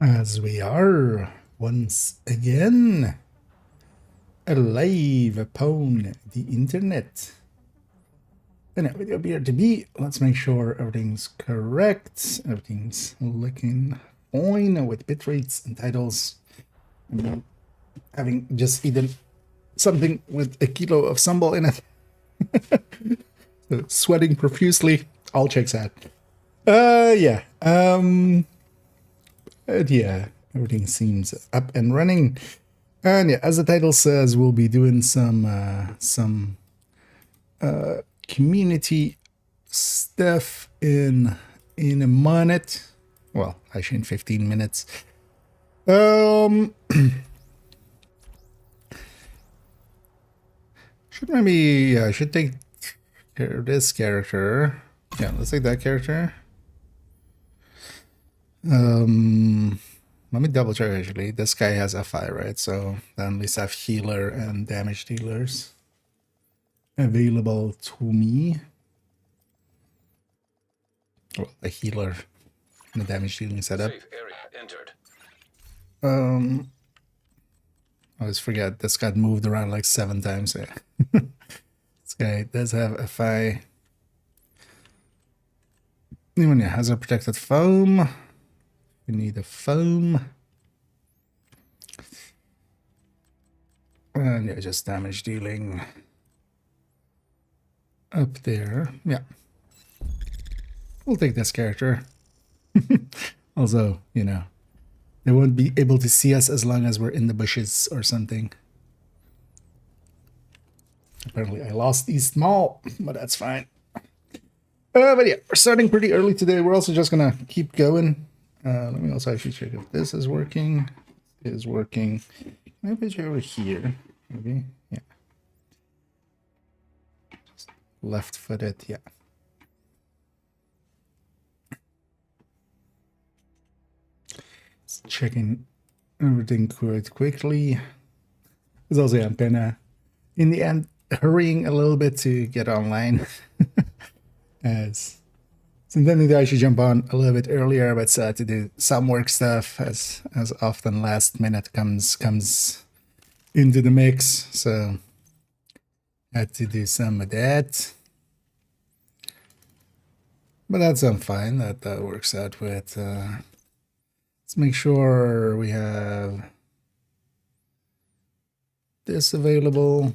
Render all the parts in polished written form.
As we are once again alive upon the internet. And that video appeared to be. Let's make sure everything's correct. Everything's looking fine with bitrates and titles. I'm having just eaten something with a kilo of sambal in it. So sweating profusely. All checks out. Yeah. Yeah, everything seems up and running. And yeah, as the title says, we'll be doing some community stuff in a minute. Well, actually in 15 minutes. Should maybe I should take care of this character. Yeah, let's take that character. Let me double check actually. This guy has FI, right? So then at least I have healer and damage dealers available to me. Well, a healer and a damage dealing setup. Safe area entered. I always forget this got moved around like 7 times. Yeah. This guy does have FI. Anyone has a protected foam. We need a foam. And yeah, just damage dealing up there. Yeah. We'll take this character. Also, you know, they won't be able to see us as long as we're in the bushes or something. Apparently I lost East Mall, but that's fine. But yeah, we're starting pretty early today. We're also just gonna keep going. Let me also actually check if this is working. It is working. Maybe it's over here. Maybe, yeah. Just left-footed, yeah. Just checking everything quite quickly. It's also, yeah, I'm kinda, in the end, hurrying a little bit to get online. As intending to actually jump on a little bit earlier, but to do some work stuff as often last minute comes into the mix, so had to do some of that. But that's fine. That works out with. Let's make sure we have this available.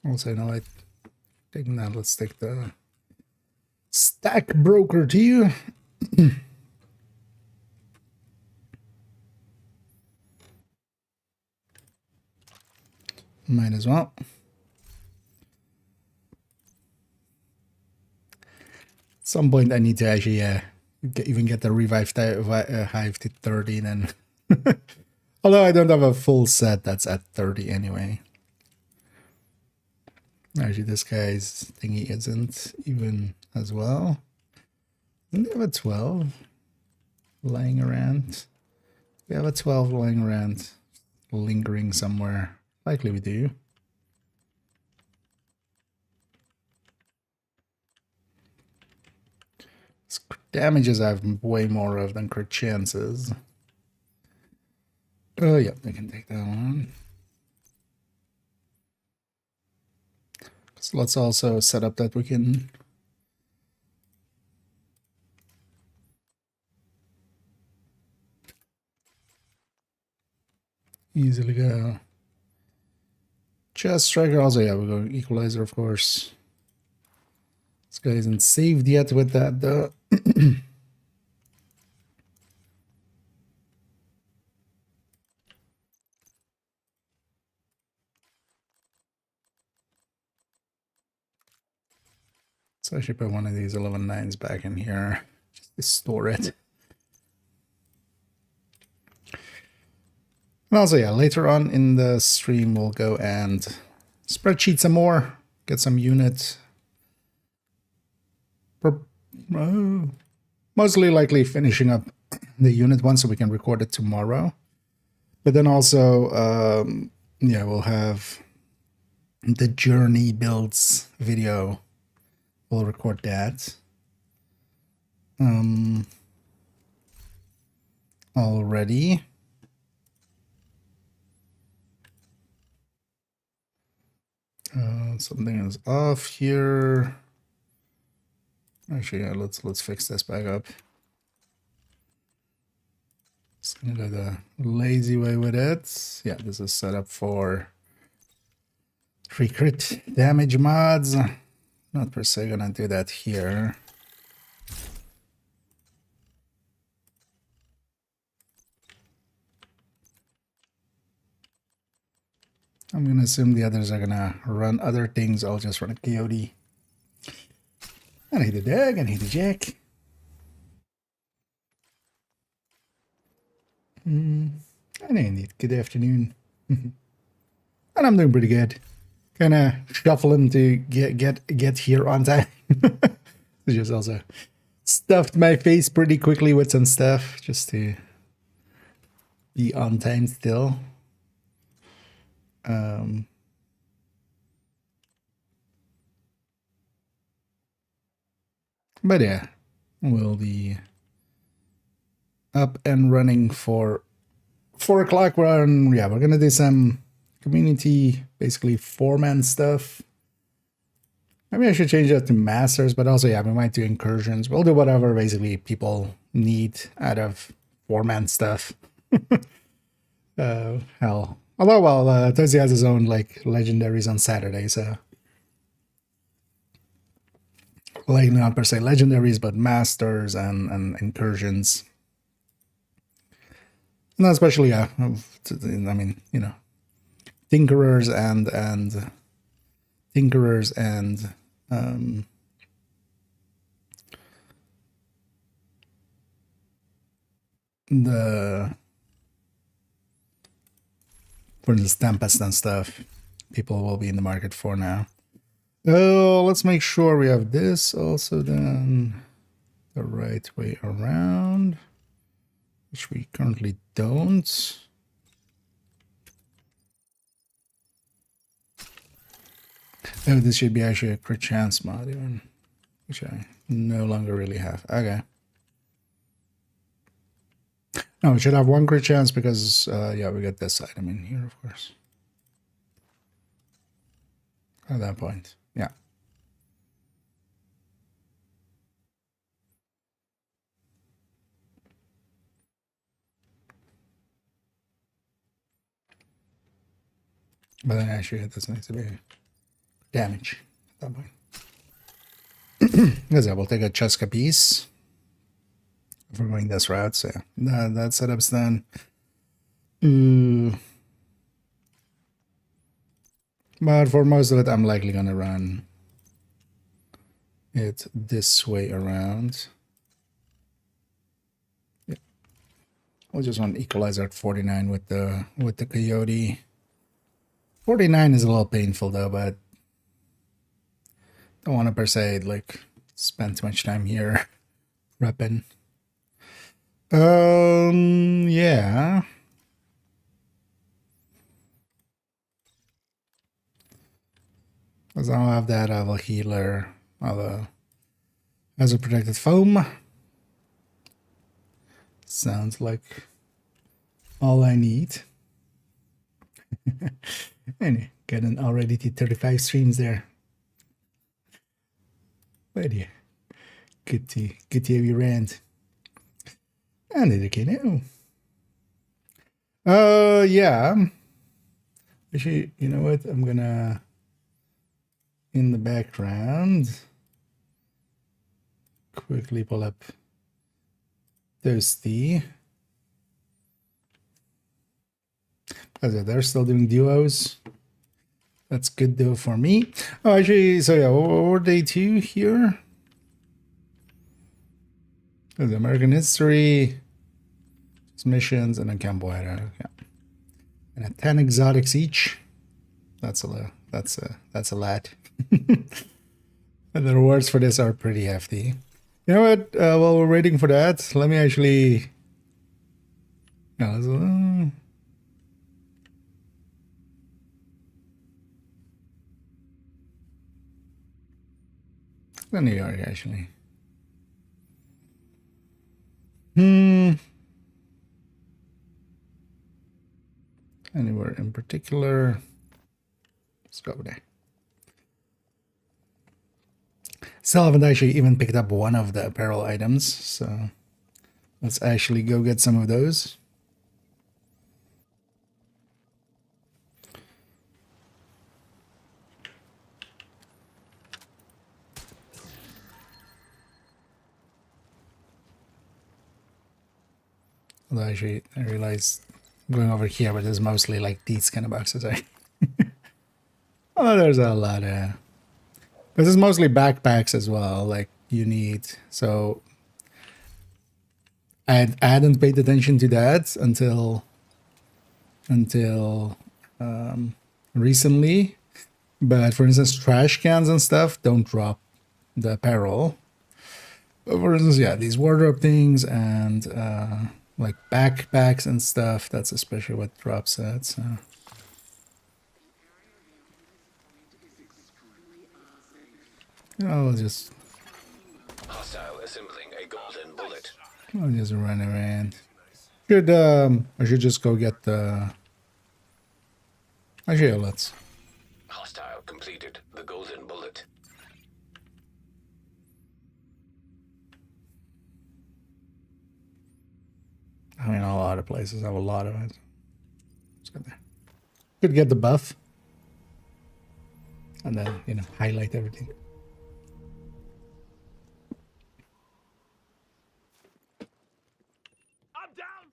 Also, no, I think now let's take the stack broker to you. Might as well. At some point I need to actually even get the revive hive to 30 then. Although I don't have a full set that's at 30 anyway. Actually, this guy's thingy isn't even as well. Don't they have a 12 lying around? We have a 12 lying around, lingering somewhere. Likely we do. Damages I have way more of than crit chances. Oh, yeah, we can take that one. So let's also set up that we can easily go chest striker. Also, yeah, we're going equalizer, of course. This guy isn't saved yet with that though. So I should put one of these 11-9s back in here just to store it. And also, yeah, later on in the stream, we'll go and spreadsheet some more, get some units. Mostly likely finishing up the unit one so we can record it tomorrow. But then also, yeah, we'll have the journey builds video. We'll record that. Yeah, already. Something is off here. Actually, yeah, let's fix this back up. Just gonna go the lazy way with it. Yeah, this is set up for 3 crit damage mods. Not per se gonna do that here. I'm gonna assume the others are gonna run other things. I'll just run a coyote. I need a dag, I need a jack. I need good afternoon. And I'm doing pretty good. Kinda shuffling to get here on time. Just also stuffed my face pretty quickly with some stuff just to be on time still. But yeah, we'll be up and running for 4 o'clock run. Yeah, we're gonna do some community, basically 4-man stuff. Maybe I should change that to masters, but also, yeah, we might do incursions. We'll do whatever basically people need out of 4-man stuff. Hell. Although, well, Tozy has his own, like, legendaries on Saturday, so... Like, not per se legendaries, but masters and incursions. And especially, yeah, I mean, you know, tinkerers and the, for instance, Tempest and stuff, people will be in the market for now. Oh, let's make sure we have this also done the right way around, which we currently don't. Oh, this should be actually a crit chance mod even, which I no longer really have. Okay. No, we should have 1 crit chance because, yeah, we got this item in here, of course. At that point, yeah. But then actually it doesn't need to be damage at that point. Because I will take a Cheska piece if we're going this route, so yeah, that setup's done. But for most of it, I'm likely gonna run it this way around. Yeah. I'll just want equalizer at 49 with the coyote. 49 is a little painful though, but don't want to per se like spend too much time here repping. Yeah. As long as I have that, I have a healer. As a protected foam. Sounds like all I need. And getting already to 35 streams there. But yeah, good to have you rant. And it again now. Yeah. Actually, you know what? I'm gonna in the background quickly pull up Toasty. Because they're still doing duos. That's good though for me. Oh, actually, so yeah, what were day 2 here? There's American history, missions, and then Cambodia. Yeah, and 10 exotics each. That's a lot. And the rewards for this are pretty hefty. You know what? While we're waiting for that, let me actually. Yeah, New York actually. Anywhere in particular? Let's go over there. Still haven't actually even picked up one of the apparel items, so let's actually go get some of those. Although actually, I realized going over here, but there's mostly like these kind of boxes. Oh, there's a lot of... This is mostly backpacks as well, like you need. So I hadn't paid attention to that until recently. But for instance, trash cans and stuff don't drop the apparel. But for instance, yeah, these wardrobe things and like backpacks and stuff, that's especially what drops at. So. I'll just... Hostile assembling a golden bullet. I'll just run around. I should just go get the... Actually, let's... Hostile completed the golden bullet. I mean, a lot of places have a lot of it. Let's go there. Could get the buff. And then, you know, highlight everything. I'm down.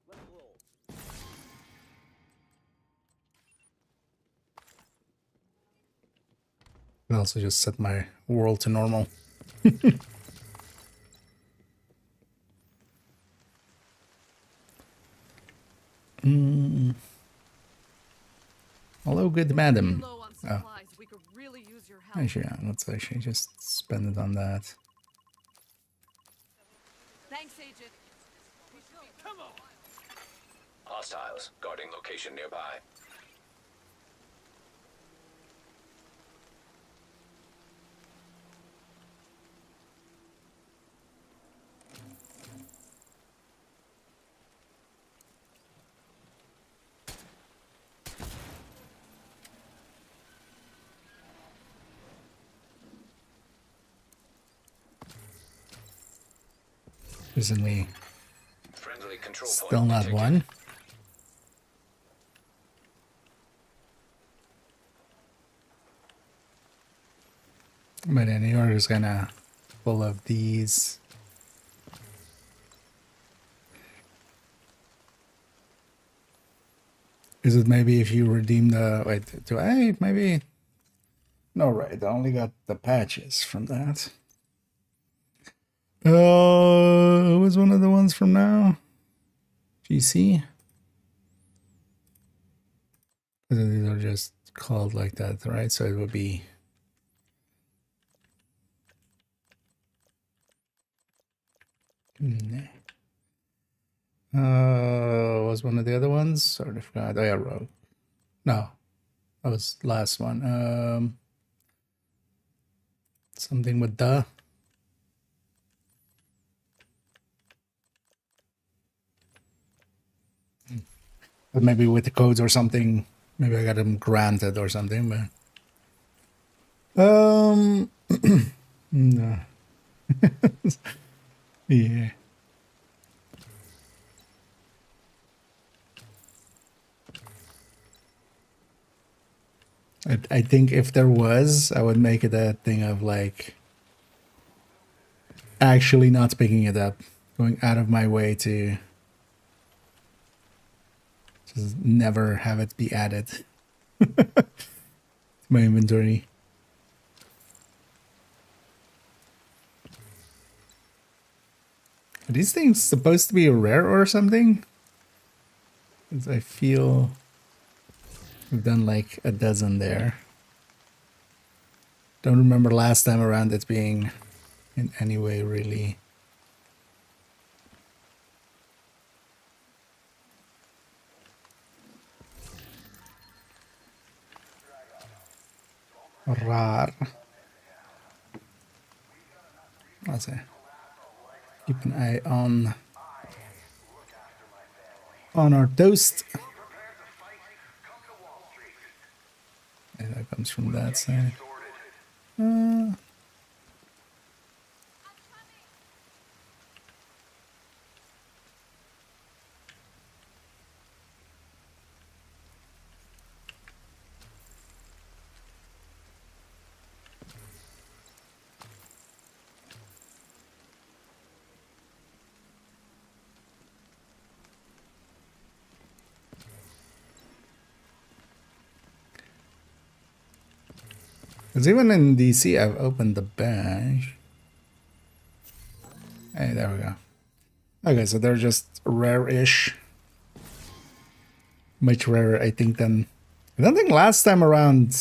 Let's roll. I also just set my world to normal. Hello, good madam. Oh. Actually, yeah, let's actually just spend it on that. Thanks, Agent. Come on. Hostiles guarding location nearby. Recently, Friendly control still point not detected. one. But then you're just gonna full of these. Is it maybe if you redeem the... Wait, do I? Maybe... No, right. I only got the patches from that. It was one of the ones from now. GC? These are just called like that, right? So it would be... was one of the other ones? Sort of forgot. Oh yeah, Rogue. No, that was the last one. Something with the... But maybe with the codes or something, maybe I got them granted or something, but... No. Yeah. I think if there was, I would make it a thing of like actually not picking it up, going out of my way to just never have it be added to my inventory. Are these things supposed to be rare or something? 'Cause I feel we've done like a dozen there. Don't remember last time around it being in any way really. Rar. I'll say. Keep an eye on on our toast. And that comes from that side. Because even in DC, I've opened the badge. Hey, there we go. Okay, so they're just rare-ish. Much rarer, I think, than... I don't think last time around...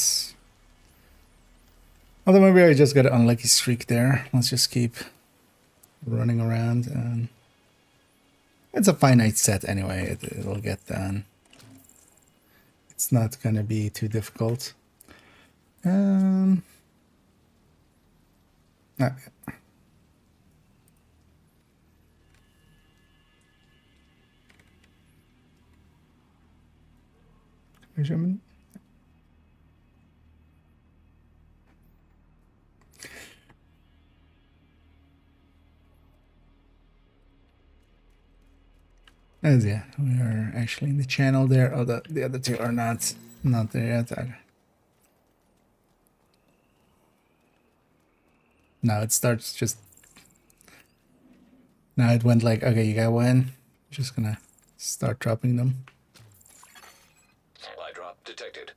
Although maybe I just got an unlucky streak there. Let's just keep running around. And it's a finite set anyway. It'll get done. It's not going to be too difficult. Ah, measurement. As yeah, we are actually in the channel there. Oh, the other two are not there yet. Now it starts just. Now it went like, okay, you got one. Just gonna start dropping them. Supply drop detected.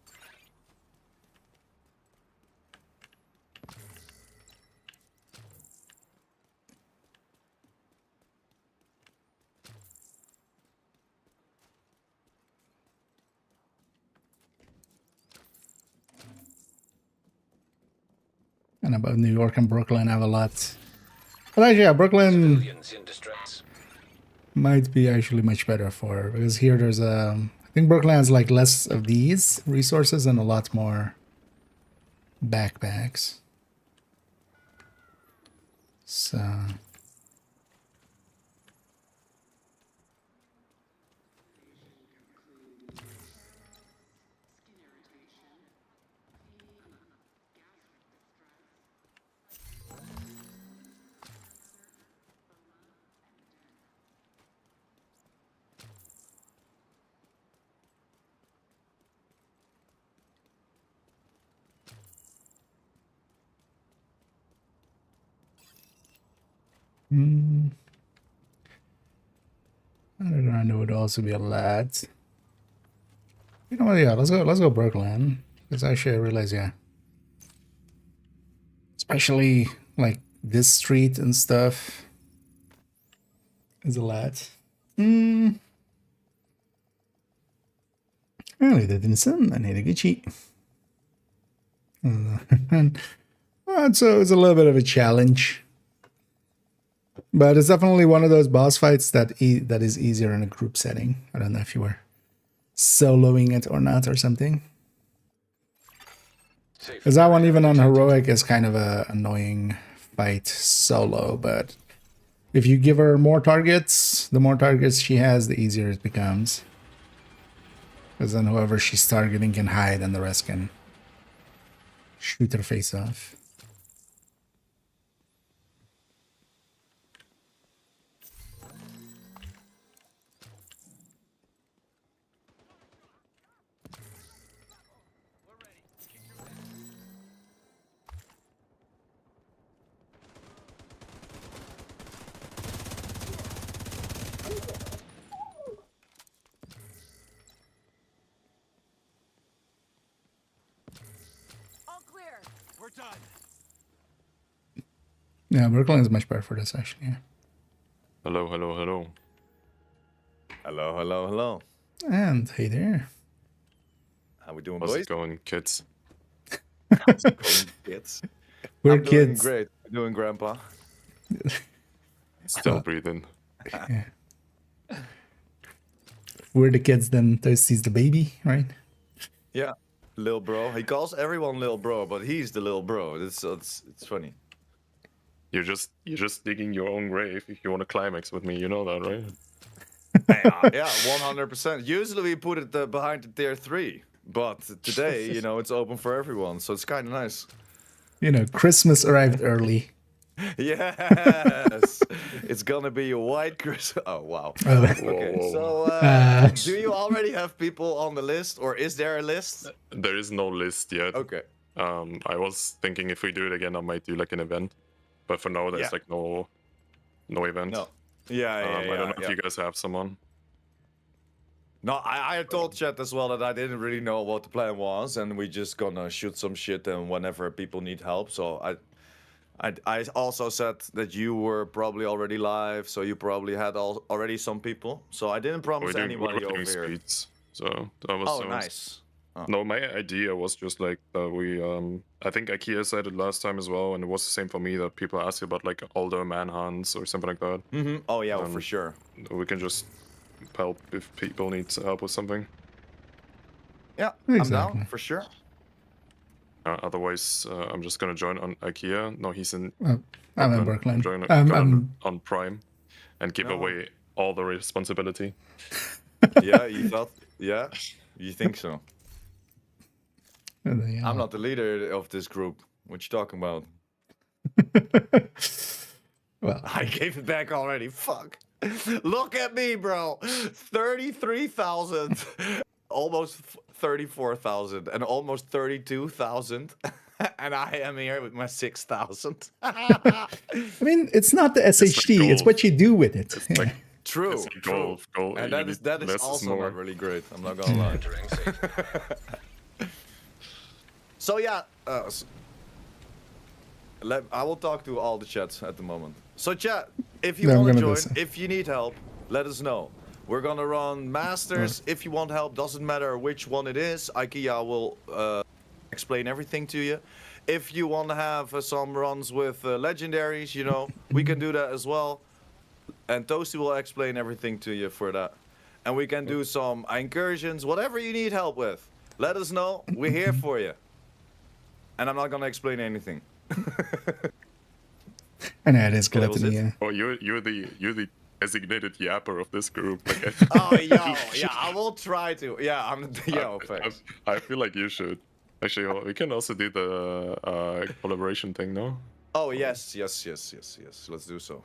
And about New York and Brooklyn, I have a lot. But actually, yeah, Brooklyn Civilians in distress. might be actually much better for, because here there's I think Brooklyn has like less of these resources and a lot more backpacks. So underground would also be a lot. You know what? Yeah, let's go Brooklyn. Because actually, I realize, yeah, especially like this street and stuff is a lot. Really, that didn't sound. I need a good cheat. So it's a little bit of a challenge. But it's definitely one of those boss fights that is easier in a group setting. I don't know if you were soloing it or not or something. Because that one, even on heroic, is kind of a annoying fight solo. But if you give her more targets, the more targets she has, the easier it becomes. Because then whoever she's targeting can hide and the rest can shoot her face off. All clear. We're done. Yeah, Brooklyn is much better for this, actually. Yeah. Hello, hello, hello. Hello, hello, hello. And hey there. How we doing, How's boys? it going, kids? Kids. We're I'm doing kids. great. I'm doing, Grandpa. Still breathing. Yeah. We're the kids, then Toasty's the baby, right? Yeah, little bro. He calls everyone little bro, but he's the little bro. It's funny. You're just digging your own grave if you want to climax with me. You know that, right? Yeah, 100%. Usually we put it behind the tier 3, but today, you know, it's open for everyone, so it's kind of nice. You know, Christmas arrived early. Yes, it's gonna be a white Christmas. Oh wow. Oh. Okay, so do you already have people on the list, or is there a list? There is no list yet. Okay. I was thinking if we do it again, I might do like an event, but for now, there's Yeah. like no event. No. Yeah, I don't know if you guys have someone. No, I told chat as well that I didn't really know what the plan was, and we just gonna shoot some shit and whenever people need help. So I also said that you were probably already live, so you probably had already some people. So I didn't promise anybody we're over doing here. speeds, so that was. Oh, nice. Oh. No, my idea was just like we. I think IKEA said it last time as well, and it was the same for me that people ask about like older manhunts or something like that. Mm-hmm. Oh yeah, well, for sure. We can just help if people need help with something. Yeah, Exactly. I'm down for sure. Otherwise, I'm just gonna join on IKEA. No, he's in. I'm in Brooklyn. I'm on Prime, and give No. away all the responsibility. Yeah, you thought? Yeah, you think so? Yeah. I'm not the leader of this group. What you talking about? Well, I gave it back already. Fuck. Look at me, bro. 33,000. Almost 34,000. And almost 32,000. And I am here with my 6,000. I mean, it's not the SHD. It's gold. what you do with it. It's like True. It's like True. gold. And You that need is less also more. not really great. I'm not gonna lie. Entering safe. So yeah, I will talk to all the chats at the moment. So chat, if you Yeah, I'm want to gonna do join, so. if you need help, let us know. We're gonna run masters. If you want help, doesn't matter which one it is. IKEA will explain everything to you. If you want to have some runs with legendaries, you know, we can do that as well. And Toasty will explain everything to you for that. And we can do some incursions, whatever you need help with. Let us know. We're here for you. And I'm not gonna explain anything. And it is Okay, that was gluttony, it. yeah. Oh, you're the designated yapper of this group. Like, Oh, yo, yeah, I will try to. Yeah, yo, thanks. I feel like you should. Actually, we can also do the collaboration thing, no? Oh, yes. Let's do so.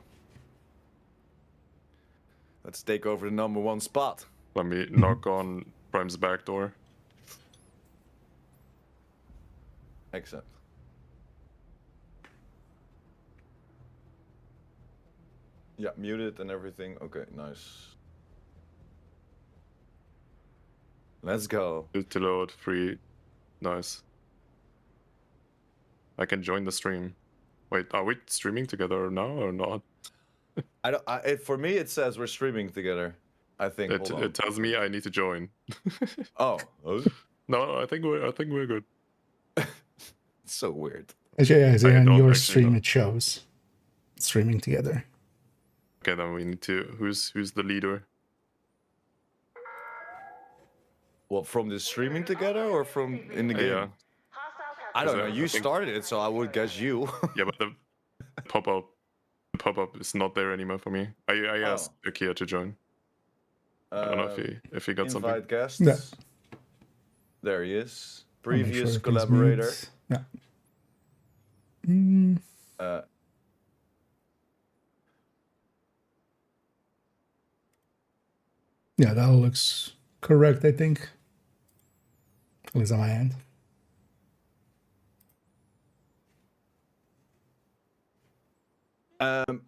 Let's take over the #1 spot. Let me knock on Prime's back door. Excellent. Yeah, muted and everything. Okay, nice. Let's go. To load, free. Nice. I can join the stream. Wait, are we streaming together now or not? I don't. For me, it says we're streaming together. I think. Hold on. It tells me I need to join. Oh. No, I think we're good. It's so weird. Actually, yeah, I on don't your actually stream know. it shows streaming together. Okay, then we need to. Who's the leader? Well, from the streaming together or from in the game? Yeah. I don't know. I You think- started it, so I would guess you. Yeah, but the pop-up is not there anymore for me. I asked Akira to join. I don't know if he got invite something. guests. Yeah. There he is. I'll make Previous sure everything's collaborator. mute. Yeah. Yeah, that looks correct, I think. At least on my end.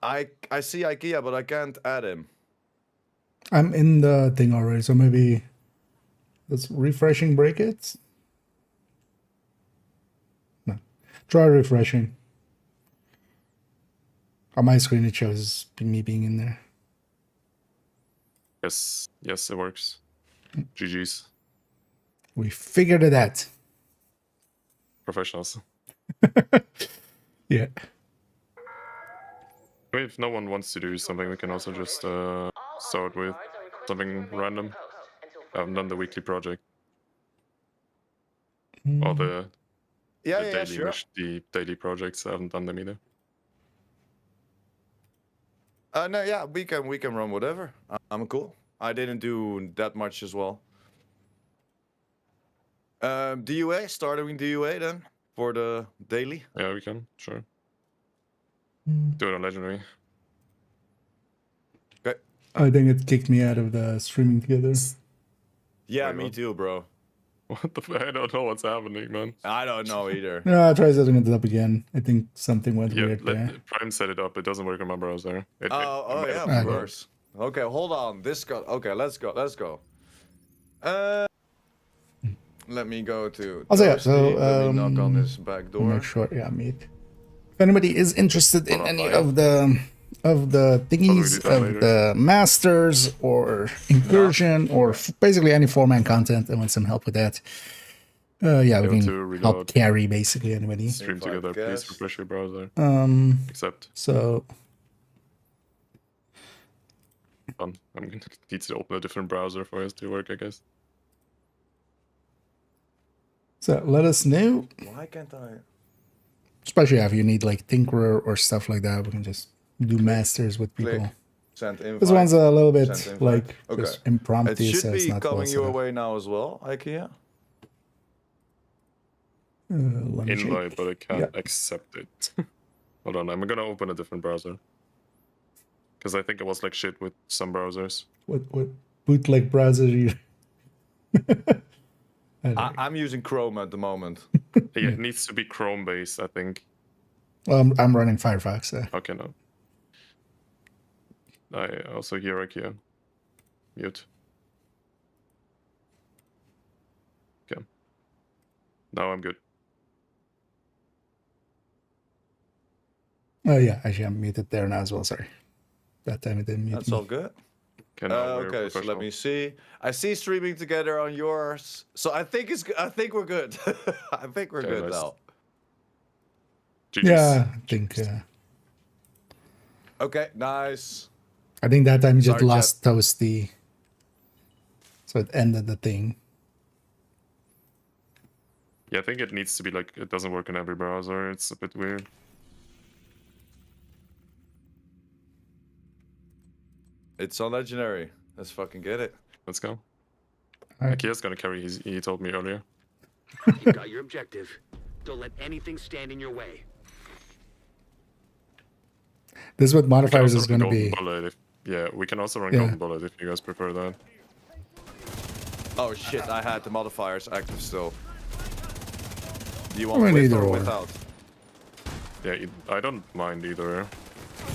I see IKEA, but I can't add him. I'm in the thing already, so maybe let's refreshing break it. No. Try refreshing. On my screen it shows me being in there. Yes, it works. GG's. We figured it out. Professionals. Yeah. If no one wants to do something, we can also just start with something random. I haven't done the weekly project. Or the daily sure. the daily projects. I haven't done them either. No, yeah, we can run whatever. I'm cool. I didn't do that much as well. DUA, starting DUA then for the daily. Yeah, we can. Sure. Mm. Do it on legendary. Okay. I think it kicked me out of the streaming together. Yeah, Wait, me what? too, bro. What the? I don't know what's happening, man. I don't know either. No, I tried setting it up again. I think something went Yeah, weird there. let Prime set it up. It doesn't work on my browser. Oh yeah, Okay. of course. Okay, hold on. This got okay. Let's go. Let me go to. Also, yeah, Toasty. so, Let me knock on this back We'll door. make sure, yeah, meet. If anybody is interested in Hold on, any I- of the thingies do that of later. the masters or incursion or basically any 4-man content and want some help with that, yeah, we Go to can reload. help carry basically anybody. Stream If I together. Please guess. refresh your browser. Accept. So Fun. I'm gonna need to open a different browser for us to work, I guess. let us know, Why can't I? especially if you need like Tinkerer or stuff like that. We can just do masters with people. Click. Send invite. This one's a little bit Send invite. like Okay. just impromptu, It should so it's be not well coming set your up. way now as well, IKEA. Let me check. Invite, but I can't Yeah. accept it. Hold on, I'm gonna open a different browser. Because I think it was like shit with some browsers. What bootleg browser you? I'm using Chrome at the moment. Yeah, it needs to be Chrome based, I think. Well, I'm running Firefox. So. Okay, no. I also hear IKEA. Mute. Okay. Now I'm good. Oh yeah, actually I'm muted there now as well. Sorry, that time it didn't mute That's me. all good. Okay, now we're Okay, so let professional. me see. I see streaming together on yours, so I think I think we're good. I think we're Okay, good nice. now. GG's. Yeah, I think. Okay, nice. I think that time you just Sorry, chat. lost Toasty, so it ended the thing. Yeah, I think it needs to be like, it doesn't work in every browser. It's a bit weird. It's on legendary. Let's fucking get it. Let's go. Alright. IKEA's gonna carry, he told me earlier. You got your objective. Don't let anything stand in your way. This is what We can modifiers also is run going to be. Golden Bullet yeah, we can also run Yeah. Golden Bullet if you guys prefer that. Oh shit! I had the modifiers active still. Do you I want mean, with either or or. without? Yeah, I don't mind either.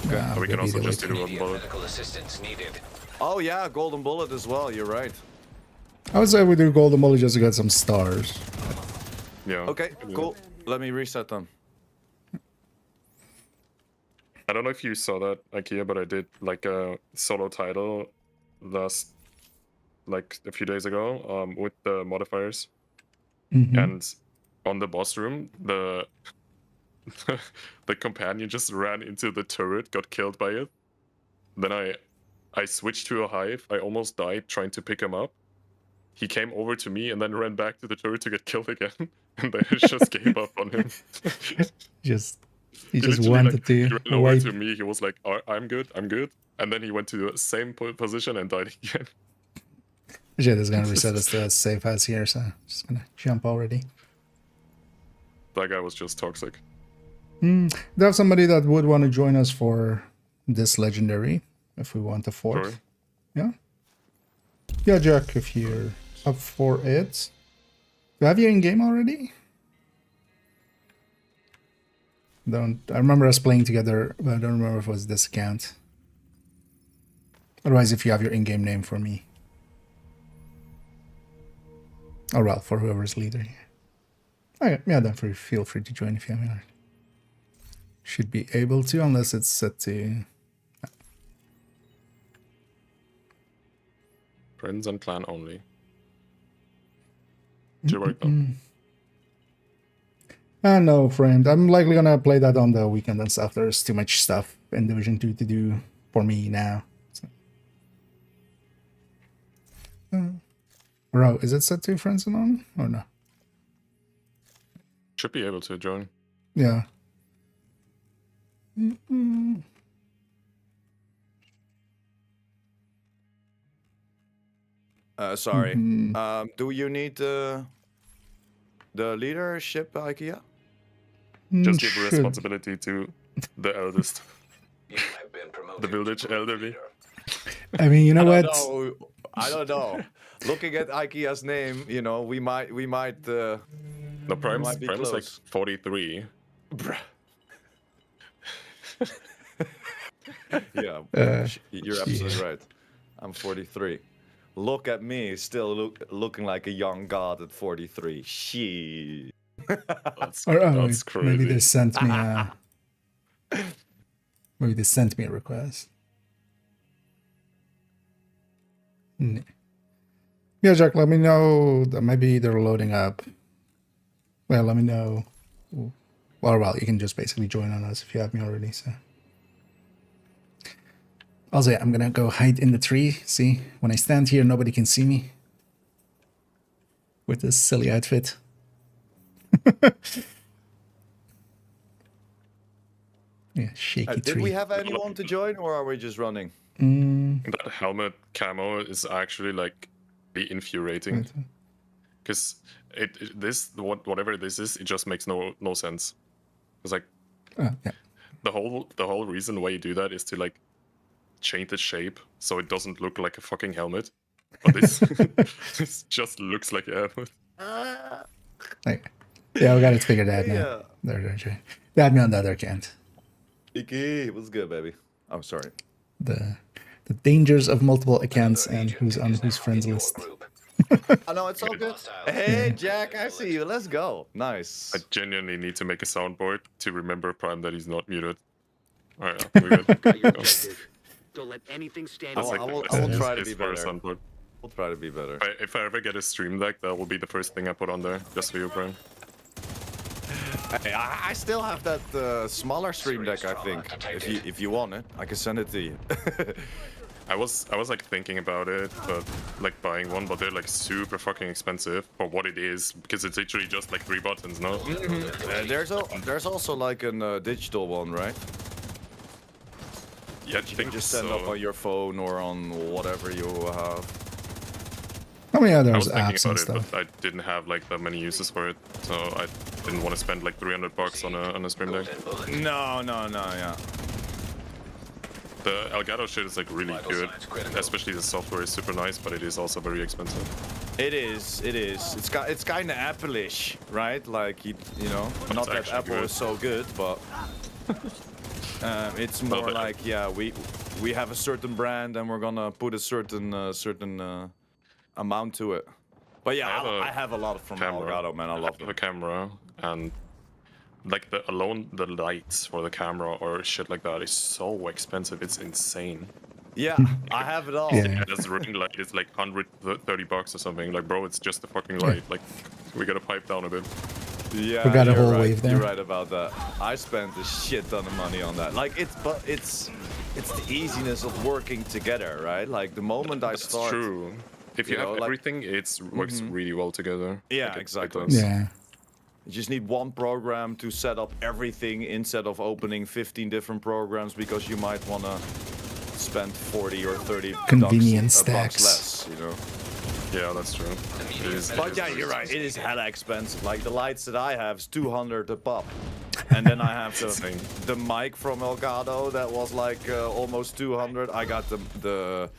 Yeah, But we can maybe also either just way. do Golden Immediate Bullet. medical assistance needed. Oh yeah, golden bullet as well. You're right. I would say we do golden bullet just to get some stars. Yeah. Okay, Yeah. cool. Let me reset them. I don't know if you saw that, IKEA, but I did like a solo title last, like a few days ago, with the modifiers. Mhm. And on the boss room, the the companion just ran into the turret, got killed by it. Then I switched to a hive. I almost died trying to pick him up. He came over to me and then ran back to the turret to get killed again. And then I just gave up on him. Just he He just literally, wanted like, he ran to over wait. to me. He was like, I'm good, I'm good. And then he went to the same position and died again. Shit is gonna reset us to a safe house here, so just gonna jump already. That guy was just toxic. Do you have somebody that would want to join us for this legendary if we want a fourth? Sure. Yeah. Yeah, Jack, if you're up for it. Do you have you in game already? I remember us playing together, but I don't remember if it was this account. Otherwise, if you have your in-game name for me. Or well, for whoever's leader here. Okay, yeah, then feel free to join if you haven't. Should be able to, unless it's set to... Friends and clan only. Should work though. No, friend. I'm likely gonna play that on the weekend and stuff. There's too much stuff in Division 2 to do for me now. So. Bro, is it set to friends and only? Or no? Should be able to join. Yeah. Sorry. Do you need the leadership, IKEA? Just give Should. responsibility to the eldest. You have been promoted The village to group elderly. leader. I mean, you know what? I don't know. Looking at IKEA's name, you know, we might. No, Prime's might be like close. 43. Bruh. Yeah, you're absolutely right. I'm 43. Look at me, still looking like a young god at 43. Shit. That's, Or, that's crazy. maybe they sent me a. Maybe they sent me a request. Yeah, Jack, let me know that maybe they're loading up. Well, let me know. Well, you can just basically join on us if you have me already, so. Also, yeah, I'm gonna go hide in the tree. See, when I stand here, nobody can see me. With this silly outfit. Yeah, shaky Did tree. we have anyone to join, or are we just running? That helmet camo is actually like infuriating. Because whatever this is, it just makes no sense. It's like Oh, yeah. the whole reason why you do that is to like change the shape so it doesn't look like a fucking helmet. But this just looks like a helmet. Like, yeah, we got it figured out now. Yeah. There. They had me on the other account. Iki, what's good, baby? Oh, sorry. The dangers of multiple accounts Another and agent who's on is whose now friends in your list. group. Oh, no, it's all good. Hostile. Hey, Jack, I see you. Let's go. Nice. I genuinely need to make a soundboard to remember Prime that he's not muted. Alright, we're good. Got your objective. Don't let anything stand in I your will way. try to Is be for a better. soundboard. We'll try to be better. If I ever get a stream deck, that will be the first thing I put on there, just for you, Prime. Hey, I still have that smaller stream deck, I think. If you want it, I can send it to you. I was like thinking about it, but like buying one, but they're like super fucking expensive for what it is, because it's literally just like 3 buttons, no? There's also like a digital one, right? Yeah, I You can think just send so. up on your phone or on whatever you have. Oh yeah, I there's was thinking apps and about it, stuff. but I didn't have like that many uses for it, so I didn't want to spend like $300 on a stream deck. Golden bullet. No, yeah. The Elgato shit is like really Vital good, signs critical. especially the software is super nice, but it is also very expensive. It is. It's kind of Apple-ish, right? Like you know, not that actually Apple good. is so good, but it's more but- like we have a certain brand and we're gonna put a certain amount to it. But yeah, I have a lot from Elgato, man. I love the them. camera, and like the lights for the camera or shit like that is so expensive. It's insane. Yeah, I have it all. Yeah. Yeah, this ring light is like $130 or something. Like, bro, it's just a fucking light. Like, we gotta pipe down a bit. Yeah, We got a you're whole right. wave there. You're right about that. I spent a shit ton of money on that. Like it's the easiness of working together, right? Like the moment I That's start. true. If you you know, have like- everything, it works really well together. Yeah, Like, it exactly. does. Yeah. You just need one program to set up everything instead of opening 15 different programs because you might want to spend 40 or 30 Convenience bucks stacks. less, you know. Yeah, that's true. It is, But yeah, you're right. It is hella expensive. Like the lights that I have is 200 a pop, and then I have insane. the mic from Elgato that was like almost 200. I got the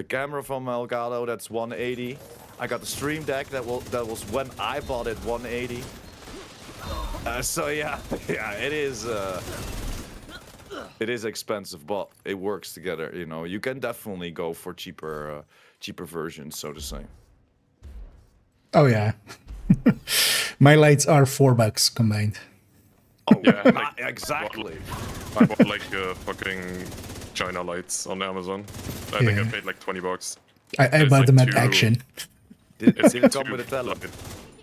camera from Elgato that's 180. I got the Stream Deck that was when I bought it 180. So yeah, it is expensive, but it works together. You know, you can definitely go for cheaper versions, so to say. Oh yeah. My lights are $4 combined. Oh Yeah, like, exactly. I bought like fucking China lights on Amazon. I think I Yeah. paid like $20. I It's bought like them at two- Action. It's like come with a tele.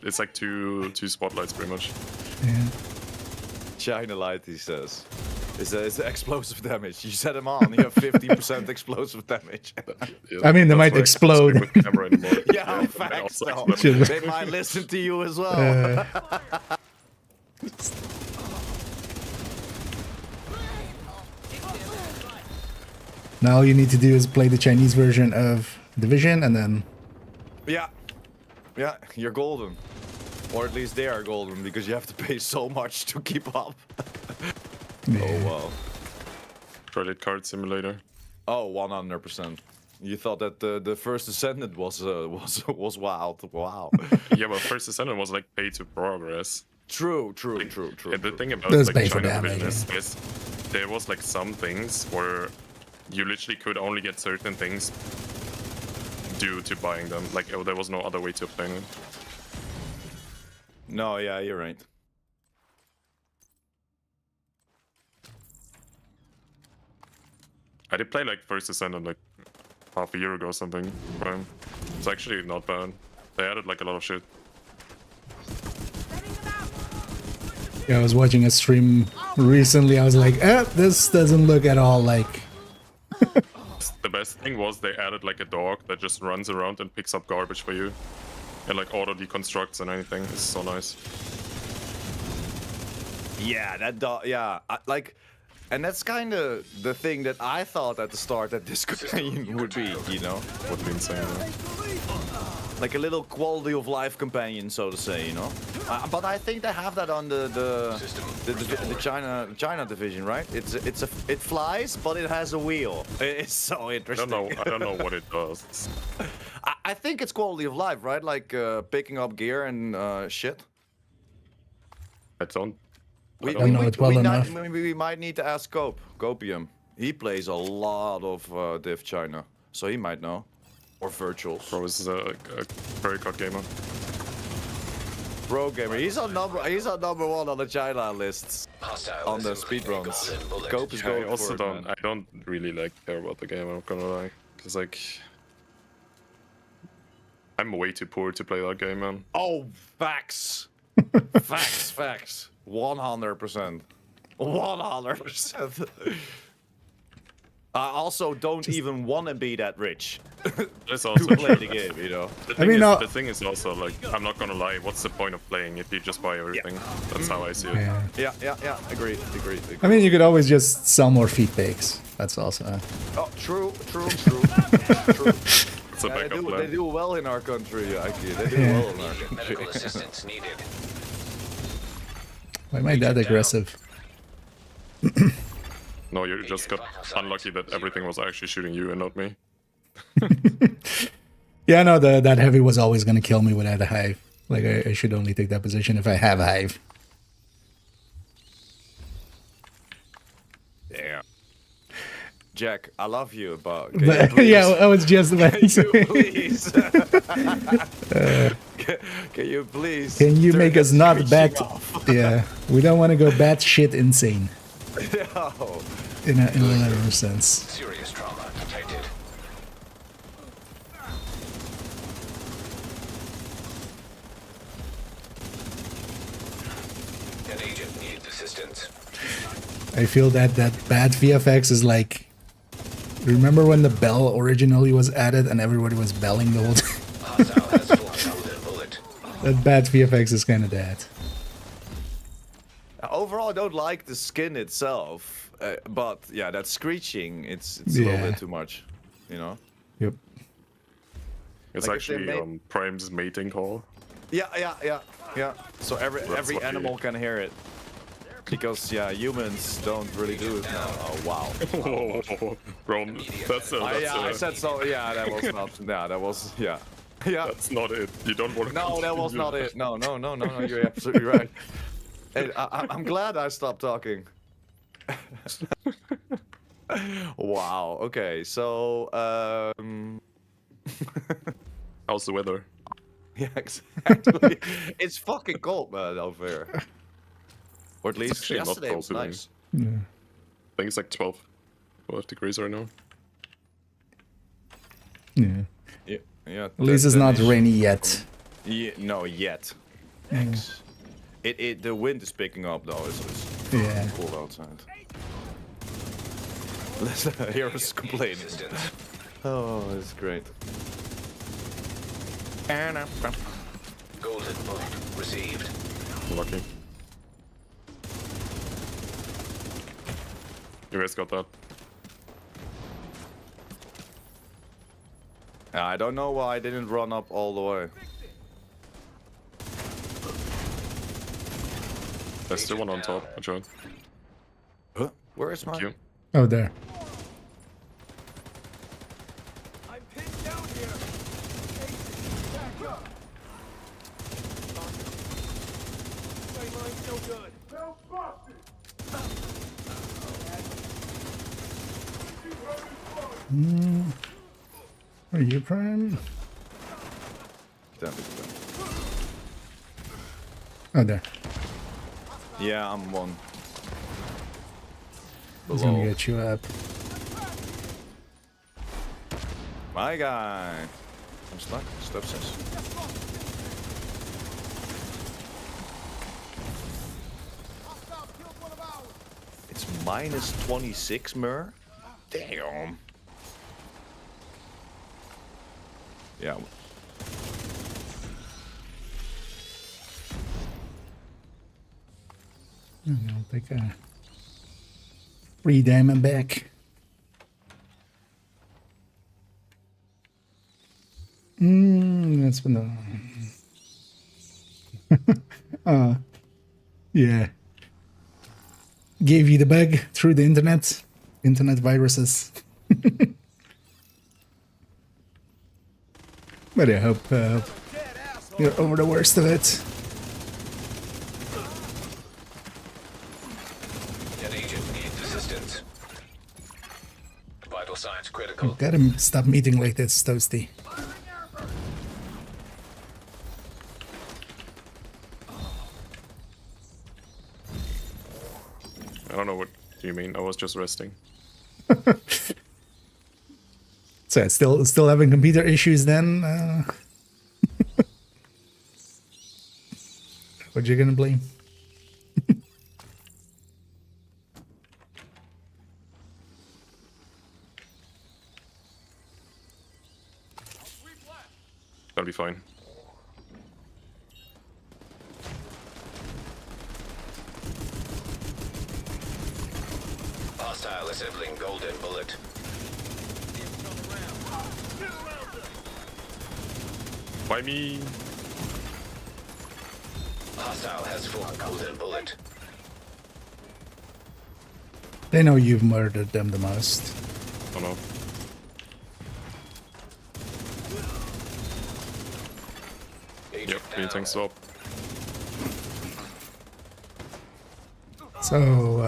It's like two spotlights pretty much. Yeah. China light, he says. It's explosive damage. You set them on, you have 50% explosive damage. Yeah, I mean, they that's might why I can't explode. stream with camera anymore. Yeah, they facts also though. explode. They might listen to you as well. Now all you need to do is play the Chinese version of Division, and then Yeah. Yeah, you're golden. Or at least they are golden, because you have to pay so much to keep up. Yeah. Oh, wow. Credit card simulator. Oh, 100%. You thought that the first Ascendant was wild. Wow. Yeah, but First Ascendant was like pay to progress. True. And the thing about Does like pay for China damage, Division is there was like some things where you literally could only get certain things due to buying them. Like there was no other way to obtain it. No, yeah, you're right. I did play like First Ascendant like half a year ago or something. Prime. It's actually not bad. They added like a lot of shit. Yeah, I was watching a stream recently. I was like, this doesn't look at all like. The best thing was they added like a dog that just runs around and picks up garbage for you. And like auto deconstructs and anything. It's so nice. Yeah, that dog. Yeah, like, and that's kind of the thing that I thought at the start that this companion would be. You know, Would be insane. Yeah. like a little quality of life companion, so to say. You know, but I think they have that on the China division, right? It flies, but it has a wheel. It's so interesting. I don't know what it does. I think it's quality of life, right? Like picking up gear and shit. I don't don't know it well enough. We might need to ask Copium. He plays a lot of Div China, so he might know. Or virtuals. Bro is a very card gamer. Pro gamer. He's on number 1 on the China lists. Hostile On the assembling a speedruns. golden bullet. Cope is I going also for it, don't. man. I don't really like care about the game. I'm not gonna lie, because like I'm way too poor to play that game, man. Oh, facts. facts. 100%. 100%. I also don't even want to be that rich That's to also play true. the game, you know? The thing, mean, the thing is also like I'm not gonna lie. What's the point of playing if you just buy everything? That's how I see it. Yeah. Yeah. Agreed. I mean, you could always just sell more feet pigs. That's also. Oh, true. It's a Yeah, backup they plan. do well in our country, Aki. They do Yeah. well in our Medical country. assistance needed. Why am I that aggressive? No, you just got unlucky that everything was actually shooting you and not me. Yeah, no, that heavy was always gonna kill me without a hive. Like I should only take that position if I have a hive. Yeah. Jack, I love you, but But, yeah, I was just about to Can say. you please? Can you please? Can you turn make that us not screeching bat? off? Yeah, we don't want to go bat shit insane No. in a literal sense. Serious trauma detected. An agent needs assistance. I feel that bad VFX is like. Remember when the bell originally was added and everybody was belling the whole time? Hostile has full golden bullet. That bad VFX is kind of that. Overall, I don't like the skin itself, but yeah, that screeching, it's a little Yeah. bit too much, you know. Yep. It's Like if they actually made- Prime's mating call. Yeah. So every what you- animal can hear it. Because yeah, humans don't really do it now. Oh wow. Whoa, bro, that's I said so. Yeah, that was not. Yeah, that was. Yeah. Yeah. that's not it. You don't want to. No, that was not it. No. You're absolutely right. Hey, I'm glad I stopped talking. Wow. Okay. So. How's the weather? Yeah, exactly. It's fucking cold, man, over here. Or at least actually not yesterday cold was today. nice. Yeah. I think it's like 12 degrees right now. Yeah. Yeah. At least it's not rainy yet. Yeah, no, yet. X. The wind is picking up though. It's Yeah. cold outside. Let's hear us complain. Assistance. Oh, it's great. Golden bullet received. Lucky. You guys got that. I don't know why I didn't run up all the way. There's still one on top, I tried. Huh? Where is Thank my... you. Oh, there. I'm pinned down here. Back up. Sight line's no good. Help Are you prime? Damn it. Oh, there. Yeah, I'm one. He's gonna Below. get you up. My guy. I'm stuck. Stop says. It's minus 26, Mur. Damn. Yeah. I'll take a 3 diamond back. That's been the... yeah. Gave you the bug through the internet. Internet viruses. But I hope you're over the worst of it. An agent needs assistance. Vital signs critical. Gotta stop meeting like this, Toasty. I don't know what you mean. I was just resting. So still having computer issues then? What you gonna blame? That'll be fine. Hostile assembling golden bullet. By me. Hostile has full golden bullet. They know you've murdered them the most. Oh no. Agent Yep, meeting stop. So,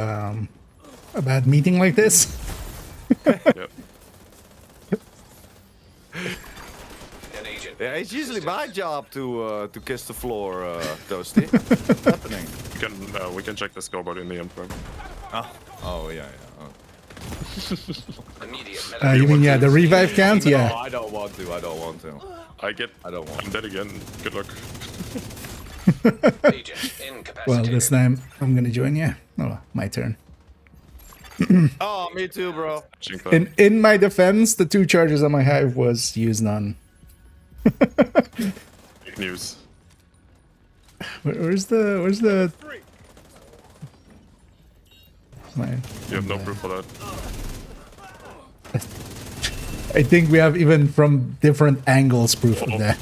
a bad meeting like this? Yep. An agent. Yeah, it's usually my job to kiss the floor, Toasty. What's happening? We can check the scoreboard in the end frame. Oh yeah. Oh. Immediate You mean, yeah, the revive count? No, Yeah. I don't want to. I don't want to. I don't want I'm dead again. Good luck. agent incapacitated. Well, this time I'm gonna join you. Oh, my turn. Oh, me too, bro. Chink that. In my defense, the 2 charges on my hive was used on. Big news. Where's the? My, You have no proof for that. I think we have even from different angles proof of that.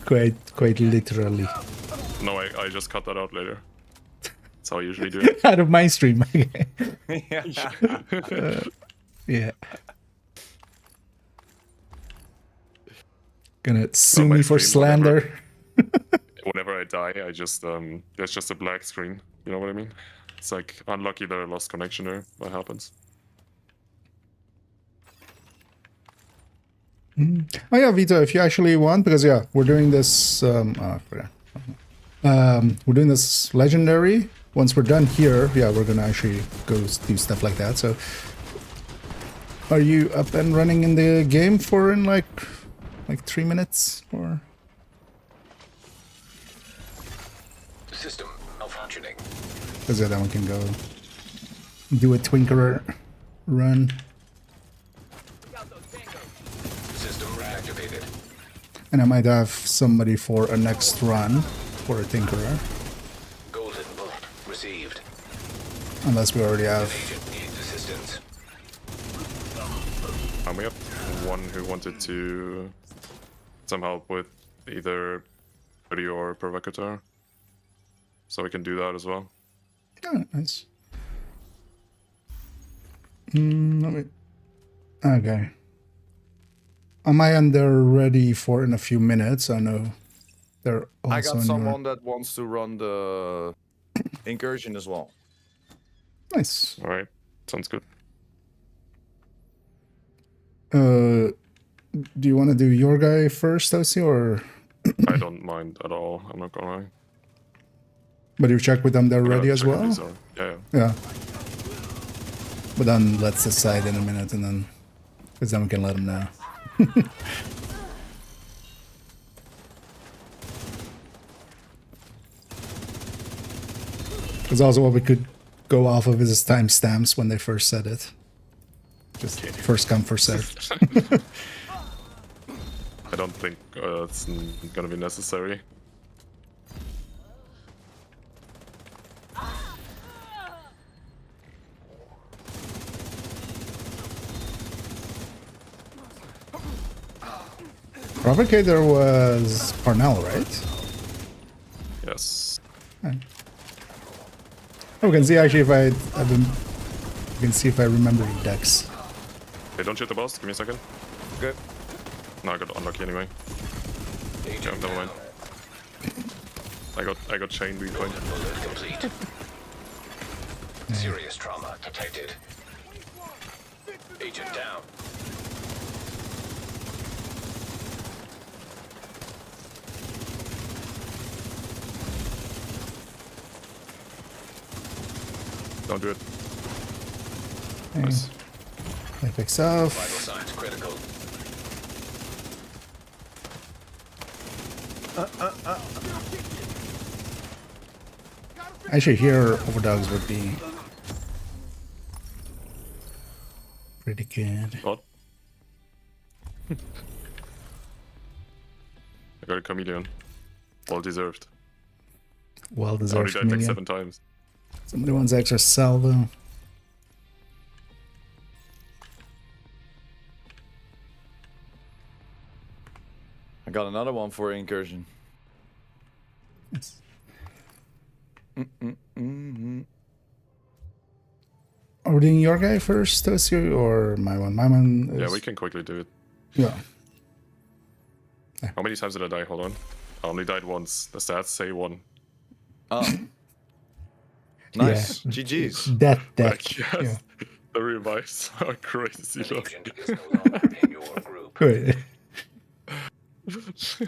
quite literally. No, I just cut that out later. That's how I usually do it. Out of my stream. Yeah. Gonna sue my me for stream, slander. Whenever I die, I just there's just a black screen. You know what I mean? It's like unlucky that I lost connection there. What happens? Oh yeah, Vito, if you actually want, because yeah, we're doing this. I forgot. We're doing this legendary. Once we're done here, yeah, we're gonna actually go do stuff like that. So, are you up and running in the game for in like 3 minutes or? System malfunctioning. Because yeah, then we can go do a Twinkerer run. System reactivated. And I might have somebody for a next run for a Tinkerer. Golden bullet received. Unless we already have. Agent needs assistance. We have one who wanted to some help with either Birdie or Provocateur. So we can do that as well. Oh, nice. Let me... Okay. On my end, they're ready for in a few minutes. I know they're also I got in someone that wants to run the incursion as well. Nice. All right, sounds good. Do you want to do your guy first, Tosi, or... I don't mind at all. I'm not gonna lie. But you check with them they're I'm gonna ready as check if well? these are- Yeah. Yeah. But then let's decide in a minute and then... Because then we can let them know. Because also what we could go off of is timestamps when they first said it. Just first come, first served. I don't think it's gonna be necessary. Provocator was Parnell, right? Yes. Oh, we can see actually if we can see if I remember the decks. Hey, don't shoot the boss. Give me a second. Okay. No, I got unlucky anyway. Yeah, never mind. I got chain repoint. Bullet complete. Serious trauma detected. Agent down. Don't do it. Okay. Nice. That picks off. Vital signs critical. Actually, here overdogs would be pretty good. What? I got a chameleon. Well deserved. Well Already deserved. died like Chameleon. 7 times. Somebody wants extra salvo. I got another one for incursion. Yes. Are we doing your guy first, Tosi, or my one? My one is... Yeah, we can quickly do it. Yeah. How many times did I die? Hold on. I only died once. The stats say 1. Oh. Nice. GG's. That I deck. guess Yeah. the revives are crazy. An Look. agent is no longer in your group. Wait.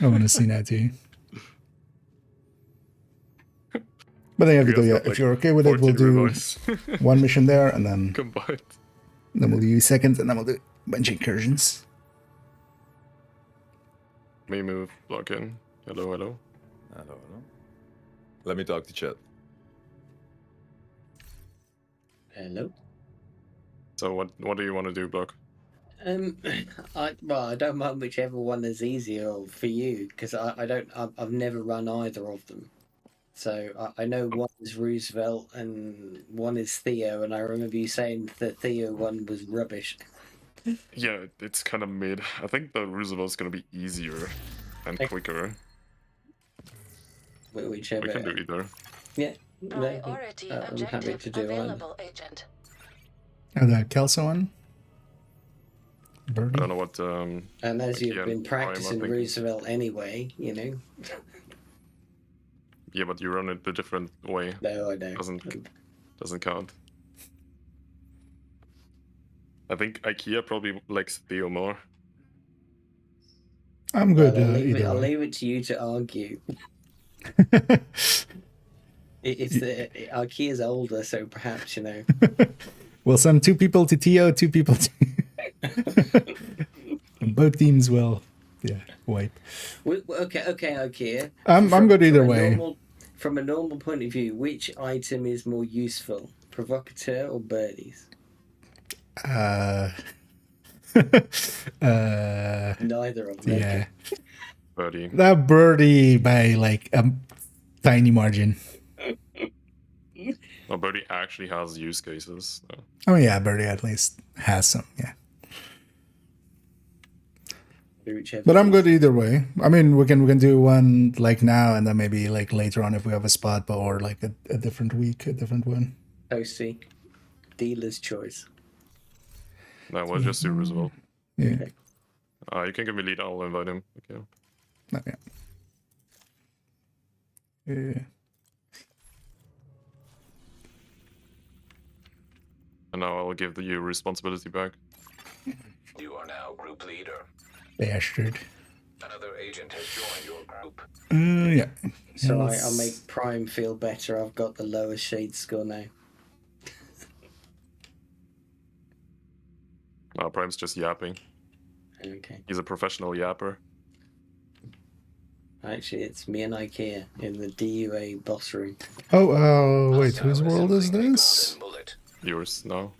I want to see that too. But then you have to go, You yeah, guys got, if like, you're okay with it, we'll 14 do revives one mission there, and then combined. we'll do seconds, and then we'll do a bunch of incursions. Me move, block in. Hello, hello. Hello, hello. Let me talk to chat. Hello. So what do you want to do, block? I don't mind whichever one is easier for you because I've never run either of them, so I know one is Roosevelt and one is Theo, and I remember you saying the Theo one was rubbish. Yeah, it's kind of mid. I think the Roosevelt's gonna be easier and quicker. Whichever. We can do either. Yeah. Priority I'm happy objective to do either. available, agent. Oh, the Kelso one? I Birdie? don't know what. And as you've yeah, been I'm practicing thinking- Roosevelt anyway, you know. Yeah, but you run it the different way. No, I know. Doesn't count. I think IKEA probably likes Theo more. I'm good I'll either way. leave it to you to argue. It's the IKEA's older, so perhaps you know. We'll send 2 people to TO, 2 people to... And both teams will, yeah, wipe. Okay, IKEA. I'm good either way. From a normal point of view, which item is more useful, Provocateur or Birdies? Neither of them. Yeah. Birdie. That Birdie by like a tiny margin. Well, Birdie actually has use cases. So. Oh yeah, Birdie at least has some, yeah. Whichever But I'm is good either way. I mean, we can do one like now, and then maybe like later on if we have a spot, but or like a different week, a different one. Toasty. Dealer's choice. No, we'll just do Roosevelt. Yeah. Okay. You can give me lead. I'll invite him. Okay. Okay. Yeah. And now I'll give you responsibility back. You are now group leader. Bastard. Another agent has joined your group. Yeah. So Yes. I'll make Prime feel better. I've got the lowest shade score now. No, Prime's just yapping. Okay. He's a professional yapper. Actually, it's me and IKEA in the DUA boss room. Oh, wait, Hostile whose world is assembling a this? golden bullet. Yours now.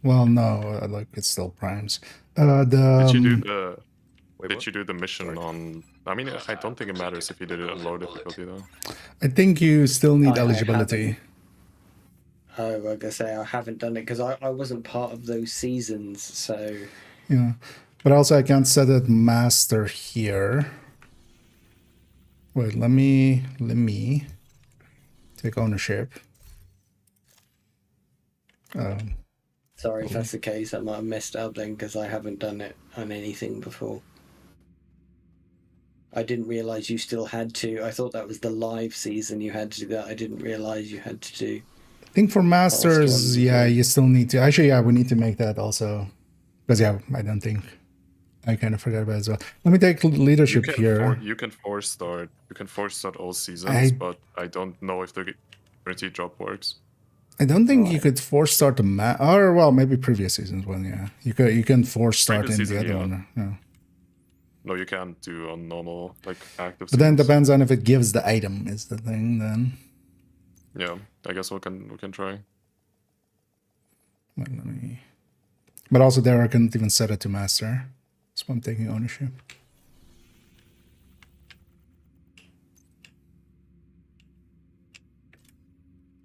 Well, no, like it's still Primes. Did you do The the? Wait, Did what? you do the mission on? I mean, I don't think it matters if you did it on low difficulty though. I think you still need I eligibility. Oh, like I say, I haven't done it because I wasn't part of those seasons. So Yeah, but also I can't set it master here. Wait, let me take ownership. sorry if that's the case. I might have messed up then because I haven't done it on anything before. I didn't realize you still had to. I thought that was the live season you had to do that. I didn't realize you had to do. I think for masters, one, yeah, yeah. you still need to. Actually, yeah, we need to make that also. Because yeah, I don't think I kind of forgot about it as well. Let me take leadership here. You can force start. You can force start all seasons, but I don't know if the guaranteed drop works. I don't think you could force start the or well, maybe previous seasons one. Yeah, you can force start Previous in the season, other yeah. one. Yeah. No, you can't do on normal like active. But then seasons. depends on if it gives the item is the thing then. Yeah, I guess we can try. Wait, let me. But also there I couldn't even set it to master. So I'm taking ownership.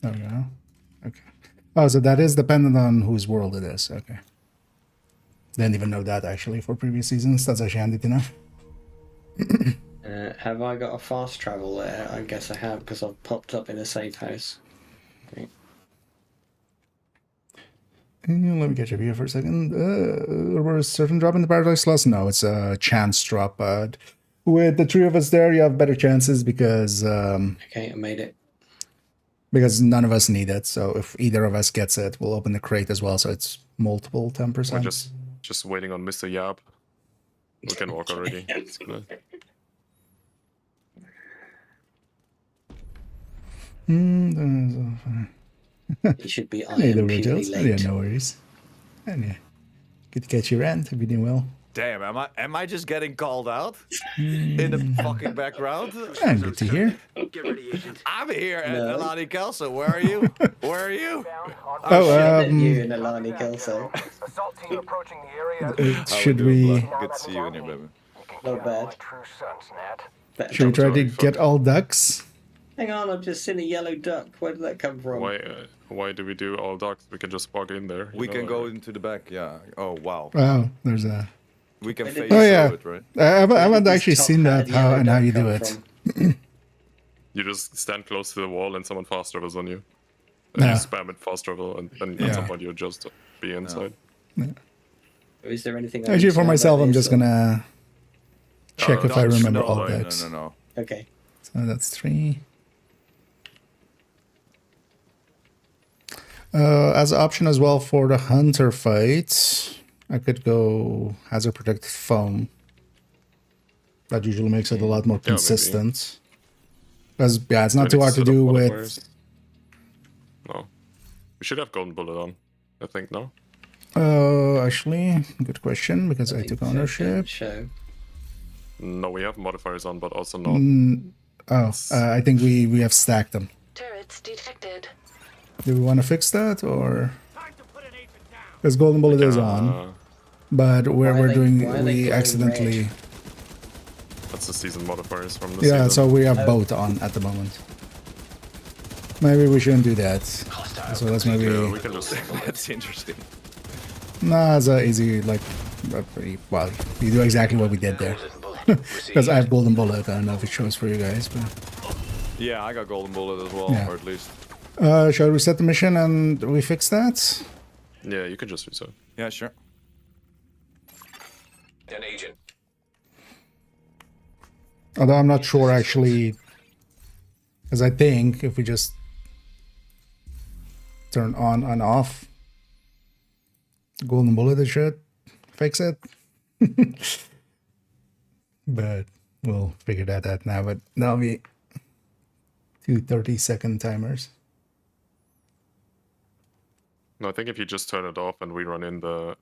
There we go. Okay. Oh, so that is dependent on whose world it is. Okay. Didn't even know that actually for previous seasons. That's actually handy to know. Have I got a fast travel there? I guess I have because I've popped up in a safe house. Okay. Let me get your view for a second. Were a certain drop in the Paradise Lost? No, it's a chance drop. But with the three of us there, you have better chances because Okay, I made it. none of us need it. So if either of us gets it, we'll open the crate as well. So it's multiple 10%. We're just waiting on Mr. Yap. We can walk already. It's good. It should be I Hey, the am purely Ridges. Yeah, late. no worries. And yeah, good to catch your rent. Everything well. Damn, am I just getting called out in the fucking background? And good to hear. Get ready, agent. I'm here at No. Alani Kelso. Where are you? Where are you? Oh, You and Alani Kelso. Assault team approaching the area. should How we we doing, bud? Good to see you in here, baby. Not bad. True sons, Nat. Better should we than- try to get all ducks? Hang on, I've just seen a yellow duck. Where did that come from? Why do we do all dogs? We can just walk in there. We can go into the back, yeah. Oh, wow. Wow, there's a. We can Where did face Oh yeah, through it, right? I haven't Where did this actually top seen that hat yellow how duck you do come it. from? You just stand close to the wall and someone fast travels on you. And Yeah. you spam it fast travel, and then at some point you'll just be inside. Is there anything? I Actually, need to for know myself, about I'm this, just or- gonna check if I remember No, all no, ducks. no. Okay. So that's 3. As an option as well for the hunter fight, I could go hazard protected foam. That usually makes it a lot more maybe. consistent. Because yeah, it's not Do too I hard need to set do up with. modifiers? No. We should have golden bullet on. I think no. Actually, good question because I think took so, ownership. Show. No, we have modifiers on, but also not. I think we have stacked them. Turrets detected. Do we want to fix that or? Because golden bullet is on, but Why are we're they doing glowing we accidentally. red? That's the season modifiers from the Yeah, season. so we have both on at the moment. Maybe we shouldn't do that. Hostile So let's Yeah, maybe. we can just. That's interesting. Nah, it's a easy like But well, you do exactly what we did there. Golden bullet. Because I have golden bullet. I don't know if it shows for you guys, but Yeah, I got golden bullet as well, Yeah. or at least. shall we reset the mission and we fix that? Yeah, you can just reset. Yeah, sure. An agent. Although I'm not sure actually, because I think if we just turn on and off golden bullet, it should fix it. But we'll figure that out now. But that'll be 2 30-second timers. No, I think if you just turn it off and we run in the...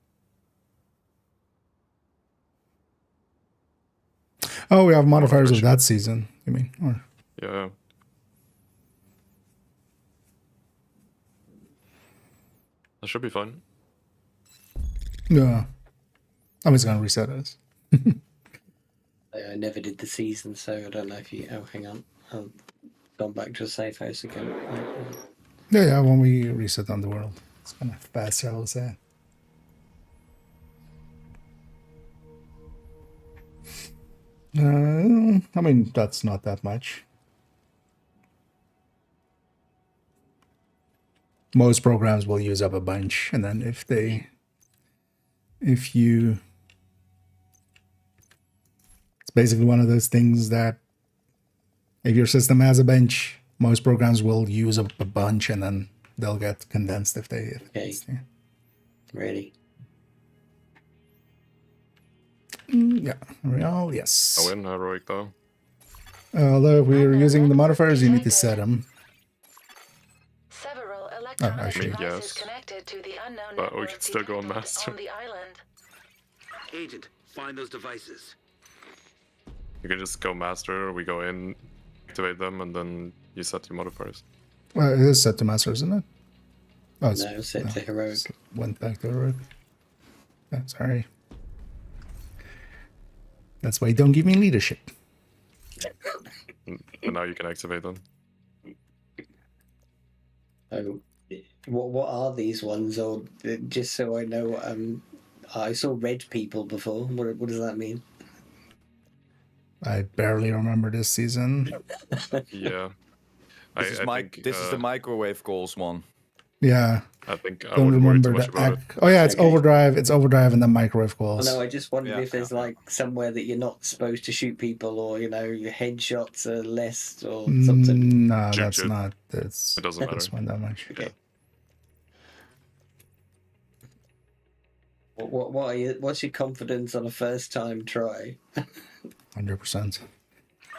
Oh, we have modifiers of that season, you mean? Or Yeah. That should be fun. yeah. I'm just gonna reset us. I never did the season, so I don't know if you. Oh, hang on. I've gone back to a safe house again. Yeah, when we reset on the world. It's kind of faster, I will say. I mean, that's not that much. Most programs will use up a bunch, and then if you, it's basically one of those things that if your system has a bench, most programs will use up a bunch, and then they'll get condensed if they. Okay. Yeah. Ready? Yeah, real, yes. I win heroic though. Although if we're using the modifiers, you need to set them. Several electronic actually, devices yes. connected to the unknown But we network can still go on detected master. on the island. Agent, find those devices. You can just go master, we go in, activate them, and then you set your modifiers. Well, it is set to master, isn't it? Oh, it's, No, set to heroic. went back to heroic. Oh, sorry. That's why you don't give me leadership. And now you can activate them. Oh, what are these ones? Or just so I know, I saw red people before. What does that mean? I barely remember this season. Yeah. This is the microwave goals one. Yeah, I think I don't would worry too remember much the about it. Oh yeah, it's Okay. overdrive. It's overdrive and then microwave Oh, calls. no, I just wondered Yeah. if there's like somewhere that you're not supposed to shoot people, or your headshots are less, or something. No, Shoot, that's shoot. not. That's It doesn't this matter. one that much. Okay. What's your confidence on a first time try? 100%.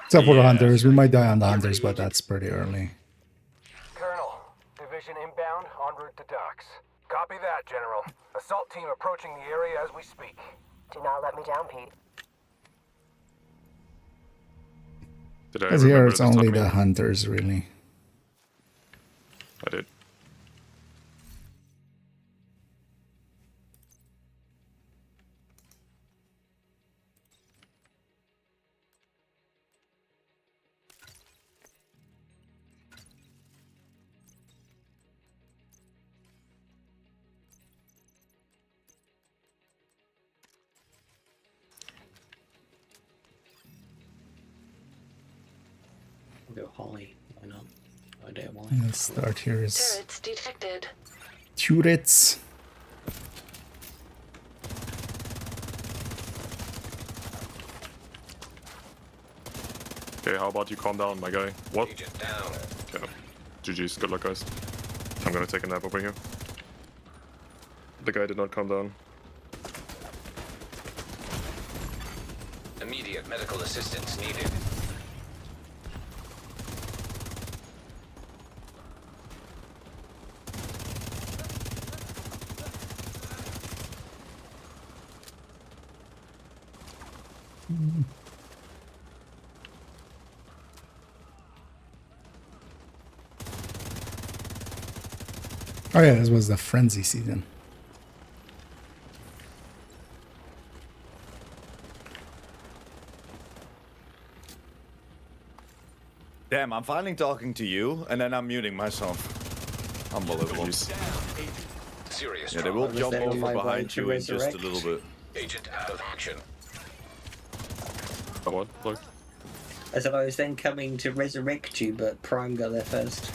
Except for the Yeah, hunters, we might die on the hunters, but that's pretty early. Colonel, division inbound, en route to docks. Copy that, General. Assault team approaching the area as we speak. Do not let me down, Pete. Did I Because here remember it's this only document? the hunters, really. I did. I'll go Holly. Why not? I don't mind. Let's start here is Turrets detected. turrets. Okay, how about you calm down, my guy? What? Agent down. Okay. GG's, good luck, guys. I'm gonna take a nap over here. The guy did not calm down. Immediate medical assistance needed. Oh yeah, this was the frenzy season. Damn, I'm finally talking to you, and then I'm muting myself. Unbelievable. GG's. Serious Yeah, they trauma. will Was jump that on over my right behind to you in just a resurrect? little bit. Agent out of action. Oh, what? Look. I thought I was then coming to resurrect you, but Prime got there first.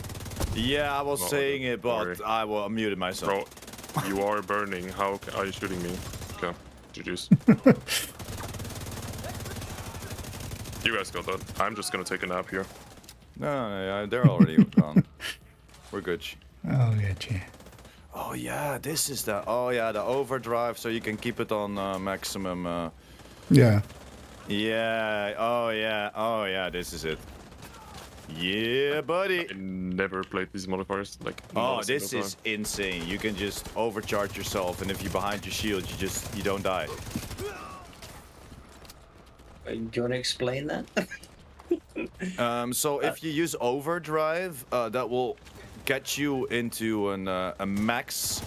Yeah, I was Oh, saying it, but sorry. I muted myself. Bro, you are burning. How are you shooting me? Okay, GG's. You guys got that. I'm just gonna take a nap here. No, they're already gone. We're good. Oh, gotcha. Oh yeah, this is the the overdrive, so you can keep it on maximum. Yeah. Yeah. Oh yeah. This is it. Yeah, buddy. I never played these modifiers. Like, Oh, not a this single is time. insane. You can just overcharge yourself, and if you're behind your shield, you don't die. Do you want to explain that? So if you use overdrive, that will get you into a max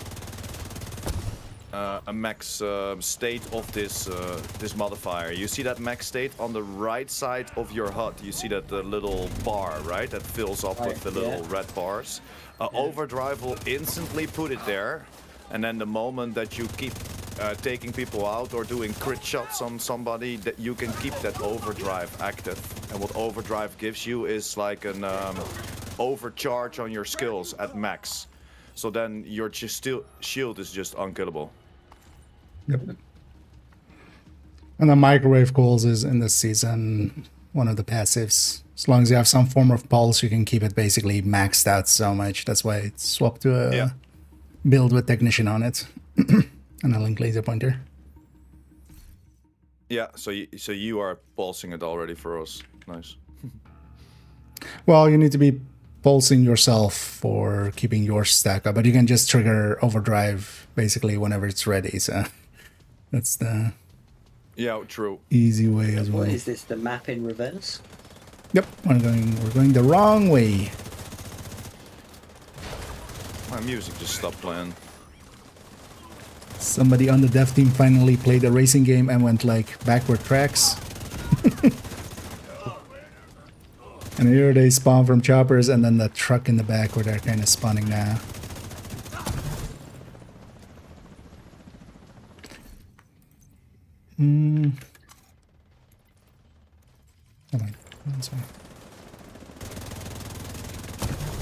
state of this modifier. You see that max state on the right side of your HUD. You see that little bar, right? That fills up with the little red bars. Overdrive will instantly put it there, and then the moment that you keep taking people out or doing crit shots on somebody, that you can keep that overdrive active. And what overdrive gives you is like an overcharge on your skills at max. So then your shield is just unkillable. Yep. And the microwave calls is in this season one of the passives. As long as you have some form of pulse, you can keep it basically maxed out so much. That's why it's swapped to a build with technician on it. And a link laser pointer. Yeah, so you are pulsing it already for us. Nice. Well, you need to be pulsing yourself for keeping your stack up, but you can just trigger overdrive basically whenever it's ready. So that's the true. easy way as well. What is this? The map in reverse? Yep, we're going the wrong way. My music just stopped playing. Somebody on the dev team finally played a racing game and went like backward tracks. And here they spawn from choppers, and then the truck in the back where they're kind of spawning now. Come on. That's right.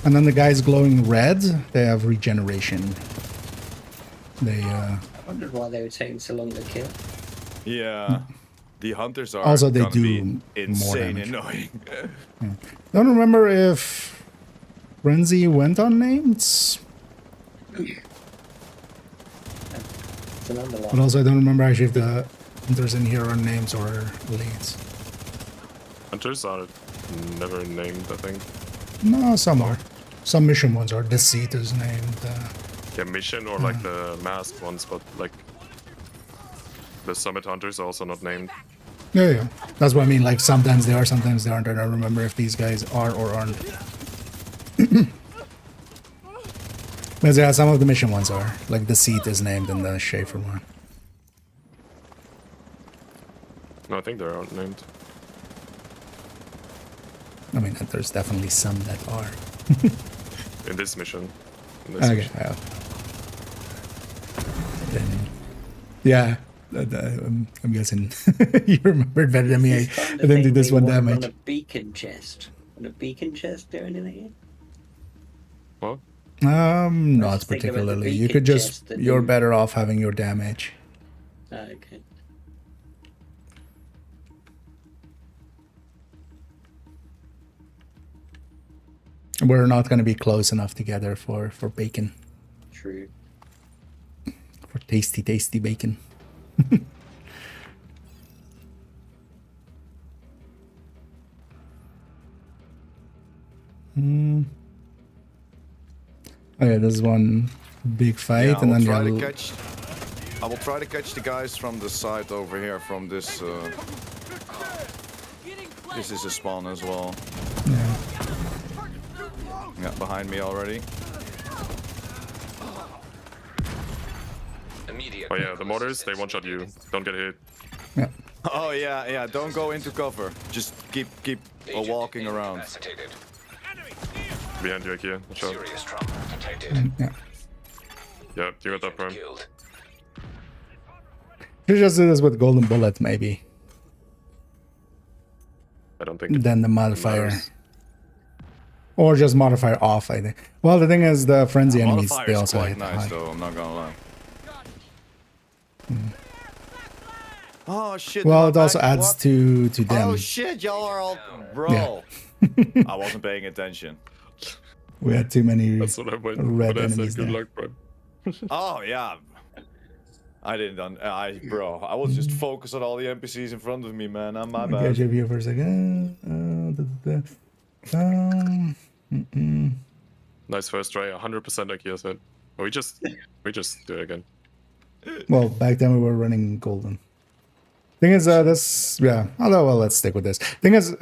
And then the guys glowing red, they have regeneration. They I wondered why they were taking so long to kill. Yeah. The hunters are also they gonna do be insane more damage. annoying. Don't remember if Renzi went unnamed, It's an underline. but also I don't remember actually if the hunters in here are names or elites. Hunters are never named, I think. No, some are. Some mission ones are. Deceit is named. Yeah, mission or like the masked ones, but like the summit hunters are also not named. Yeah. That's what I mean. Like sometimes they are, sometimes they aren't. I don't remember if these guys are or aren't. But yeah, some of the mission ones are. Like Deceit is named in the Schaefer one. No, I think they aren't named. I mean, there's definitely some that are. In this mission. In this Okay. mission. Yeah. Then, yeah. I'm guessing you remembered better than me. I didn't do this one damage. On a beacon chest. Would a beacon chest do anything? What? Not just think about the particularly. You beacon could just. chest that You're you- better off having your damage. Okay. We're not going to be close enough together for bacon. True. For tasty, tasty bacon. Oh yeah, there's one big fight, Yeah, and then I will try to catch the guys from the side over here from this. This is a spawn as well. Yeah, behind me already. Immediate Oh yeah, the mortars, they one-shot you. Don't get hit. yeah. Oh yeah. Don't go into cover. Just keep agent walking around. incapacitated. Behind you, Ikea. Watch out. Serious trauma detected. Yeah. Yeah, you got that prime. Killed. Should just do this with golden bullet, maybe. I don't think. Then the modifier. matters. Or just modifier off, I think. Well, the thing is, the frenzy enemies, they Modifier's also quite hit nice, high. though. I'm not gonna lie. Oh shit! Well, my it also back- adds what? to them. Oh shit! Y'all are all bro. Yeah. I wasn't paying attention. We had too many That's what I went. red But I enemies said good there. luck, bro. Oh yeah. I didn't. I was just focused on all the NPCs in front of me, man. I'm my Okay, bad. jump here for a second. Nice first try. 100% like you said. We just do it again. Well, back then we were running golden. Thing is, this, yeah. Although, well, let's stick with this. Thing is,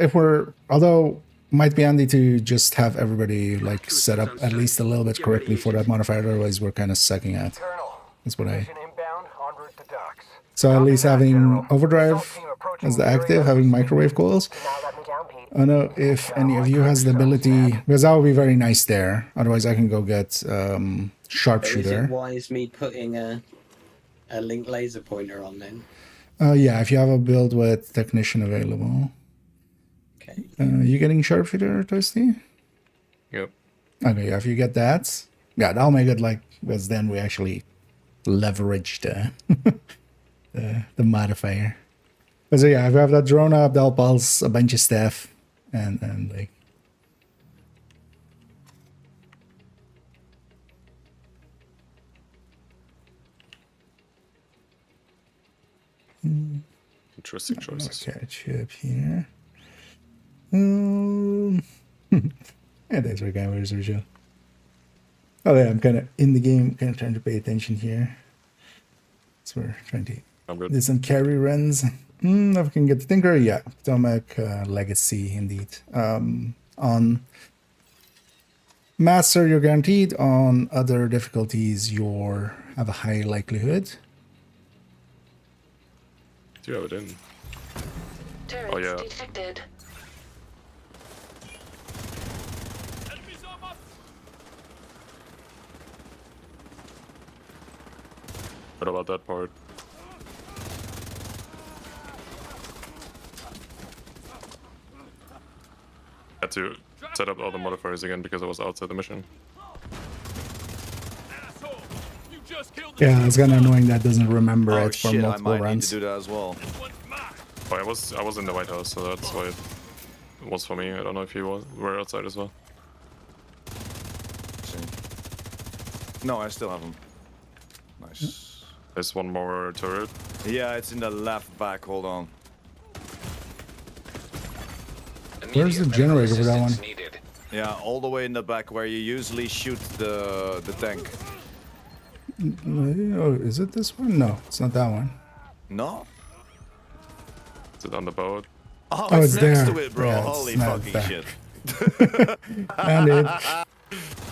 although might be handy to just have everybody like set up at least a little bit correctly for that modifier. Otherwise, we're kind of sucking at. Colonel, That's what I. division inbound, en route to docks. So at Copy least that, having General. overdrive Assault team approaching as the the area. active, having microwave coils. Do not let me down, Pete. I don't know if any of you has the ability, because that would be very nice there. Otherwise, I can go get So is it sharpshooter. wise me putting a link laser pointer on then? Yeah, if you have a build with technician available. Okay. You getting sharpshooter, Toasty? Yep. Okay, yeah, if you get that, yeah, that'll make it like, because then we actually leverage the the modifier. But so yeah, if you have that drone up, that'll pulse a bunch of stuff, and like. Interesting choices. Catch up here. Yeah, thanks for cameras, Sergio. Oh yeah, I'm kind of in the game, kind of trying to pay attention here. So we're trying to I'm good. do some carry runs. If we can get the Tinker, yeah. Tomac Legacy, indeed. On Master, you're guaranteed. On other difficulties, you have a high likelihood. Do you have it in? Turrets Oh, yeah. detected. What about that part? Had to set up all the modifiers again because I was outside the mission. Yeah, it's kind of annoying that doesn't remember Oh it for shit! I multiple might need runs. to do that as well. Oh, I was in the White House, so that's why it was for me. I don't know if you were outside as well. No, I still have them. Nice. There's one more turret. Yeah, it's in the left back. Hold on. Where's the Immediate generator for that assistance one? needed. Yeah, all the way in the back where you usually shoot the tank. Oh, is it this one? No, it's not that one. No? Is it on the boat? Oh, Oh, it's it's next there. to it, bro. Yeah, it's Holy not fucking there. shit. And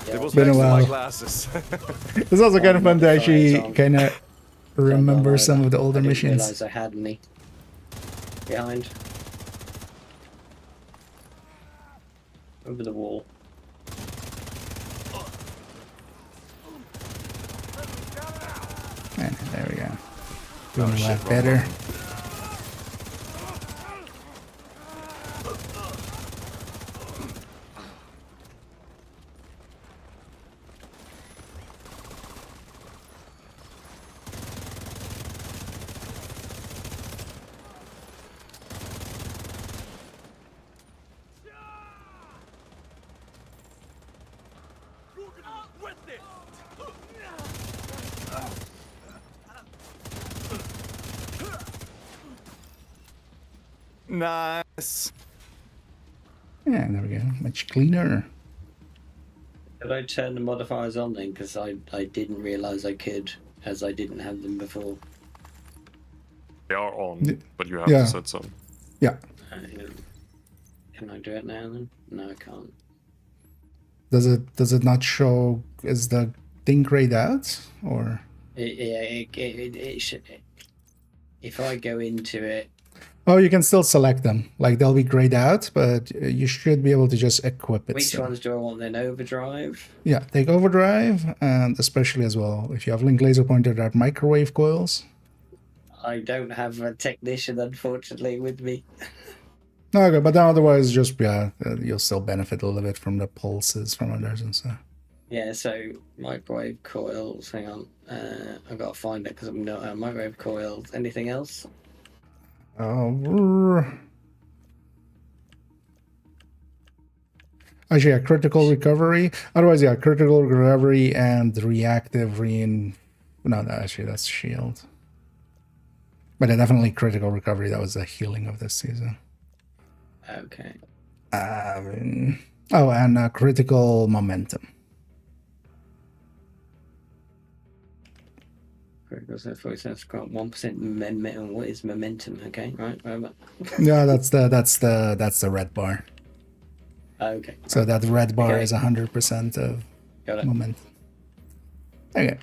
It was Been a next to my while. glasses. it's also kind of fun to actually on. kind of remember some of the older I didn't missions. realize I had any behind. Over the wall. And there we go. Doing a shit, lot wrong better. button. Nice. Yeah, there we go. Much cleaner. Did I turn the modifiers on then? Because I didn't realize I could, as I didn't have them before. They are on, Y- but you have yeah. to set some. Yeah. Can I do it now then? No, I can't. Does it not show? Is the thing grayed out or? It should. If I go into it, Oh, you can still select them. Like they'll be grayed out, but you should be able to just equip it. which still. ones do I want then? Overdrive? Yeah, take overdrive, and especially as well if you have link laser pointer, that microwave coils. I don't have a technician, unfortunately, with me. Okay, but then otherwise, just yeah, you'll still benefit a little bit from the pulses from others and stuff. Yeah, so microwave coils. Hang on, I've got to find it because I'm not microwave coils. Anything else? Actually, yeah, critical recovery. Otherwise, yeah, critical recovery and reactive No, actually, that's shield. But yeah, definitely critical recovery. That was the healing of this season. Okay. Oh, and critical momentum. Critical success has got 1% momentum. What is momentum? Okay, right. Yeah, that's the red bar. Okay. So that red bar Okay. is 100% of Got it. momentum. Okay.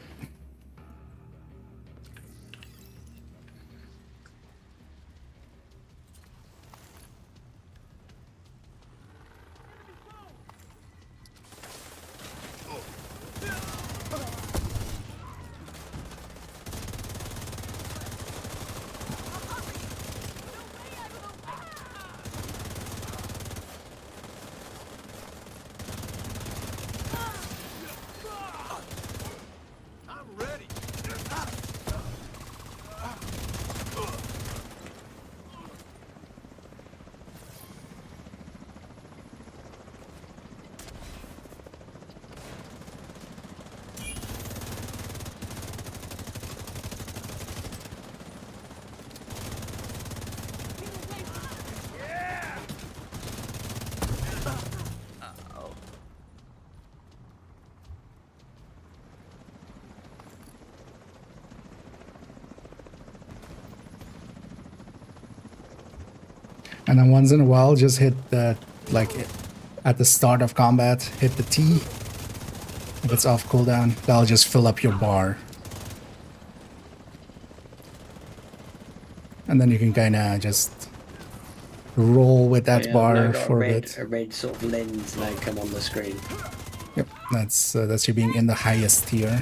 And then once in a while, just hit the, like, at the start of combat, hit the T. If it's off cooldown, that'll just fill up your bar. And then you can kind of just roll with that Yeah, bar now got for a bit. a red sort of lens now come on the screen. Yep, that's you being in the highest tier.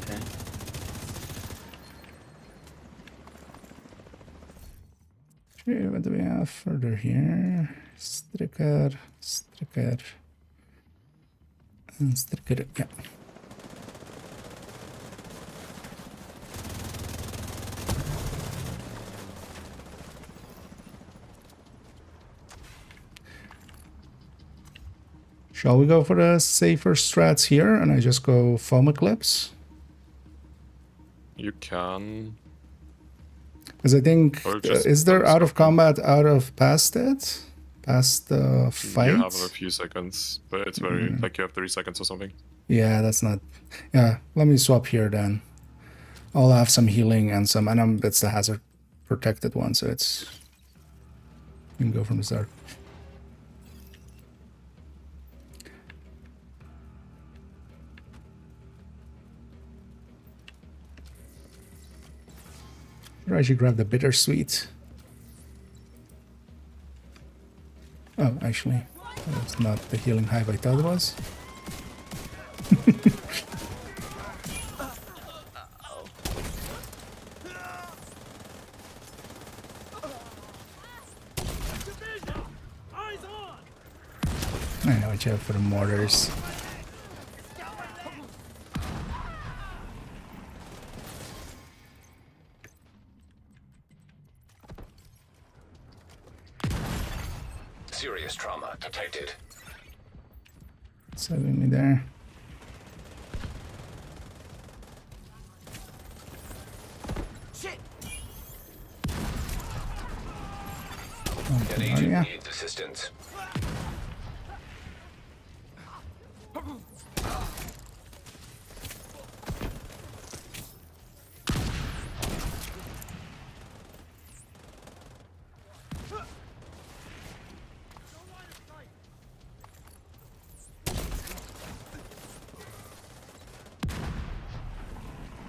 Okay. Okay, what do we have further here? Striker, and striker, yeah. Shall we go for the safer strats here and I just go foam eclipse? You can. Because I think, Or just is there thumbs out of up. combat out of past it? Past the fight? You have a few seconds, but it's very like you have 3 seconds or something. Yeah, that's not... Yeah, let me swap here then. I'll have some healing and some... And it's the hazard protected one, so it's... You can go from the start. Or I should grab the bittersweet. Oh, actually, that's not the healing hive I thought it was. I know what you have for the mortars. Serious trauma detected. Saving me there. An agent needs assistance.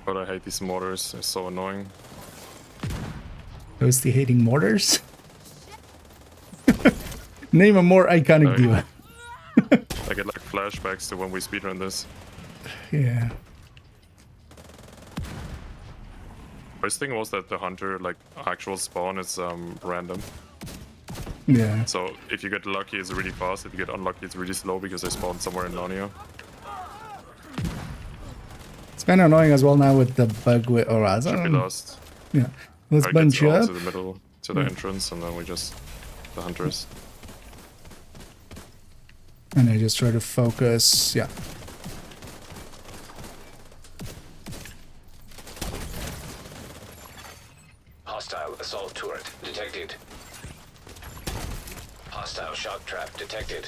But I hate these mortars, they're so annoying. Toasty hating mortars? Name a more iconic Like- diva. I get like flashbacks to when we speedrun this. Yeah. First thing was that the hunter, like, actual spawn is random. Yeah. So if you get lucky, it's really fast. If you get unlucky, it's really slow because they spawn somewhere in Narnia. It's kind of annoying as well now with the bug with Should be Horizon. last. Yeah. Let's Or it bunch gets all up. to the middle, to the entrance, and then we just the hunters. And I just try to focus. Yeah. Hostile assault turret detected. Hostile shock trap detected.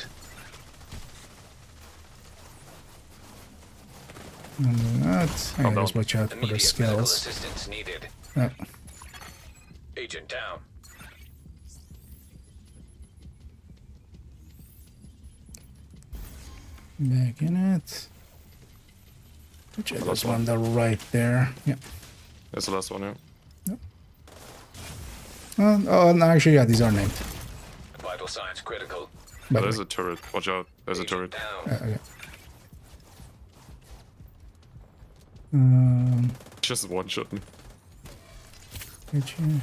And that. I just watch out for their Immediate medical skills. assistance needed. Yeah. Agent down. Back in it. Which there's one there right there. Yeah. That's the last one, yeah. Oh, no, actually, yeah, these are named. Vital signs critical. By the There's way. a turret. Watch out. There's a Agent turret. down. Okay. Just one shot. Did you?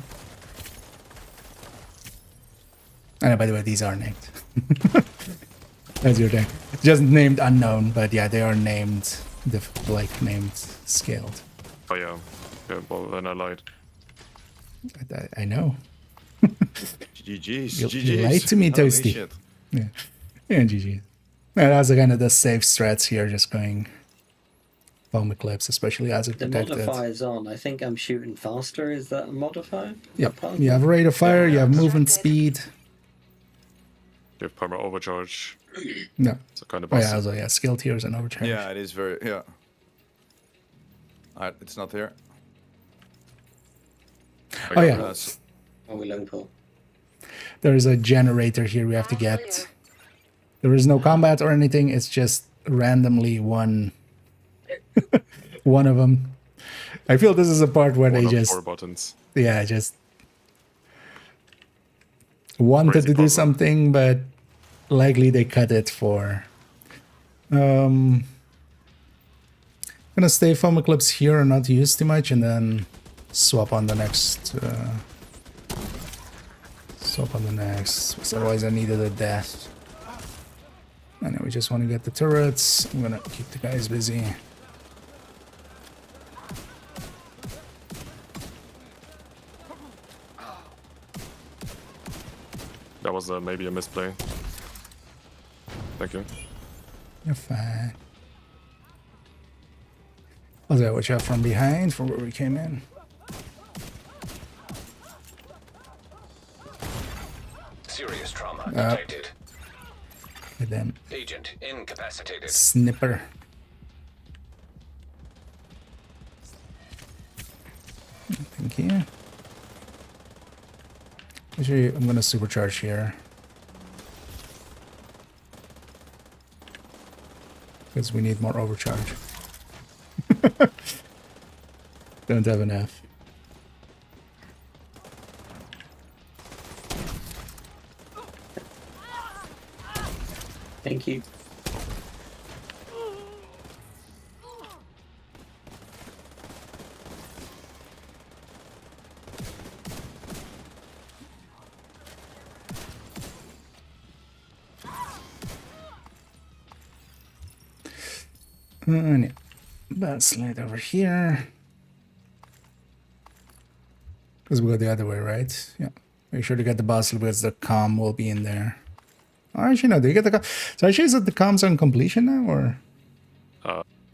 Oh, by the way, these are named. That's your thing. Just named unknown, but yeah, they are named, like named scaled. Oh yeah. Yeah, well then I lied. I know. GG's. You GG's. lied to me, Holy Toasty. shit. Yeah, yeah, GG. Yeah, that's kind of the safe strats here, just going foam eclipse, especially as it The protected. modifier's on. I think I'm shooting faster. Is that a modifier? Yep. Apart You have rate of fire, you have movement Detected. speed. You have perma overcharge. No. So kind of Oh yeah, busted. also yeah, skill tiers and overcharge. Yeah, it is very. Yeah. Alright, it's not here. Oh yeah, Are we long pull? there is a generator here we have to get. There is no combat or anything. It's just randomly one of them. I feel this is a part where One they of just 4 buttons. just wanted Crazy to do puzzle. something, but likely they cut it for. Gonna stay foam eclipse here and not use too much, and then swap on the next. Swap on the next. Because otherwise, I needed a death. I know we just want to get the turrets. I'm gonna keep the guys busy. That was maybe a misplay. Thank you. You're fine. Also, watch out from behind, from where we came in. Serious trauma detected. With them Agent incapacitated. snipper. Thank you. Actually, I'm gonna supercharge here. Because we need more overcharge. Don't have enough. Thank you. Yeah. Let's slide over here. Because we go the other way, right? Yeah. Make sure to get the boss because the comm will be in there. Oh, actually, no. Do you get the comm? So actually, is it the comms on completion now, or?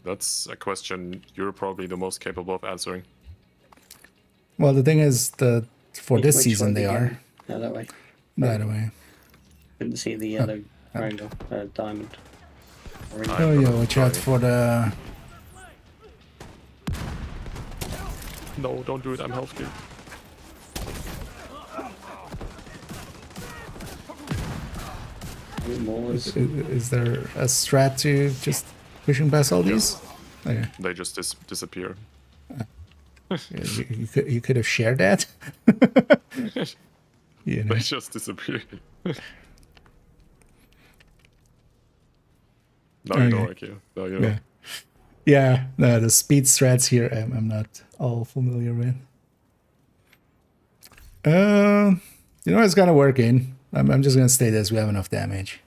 That's a question you're probably the most capable of answering. Well, the thing is, for this Which season way they we are. go? No, that way. By the way. Couldn't see the yellow triangle, diamond. Orange. Oh yeah, watch out for the. No, don't do it. I'm healthy. More is- Is there a strat to just pushing past all these? Okay. They just disappear. You could have shared that. You know. They just disappear. Now you know, Okay. like you. Now you know. Yeah. Yeah, no, the speed strats here I'm not all familiar with. You know, it's kind of working. I'm just gonna stay this. We have enough damage.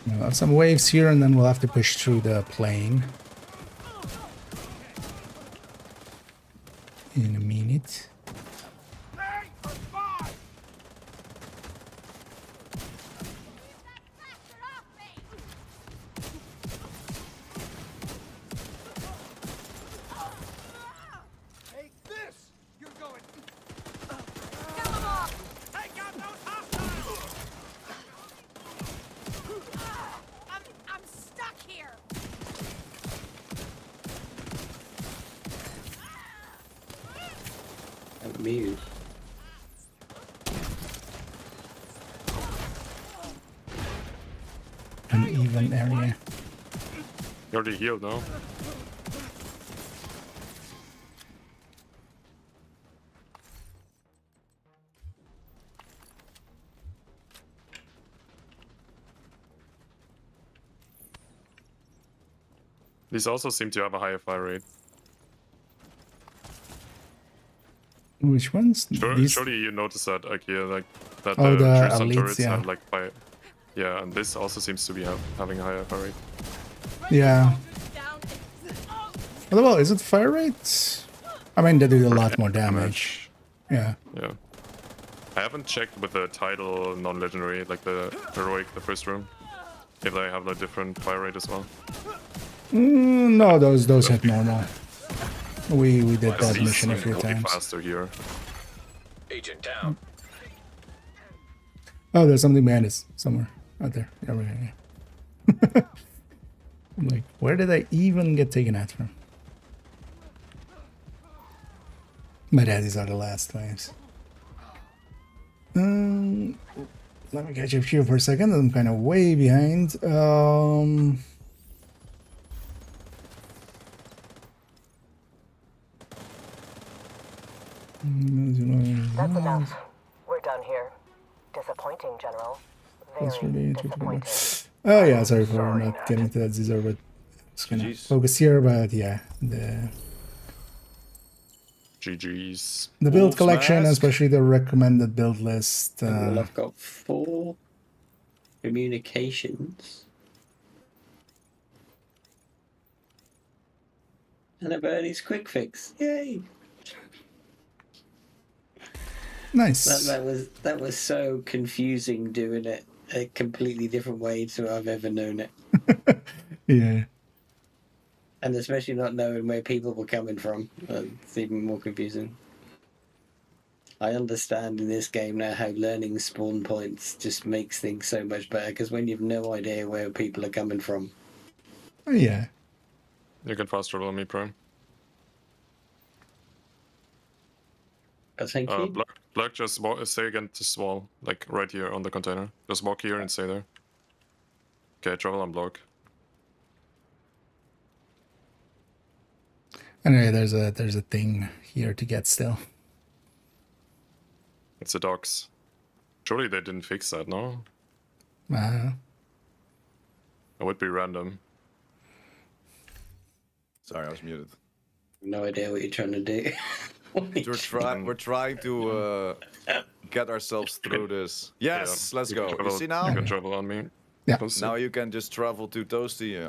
We'll have some waves here, and then we'll have to push through the plane in a minute. I'm stuck here. I'm mute. Uneven area. You already healed, no? These also seem to have a higher fire rate. Which ones? These? Surely you noticed that, IKEA, like that Oh, the Truce and elites, turrets yeah. have like fire. Yeah, and this also seems to be having a higher fire rate. Yeah. Well, is it fire rate? I mean, they do a lot more damage. Yeah. Yeah. I haven't checked with the title non-legendary, like the heroic, the first room, if they have a different fire rate as well. No, those hit normal. We did that These mission a seem few to be times. faster here. Agent down. Oh, there's something behind us somewhere out there. Yeah, right here. I'm like, where did I even get taken out from? My daddies are the last waves. Let me catch up here for a second. I'm kind of way behind. That's enough. We're done here. Disappointing, General. Very disappointing. Oh yeah, sorry for not getting to that Zizor, but just gonna Jeez. focus here. But yeah, the GG's. build Wolf's collection, Mask. especially the recommended build list. Well, I've got 4 communications. And a Bernie's quick fix. Yay! Nice. That was so confusing doing it a completely different way to I've ever known it. Yeah. And especially not knowing where people were coming from. It's even more confusing. I understand in this game now how learning spawn points just makes things so much better, because when you've no idea where people are coming from. Oh, yeah. You can fast travel on me, Prime. Thank you. Black, just stay against the wall, like right here on the container. Just walk here and stay there. Okay, travel on block. Anyway, there's a thing here to get still. It's the docks. Surely they didn't fix that, no? Uh, It would be random. Sorry, I was muted. No idea what you're trying to do. We're trying to get ourselves through this. Yes, Yeah, let's you go. can You travel- see You now? can travel on me. Yeah. Now you can just travel to Toasty. Yeah.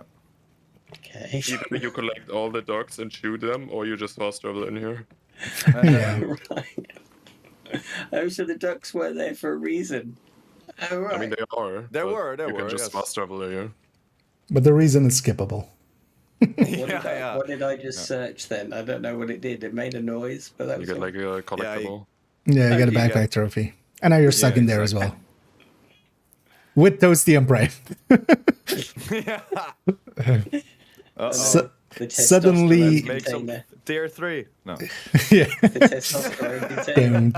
Okay. Either you collect all the docks and shoot them, or you just fast travel in here. yeah. Right. Oh, so the ducks were there for a reason. Oh, right. I mean, they are. There but were, You can just yes. fast travel here. But the reason is skippable. What did I just search then? I don't know what it did. It made a noise, but that You was get all. like a collectible. Yeah, you get a you backpack get- trophy. And now you're stuck Yeah, in there exactly. as well. With Toasty and Prime. Yeah. And So- then the suddenly- testosterone Make some container. tier 3. No. Yeah. The testosterone container.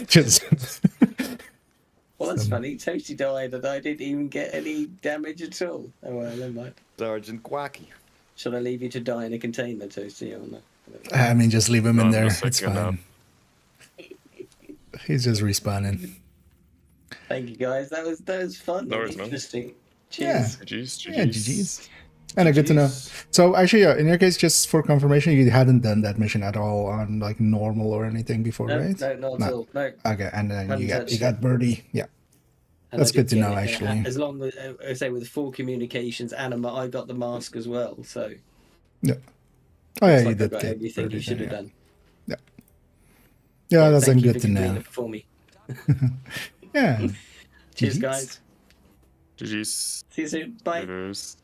Just Well, that's funny. Toasty died and I didn't even get any damage at all. Oh, well, never mind. Sergeant Quacky. Shall I leave you to die in a container, Toasty, or not? I mean, just leave him No, in I'm there. just It's taking a nap. fine. He's just respawning. Thank you, guys. That was fun. No and worries, man. interesting. Yeah. Cheers. GG's. Yeah, GG's. And good to know. So actually, in your case, just for confirmation, you hadn't done that mission at all on like normal or anything before, No, right? no, not at all. No. Okay, and then Hadn't you touched got birdie. Yeah. And That's I good did to get know, it, actually. As long as I say with full communications, Anima, I got the mask as well. So Yeah. Oh yeah, it's you like I did got get everything birdie you should then, have done. Yeah. Yeah, that's Thank you good for to completing know. it for me. Yeah. Cheers, GG's. guys. GG's. See you soon. Bye. Laters.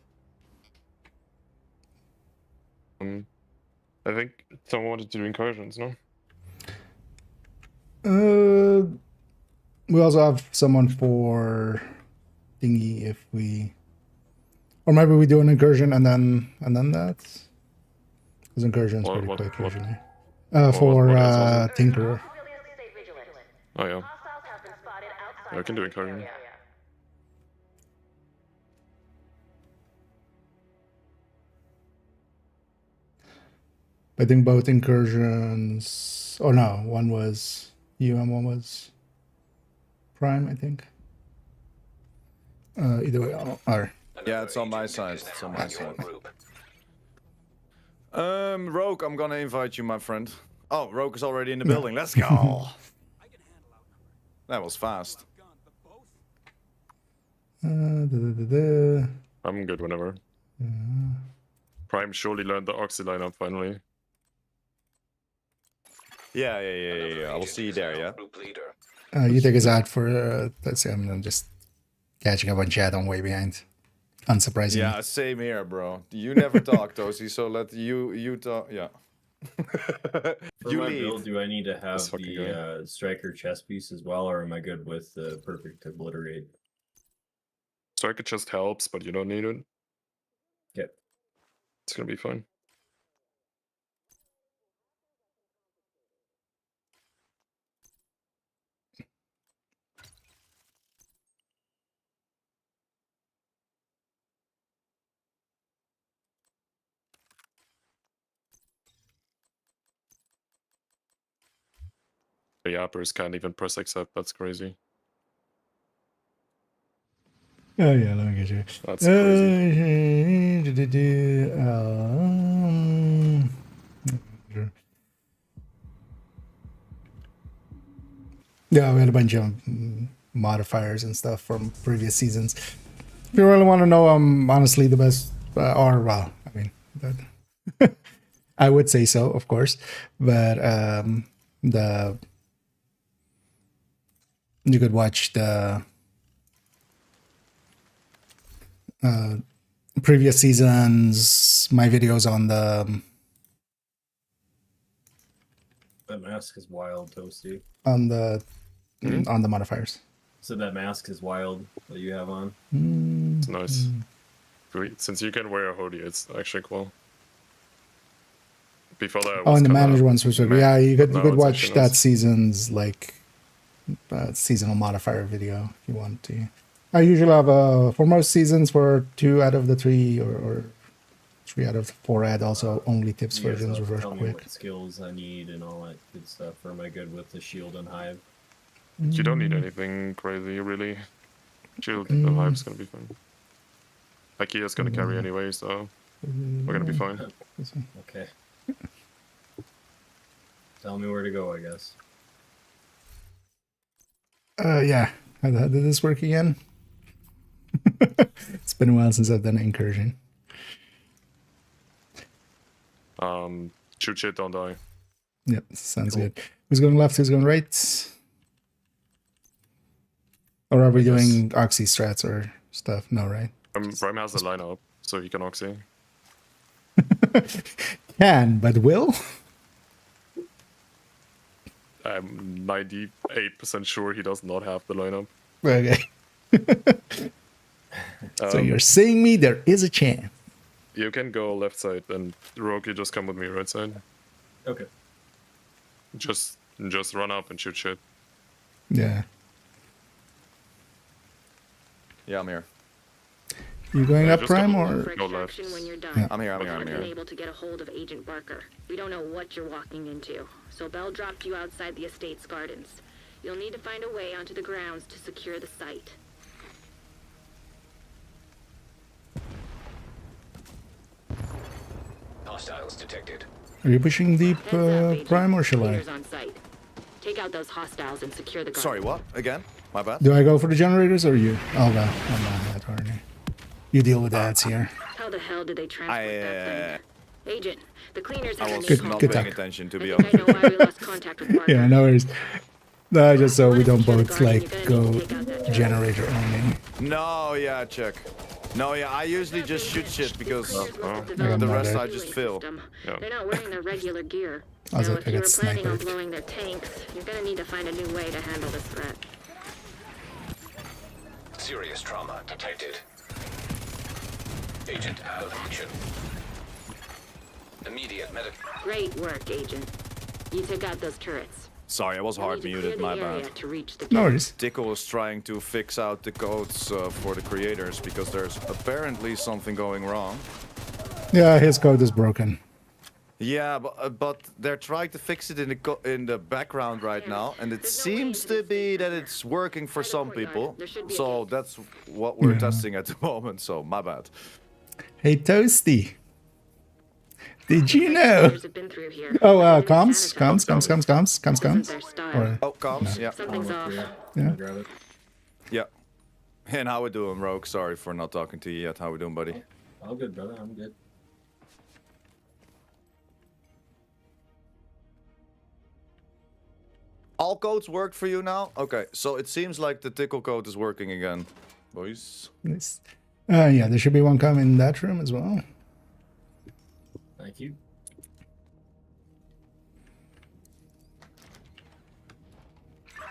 I think someone wanted to do incursions, no? We also have someone for thingy if we, or maybe we do an incursion and then that, because incursion's pretty quick usually. For what else was Tinkerer. Oh yeah. Yeah, we can do incursion. I think both incursions. Oh no, one was and one was Prime. I think. Either way, or Yeah, it's on my side. It's on my side. Rogue, I'm gonna invite you, my friend. Oh, Rogue is already in the building. Let's go. That was fast. I'm good whenever. Prime surely learned the Oxy lineup finally. Yeah. I will see you there, yeah? Group leader. you take us out for. Let's see. I'm just catching up on chat on way behind. Unsurprisingly. Yeah, same here, bro. You never talk, Toasty, so let you talk. Yeah. For You my lead. build, do I need to have That's fucking the striker chest piece as well, or am I good with the perfect obliterate? Striker just helps, but you don't need it. Yep. It's gonna be fine. The yappers can't even press accept. That's crazy. Oh yeah, let me get you. That's crazy. Yeah, we had a bunch of modifiers and stuff from previous seasons. If you really want to know, I'm honestly the best, or well, I mean, that, I would say so, of course, but you could watch the previous seasons, my videos on the That mask is wild, Toasty. on the modifiers. So that mask is wild that you have on. It's nice. Great. Since you can wear a hoodie, it's actually cool. Before that, it Oh, was and the kinda managed ones was meh, yeah. You but could now it's watch actually that nice. season's like seasonal modifier video if you want to. I usually have for most seasons for 2 out of the 3 or 3 out of the 4 ad also only tips You guys versions have to reverse tell me quick. what skills I need and all that good stuff. Or am I good with the shield and hive? You don't need anything crazy, really. Shield the hive's gonna be fine. Ikea's gonna carry anyway, so we're gonna be fine. Okay. Tell me where to go, I guess. Yeah. How did this work again? It's been a while since I've done an incursion. Shoot shit, don't die. Yep, sounds good. Who's going left? Who's going right? Or are we doing Oxy strats or stuff? No, right? Prime has the lineup, so he can Oxy. Can, but will? I'm 98% sure he does not have the lineup. Okay. So you're saying me there is a chance. You can go left side, and Rogue, you just come with me right side. Okay. Just run up and shoot shit. Yeah. Yeah, I'm here. You going Yeah, up just Prime go- or? For Go left. extraction when you're done. Yeah. I'm here. We haven't been able to get a hold of Agent Barker. We don't know what you're walking into. So Bell dropped you outside the estate's gardens. You'll need to find a way onto the grounds to secure the site. Hostiles detected. Are you pushing deep Heads up, Agent. Prime or shall I? Cleaners on site. Take out those hostiles and secure the gardens. Sorry, what? Again? My bad. Do I go for the generators or you? Oh no, I'm not that already. You deal with that here. How the hell did they transport that thing? Agent, the cleaners I have was a not good paying talk. attention, to I be think honest. I know why we lost contact with Barker. Yeah, no worries. No, just so we don't Secure the both garden, like you're gonna go need to take out that turret. generator only. No, yeah, check. No, yeah, I usually just shoot shit because Cleaners must have I developed got the a rest murdered. I just fueling fill. system. Yeah. They're not wearing their regular gear. I was Now, like, if I you got were planning on sniped. blowing their tanks, you're gonna need to find a new way to handle this threat. Serious trauma detected. Agent out of action. Immediate medic. Great work, Agent. You took out those turrets. Sorry, I was You'll hard need to muted, clear my the area bad. to reach the No gate. worries. Tickle was trying to fix out the codes for the creators because there's apparently something going wrong. Yeah, his code is broken. Yeah, but they're trying to fix it in the background right now, and it There's no way seems into to the be safe that area. it's working for By the some courtyard, people. there should be a So gate. that's what we're Yeah. testing at the moment. So my bad. Hey, Toasty. Did you know? Fighters have been through here. Oh, They've been comms. sanitized. Wasn't their style. Or, Oh, comms. Yeah, Something's off. yeah. Grab it. yeah. And how we doing, Rogue? Sorry for not talking to you yet. How we doing, buddy? All good, brother. I'm good. All codes worked for you now? Okay, so it seems like the tickle code is working again, boys. Nice. Yeah, there should be one coming in that room as well. Thank you.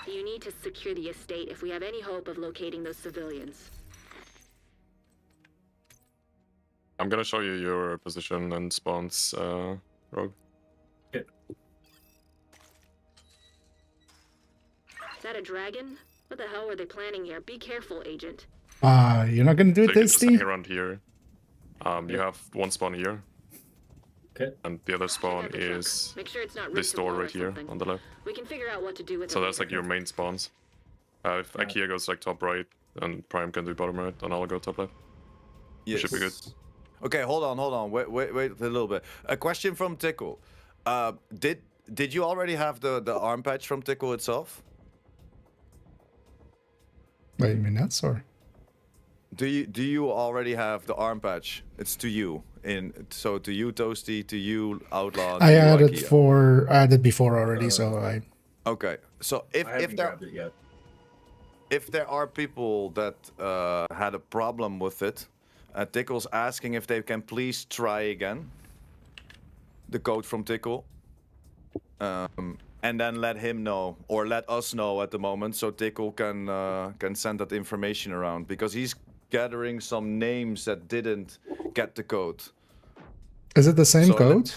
You need to secure the estate if we have any hope of locating those civilians. I'm gonna show you your position and spawns, Rogue. Okay. Is that a dragon? What the hell were they planning here? Be careful, Agent. You're not gonna do So it, you can just Toasty? hang around here. You have one spawn here, Okay. and the other Check spawn out the truck. is Make sure it's not this ripped door apart or right here something. on the left. We can figure out what to do with So it that's like later. your main spawns. If Yeah. Ikea goes like top right, and Prime can do bottom right, and I'll go top left. Yes. Should be good. Okay, hold on. Wait a little bit. A question from Tickle. Did you already have the arm patch from Tickle itself? Wait, you mean that's or? Do you already have the arm patch? It's to you. So to you, Toasty, to you, Outlaw. I to you, added Ikea. I added before already, so I. Okay, so I haven't there grabbed it yet. if there are people that had a problem with it, Tickle's asking if they can please try again. The code from Tickle. And then let him know, or let us know at the moment, so Tickle can send that information around, because he's gathering some names that didn't get the code. Is it the same So code?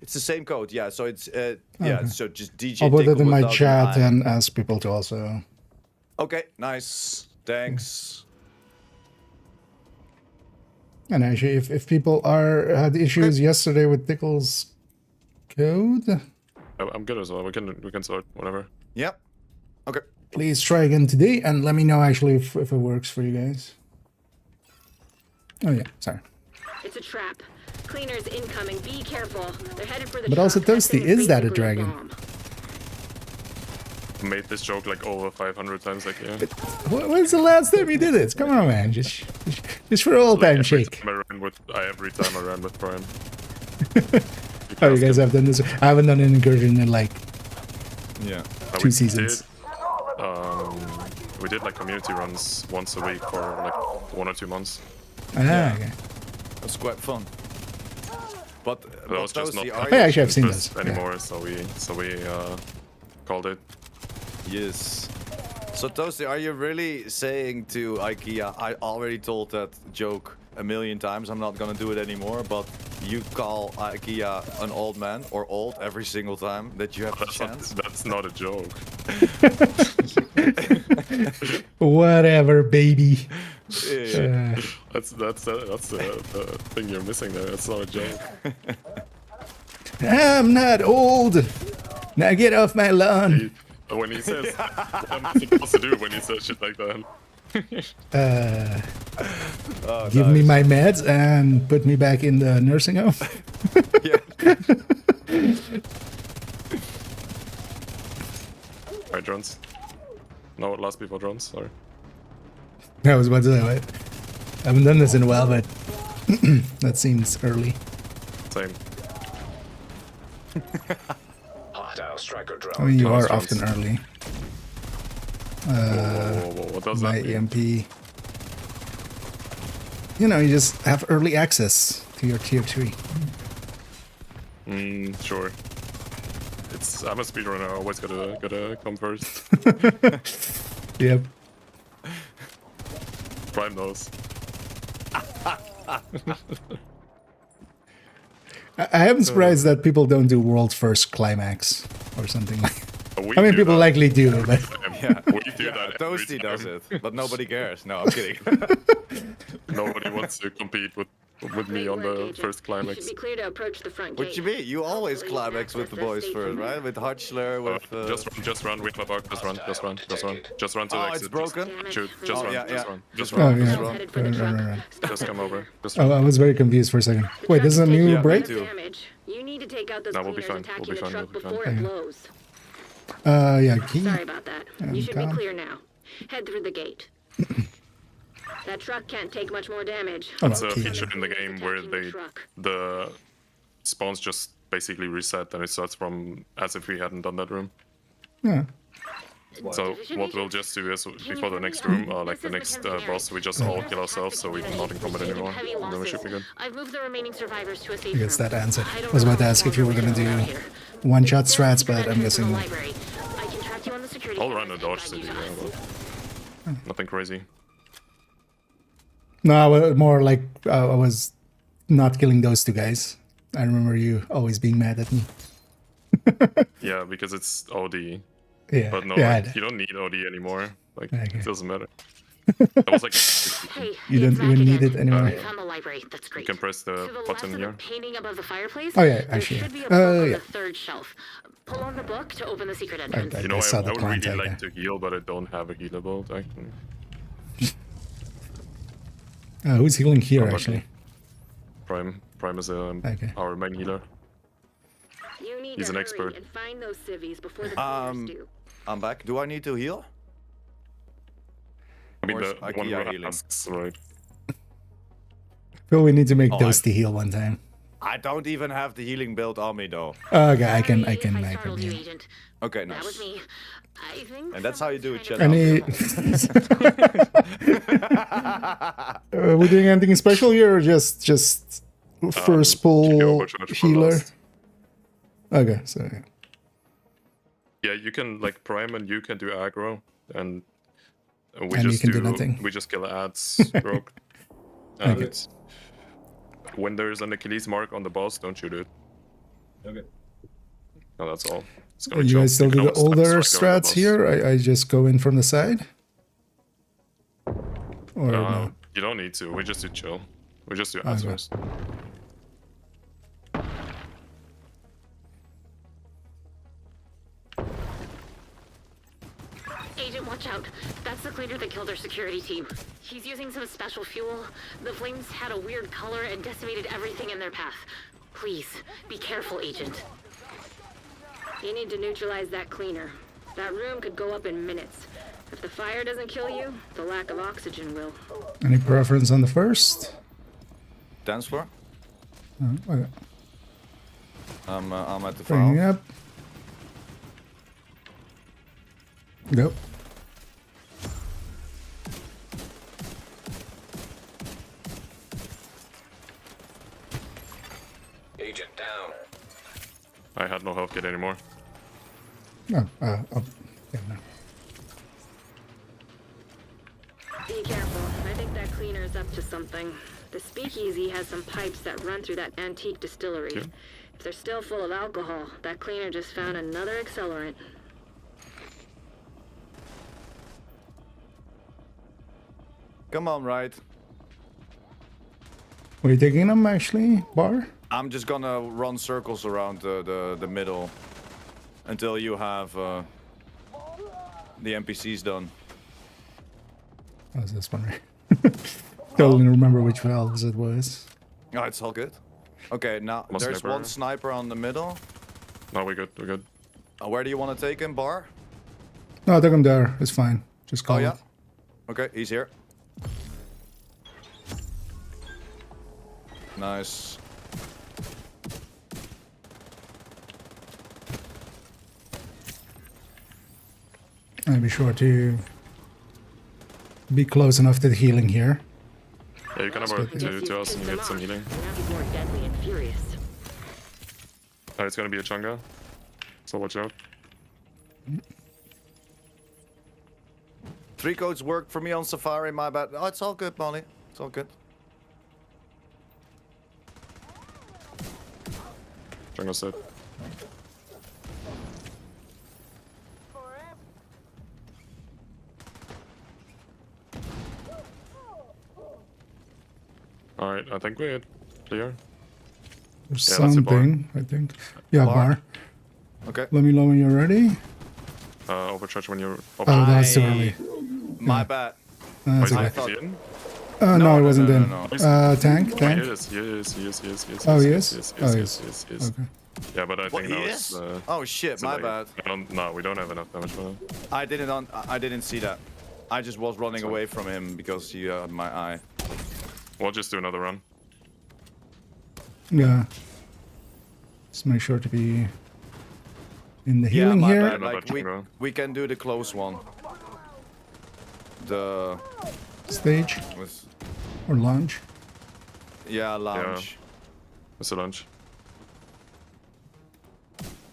It's the same code, yeah. So it's yeah. Okay. So just DJ. I'll put it Tickle in my without chat an I. and ask people to also. Okay, nice. Thanks. And actually, if people had issues yesterday with Tickle's code, I'm good as well. We can sort whatever. Yep. Okay. please try again today and let me know actually if it works for you guys. Oh yeah, sorry. It's a trap. Cleaners incoming. Be careful. They're headed for the But truck. also, That Toasty, thing is that a basically dragon? bomb. Made this joke like over 500 times, like yeah. When's the last time you did it? Come on, man. Just for old time shake. Every time I ran with Prime. Oh, you guys have done this? I haven't done an incursion in like Yeah. 2 seasons. We did like community runs once a week for like 1 or 2 months. Ah, okay. That's quite fun. But That was just not Toasty, are Hey, actually, I've seen this those. anymore, Yeah. so we called it. Yes. So Toasty, are you really saying to IKEA, I already told that joke a million times. I'm not gonna do it anymore. But you call IKEA an old man or old every single time that you have the chance. That's not a joke. Whatever, baby. Yeah. That's the thing you're missing there. That's not a joke. I'm not old. Now get off my lawn. When he says, what am I supposed to do when he says shit like that? Give me my meds and put me back in the nursing home. Yeah. Alright, drones. No, last before drones, sorry. I was about to say, I haven't done this in a while, but that seems early. Same. Hostile striker drone. I mean, you are Drones. often early. Whoa, what does My that mean? EMP. You know, you just have early access to your tier 3. Sure. I'm a speedrunner, I always gotta come first. Yep. Prime knows. I am surprised that people don't do world first climax or something like We I mean, do people that. likely do, but Yeah. We do that every Toasty time. does it, but nobody cares. No, I'm kidding. Nobody wants to compete with me on the first You climax. should be clear to approach the front What gate. you mean? You always Hopefully climax with the boys first, right? With Hutchler, with... Just run with my bug. Just run to the Oh, exit. it's broken? Shoot, Oh, just run, yeah, just yeah. run, just oh run, yeah. Just run. Headed for the truck. just come over. Just Oh, run. I was very confused for a second. Wait, this is a Truck's new taking Yeah, me break? too. damage. You need to take out those No, we'll be cleaners fine. attacking We'll be the fine. truck We'll be before fine. it blows. Yeah, key. Sorry about that. You should be calm. clear now. Head through the gate. That truck can't take much more damage. Oh, It's a okay. feature in the game where Attacking the truck. the spawns just basically reset and it starts from as if we hadn't done that room. Yeah. So what we'll just do is before the next room, like the next boss, we just all kill ourselves so we're not in combat anymore. And then we should be good. I've moved the remaining survivors to a safe I guess room. that answered. I I don't was know about to how ask much if you were longer gonna we're do gonna be out here. one-shot It's strats, secret but I'm entrance to the guessing library. I can track you on the security I'll run a cameras dodge and city, guide you yeah, fast. but nothing crazy. No, more like I was not killing those two guys. I remember you always being mad at me. Yeah, because it's OD. Yeah. But no, yeah, like, you don't need OD anymore. Like, Okay. it doesn't matter. That was like Hey, You don't it's back even need again. it anymore. We found the library. That's you great. can press the To the left button of here. the painting above the fireplace, Oh, yeah, I there see should it. be a book on Yeah. the third shelf. Pull on the book to open the secret entrance. I You know, I saw the would really contact like there. to heal, but I don't have a healer build, actually. Who's healing here, Oh, actually? Prime is Okay. our main healer. You need He's to an hurry expert. and find those civvies before the cleaners do. I'm back. Do I need to heal? I mean, Or is the one IKEA who healing? asks, right? Phil, we need to make Oh, those to heal one time. I don't even have the healing build on me, though. Okay, I can Sorry if I heal. startled you, Agent. Okay, That was nice. me. I think And that's how you do it, someone's Chet. trying to- We doing anything special here, or just first Keep your pull opportunity for healer? last. Okay, so yeah. Yeah, you can like Prime and you can do aggro, and we And you just can do nothing. We just kill ads rogue. And Okay. when there's an Achilles mark on the boss, don't shoot it. Okay. No, that's all. It's Oh, gonna you jump. guys still You do can the always older time strike over the strats boss. here? I just go in from the side? Or no? You don't need to. We just do chill. We just do Okay. answers. Agent, watch out. That's the cleaner that killed our security team. He's using some special fuel. The flames had a weird color and decimated everything in their path. Please, be careful, Agent. You need to neutralize that cleaner. That room could go up in minutes. If the fire doesn't kill you, the lack of oxygen will. Any preference on the first? Dance floor? Oh, okay. I'm at the Bringing file. up. Go. Agent down. I had no health kit anymore. No, yeah, no. Be careful. I think that cleaner's up to something. The speakeasy has some pipes that run through that antique distillery. Okay. If they're still full of alcohol, that cleaner just found another accelerant. Come on, right. Were you taking them actually, Bar? I'm just gonna run circles around the middle until you have the NPCs done. Oh, it's this one, right? Totally remember which valves it was. Oh, it's all good. Okay, now One there's sniper. one sniper on the middle. No, we're good. We're good. Where do you want to take him, Bar? No, I took him there. It's fine. Just call Oh, yeah? it. Okay, he's here. Nice. And be sure to be close enough to the healing here. Yeah, you can have good. to us and you get some healing. Now he's more deadly and furious. It's gonna be a chunga, so watch out. 3 codes worked for me on Safari, my bad. Oh, it's all good, Molly. It's all good. Chunga set. Alright, I think we're clear. There's Yeah, that's a bar. something, I think. Yeah, bar. Okay. Let me know when you're ready. Overcharge when you're... Oh, that's too early. My bad. That's Wait, okay. is he in? No, No, it no, wasn't no, in. no, Tank? Oh, Tank? yes. Oh, he is? Yes. Oh, he is. Okay. Yeah, but I think now Yes? it's... Oh shit, it's my like- bad. No, we don't have enough damage for that. I didn't see that. I just was running Sorry. away from him because he had my eye. We'll just do another run. Yeah. Just make sure to be in the Yeah, healing my here. bad. Like Another chunga. we can do the close one. The Stage with or lounge. yeah lounge. It's a lunch.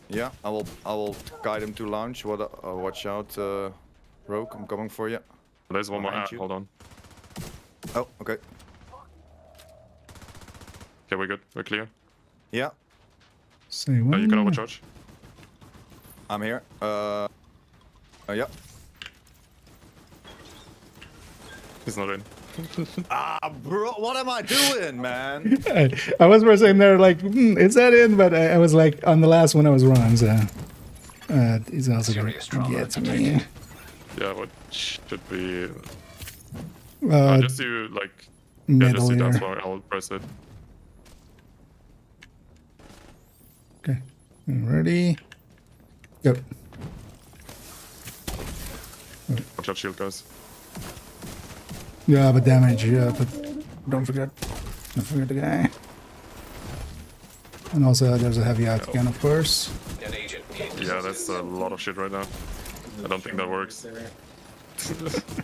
Yeah, I will guide him to lounge. What? Watch out, Rogue. I'm coming for you. There's one more. Behind you. Hold on. Oh, okay. Okay, we're good. We're clear. Yeah, Say when. You can overcharge. I'm here. Yeah. He's not in. Ah, bro, what am I doing, man? I was for saying there like, is that in? But I was like, on the last one I was wrong, so. He's also gonna Serious trauma get me. Yeah, what should be... Uh, just do like... Yeah, just middle do dance here. floor. I'll press it. Okay. Ready? Yep. Watch out, shield guys. Yeah, but damage. Yeah, but don't forget the guy. And also, there's a heavy out again, of course. An agent. Yeah, that's a lot of shit right now. I don't think that works.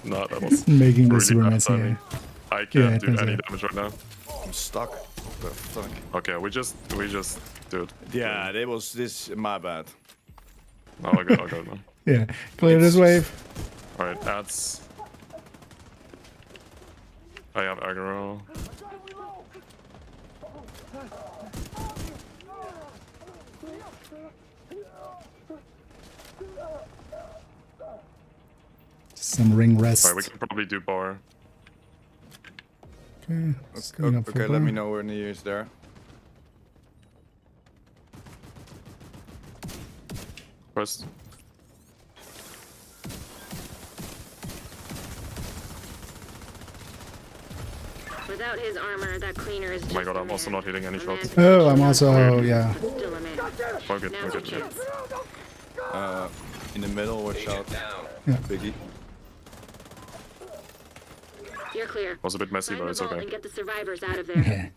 No, that was Making this really super bad messy. timing. I Yeah, can't it do turns any out. damage right now. I'm stuck. What the fuck? Okay, we just do it. Yeah, it was this. My bad. Oh, I got it, man. Yeah, clear this wave. Alright, ads. I have aggro. Some ring rest. Alright, we can probably do bar. Okay, setting up for Okay, let me bar. know when he is there. First. Without his armor, that cleaner is Oh just my god, a I'm also man. not hitting any A shots. man Oh, I'm who's also, not yeah. but still a man. We're good, Now's we're your good. chance. In the middle, watch out. Down. Biggie. You're clear. Was a bit messy, Find but the it's vault okay. and get the survivors out of there. Yeah.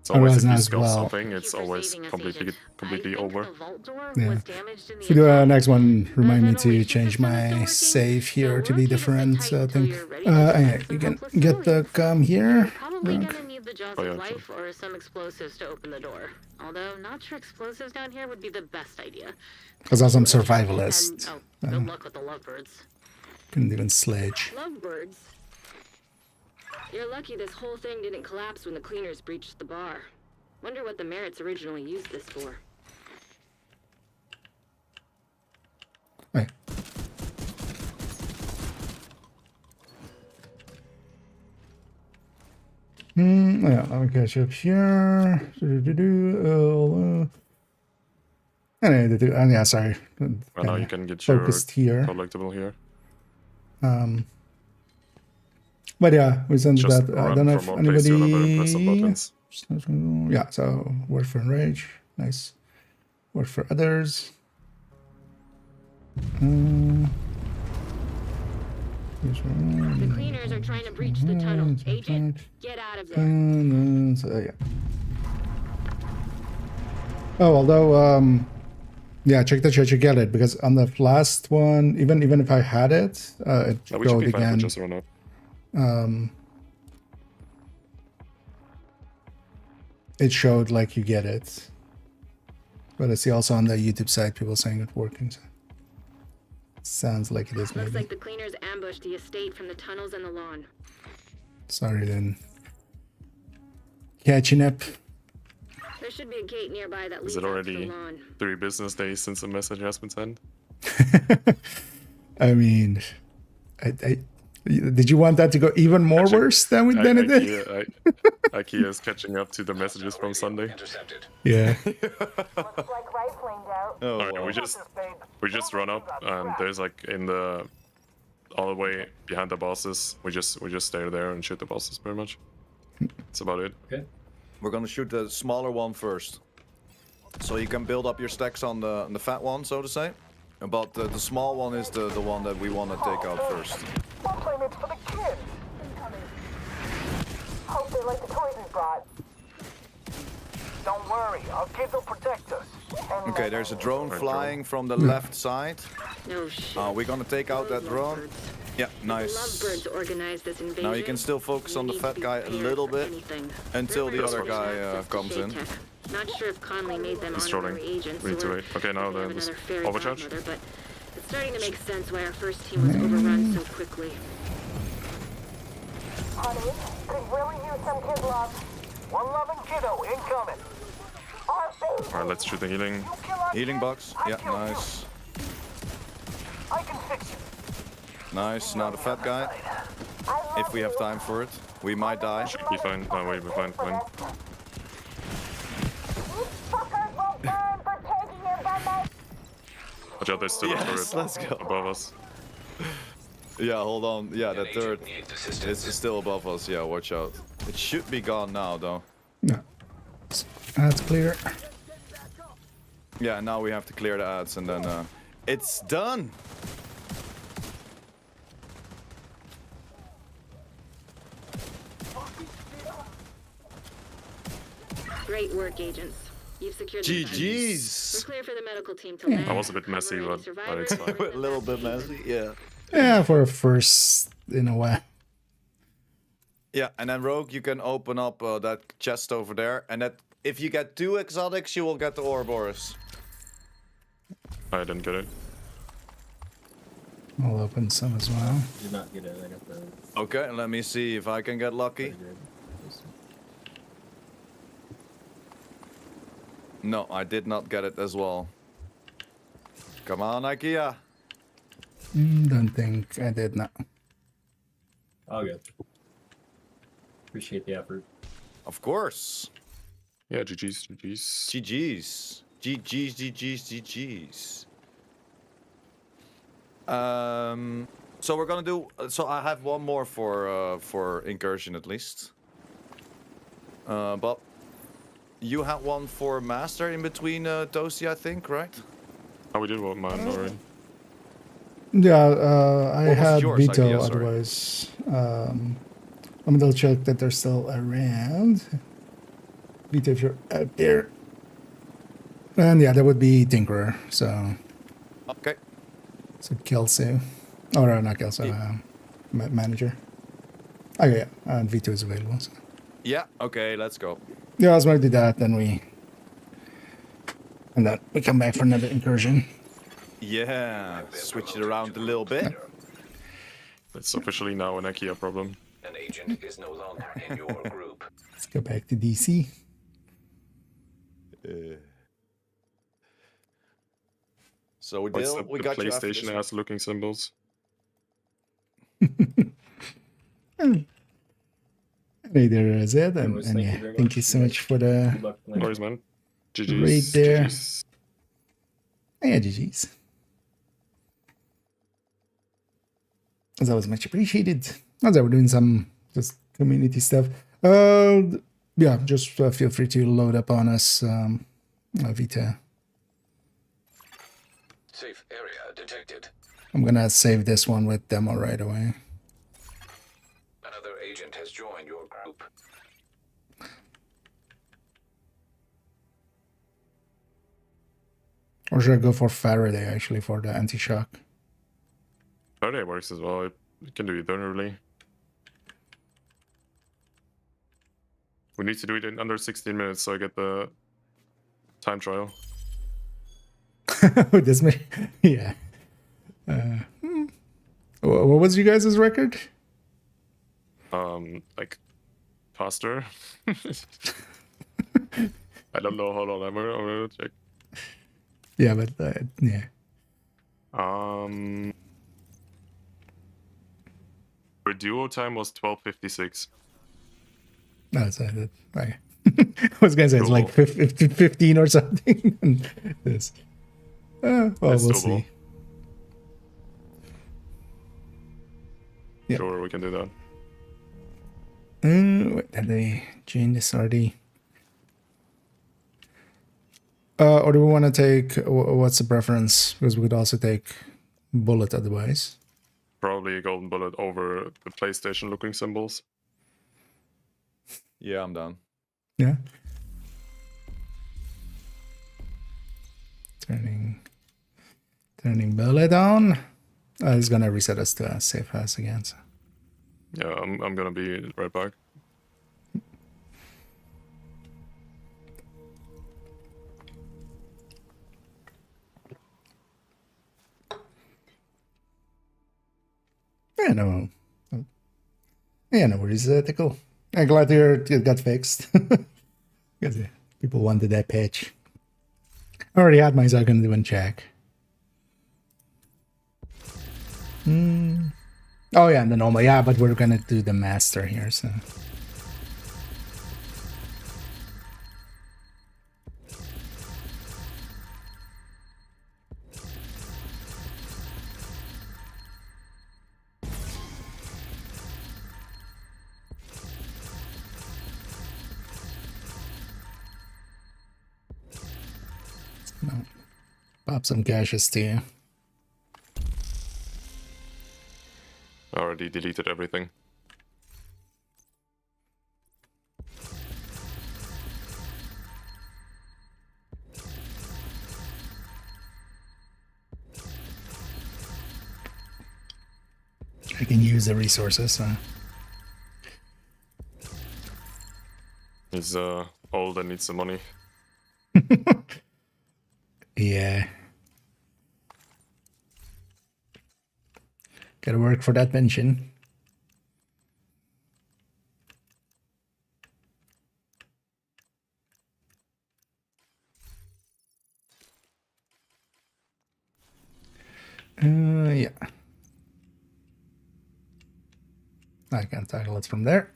It's always if you as scuff well. something, it's Thank you for always saving us, completely Agent. I think over. the vault door Yeah. was damaged in the If you do attack. next one, remind me As to always, change the system is still my working, save here so to we're be gonna sit different tight thing. until you're ready to Yeah, discuss you some can helpless get the civilians. come here. Probably Rook. gonna need the the jaws Oh, yeah, of life or some explosives to open the door. Although, not sure explosives down here would be the best idea. Because I'm some And, survivalist. good luck with the lovebirds. Couldn't even sledge. Lovebirds? You're lucky this whole thing didn't collapse when the cleaners breached the bar. Wonder what the Merits originally used this for. Hey. Yeah, let me catch up here. And yeah, sorry. Well, now you can get your Focused here. collectible here. But yeah, we sent Just that. I don't know if from one place to another, press some anybody. buttons. Yeah, so word for enrage. Nice. Word for others. The cleaners are trying to breach the tunnel. Agent, get out of there. So, yeah. Oh, although, yeah, check the chat, you get it, because on the last one, even if I had it, it We should showed be fine if we again. just run out. It showed like you get it. But I see also on the YouTube side people saying it's working. So sounds like it is, maybe. Looks like the cleaners ambushed the estate from the tunnels and the lawn. Sorry then. Catching up. There should be a gate nearby that leads Is it out to the already lawn. 3 business days since the message has been sent? I mean, did you want that to go even more worse than it did? IKEA is catching up to the messages from Sunday. Intercepted. Yeah. Looks like right flamed out. Oh, Alright, well. we just run up and there's like in the all the way behind the bosses. We just stay there and shoot the bosses pretty much. That's about it. Okay. We're gonna shoot the smaller one first. So you can build up your stacks on the fat one, so to say. But the small one is the one that we want to take out first. More playmates for the kids. Hope they like the toys we brought. Don't worry, our kids will protect us. Okay, there's a drone flying from the left side. No shit. We're gonna take out that drone. Lovebirds. Yeah, The nice. lovebirds organized this invasion. Now you can still focus You on the need fat to be guy a prepared little for bit anything. until the Rumors other have guy access to comes shade in. tech. Not sure if Conley made them He's honorary trolling. agents We need to or wait. Okay, now if they have there's another fairy overcharge. godmother, but it's starting to make sense why our first team was overrun so quickly. Honey, could really use some kid love. One loving kiddo incoming. Our baby. Alright, let's shoot the healing. You kill our Healing kids, box. I Yeah, kill you. nice. I can fix you. Nice. Now the fat guy. If we have time for it. We might die. Should be fine. No, we'll be fine. You fuckers will burn for taking your bummer. Watch out, there's still a Yes, turret let's go. above us. Yeah, hold on. Yeah, that Agent third needs is assistance. still above us. Yeah, watch out. It should be gone now, though. No. That's clear. Yeah, now we have to clear the ads and then it's done. Great work, agents. You've secured the site. We're GG's. clear for the medical team to land. That was a bit messy, Cover any but survivors it's fine. and bring A them little back bit to messy, yeah. Yeah, for a first in a while. Yeah, and then Rogue, you can open up that chest over there, and that if you get 2 exotics, you will get the Ouroboros. I didn't get it. I'll open some as well. Did not get it. I got the Okay, let me see if I can get lucky. upgrade. No, I did not get it as well. Come on, IKEA. Don't think I did not. All good. Appreciate the effort. Of course. Yeah, GG's. GG's. GG's. So we're gonna do. So I have one more for incursion at least. But you had one for master in between Toasty, I think, right? Oh, we did one mine already. Yeah, I was had yours, Vito idea, sorry? otherwise. I'm gonna check that they're still around. Vito, if you're out there. And yeah, that would be Tinkerer. So Okay. Kelso. Or not Kelso, manager. Okay, yeah, and Vito is available. So. Yeah, okay, let's go. Yeah, let's do that, then we come back for another incursion. Yeah, switch it around a little bit. It's officially now an IKEA problem. An agent is no longer in your group. Let's go back to DC. So we What's deal. We the got you after PlayStation this. ass looking symbols? Hey there, Zed, and Anyways, thank you yeah, very thank much. you so much for the Good luck No playing. worries, man. Right GG's. there. GG's. yeah, GG's. As always, much appreciated. As we're doing some just community stuff. Yeah, just feel free to load up on us, Vita. Safe area detected. I'm gonna save this one with demo right away. Another agent has joined your group. Or should I go for Faraday actually for the anti-shock? Friday works as well. You can do either, really. We need to do it in under 16 minutes so I get the time trial. This may, yeah. What was you guys' record? Like faster. I don't know. Hold on, I'm gonna check. Yeah, but yeah. Our duo time was 12:56. No, it's okay. I was gonna say it's like 15 or something. And this. Well, That's we'll doable. see. Yeah. Sure, we can do that. Wait, did they change this already? Or do we want to take, what's the preference? Because we could also take bullet otherwise. Probably a golden bullet over the PlayStation looking symbols. Yeah, I'm down. Yeah. Turning bullet on. It's gonna reset us to a safe house again. So. Yeah, I'm gonna be right back. Yeah, no. Yeah, no worries. Cool. I'm glad to hear it got fixed. Because people wanted that patch. I already had mine, so I'm gonna do one check. Oh yeah, and the normal. Yeah, but we're gonna do the master here, so. Pop some caches to you. I already deleted everything. I can use the resources. He's old and needs some money. Yeah. Gotta work for that pension. Yeah. I can tackle it from there.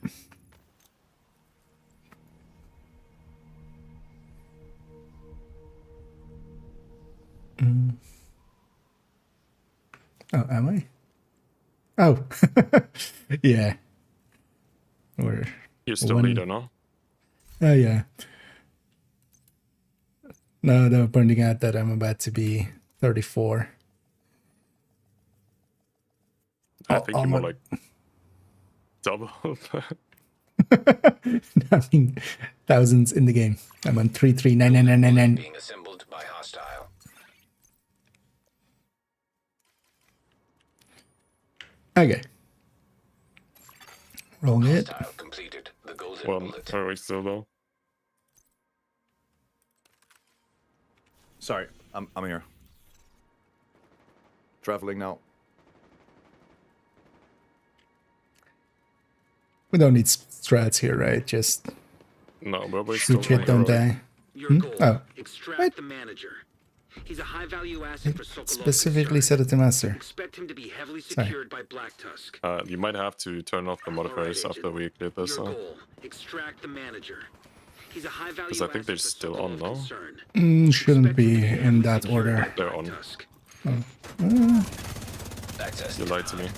Oh, am I? Oh, yeah. You're still leader, no? Oh, yeah. No, they're pointing out that I'm about to be 34. I think you're more like double. I mean, thousands in the game. I'm on 339999. Being assembled by hostile. Okay. Roll it. Hostile completed. The golden Well, bullet. are we still though? Sorry, I'm here. Traveling now. We don't need strats here, right? Just No, but we're still shoot shit, don't die. Your Hmm? goal, Oh, extract what? the manager. He's a high-value asset for Sokolov Specifically concern. set it to master. Expect him to be heavily Sorry. secured by Black Tusk. You might have to turn off the modifiers Alright, after we clear this. Your goal, extract the manager. He's a high-value Because I think asset they're for still on, Sokolov no? concern. Shouldn't Expect him to be heavily in that secured by order. They're Black on. Tusk. Access You lied to me.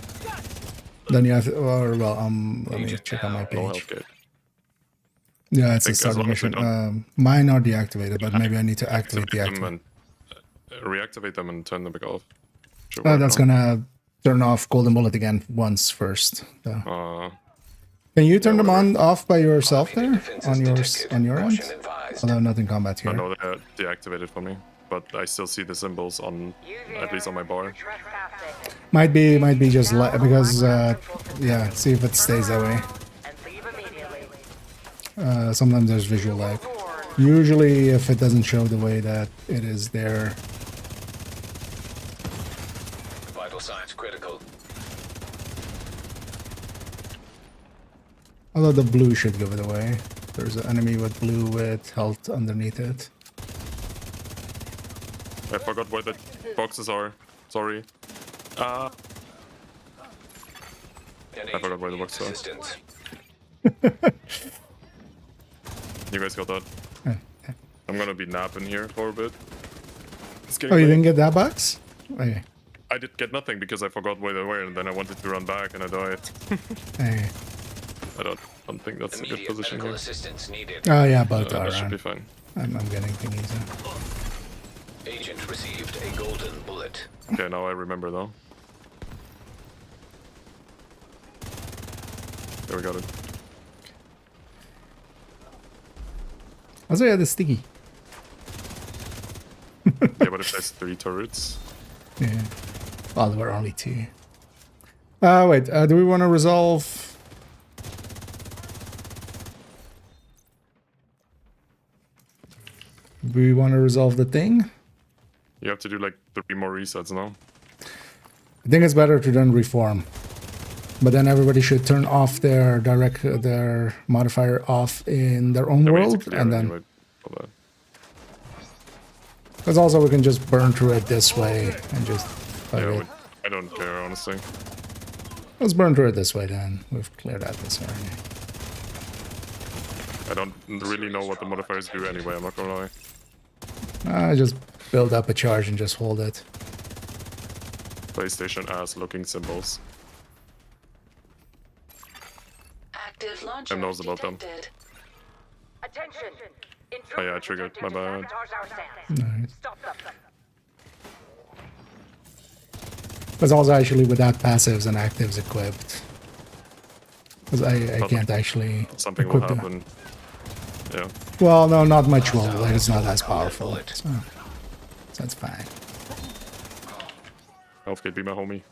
Then you have to, or well, let me Agent check on my down. No page. help gate. Yeah, it's a think as starting long as we mission. don't- Mine are deactivated, but maybe I need to activate the Activate them activate. and reactivate them and turn them back off. Should Oh, work, that's no? gonna turn off golden bullet again once first. Though. Uh, Can you turn them whatever. on off by yourself there Defenses on your detected. on your end? Caution advised. Although not in combat I here. know they're deactivated for me, but I still see the symbols on, at least on my bar. Might be just because yeah. See if it stays that way. Sometimes there's visual lag. Usually, if it doesn't show the way that it is there. Vital signs critical. Although the blue should give it away. There's an enemy with blue with health underneath it. I forgot where the boxes are. Sorry. An I forgot where the agent boxes are. needs assistance. You guys got that? I'm gonna be napping here for a bit. It's getting Oh, you late. didn't get that box? Okay. I did get nothing because I forgot where they were, and then I wanted to run back and I died. Hey. I don't think that's a good Immediate position medical here. assistance needed. Oh yeah, both are That should on. be fine. I'm getting thingies. Agent received a golden bullet. Okay, now I remember though. There we got it. Also, yeah, the sticky. Yeah, but if there's 3 turrets, Yeah. Well, there were only 2. Wait, do we want to resolve... Do we want to resolve the thing? you have to do like 3 more resets now. I think it's better to then reform. But then everybody should turn off their their modifier off in their own Yeah, we need to world, clear and then... anyway for that. Because also we can just burn through it this way and just... fight Yeah, it. I don't care honestly. Let's burn through it this way then. We've cleared out this area. I don't really know what the modifiers do anyway, I'm not gonna lie. Just build up a charge and just hold it. PlayStation ass looking symbols. Active launcher Who knows about them? detected. Attention! Oh yeah, I triggered, my bad. Nice. Stop them. But also actually without passives and actives equipped. Because I can't actually Something will equip them. happen. Yeah. Well, no, not much will. Like, it's not as powerful. So that's fine. Healthgate be my homie.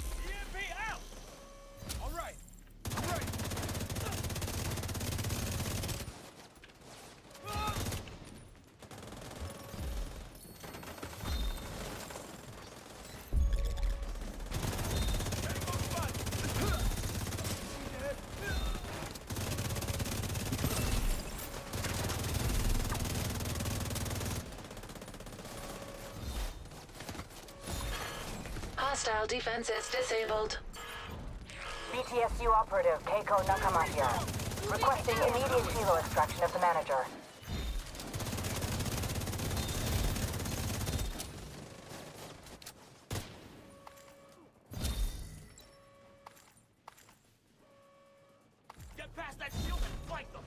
Hostile defenses disabled. BTSU operative Keiko Nakama here. Requesting immediate helo extraction of the manager. Get past that shield and flank them.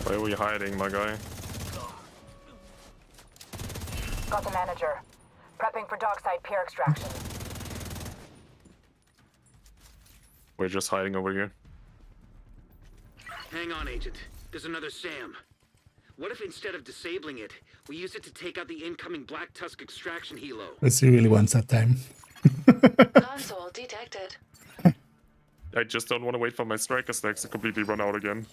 Why are we hiding, my guy? Got the manager. Prepping for dockside peer extraction. We're just hiding over here. Hang on, Agent. There's another Sam. What if instead of disabling it, we use it to take out the incoming Black Tusk extraction helo? Let's see really wants that time. Console detected. I just don't want to wait for my striker stacks to completely run out again.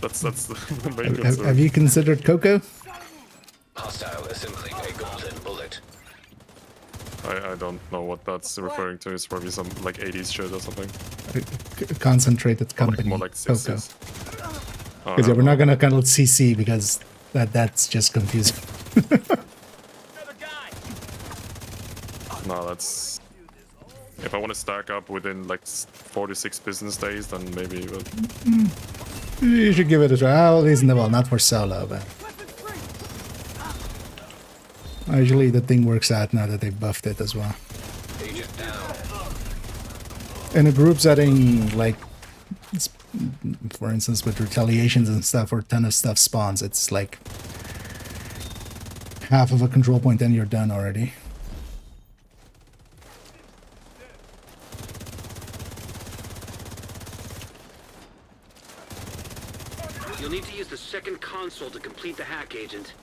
That's the main concern. Have you considered Coco? Hostile assembling a golden bullet. I don't know what that's referring to. It's probably some like 80s shit or something. Concentrated company. More like Coco. 60s. Because yeah, we're not gonna call it CC because that's just confusing. No, that's... If I want to stack up within like 4 to 6 business days, then maybe... You should give it a try. Oh, reasonable, not for solo, but... Usually the thing works out now that they buffed it as well. Agent down. In a group setting, like, for instance, with retaliations and stuff, where a ton of stuff spawns, it's like half of a control point and you're done already. You'll need to use the second console to complete the hack, Agent.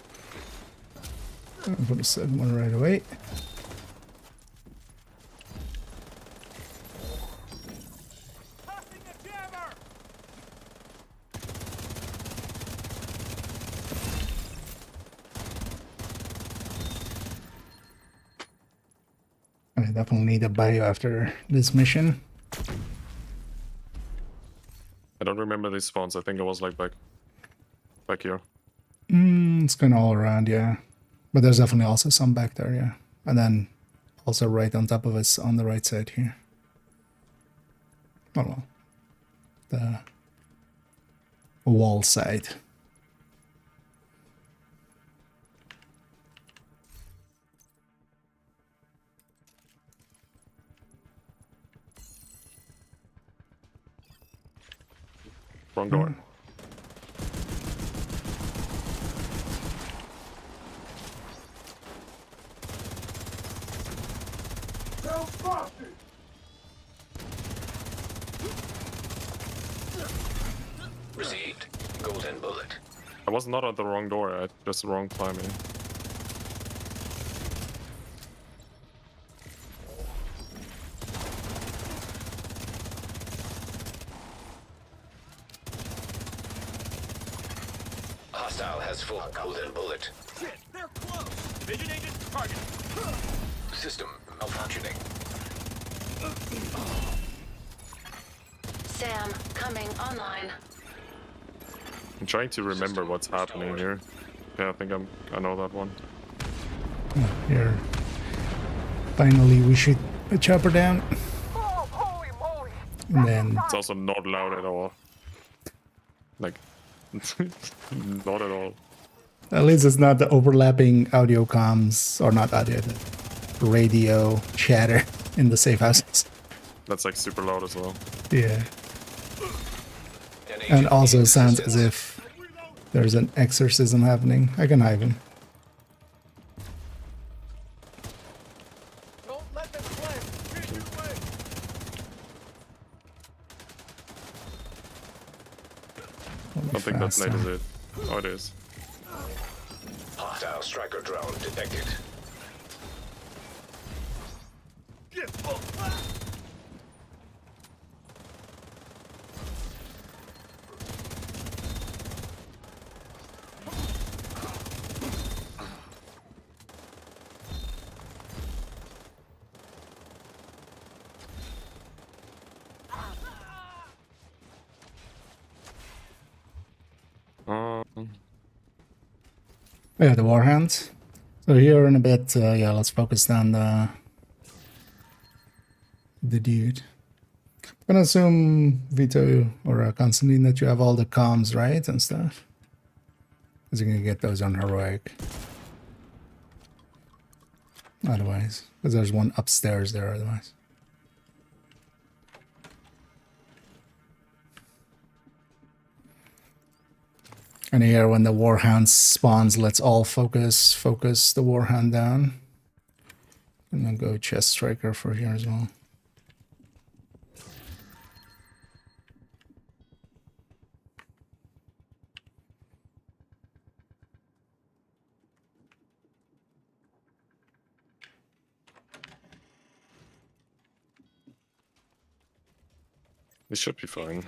I'll put a second one right away. I definitely need a bio after this mission. I don't remember these spawns. I think it was like back here. It's kind of all around, yeah. But there's definitely also some back there, yeah. And then also right on top of us on the right side here. Oh well. The wall side. Wrong door. Received. Golden bullet. I was not at the wrong door. I had just the wrong timing. Hostile has full golden bullet. Shit, they're close. Vision agent target. System malfunctioning. Sam, coming online. I'm trying to remember what's happening here. Yeah, I think I know that one. Here. Finally, we shoot a chopper down. Oh, holy moly! And then It's also not loud at all. Like, not at all. at least it's not the overlapping audio comms, or not audio, the radio chatter in the safe houses. That's like super loud as well. Yeah. And also sounds as if there's an exorcism happening. I can hide him. Don't let them play. Get your way. I don't think that's night, is it? Oh, it is. Hostile striker drone detected. Yeah, the warhounds. So here in a bit, yeah, let's focus on the dude. I'm gonna assume, Vito or Constantine, that you have all the comms, right, and stuff. Because you're gonna get those on heroic. Otherwise, because there's one upstairs there. Otherwise. And here, when the warhound spawns, let's all focus the warhound down. And then go chest striker for here as well. This should be fine.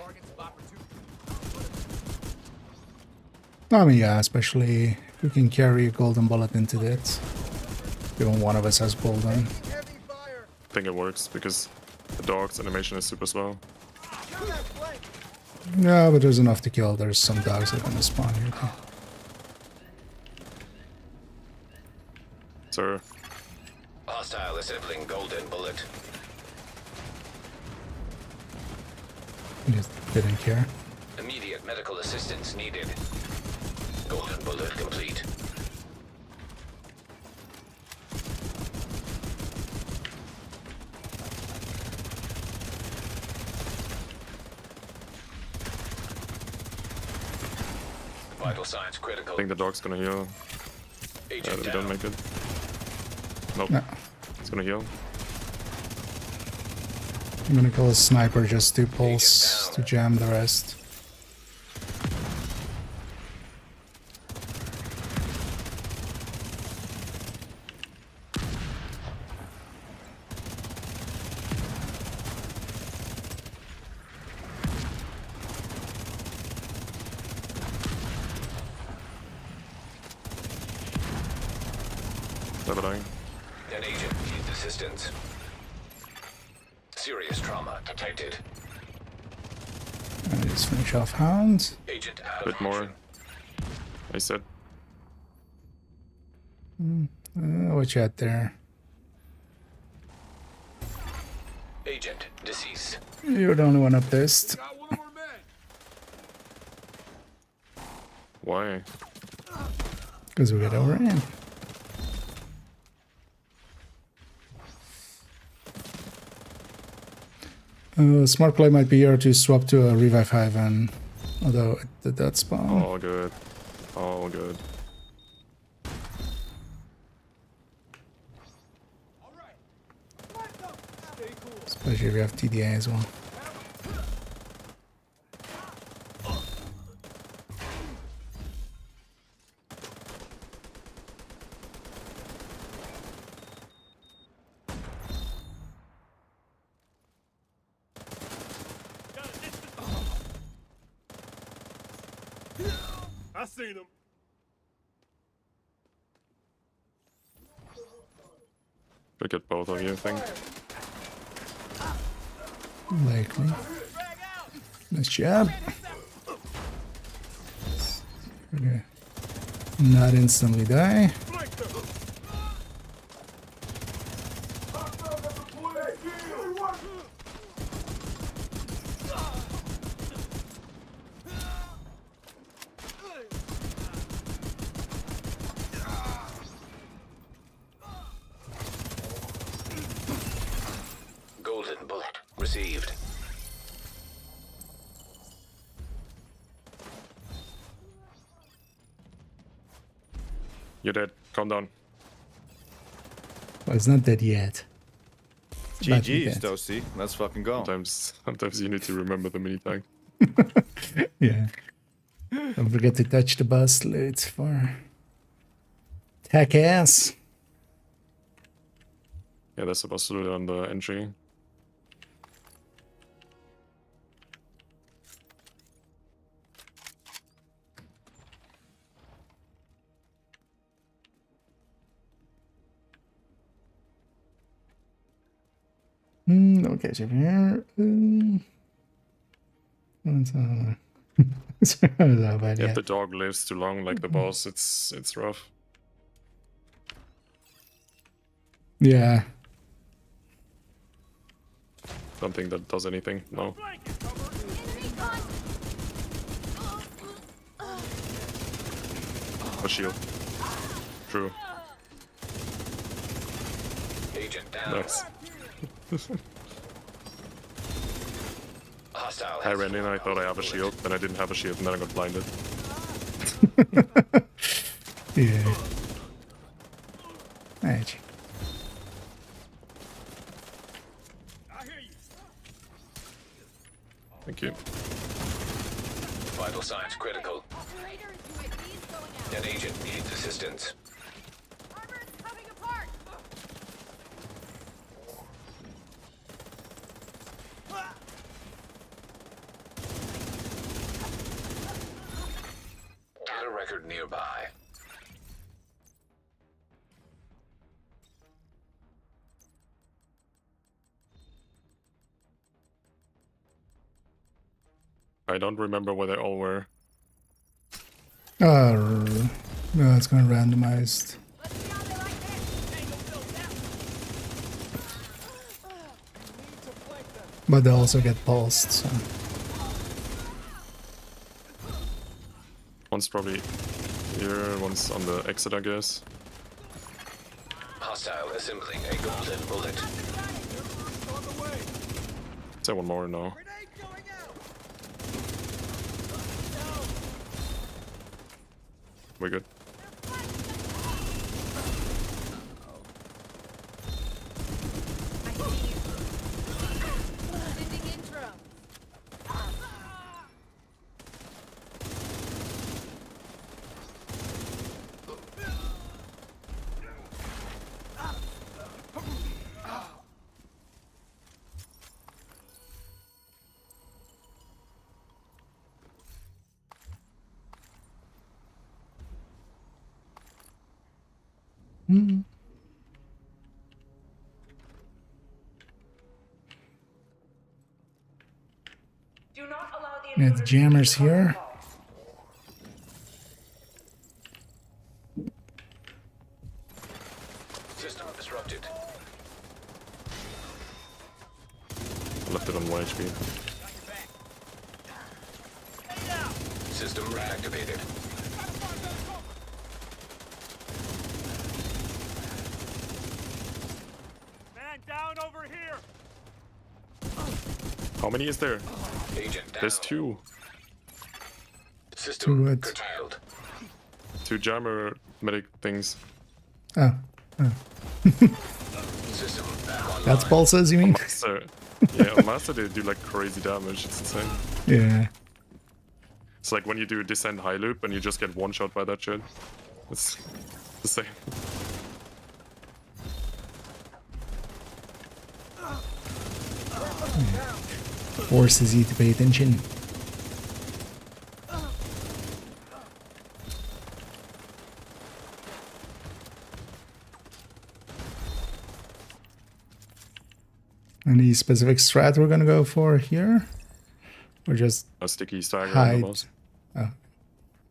I mean, yeah, especially if we can carry a golden bullet into it. Even one of us has golden. I think it works because the dog's animation is super slow. Yeah, but there's enough to kill. There's some dogs that are gonna spawn here too. Sir, Hostile assembling golden bullet. I just didn't care. Immediate medical assistance needed. Golden bullet complete. Vital signs critical. I think the dog's gonna heal. Agent We down. don't make it. Nope. No. It's gonna heal. I'm gonna kill a sniper just to pulse to jam the rest. Leveling. An agent needs assistance. Serious trauma detected. And just finish off Hound. Agent A out of bit more. action. I said. What you had there? Agent deceased. You're the only one up this. Why? Because we got overran. Smart play might be here to swap to a revive hive, and although it did that spawn. All good. All good. Especially if you have TDA as well. I seen him. Look at both of you, I think. Likely. Nice job. Okay. Not instantly die. Golden bullet received. You're dead. Calm down. Well, it's not dead yet. It's about to be GG's, dead. Toasty. Let's fucking go. Sometimes you need to remember the mini tank. Yeah. Don't forget to touch the bus loot for tech ass. Yeah, that's supposed to do it on the entry. Okay, so here. What's that? If the dog lives too long, like the boss, it's rough. Yeah. Don't think that does anything. No. A shield. True. Agent down. Nice. Hostile. I ran in, I thought I have a shield, then I didn't have a shield, and then I got blinded. Yeah. Right. Thank you. Vital signs critical. An agent needs assistance. nearby. I don't remember where they all were. Oh, no, it's going randomized. But they also get pulsed, so. One's probably here, one's on the exit, I guess. Hostile assembling a golden bullet. Is there one more? No. We're good. Mm. Do not allow the Yeah, the jammers here. System disrupted. I left it on 1 HP. System reactivated. Man down over here. How many is there? Agent down. There's 2. System Good. curtailed. 2 jammer medic things. Oh, System back online. that's pulses, you mean? So, yeah, on Master they do like crazy damage. It's insane. Yeah. It's like when you do descent high loop and you just get one shot by that shit. It's the same. Forces you to pay attention. Any specific strat we're gonna go for here? Or just A sticky stagger on hide? the boss. Oh.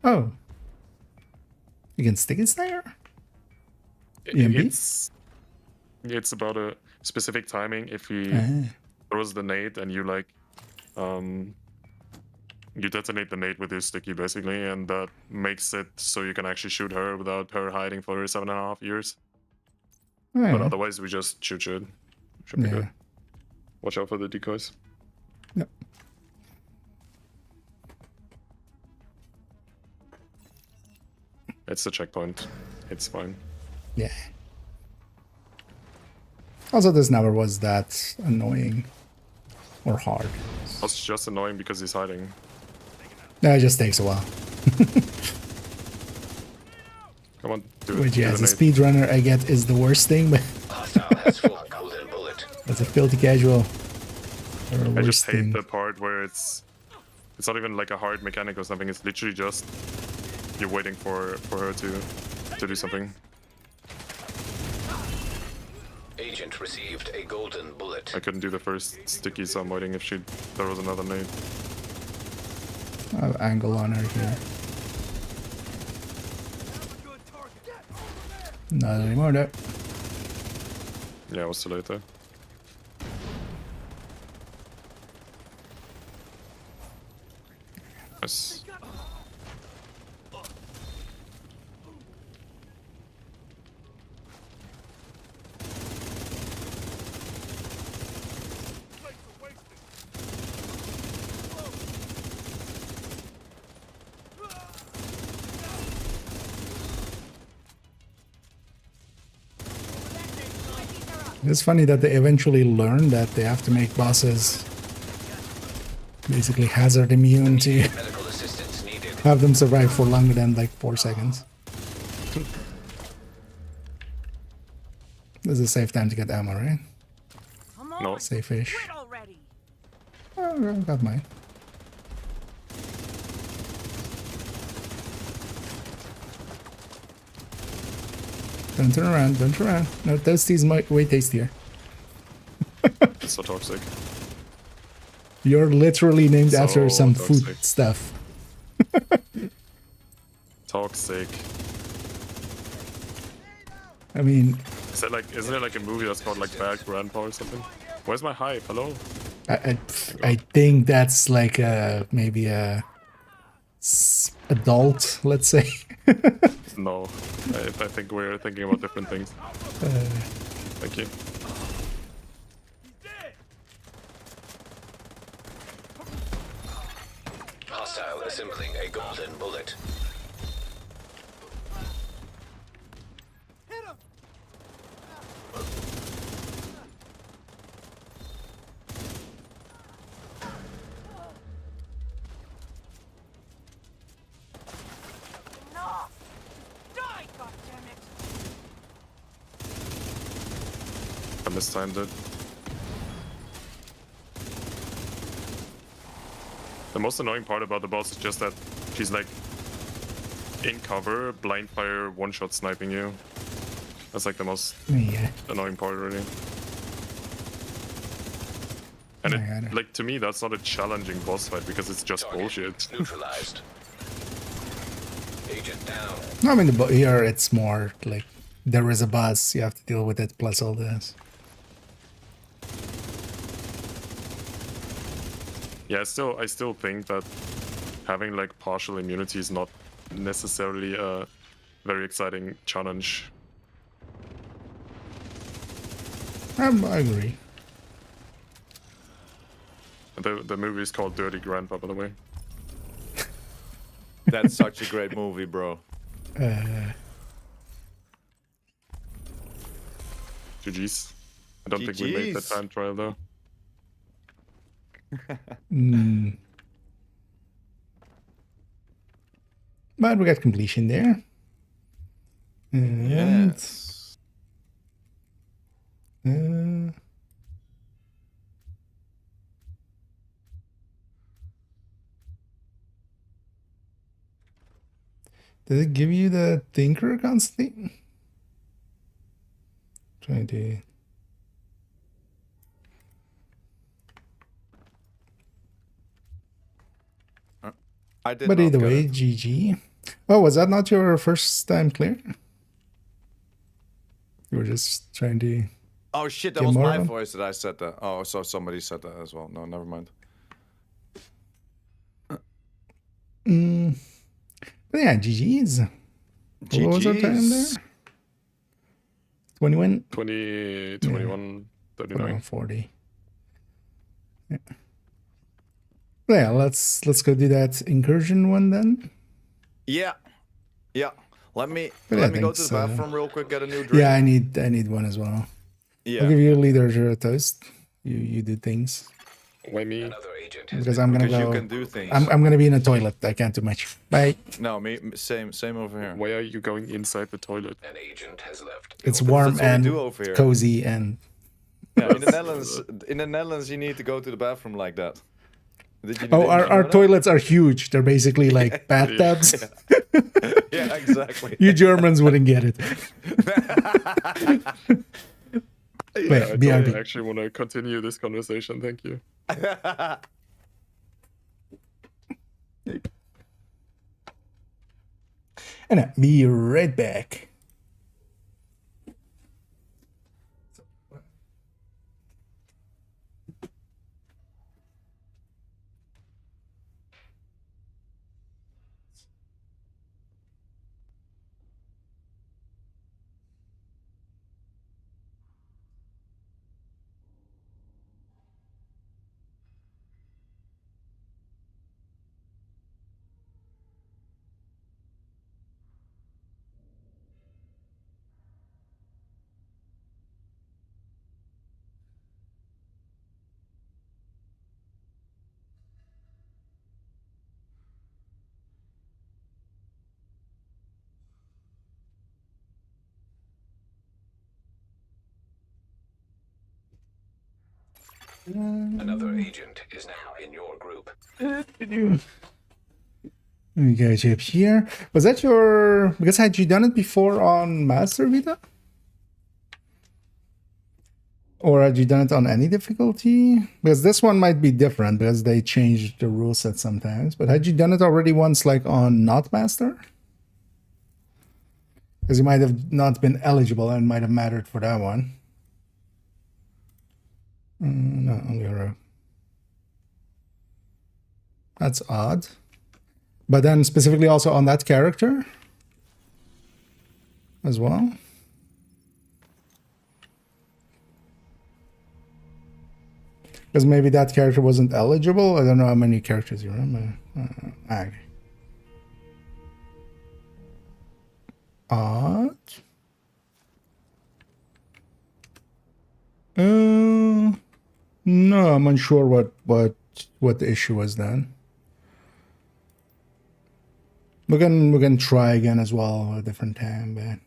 Oh. You can stick it there? EMP? It's about a specific timing. If he throws the nade and you like you detonate the nade with your sticky basically, and that makes it so you can actually shoot her without her hiding for 7.5 years. But otherwise we just shoot. Should be good. Watch out for the decoys. Yep. It's the checkpoint. It's fine. Yeah. Also, this never was that annoying or hard. It's just annoying because he's hiding. No, it just takes a while. Come on, do it. Which, do yeah, as the a nade. speedrunner, I get is the worst thing, but Hostile has full golden bullet. as a filthy casual, or a I worst just hate thing. the part where it's not even like a hard mechanic or something. It's literally just you're waiting for her to do something. Agent received a golden bullet. I couldn't do the first sticky, so I'm waiting if she throws another nade. I have angle on her here. Not anymore, though. Yeah, I was too late there. Nice. It's funny that they eventually learn that they have to make bosses basically hazard immune to Medical assistance needed. have them survive for longer than like 4 seconds. This is a safe time to get ammo, right? No. Safe-ish. Quit already. Oh, I got mine. Don't turn around. Don't turn around. No, toasty is way tastier. It's so toxic. You're literally named after So some toxic. food stuff. Toxic. I mean, Isn't it like a movie that's called like Bad Grandpa or something? Where's my hype? Hello? I think that's like maybe a adult, let's say. No. I think we're thinking about different things. Thank you. Hostile assembling a golden bullet. Enough! Die, goddammit! I mistimed it. The most annoying part about the boss is just that she's like in cover, blind fire, one-shot sniping you. That's like the most Yeah. annoying part, really. And it, like, to me, that's not a challenging boss fight because it's just bullshit. Neutralized. Agent down. I mean, here it's more like there is a boss, you have to deal with it, plus all this. Yeah, I still think that having like partial immunity is not necessarily a very exciting challenge. I agree. The movie is called Dirty Grandpa, by the way. That's such a great movie, bro. GG's. I don't think we made the GG's. time trial though. But we got completion there. And, Yes. Did it give you the thinker constantly? Trying to. I did. But not either get way, it. GG. Oh, was that not your first time clear? You were just trying to. Oh shit, that get was more my of 'em? voice that I said that. Oh, so somebody said that as well. No, never mind. But yeah, GG's. What was our time there? GG's. 21? 20, 21, 39. 40. Yeah. Yeah, let's go do that incursion one then. Yeah. Yeah. Let me But I go think to the so. bathroom real quick, get a new drink. Yeah, I need one as well. Yeah. I'll give you a leader a toast. You do things. Why me? Another agent has Because I'm gonna Because go. you can do things. I'm gonna be in a toilet. I can't do much. Bye. No, same over here. Why are you going inside the toilet? an agent has left. It's warm That's what we and do over here. cozy and Yeah, in the Netherlands, you need to go to the bathroom like that. Did you our know that? toilets are huge. They're basically like bathtubs. Yeah, exactly. You Germans wouldn't get it. Wait, I BRB. don't actually want to continue this conversation, thank you. And I'll be right back. Another agent is now in your group. Okay, chip here. Was that your... Because had you done it before on Master Vita? Or had you done it on any difficulty? Because this one might be different because they changed the rule set sometimes. But had you done it already once, like on not Master? Because you might have not been eligible and might have mattered for that one. No, on your... That's odd. But then specifically also on that character as well. Because maybe that character wasn't eligible. I don't know how many characters you remember. Odd. No, I'm unsure what the issue was then. We can try again as well at a different time,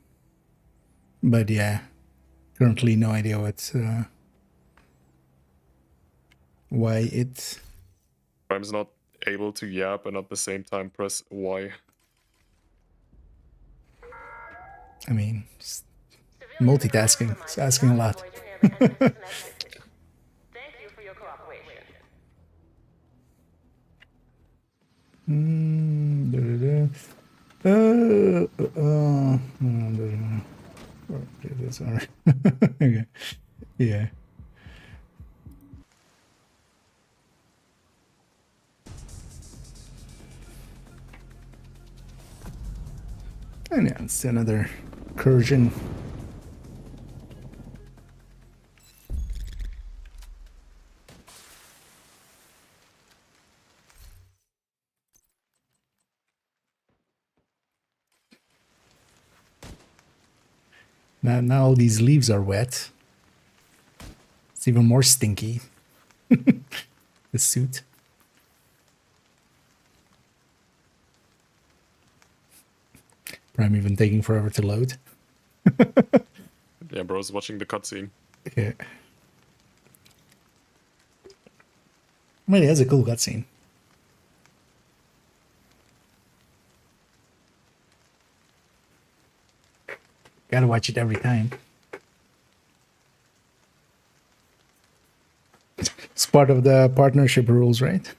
but yeah, currently no idea what why it. I'm not able to yap and at the same time press Y. I mean, multitasking. It's asking a lot. Sorry. Okay. Yeah. And yeah, it's another incursion. Now all these leaves are wet. It's even more stinky. The suit. Prime even taking forever to load. Yeah, bro's watching the cutscene. Yeah. I mean, it has a cool cutscene. Gotta watch it every time. It's part of the partnership rules, right?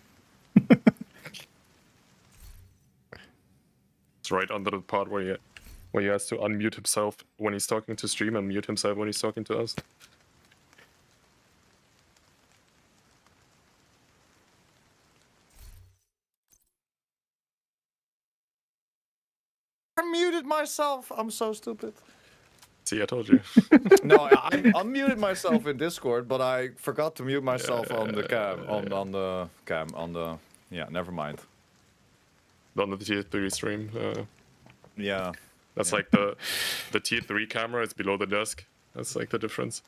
It's right under the part where he has to unmute himself when he's talking to stream and mute himself when he's talking to us. I muted myself. I'm so stupid. See, I told you. No, I unmuted myself in Discord, but I forgot to mute myself on the cam. On the yeah, never mind. On the tier 3 stream. Yeah. That's like the tier 3 camera is below the desk. That's like the difference.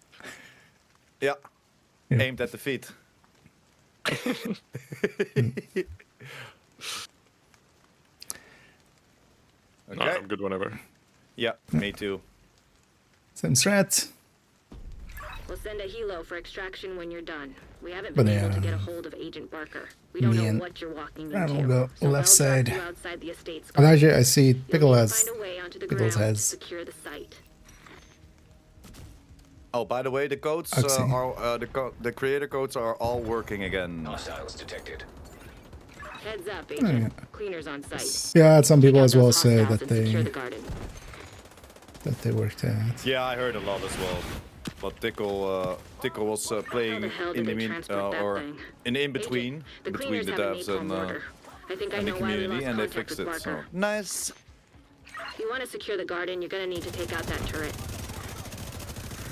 Yeah. Aimed at the feet. Okay. No, I'm good whenever. Yeah, me too. Same strat. We'll send a helo for extraction when you're done. We haven't been able to get a hold of Agent Barker. We don't know what you're walking into. We'll go so left side. Outside the estate's And actually, I see Pickle has. find a way onto the Pickles ground has. to secure the site. Oh, by the way, the codes are the creator codes are all working again. Hostiles detected. Heads up, Agent. Cleaners on site. Yeah, some people as well say hostiles that and secure the garden. they worked out. Yeah, I heard a lot as well. But Tickle was playing in the in between the devs and the community, and they fixed it. So nice. If you want to secure the garden, you're gonna need to take out that turret.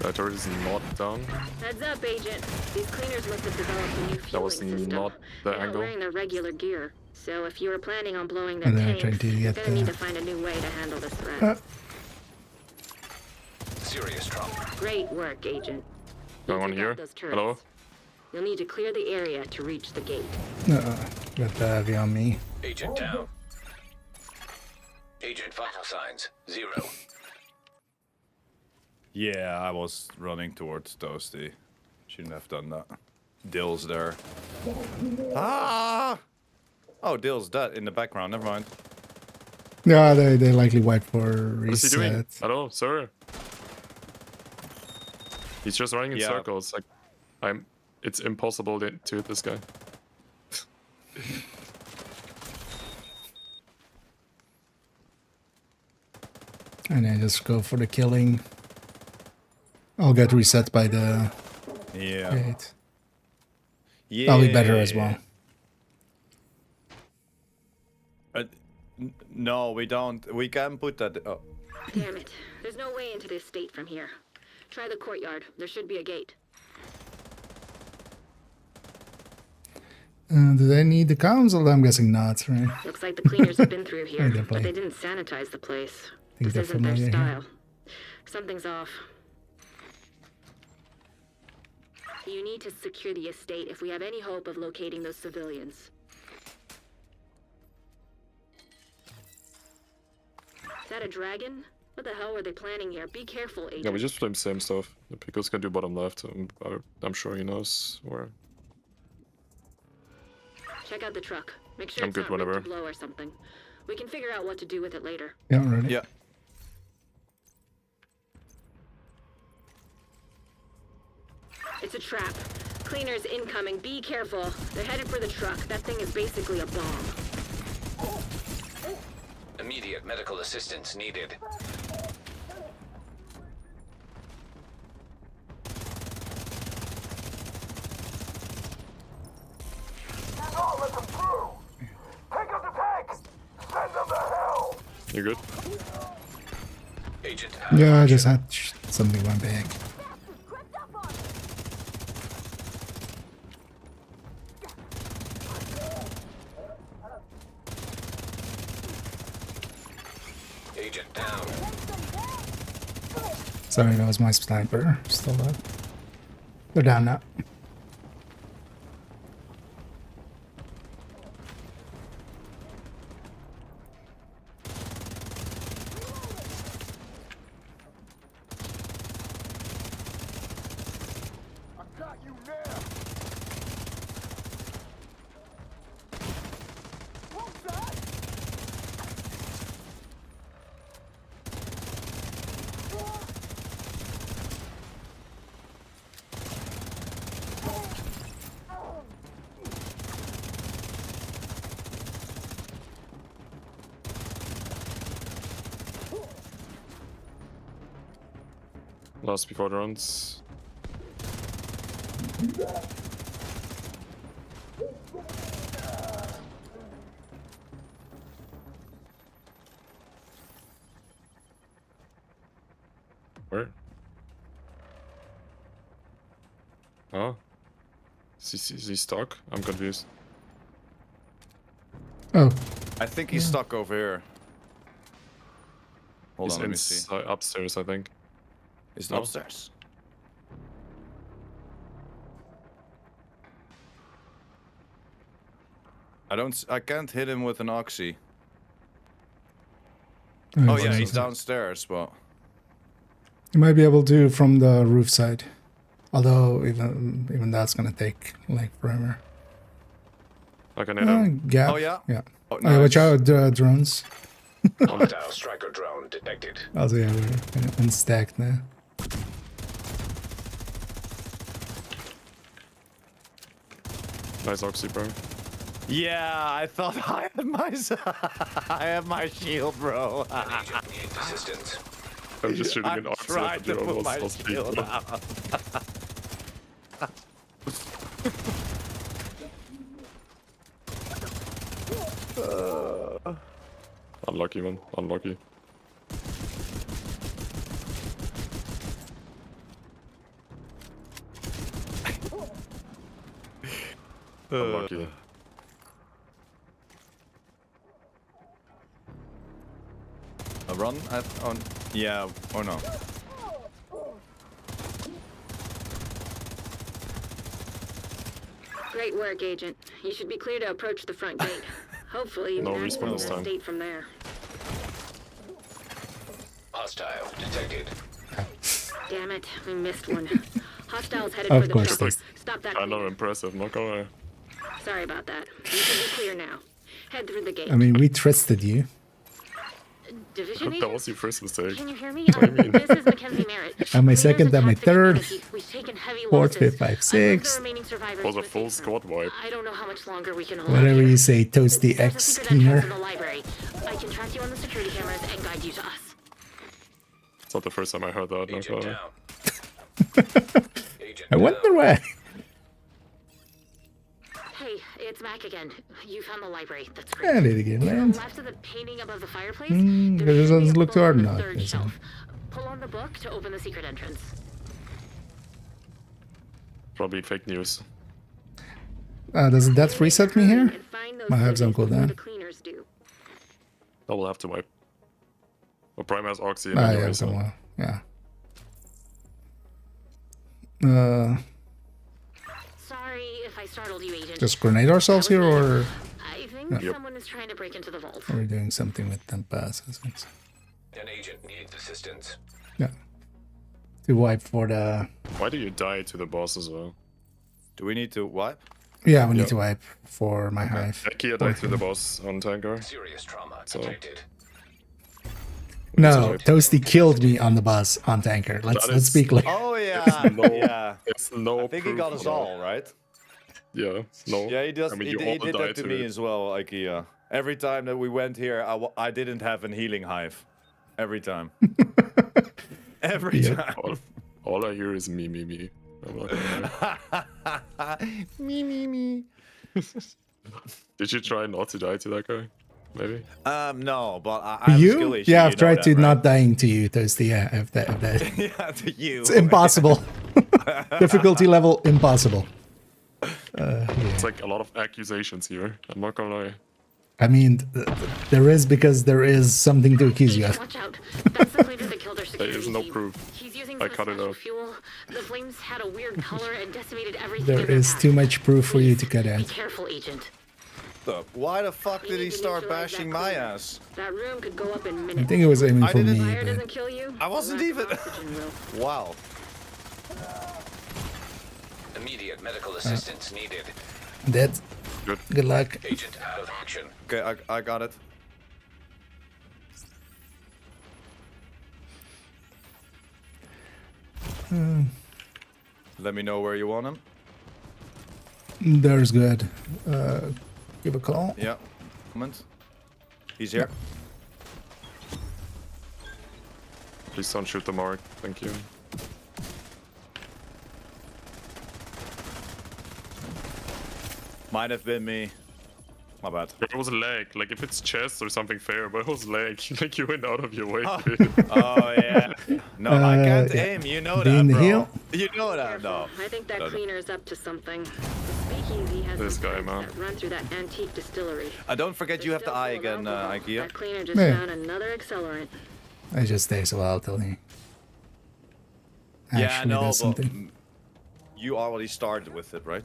That turret is not down. Heads up, Agent. These cleaners must have developed a new fueling That was system. not the They're not angle. wearing their regular gear. So if you were planning on blowing their And they're tanks, trying to you're get gonna need to find a new way to handle this threat. Serious trouble. Great work, Agent. No You one take here? out those turrets. Hello? You'll need to clear the area to reach the gate. Got the heavy on me. Agent down. Agent vital signs 0. Yeah, I was running towards Toasty. Shouldn't have done that. Dill's there. Ah! Oh, Dill's dead in the background. Never mind. Yeah, they likely wiped for What is he doing? reset. Hello, sir. He's just running in Yeah. circles. Like, it's impossible to hit this guy. And I just go for the killing. I'll get reset by the Yeah. gate. Yeah. That'll be better as well. No, we don't. We can put that. Oh. Damn it. There's no way into this state from here. Try the courtyard. There should be a gate. Do they need the council? I'm guessing not, right? Looks like the cleaners have been through here, definitely. but they didn't sanitize the place. Think This they're isn't their familiar here. style. Something's off. You need to secure the estate if we have any hope of locating those civilians. Is that a dragon? What the hell were they planning here? Be careful, Agent. Yeah, we just flame same stuff. The Pickles can do bottom left. I'm sure he knows where. Check out the truck. Make sure I'm it's good not rigged whenever. to blow or something. We can figure out what to do with it later. Yeah, ready. Yeah. It's a trap. Cleaners incoming. Be careful. They're headed for the truck. That thing is basically a bomb. Immediate medical assistance needed. Do not let them through! Take out the tank! Send them to hell! You good? Agent. Yeah, I just had something went big. Agent down. Sorry, that was my sniper. Still up. They're down now. I got you now! What's that? Last before the runs. Where? Oh. Is he stuck? I'm confused. Oh, I think he's stuck over here. Hold He's on, let me see. inside, upstairs, I think. He's No? upstairs. I can't hit him with an oxy. Oh yeah, he's downstairs, but You might be able to from the roof side. Although even that's gonna take like forever. I can hit him. Gap. Oh, yeah? Yeah. Oh, Watch nice. out, drones. Hostile striker drone detected. Also, yeah, we're unstacked now. Nice oxy, bro. yeah, I thought I had my I have my shield, bro. Agent needs assistance. I'm just shooting I an oxy tried at the to drone put my while still shield speaking. out. Unlucky, man. Unlucky. Unlucky. A run at on yeah or no? Great work, Agent. You should be clear to approach the front gate. Hopefully you No can respawn access this the time. estate from there. Hostile detected. Damn it, we missed one. Hostiles headed Of for the course truck. they- Stop that Kinda cleaner. impressive, not gonna lie. Sorry about that. You should be clear now. Head through the gate. I mean, we trusted you. Division That agent? was your first mistake. Can you hear me? What do you mean? This is Mackenzie Merritt. And my Cleaners second, and my attacked the third, community. We've taken heavy fourth, losses. fifth, five, I moved sixth. the remaining survivors Was a to full safe squad room. wipe. I don't know how much longer we can hold Whatever out you here. say, Toasty There's a X secret entrance cleaner. in the library. I can track you on the security cameras and guide you to us. It's not the first time I heard that. Agent No, down. Agent I wonder down. why. Hey, it's Mac again. You found the library. That's I great. did again, To the land. left of the painting above the fireplace, That there should be doesn't a look book too hard on the enough, third does it? shelf. Pull on the book to open the secret entrance. probably fake news. Does that reset me here? And find those Might have some cities before cooldown. the cleaners do. I will have to wipe. Well, Prime has Oxy Ah, anyway, yeah, so somewhere. Yeah. Sorry if I startled you, Agent. Just grenade ourselves here, or I think Yep. someone is trying to break into the vault. are we doing something with them passes? An agent needs assistance. Yeah. To wipe for the. why do you die to the boss as well? Do we need to wipe? Yeah, we need Yeah. to wipe for my hive. Kia died to the boss on tanker. Serious trauma So- detected. No, Toasty killed me on the bus on tanker. Let's That is- speak clear. Oh yeah, No, yeah. it's no. I think he proof got us for that. all, right? Yeah, no. Yeah, he does. I mean, he you did, he all did died that to me it. as well, IKEA. Every time that we went here, I didn't have an healing hive. Every time. Every time. All I hear is me. I'm not gonna lie. Me. Did you try not to die to that guy? Maybe. No, but I have a skill You? issue. Yeah, you I've know tried that, to right? not dying to you, Toasty. Yeah, if that. Yeah, to you. It's impossible. Difficulty level impossible. It's like a lot of accusations here. I'm not gonna lie. I mean, there is, because there is something to accuse you Agent, of. watch out. That's the cleaner that killed our There security is no team. proof. He's using I some cut it special out. fuel. The flames had a weird color and decimated everything There in their is path. too much proof for you to Please, cut Be out. careful, Agent. Why the fuck We did need he to start neutralize bashing that my cleaner. ass? That room could go up in I minutes. think it was aiming I for didn't- me, Fire doesn't but kill you. I wasn't the lack even- of oxygen will. Wow. Immediate medical assistance needed. dead. Good. Good luck. Agent out of action. Okay, I got it. Let me know where you want him. There's good. Give a call. Yeah. Moment. He's here. Please don't shoot the mark. Thank you. Might have been me. My bad. It was lag. Like if it's chest or something fair, but it was lag. Like you went out of your way. Oh yeah. No, I can't yeah. aim. You know Being that, the bro. heel? You know that. No. I think that No, no. cleaner is up to something. The speakeasy has This some guy, pipes man. that run through that antique distillery. Don't forget you have the Still eye full of again, alcohol. IKEA. That cleaner just Yeah. found another accelerant. It just takes a while till he Yeah, actually no, does but something. you already started with it, right?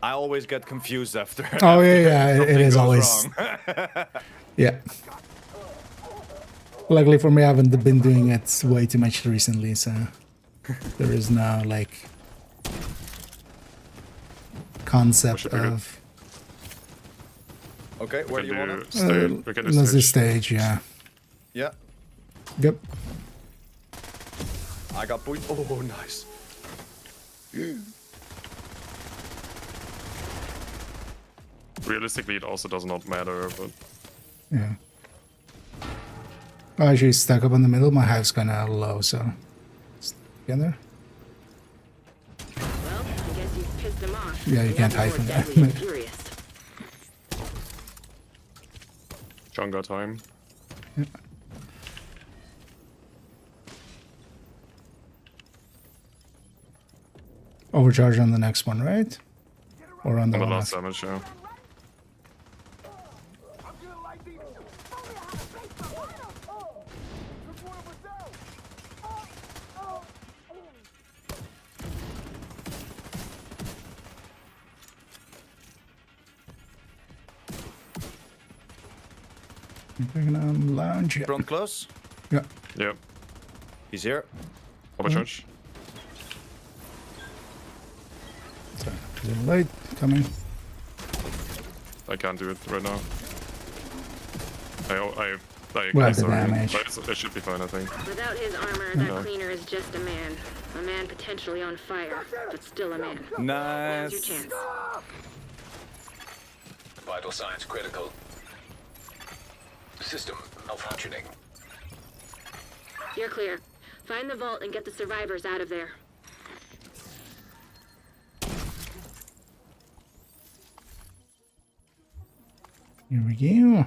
I always get confused after. Oh yeah, it something is goes always. wrong. Yeah. Luckily for me, I haven't been doing it way too much recently, so there is no like concept Should be good. of Okay, where do you want him? Stay. We can do that's the stage. stage. Yeah. Yeah, Yep. I got point. Oh, nice. Realistically, it also does not matter, but Yeah. Oh, actually stuck up in the middle. My hive's kinda low, so together. Well, I guess you pissed them off. Yeah, you Now can't they're hide more from that. deadly and furious. Chunga time. Overcharge on the next one, right? Or on the On the one last after. damage, yeah. Taking on lounge. Yeah. Front close. Yeah. Yep. He's here. Overcharge. So, a little late coming. I can't do it right now. I Well, agree, the sorry. damage. But it should be fine, I think. Without his armor, that cleaner is just a man. A man potentially on fire, but still a man. Now's your Nice. chance. Vital signs critical. System malfunctioning. You're clear. Find the vault and get the survivors out of there. Here we go.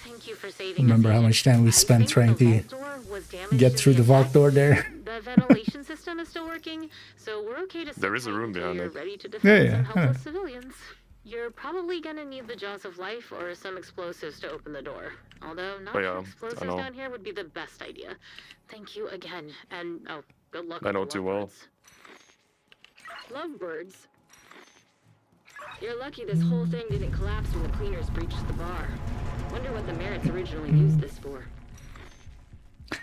Thank you for saving Remember us, how Agent. much time we I spent think trying the to vault door was damaged get in through the vault attack. door there. The ventilation system is still working, so we're okay to sit There is a tight room until behind you're it. ready to defend Yeah, some yeah. helpless civilians. You're probably gonna need the jaws of life or some explosives to open the door. Although not Oh, yeah, I explosives know. down here would be the best idea. Thank you again, and oh, good luck. I with know the too well. lovebirds. Lovebirds. You're lucky this whole thing didn't collapse when the cleaners breached the bar. Wonder what the Merits originally used this for.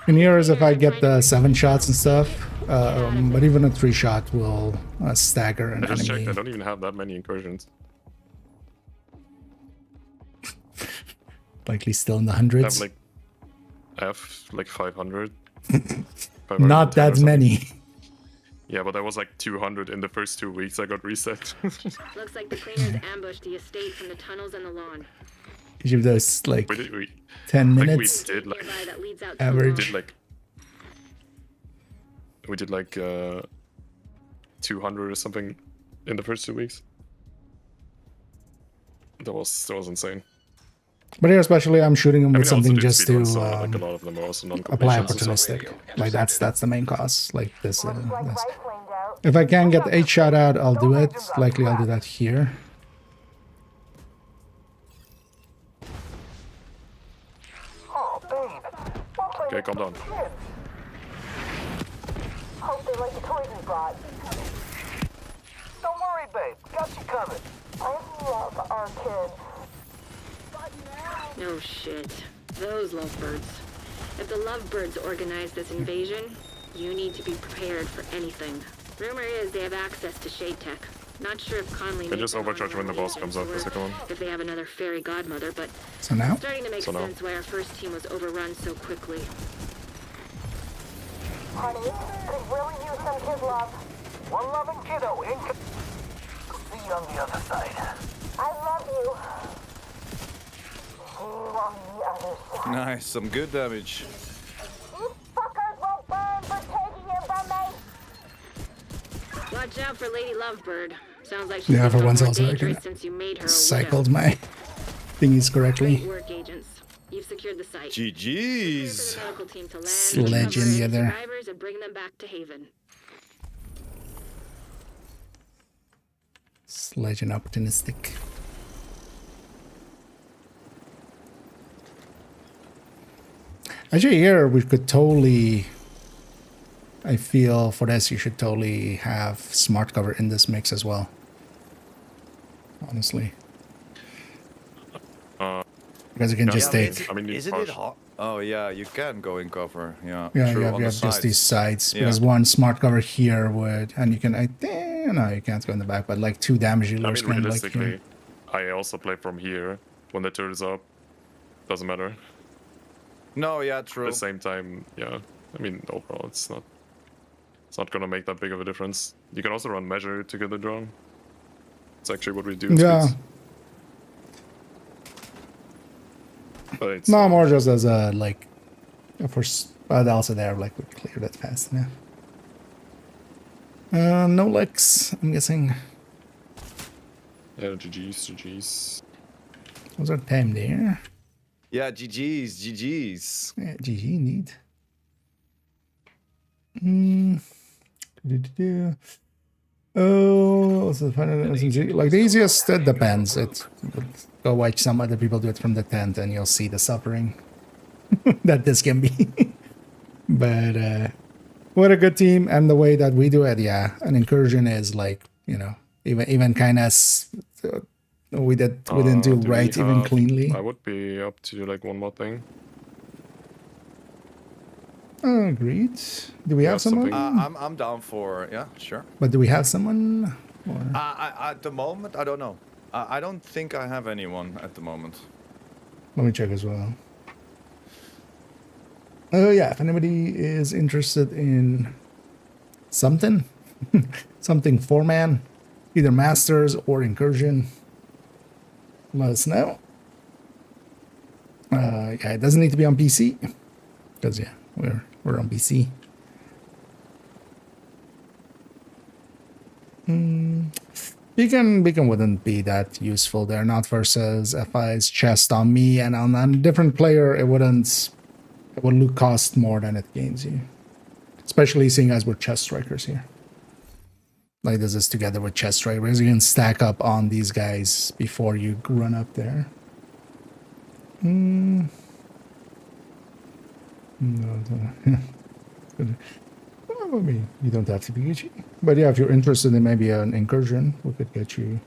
In here is if I get the 7 shots and stuff, but even a 3 shot will stagger an I just checked, enemy. I don't even have that many incursions. Likely still in the I hundreds. have like 500. Not 510 or that something. many. Yeah, but I was like 200 in the first 2 weeks I got reset. Looks like the cleaners ambushed the estate from the tunnels and the lawn. Give those like we 10 like minutes we did like Nearby that leads out to the average. lawn. we did like 200 or something in the first 2 weeks. That was insane. But here especially I'm shooting them I with mean, I also something did just to speedruns, so like a lot of them are also apply non-completions. So opportunistic. Like that's the main cause. Like this. Looks like this. right cleaned out. If I can get the 8 shot out, I'll do it. Likely I'll do that here. Oh, babe. We'll play Okay, with calm the down. kids. Hope they like the toys we brought. Don't worry, babe. Got you covered. I love our kids. No shit. Those lovebirds. If the lovebirds organize this invasion, you need to be prepared for anything. Rumor is they have access to shade tech. Not sure if Conley They made just them overcharge when the honorary boss comes agents up, the or second one. if they have another fairy godmother, but So now? starting to make So now? sense why our first team was overrun so quickly. Honey, could really use some kid love. One loving kiddo in. See you on the other side. I love you. See you on the other side. Nice, some good damage. You fuckers won't burn for taking him from me. Watch out for Lady Lovebird. Sounds like she's Yeah, for become once more also I dangerous can since you made her a cycled widow. my thingies correctly. Great work, agents. You've secured the site. GG's. For the medical team to land, Sledge in recover the any other. survivors and bring them back to Haven. Sledge and opportunistic. Actually, here we could totally. I feel for this you should totally have smart cover in this mix as well. Honestly, because you can just yeah, take. I mean, Isn't it hot? Oh yeah, you can go in cover. Yeah, Yeah, true, you on have the just sides. these sides. Yeah. Because one smart cover here would, and you can. No, you can't go in the back, but like 2 damage I dealers mean, can like here. realistically, I also play from here when the turret is up. Doesn't matter. No, yeah, At true. the same time, yeah. I mean, overall, it's not gonna make that big of a difference. You can also run measure to get the drone. It's actually what we do. In Yeah. Speeds. But it's No, more just as a like, but also there like we cleared it fast enough. No licks, I'm guessing. Yeah, GG's. Was our time there? Yeah, GG's. Yeah, GG indeed. Oh, so like the easiest, it depends. Go watch some other people do it from the tent and you'll see the suffering that this can be. But what a good team, and the way that we do it, yeah, an incursion is like, you know, even kind of we didn't do Do we right even have- cleanly. I would be up to like one more thing. Agreed. Do we Yeah, have someone? something- I'm down for, yeah, sure. But do we have someone? Or... At the moment, I don't know. I don't think I have anyone at the moment. Let me check as well. Oh yeah, if anybody is interested in something, something 4-man, either Masters or Incursion, let us know. Yeah, it doesn't need to be on PC, because yeah, we're on PC. Beacon wouldn't be that useful there, not versus FI's chest on me, and on a different player it would cost more than it gains you. Especially seeing as we're chest strikers here. Like this is together with chest strikers, you can stack up on these guys before you run up there. No, well, I mean, you don't have to be Gucci. But yeah, if you're interested in maybe an incursion, we could get you,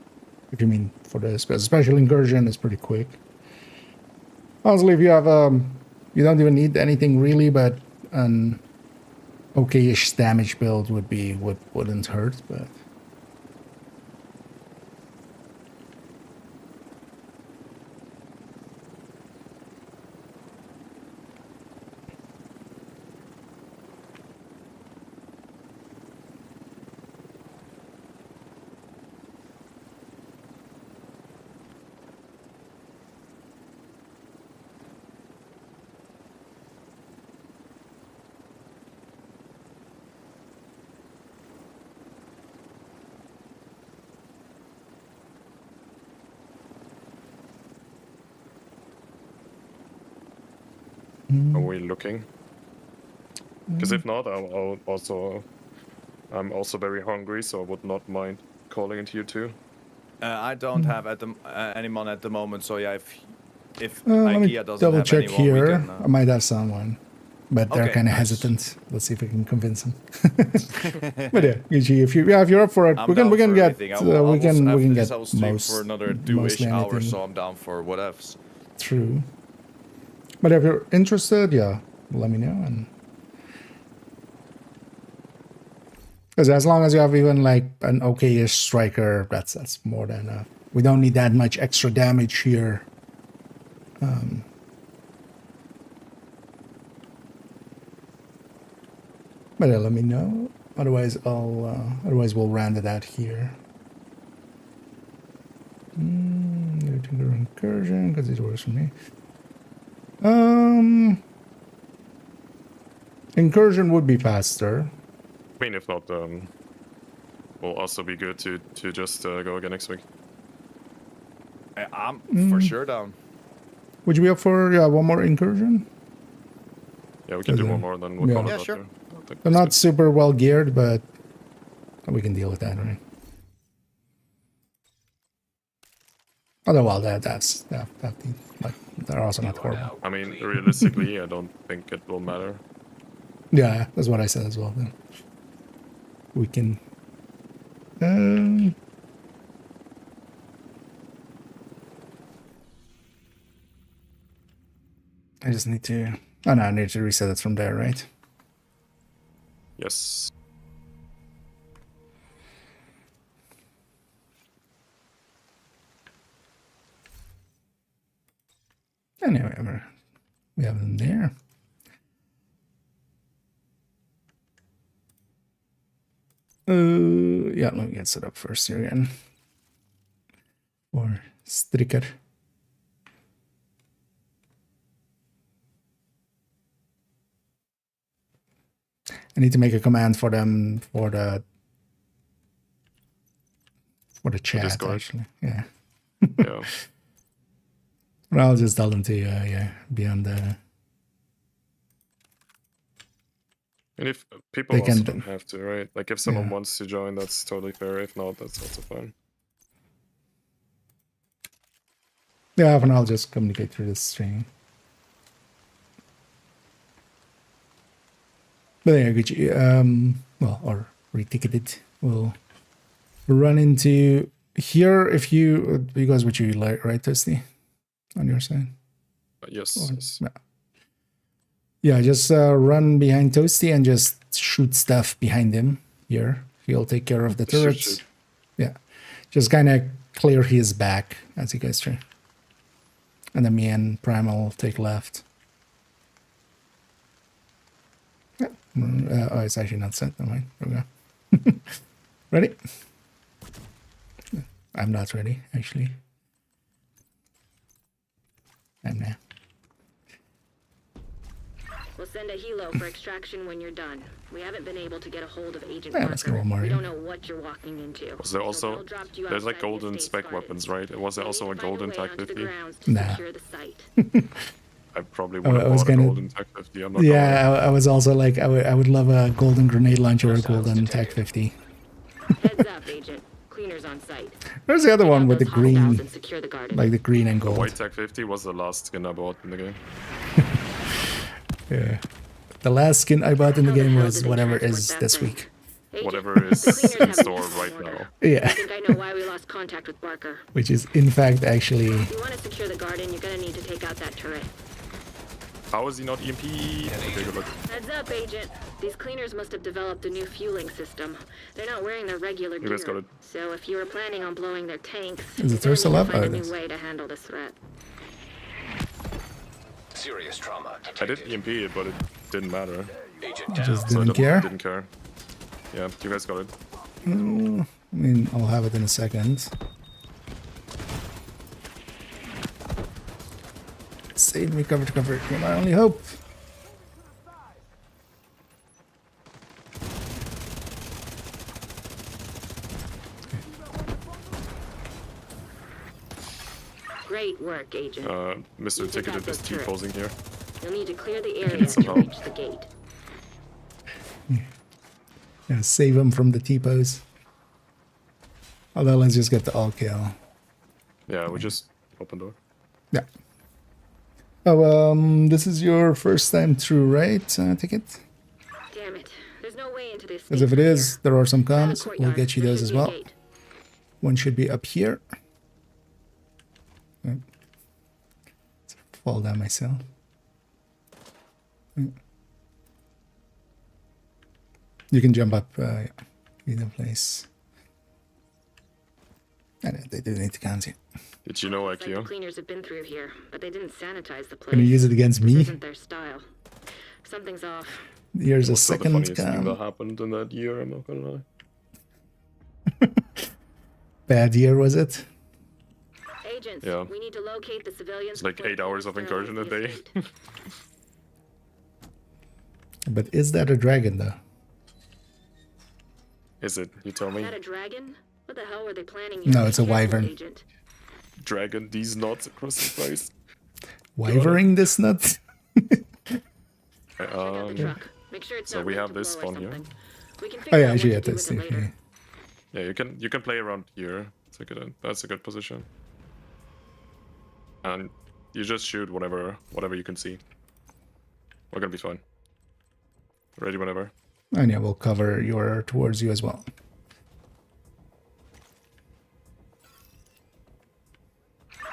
if you mean for this, because special incursion is pretty quick. Honestly, if you have, you don't even need anything really, but an okay-ish damage build wouldn't hurt, but... Are we looking? Because if not, I'm also very hungry, so I would not mind calling into you too. I don't have anyone at the moment, so yeah, if let me IKEA doesn't double have check anyone, here. we can, I might have someone, but they're Okay, kind of nice. hesitant. Let's see if we can convince them. But yeah, Gucci, if you're up for it, I'm we down can for get anything. I will- we can after get this I will stream most for another 2-ish mostly hours, anything. so I'm down for whatevs. True. But if you're interested, yeah, let me know. And because as long as you have even like an okay-ish striker, that's more than enough. We don't need that much extra damage here. But yeah, let me know. Otherwise, otherwise we'll round it out here. Incursion, because it works for me. Incursion would be faster. I mean, if not, will also be good to just go again next week. I'm for sure down. Would you be up for one more incursion? Yeah, we can do Okay. one more, then we'll Yeah. call it Yeah, out sure. there. I think They're that's not super well geared, but we can deal with that, right? Although, well, like they're also not horrible. good. I mean, realistically, I don't think it will matter. Yeah, that's what I said as well. Then we can. I just need to. Oh no, I need to reset it from there, right? Yes. Anyway, we have them there. Yeah, let me get set up first here again. Or Striker. I need to make a command for them for the chat, Discord. actually. Yeah. Yeah. Well, I'll just tell them to yeah, be on the. And if people They also can- don't have to, right? Like if someone Yeah. wants to join, that's totally fair. If not, that's also fine. Yeah, and I'll just communicate through this stream. But yeah, Gucci, well, or reticketed. We'll run into here if you guys would you like right, Testy, on your side. Yes. Or- Yes. yeah. Yeah, just run behind Toasty and just shoot stuff behind him here. He'll take care of the Shoot, turrets. shoot. Yeah, just kind of clear his back as he goes through. And then me and Primal will take left. Yeah. Oh, it's actually not set. Never mind. There we go. Ready? I'm not ready, actually. I'm now. We'll send a helo for extraction when you're done. We haven't been able to get a hold of Agent Yeah, let's go Parker. one more We in. don't know what you're walking into. Was there So also Bell dropped you there's like outside the golden estate's spec gardens. weapons, right? Was there We also need a to find golden way TAC onto the 50? grounds to Nah. secure the site. I probably would I have was bought a gonna- golden TAC 50. I'm not gonna lie. Yeah, I was also like, I would love a golden grenade launcher or a golden TAC 50. Heads up, Agent. Cleaners on site. There's the other Take one out with the those hostiles green, and secure the garden. like the green and The gold. white TAC 50 was the last skin I bought in the game. Yeah. The last skin I bought in the How the game hell was did they whatever transport is that this thing? week. Agent, Whatever the is cleaners in have a store mission right order. now. Yeah. I think I know why we lost contact with Barker. Which is in fact actually, If you want to secure the garden, you're gonna need to take out that turret. How is he not EMP? Okay, good luck. Heads up, Agent. These cleaners must have developed a new fueling system. They're not wearing their regular You gear. guys got it. So if you were planning on blowing their tanks, Is it you're still gonna up? need to find Oh, a it is. new way to handle this threat. Serious trauma I did detected. EMP it, but it didn't matter. Agent down. just So I didn't care. Didn't care. Yeah, you guys got it. I mean, I'll have it in a second. Save me, cover to cover. You're my only hope. Great work, Agent. Mr. You took Ticketed out is those turrets. T-posing here. You'll need to clear the area to somehow. reach the gate. Yeah, save him from the T-pose. Although, let's just get the all kill. Yeah, we just open door. Yeah. Oh, this is your first time through, right? Ticket? Damn it. There's no way into this. Because if it is, there are some Down the comms. We'll courtyard. get you There those should as be a well. gate. One should be up here. Oh. Fall down myself. Oh. You can jump up yeah, either place. I know, they do need to count you. Did you know, It's like the Akio? cleaners have been through here, but they didn't sanitize the place. Can you use it against This me? isn't their style. Something's off. Here's a What's not the second funniest thing that cam. happened in that year, I'm not gonna lie. Bad year, was it? Agents, Yeah. we need to locate the civilians. It's like before 8 they hours of destroy incursion a the day. estate. But is that a dragon, though? Is it? You tell Is me. that a dragon? What the hell were they planning? No, here? it's a Careful, wyvern. Agent. Dragon these nuts across the face. Wyvering this nut? Check out the truck. Make sure it's So not we rigged have to this blow or one here. something. We can Oh figure yeah, out actually, what yeah, to do that's with it later. Yeah, you can play around here. That's a good position. And you just shoot whatever you can see. We're gonna be fine. Ready whenever. And yeah, we'll cover your towards you as well.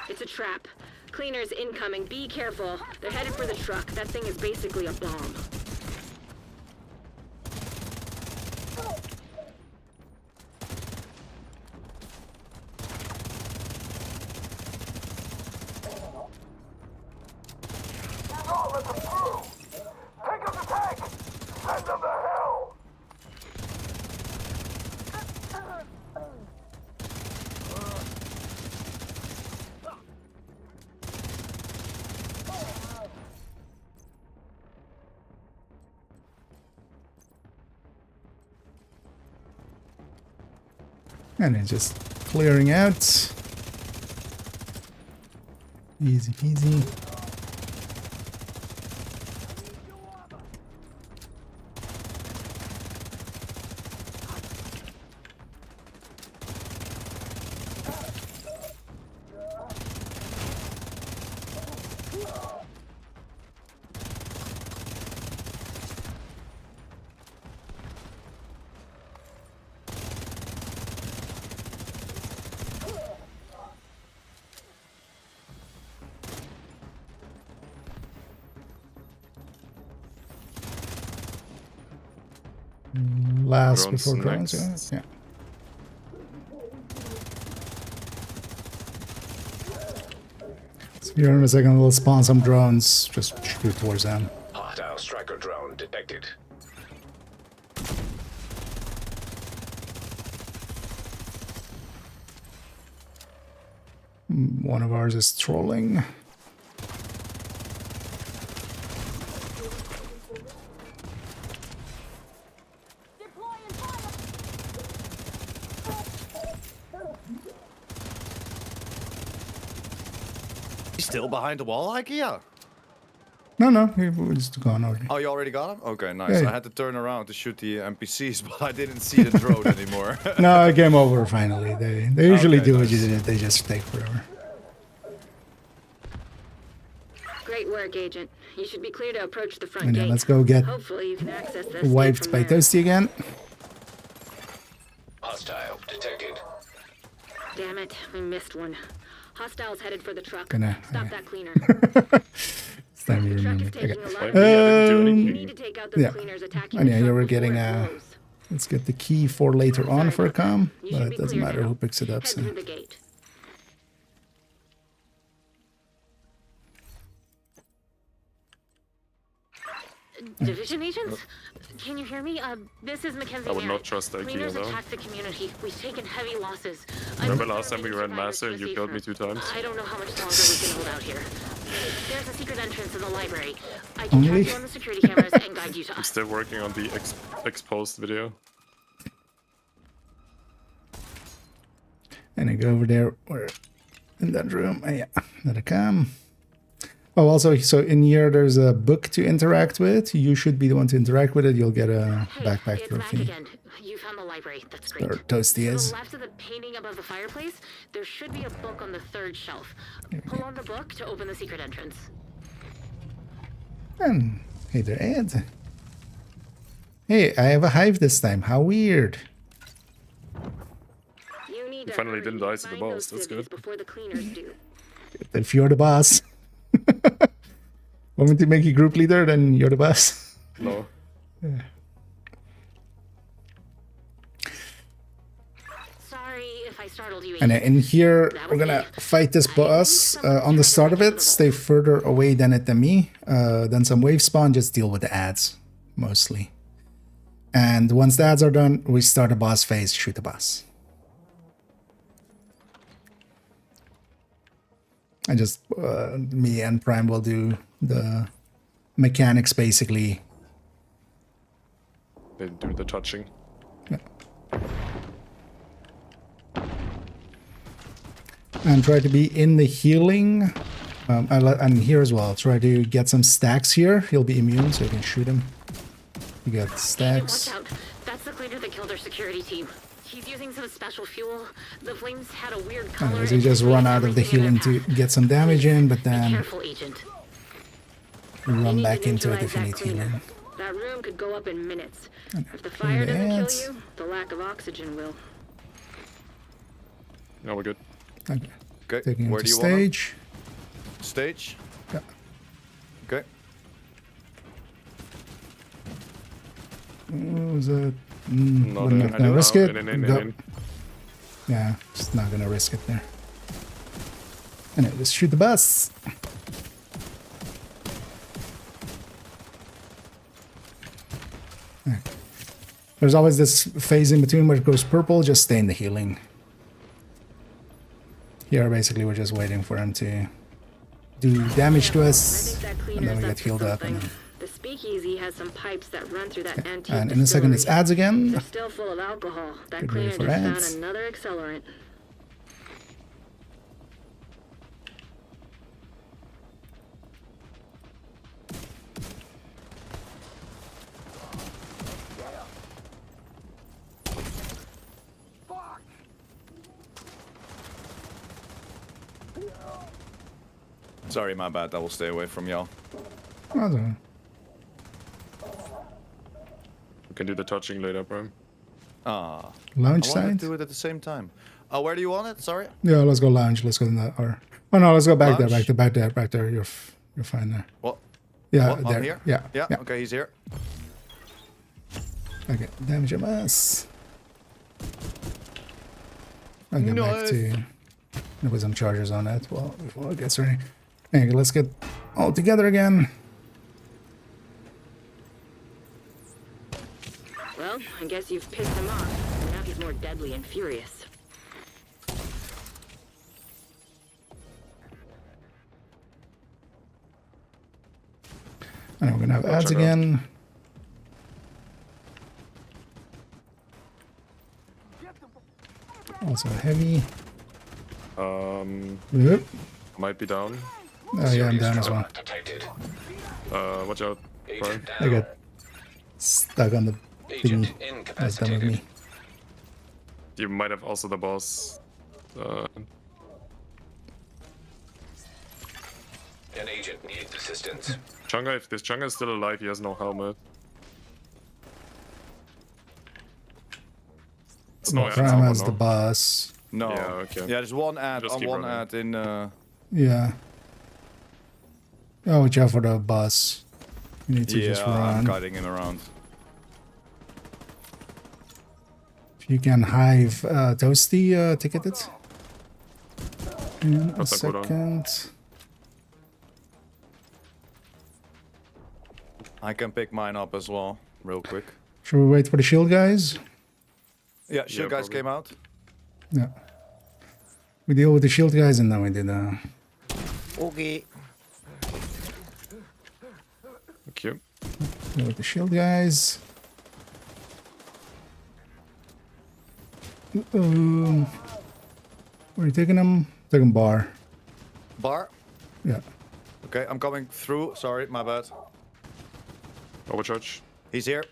It's a trap. Cleaners incoming. Be careful. They're headed for the truck. That thing is basically a bomb. Oh, let them through! Take out the tank! Send them to hell! And then just clearing out. Easy peasy. Last Drones before drones, next. yeah. So here in a second we'll spawn some drones, just shoot towards them. Hostile striker drone detected. One of ours is trolling. He's still behind the wall, IKEA. No, he was gone already. Oh, you already got him? Okay, nice. Yeah, yeah. I had to turn around to shoot the NPCs, but I didn't see the drone anymore. No, game over finally. They usually Okay, do nice. it, they just take forever. Great work, Agent. You should be clear to approach the front And gate. then let's go get Hopefully you can access this gate wiped from by there. Toasty again. Hostile detected. Damn it, we missed one. Hostiles headed for the truck. Gonna- Stop that cleaner. It's time to The truck remember. is taking Okay. a lot Why of me? I didn't do You anything. need to take out those Yeah. cleaners attacking And the yeah, truck you were before getting it blows. let's get the key for later on Sorry for a about that. com, You but should it be doesn't clear matter now. who picks it up. Head So. through the gate. Division agents? Can you hear me? This is Mackenzie I would not Merritt. trust IKEA Cleaners though. attacked the community. We've taken heavy losses. Remember I'm last time we ran survivors Master to and a you safe killed me room. 2 times? I don't know how much longer we can hold out here. There's a secret entrance in the library. I can Only? track you on the security cameras and guide you to I'm us. still working on the exposed video. And I go over there, or in that room. Yeah, let it come. Oh, also, so in here there's a book to interact with. You should be the one to interact with it. You'll get a Hey, backpack it's Mac trophy. again. You found the library. That's great. Or Toasty To is. the left of the painting above the fireplace, there should be a book on the 3rd shelf. Pull on the book to open the secret entrance. And hey there, Ed. Hey, I have a hive this time. How weird. You need to finally hurry. didn't die to the Find boss, those that's civvies good. Before the cleaners do. If you're the boss. Want me to make you group leader, then you're the boss. No. Sorry if I startled you. And Agent. in here, That we're was gonna me. fight this I boss. need someone to On the try to start of break it, into the stay vault. further away than it than me. Then some wave spawn, just deal with the ads, mostly. And once the ads are done, we start a boss phase, shoot the boss. And just, me and Prime will do the mechanics, basically. They do the touching. And try to be in the healing. And here as well. Try to get some stacks here. He'll be immune, so you can shoot him. You get Agent, stacks. watch out. That's the cleaner that killed our security team. He's using some special fuel. The flames had a weird color. Anyways, and we just run out of the everything in healing their to path. get some damage in, but Be then careful, Agent. we You run need back to into it neutralize if we that need cleaner. healing. That room could go up in minutes. If the fire doesn't kill minutes. you, the lack of oxygen will. No, we're good. Okay. Okay, Taking where him do to you want him? stage. Stage? Yeah. Okay. What was that? Not Wouldn't in. have to risk it. In. Go. Yeah, just not gonna risk it there. And just shoot the bus. Okay. There's always this phase in between where it goes purple. Just stay in the healing. Here, basically, we're just waiting for him to do damage to I us, think that and cleaner's then we up get to healed up. something. And, The speakeasy has some pipes that run through that antique and in a second, it's distillery. ads again. They're still full of alcohol. That Get ready cleaner for just ads. found another accelerant. Sorry, my bad. I will stay away from y'all. I don't know. We can do the touching later, bro. Ah. Lounge I wanted side. to do it at the same time. Oh, where do you want it? Sorry. Yeah, let's go lounge. Let's go in that. Or oh no, let's go back there. Lounge? Back there. You're fine there. What? Yeah, What? there. I'm here? Yeah, Yeah. Okay, he's here. Okay, damage a mess. I'll get back to... There was some charges on that before it gets ready. Okay, let's get all together again. Well, I guess you've pissed him off. Now he's more deadly and furious. And we're gonna have ads again. Also heavy. Yep. Might be down. Oh yeah, I'm down as well. Detected. Watch out, Brian. Agent I down. got stuck on the Agent thingy. That's done with incapacitated. me. You might have also the boss. An agent needs assistance. Chunga, if this Chunga is still alive, he has no helmet. It's no Prime armor, as the no? boss. No. Yeah, okay. Yeah, there's one ad Just on keep one running. ad in. Yeah. Oh, watch out for the boss. You need to just I'm run. guiding him around. If you can hive Toasty ticketed. In a That's a good one. second. I can pick mine up as well, real quick. Should we wait for the shield guys? Yeah, shield guys probably. came out. Yeah. We deal with the shield guys and then we did Okay. Thank you. deal with the shield guys. Where are you taking them? Taking bar. Bar. Yeah. Okay, I'm coming through. Sorry, my bad. Overcharge. He's here.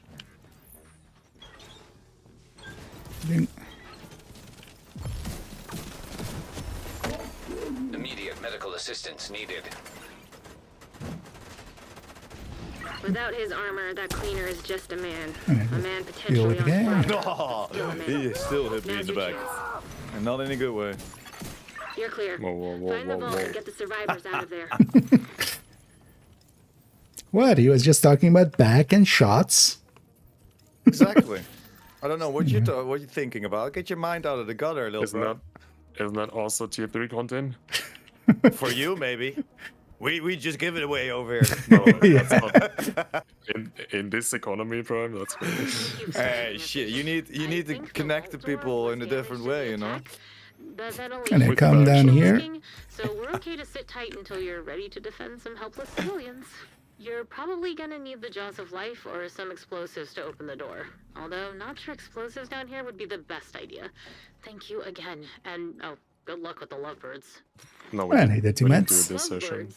Ding. Immediate medical assistance needed. Without his armor, that cleaner is just a man. Okay, A man deal potentially with the game. on fire. Oh, Still a man. he still hit me in Now's the your back. chance. And not in a good way. You're clear. Whoa, whoa, whoa, Find the whoa, vault whoa. and get the survivors out of there. What? He was just talking about back and shots? Exactly. I don't know what what you thinking about. Get your mind out of the gutter, little bro. Isn't that also tier 3 content? For you, maybe. We just give it away over here. No, that's not. In this economy, Prime, that's great. Hey, shit! You need to connect to people in a different way, you know. And they come down here. So we're okay to sit tight until you're ready to defend some helpless civilians. You're probably gonna need the jaws of life or some explosives to open the door. Although, not sure explosives down here would be the best idea. Thank you again, and oh, good luck with the lovebirds. No, I need the two we didn't meds. do it this session.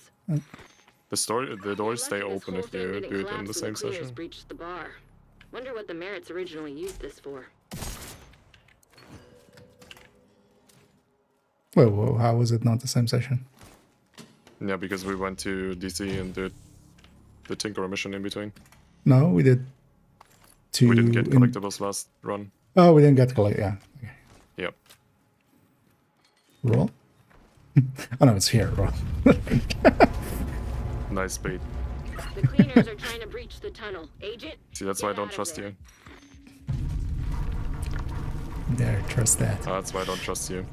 Lovebirds. The doors stay Lucky this open whole if thing you didn't do it in collapse the when same cleaners session. breached the bar. Wonder what the Merits originally used this for. Whoa, how was it not the same session? Yeah, because we went to DC and did the Tinkerer mission in between. No, we did two. We didn't get collectibles last run. Oh, we didn't get collect. Yeah. Okay. Yep. Roll. Oh no, it's here. Roll. Nice bait. The cleaners are trying to breach the tunnel. Agent? See, that's why I don't trust you. There, trust that. That's why I don't trust you.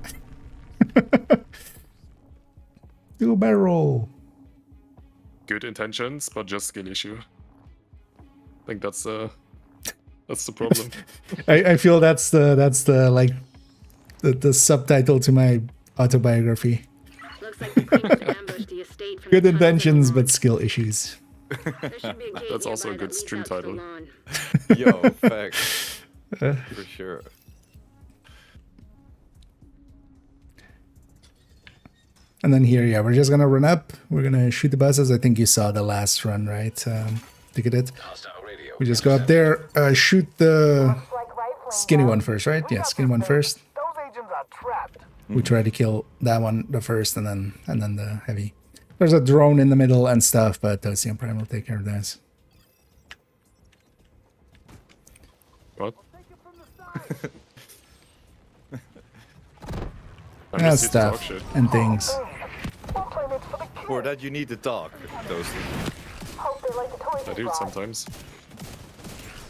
Do a barrel roll. Good intentions, but just skill issue. I think that's the problem. I feel that's the like the subtitle to my autobiography. Looks like the cleaners ambushed the estate from Good the tunnels intentions, and the but skill issues. lawn. There should be a gate That's also a nearby good that leads stream out to the title. lawn. Yo, facts. For sure. And then here, yeah, we're just gonna run up. We're gonna shoot the buses. I think you saw the last run, right? Ticketed. Hostile radio. We just go up there, shoot the Like rifling skinny now. one first, right? We Yeah, got skinny this one thing. first. Those agents are trapped. We try to kill that one the first, and then the heavy. There's a drone in the middle and stuff, but Toasty Prime will take care of this. What? I Yeah, missed you to talk stuff shit. and things. We're playmates for the kids. For that, you need to talk, Toasty. Hope they like the toys I we do brought. sometimes.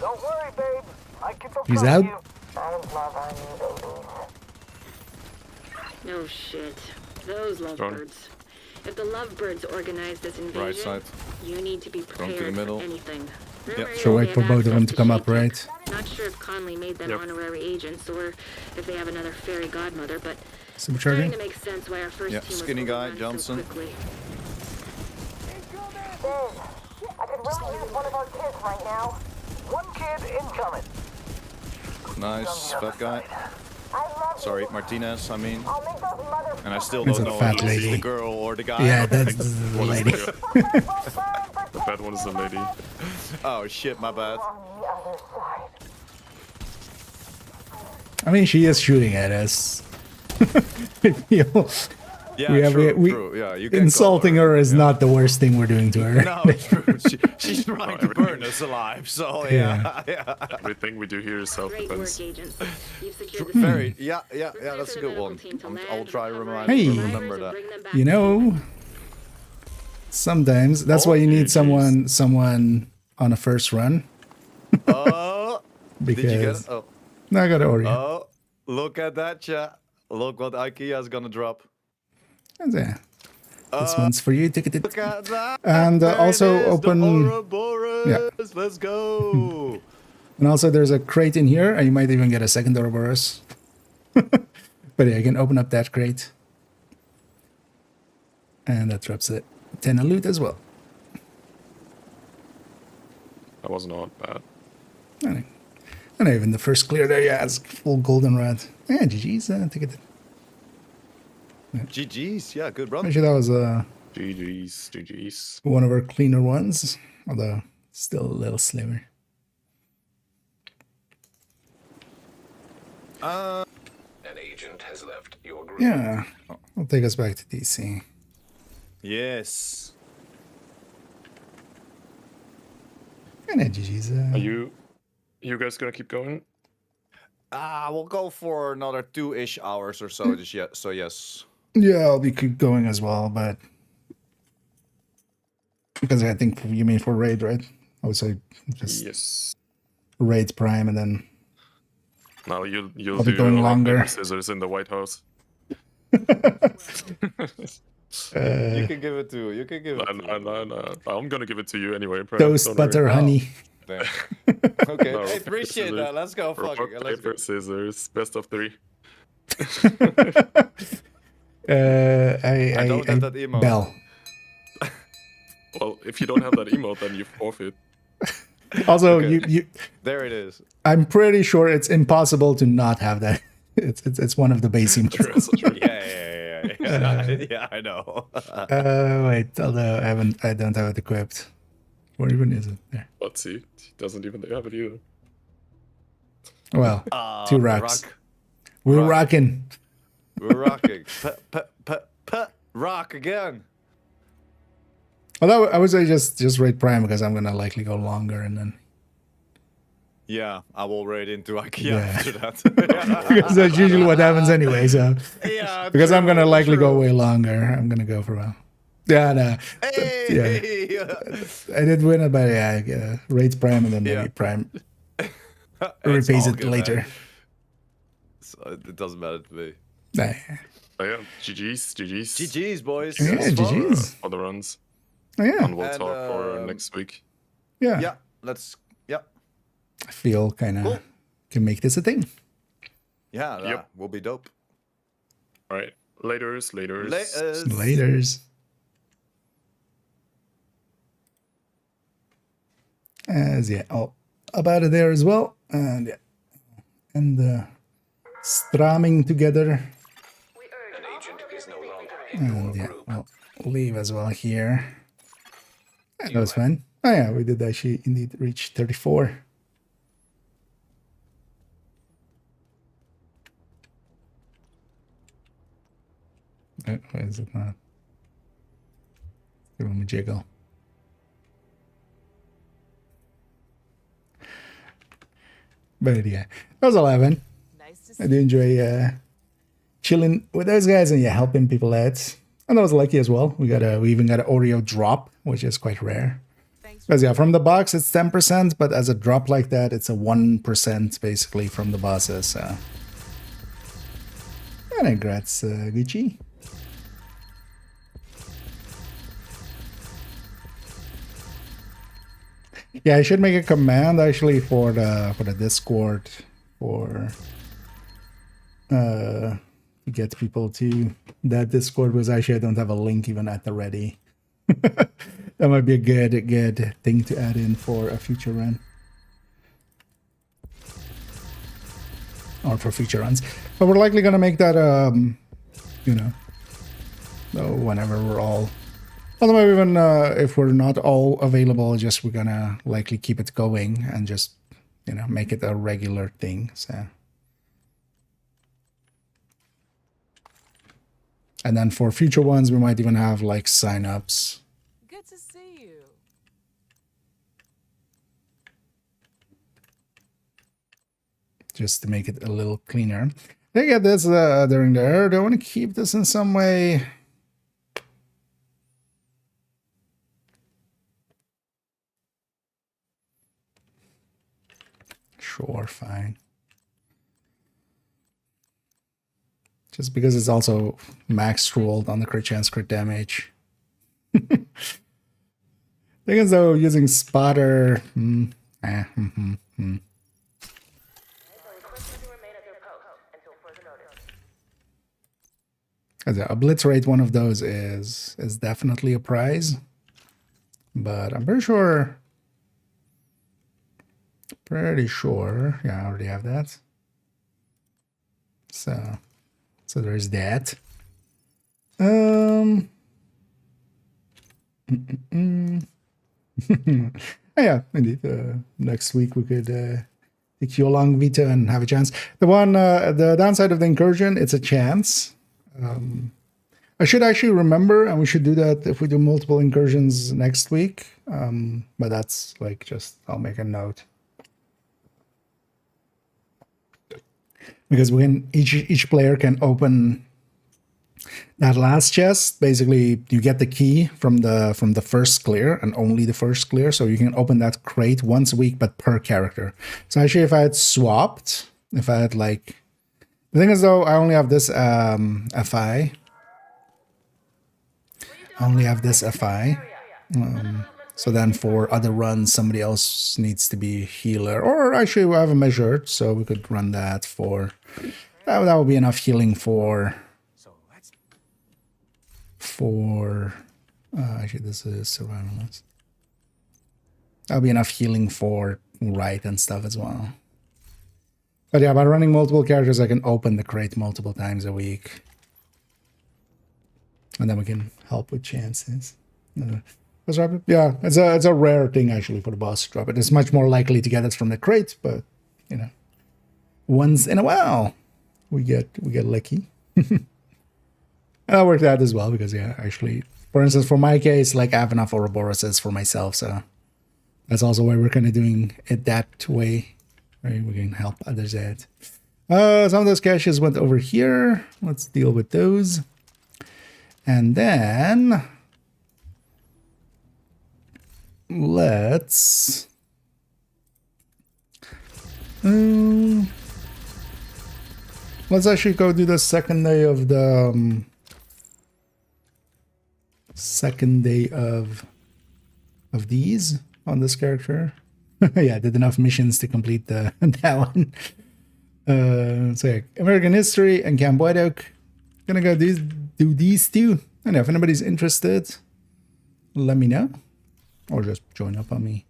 Don't worry, babe. I can fulfill He's out. you. I love our new babies. No shit. Those lovebirds. If the lovebirds organize this invasion, Right side. you need to be Going prepared to the middle. for anything. Yep. Rumor is So wait they for have both of them access to come up, Shaker. right? Not sure if Conley made them Yep. honorary agents or if they have another fairy godmother, but starting Supercharging. to make sense why our first Yeah, team was skinny guy, overrun Johnson. So quickly. Dave, I could really use one of our kids right now. One kid incoming. Nice, fat guy. I love Sorry, you. Martinez, I mean. I'll make those mothers. And I still It's don't a know fat if this is lady. the girl or the guy. Yeah, that's the lady. The bad one is the lady. Oh shit, my bad. On the other side. I mean, she is shooting at us. Yeah, We have- true, we- true. Yeah, you can Insulting call her is not the worst thing we're doing to her. No, it's true. She's trying to burn us alive, so yeah. yeah. Everything we do here is Great work, self-defense. agents. You've secured the Very, yeah, that's a for the good medical one. team to land, I'll try to cover Hey. remember survivors, that. and bring them back You to know, sometimes that's why you need someone on a first run. Oh, did you get Because it? Oh, no, I got Oreo. oh, look at that, chat. Look what IKEA is gonna drop. That's it. This one's for you. Take it. Look at that. And There it also is, the open. Ouroboros. Yeah. Let's go. And also, there's a crate in here, and you might even get a second Ouroboros. But yeah, you can open up that crate, and that drops it 10 of loot as well. That was not bad. And even the first clear there, yeah, it's full goldenrod. Yeah, GG's. Take it. GG's, yeah, good run. Actually, that was GG's, GG's. one of our cleaner ones, although still a little slimmer. An agent has left your group. Yeah, will take us back to DC. Yes. And yeah, GG's. Are you guys gonna keep going? We'll go for another 2-ish hours or so. Just yet. So yes. Yeah, I'll be keep going as well, but because I think you mean for raid, right? I would say just Yes. raid prime and then Now you'll I'll be do going rock, longer. paper, scissors in the White House. You can give it to. You can give it. No. I'm gonna give it to you anyway. Brad, toast, don't butter, worry. honey. Damn. Okay, No, I appreciate that. Let's go. Fuck Rock, it. Let's go. paper, scissors. Best of 3. I don't have that emote. Bell. Well, if you don't have that emote, then you forfeit. Also, Okay. you There it is. I'm pretty sure it's impossible to not have that. It's one of the base emotes. Yeah. Yeah, I know. Wait, although I don't have it equipped. Where even is it? There. Let's see. He doesn't even have it either. Well, 2 rocks. Rock. We're rock. rocking. We're rocking. Rock again. Although I would say just raid prime because I'm gonna likely go longer and then Yeah, I will raid into IKEA Yeah. after that. because that's usually what happens anyway. So Yeah, because I'm gonna true, likely go true. way longer, I'm gonna go for a no. Hey! I did win it, but yeah, raid prime and then maybe Yeah. prime It's repays all it good, later. man. So it doesn't matter to me. Nah. Oh, yeah. GG's. GG's, boys. Yeah, It was fun. GG's. For the runs. Oh, yeah, And we'll And, talk for next week. yeah. Yeah, let's. Yeah, I feel kind of Cool. can make this a thing. yeah, Yep. that will be dope. All right. Laters. Laters. As yeah, all about it there as well, and yeah, and strumming together, An agent is no longer in your and yeah, group. I'll leave as well here. That was fun. Oh yeah, we did actually indeed reach 34. Why is it not? Give him a jiggle. But yeah, that was 11. I do enjoy chilling with those guys and yeah, helping people out. And I was lucky as well. We even got an Oreo drop, which is quite rare. Because yeah, from the box it's 10%, but as a drop like that, it's a 1% basically from the bosses. So. And congrats, Gucci. Yeah, I should make a command actually for the Discord for to get people to that Discord, because actually I don't have a link even at the ready. That might be a good thing to add in for a future run. Or for future runs. But we're likely gonna make that you know, whenever we're all, well, maybe even if we're not all available, just we're gonna likely keep it going and just, you know, make it a regular thing. So, and then for future ones, we might even have like sign-ups. Good to see you. Just to make it a little cleaner. They get this during there. Do I want to keep this in some way? Sure, fine. Just because it's also max rolled on the crit chance, crit damage. Thing is though, using spotter. Obliterate one of those is definitely a prize, but I'm pretty sure. Yeah, I already have that. So there's that. Oh, yeah, indeed. Next week we could take you along, Vita, and have a chance. The downside of the incursion, it's a chance. I should actually remember, and we should do that if we do multiple incursions next week. But that's like just, I'll make a note. Because each player can open that last chest. Basically, you get the key from the first clear and only the first clear. So you can open that crate once a week, but per character. So actually, if I had swapped, if I had like, the thing is though, I only have this FI. So then for other runs, somebody else needs to be healer. Or actually, we have a measured, so we could run that for... That would be enough healing for... actually, this is survivalist. That'll be enough healing for right and stuff as well. But yeah, by running multiple characters, I can open the crate multiple times a week. And then we can help with chances. Yeah, it's a rare thing actually for the boss to drop it. It's much more likely to get it from the crate, but you know, once in a while we get lucky. And that worked out as well because yeah, actually, for instance, for my case, like I have enough Ouroboroses for myself, so that's also why we're kind of doing it that way. Right, we can help others out. Some of those caches went over here. Let's deal with those, and then. Let's actually go do the second day of the of these on this character. Yeah, I did enough missions to complete that one. So yeah, American history and Camp White Oak. Gonna go do these two. I know if anybody's interested, let me know. Or just join up on me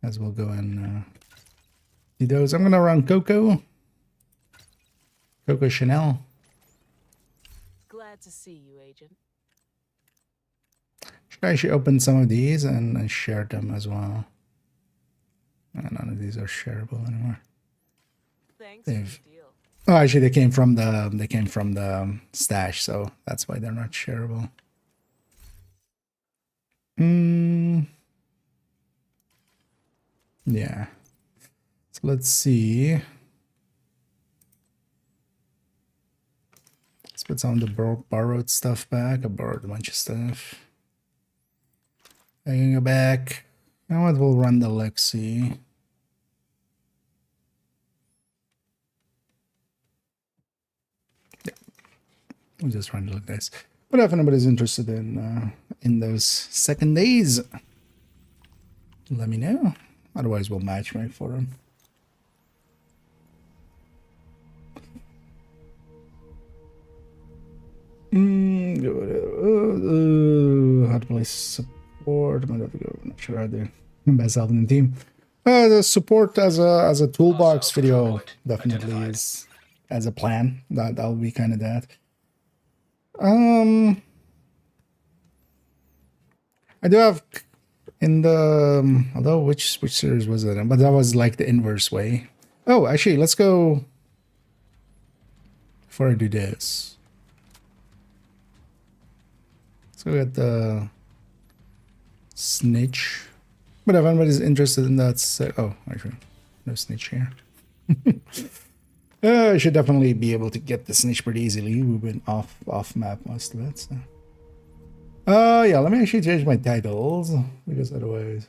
as we'll go and do those. I'm going to run Coco Chanel. Glad to see you, Agent. Should I actually open some of these and share them as well? None of these are shareable anymore. Thanks for the deal. Oh, actually, they came from the stash, so that's why they're not shareable. Yeah. So let's see. Let's put some of the borrowed stuff back. I borrowed a bunch of stuff. I can go back. You know what? We'll run the Lexi. Yeah, we'll just run it like this. But if anybody's interested in those second days, let me know. Otherwise, we'll matchmake for them. How to play support? I'm not sure how to best help in the team. The support as a toolbox video definitely is as a plan. That'll be kind of that. I do have in the although which series was it? But that was like the inverse way. Oh, actually, let's go. Before I do this, let's go get the snitch. But if anybody's interested in that, oh, actually, no snitch here. I should definitely be able to get the snitch pretty easily. We've been off map most of it. So. Yeah, let me actually change my titles because otherwise.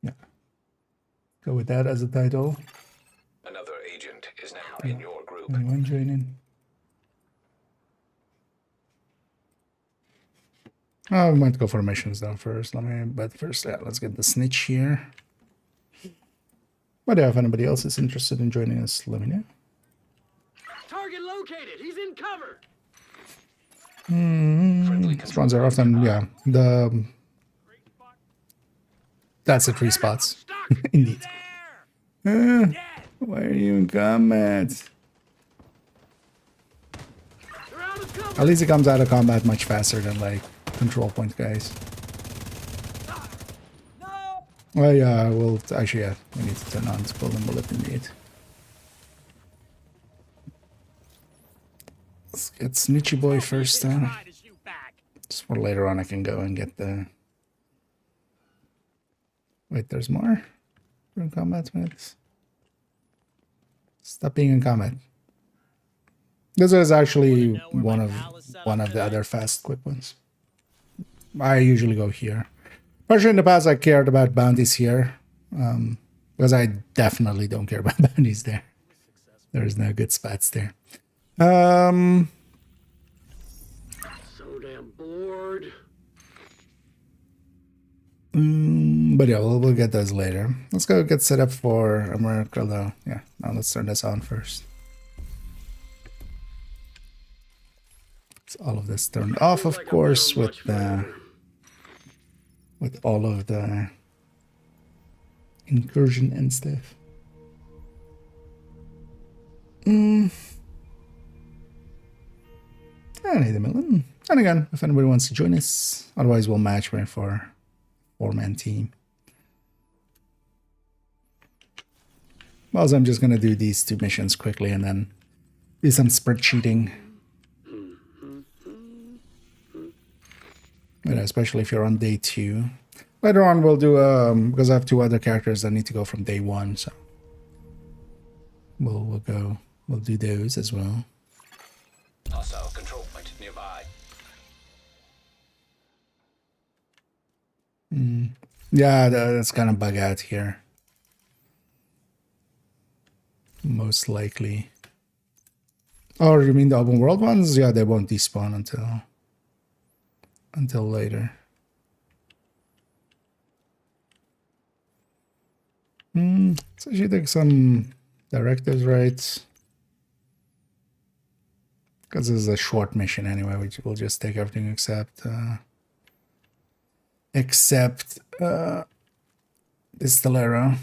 Yeah. Go with that as a title. Another agent is now in your group. Anyone joining? Oh, we might go for missions down first. But first, yeah, let's get the snitch here. But yeah, if anybody else is interested in joining us, let me know. Target located. He's in cover. Spawns are often, yeah. That's the 3 spots. Indeed. Why are you in combat? At least it comes out of combat much faster than like control point guys. Oh yeah, well actually yeah, we need to turn on golden bullet indeed. Let's get Snitchy Boy first then. Just for later on I can go and get the... Wait, there's more? We're in combat with... Stop being in combat. This is actually one of the other fast quick ones. I usually go here. Partially in the past I cared about bounties here. Because I definitely don't care about bounties there. There's no good spots there. So damn bored. But yeah, we'll get those later. Let's go get set up for America though. Yeah, now let's turn this on first. It's all of this turned off, of course, with all of the incursion and stuff. I need a million. And again, if anybody wants to join us, otherwise we'll match for 4-man team. Also, I'm just gonna do these 2 missions quickly and then do some spreadsheeting. Especially if you're on day 2. Later on we'll do because I have 2 other characters that need to go from day 1, so we'll do those as well. Hostile control point nearby. Yeah, that's gonna bug out here. Most likely. Oh, you mean the open world ones? Yeah, they won't despawn until later. So she takes some directives, right? Because this is a short mission anyway, which will just take everything except Pistolero.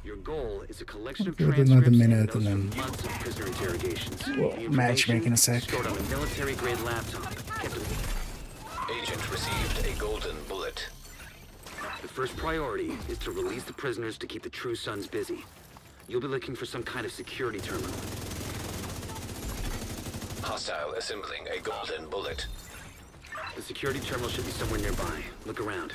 Your goal is a collection of Give it transcripts another and minute notes and from then months of prisoner interrogations. we'll matchmake in a sec. Stored on a military-grade laptop. Kept in... Agent received a golden bullet. The first priority is to release the prisoners to keep the True Sons busy. You'll be looking for some kind of security terminal. Hostile assembling a golden bullet. The security terminal should be somewhere nearby. Look around.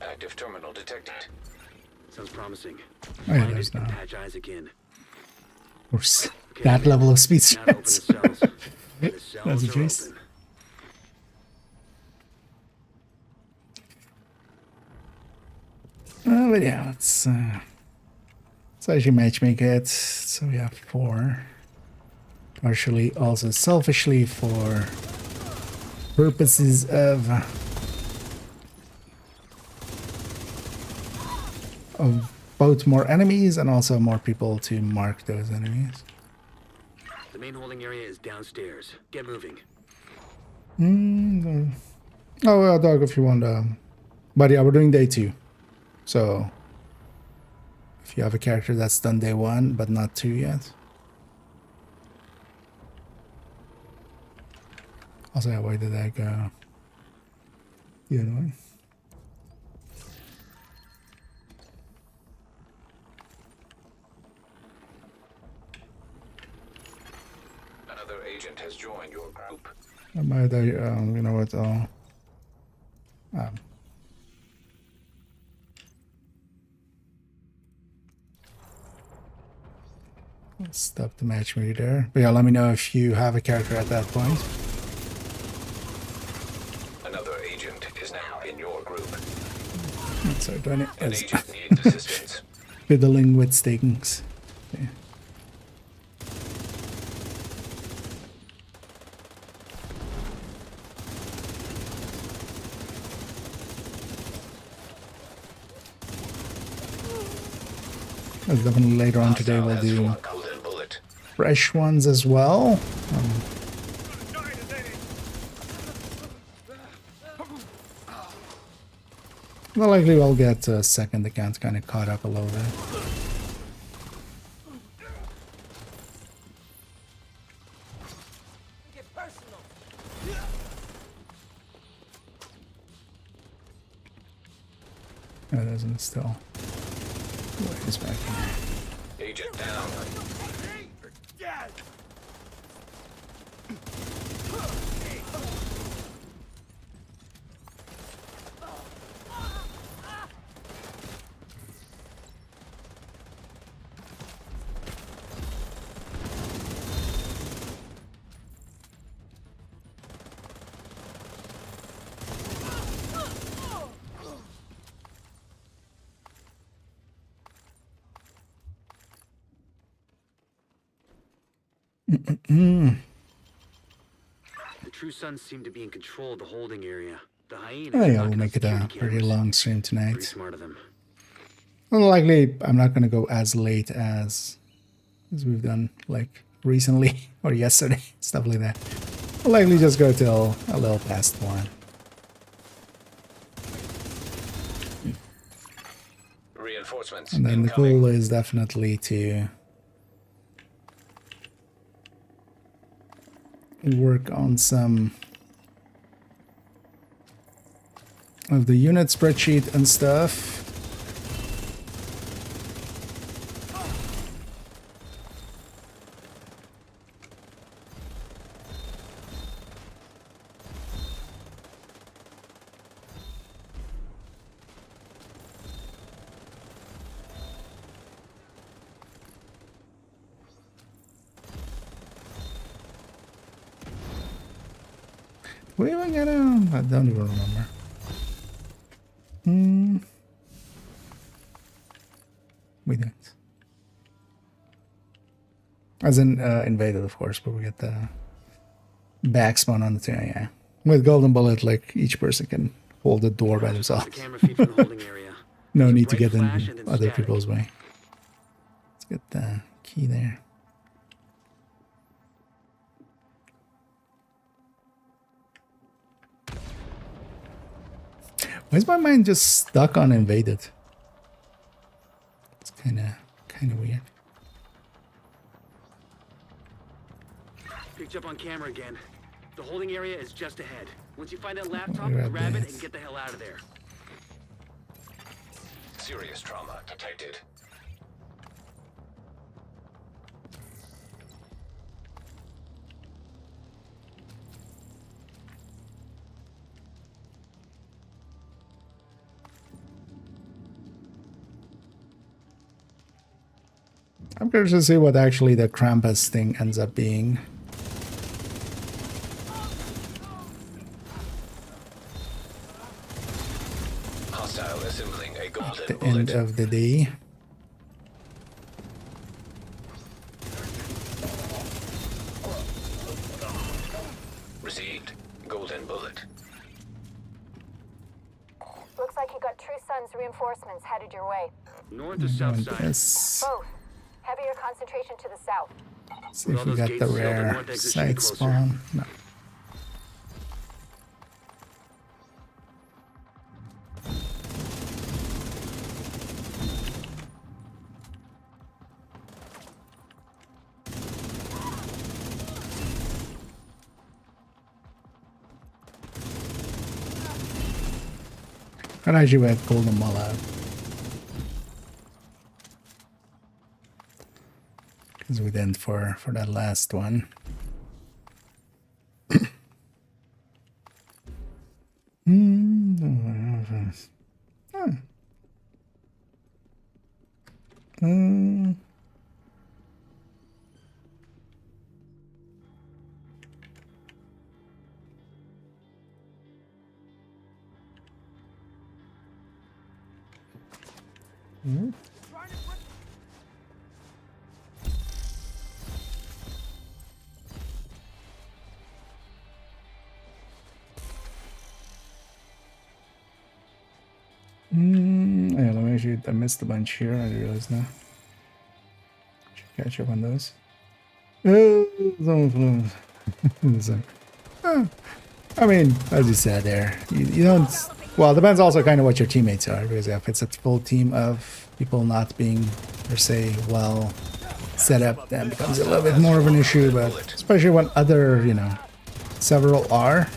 Active terminal detected. Sounds promising. Oh, yeah, Find there's it and no. patch eyes again. Of course, Okay, that level of speed now to open the spreads. cells. The That's cells a are choice. open. But yeah, let's actually matchmake it. So we have 4. Partially also selfishly for purposes of both more enemies and also more people to mark those enemies. The main holding area is downstairs. Get moving. Oh, well, dog, if you want. But yeah, we're doing day 2. So if you have a character that's done day 1 but not 2 yet. Also, yeah, why did I go the other way? Another agent has joined your group. Might I, you know what? Let's stop the matchmaker there. But yeah, let me know if you have a character at that point. Another agent is now in your group. So doing it An as agent needs assistance. fiddling with stakings. Yeah. Definitely later on today we'll do Golden bullet. fresh ones as well. Well, likely we'll get second accounts kind of caught up a little bit. No, it doesn't still. Wait, it's back here. Agent down. The True Sons seem to be in control of the holding area. The hyenas Oh are yeah, knocking we'll out make it a security pretty cameras. long stream Pretty tonight. smart of them. Well, likely I'm not gonna go as late as we've done like recently or yesterday, stuff like that. I'll likely just go till a little past 1. Reinforcements And then the incoming. goal is definitely to work on some of the unit spreadsheet and stuff. We even get a... I don't even remember. We didn't. As in invaded, of course, but we get the backspawn on the team, yeah. With Golden Bullet, like, each person can hold the door by The themselves. camera feed from the holding area. No There's a need to bright get flash and in then other static. people's way. Let's get the key there. Why is my mind just stuck on invaded? It's kind of weird. Picked up on camera again. The holding area is just ahead. Once you find that laptop, Grab grab it this. and get the hell out of there. Serious trauma detected. I'm curious to see what actually the Krampus thing ends up being. Hostile assembling a golden The bullet. end of the day. Received. Golden bullet. Looks like you got True Sun's reinforcements headed your way. North or south And side? this. Both. Heavier concentration to the south. See if all we those got gates the sealed, the rare north exit should be side closer. spawn. No. And actually we had pulled them all out. Because we didn't for that last one. Yeah, let me actually, I missed a bunch here, I realize now. Should catch up on those. So, I mean, as you said there, you don't, well, it depends also kind of what your teammates are, because if it's a full team of people not being, per se, well set up, then it becomes a little bit more of an issue, but especially when other, you know, several are,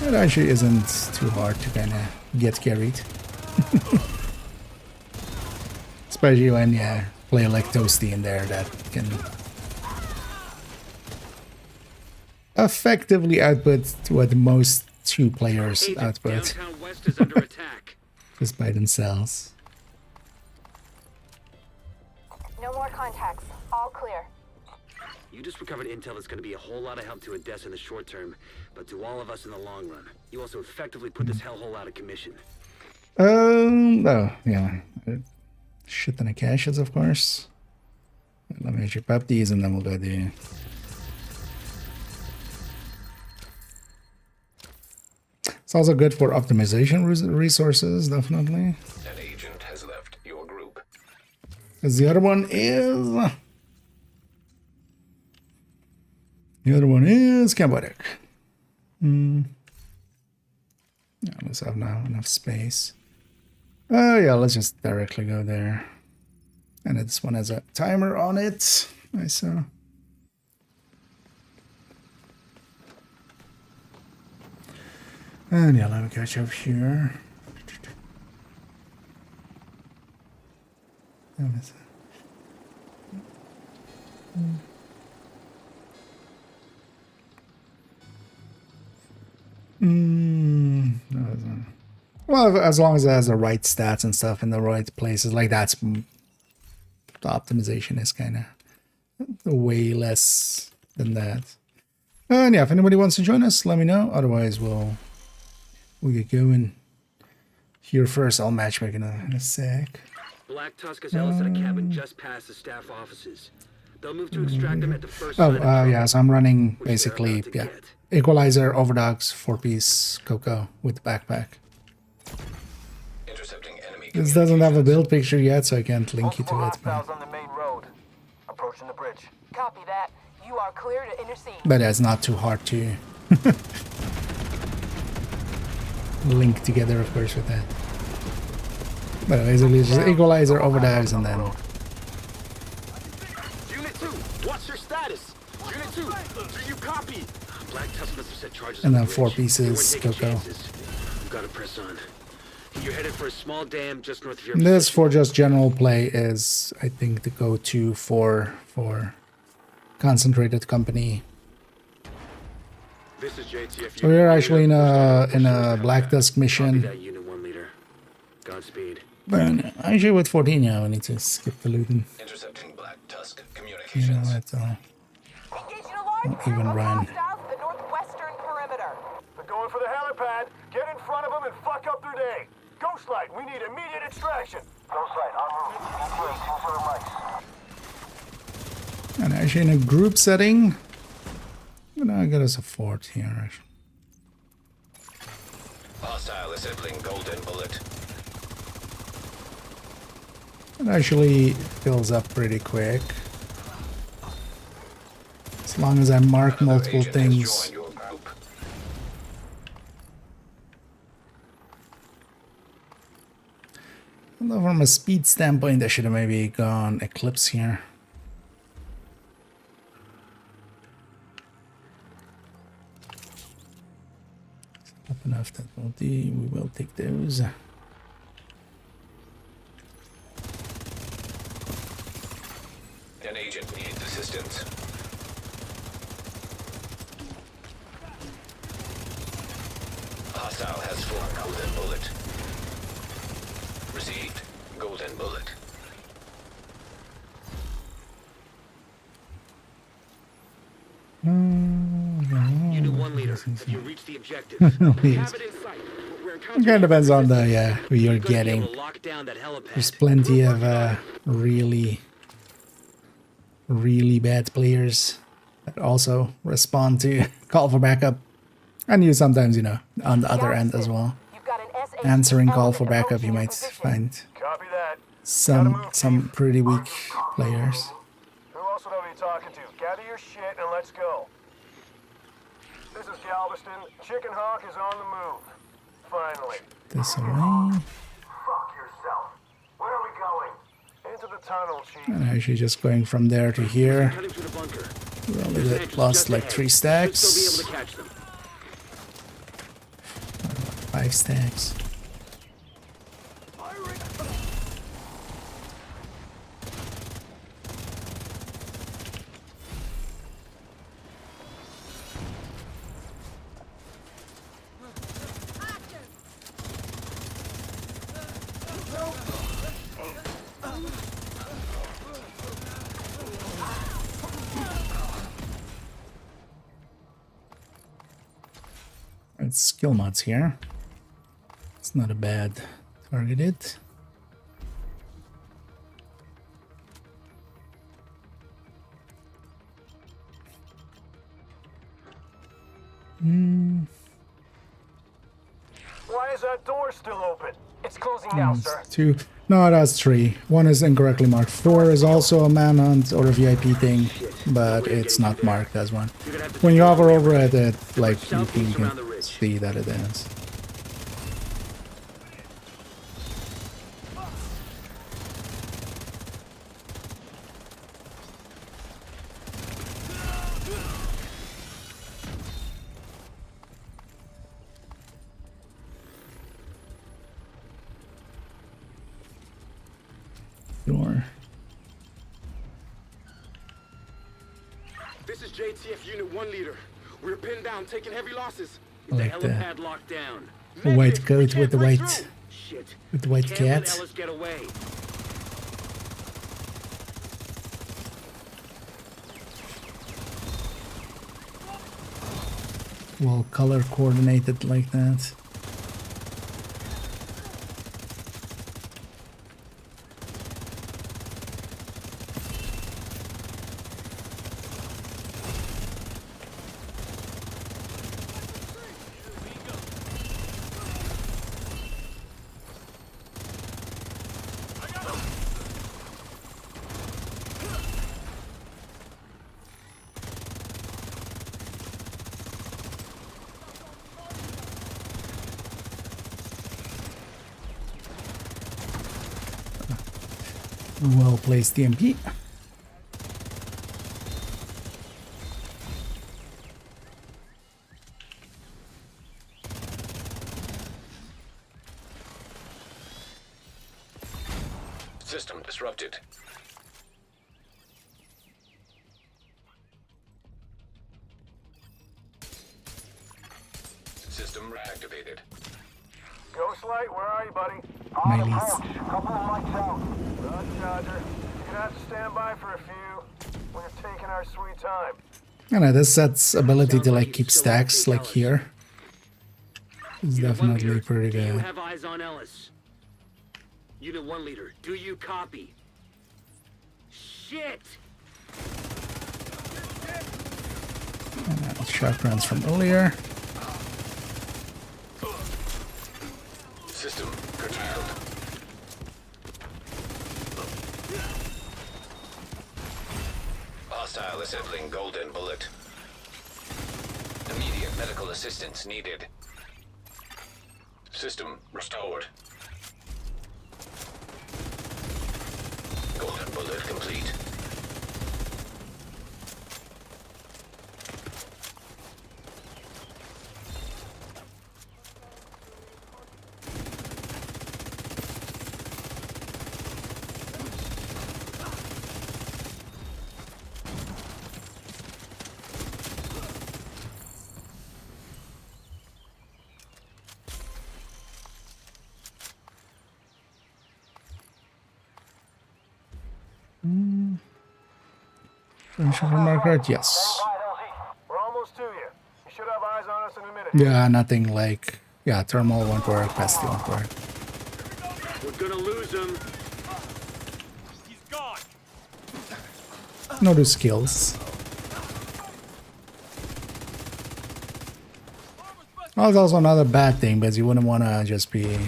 it actually isn't too hard to kind of get carried. Especially when you play like Toasty in there that can effectively output what most two players output Downtown west is under attack. just by themselves. No more contacts. All clear. You just recovered intel that's going to be a whole lot of help to Odessa in the short term, but to all of us in the long run. You also effectively put this hellhole out of commission. Oh, yeah. Shit ton of caches, of course. Let me chip up these and then we'll go do. It's also good for optimization resources, definitely. An agent has left your group. Because the other one is... The other one is Cambodia. Yeah, let's have now enough space. Oh yeah, let's just directly go there. And this one has a timer on it, I saw. And yeah, let me catch up here. Well, as long as it has the right stats and stuff in the right places, like that's the optimization is kind of way less than that. And yeah, if anybody wants to join us, let me know. Otherwise, we'll get going. Here first, I'll matchmake in a sec. Black Tusk has Ellis at a cabin just past the staff offices. They'll move to extract them at the first Oh, sign of trouble, yeah, so I'm running which they're basically, about to yeah, get. Equalizer, Overdogs, 4-piece Coco with the backpack. Intercepting enemy. This doesn't have a build picture yet, so I can't link you to it. Hostiles on the main road. Approaching the bridge. Copy that. You are clear to intercede. But it's not too hard to link together, of course, with that. But basically, it's just Equalizer, Overdogs, and then... Unit 2, what's your status? Unit 2, do you copy? Black Tusk must have set charges And on then the 4 bridge. They pieces weren't taking cocoa. chances. We've got to press on. You're headed for a small dam just north of your This position. for just general play is, I think, the go-to for concentrated company. This is JTF. So we're actually in a Black Tusk Copy mission. that, Unit 1 leader. Godspeed. But actually with 14, yeah, we need to skip the looting. Intercepting Black Tusk You know communications. what? Engaging a large Don't even group of run. hostiles at the northwestern perimeter. They're going for the helipad. Get in front of them and fuck up their day. Ghostlight, we need immediate extraction. Ghostlight, en route. ETA 20 mics. And actually in a group setting, I'm gonna get us a fort here. Actually. Hostile assembling golden bullet. It actually fills up pretty quick. As long as I mark Another multiple agent has things. joined your group. Although from a speed standpoint, I should have maybe gone Eclipse here. Up enough that will do. We will take those. An agent needs assistance. Hostile has formed golden bullet. Received. Golden bullet. Unit 1 leader, have you reached the objective? We have it in sight. We're It kind of depends on the who you're getting. lock down that helipad. There's plenty of really bad players that also respond to call for backup, and you sometimes, you know, on the other end as well. You've got an SAE Answering call for element backup, you approaching your might position. find Copy that. some pretty weak players. Who else would I be talking to? Gather your shit and let's go. This is Galveston. Chicken Hawk is on the move. Finally. This away. Fuck yourself. Where are we going? Into the tunnel, Chief. And actually just going from there to here. Cutting through the bunker. We only lost like 3 stacks. Should still be able to catch them. 5 stacks. It's skill mods here. It's not a bad targeted. Why is that door still open? It's closing now, sir. 2. No, that's 3. 1 is incorrectly marked. 4 is also a manhunt or a VIP thing, but it's not marked as one. When you hover over it, like you can see that it is. Sure. This is JTF Unit 1 leader. We're pinned down, taking heavy losses. I like the the helipad locked down. white coat with the Break white through. Shit. with the white Can't let cat. Ellis get away. Well, color coordinated like that. Well placed DMP. System disrupted. System reactivated. Ghostlight, where are you, buddy? Melees. Couple of lights out. Roger. You're gonna have to stand by for a few. We're taking our sweet time. I know this set's ability to like keep stacks like here is Unit 1 definitely leader, pretty do you good. have eyes on Ellis? Unit 1 leader, do you copy? Shit! Sharp runs from earlier. System curtailed. Hostile assembling golden bullet. Immediate medical assistance needed. System restored. Golden bullet complete. Marker, yes. We're almost to you. You should have eyes on us in a minute. Yeah, nothing like, yeah, thermal won't work, pesty won't work. We're gonna lose him. No do skills. Oh, it's also another bad thing because you wouldn't want to just be,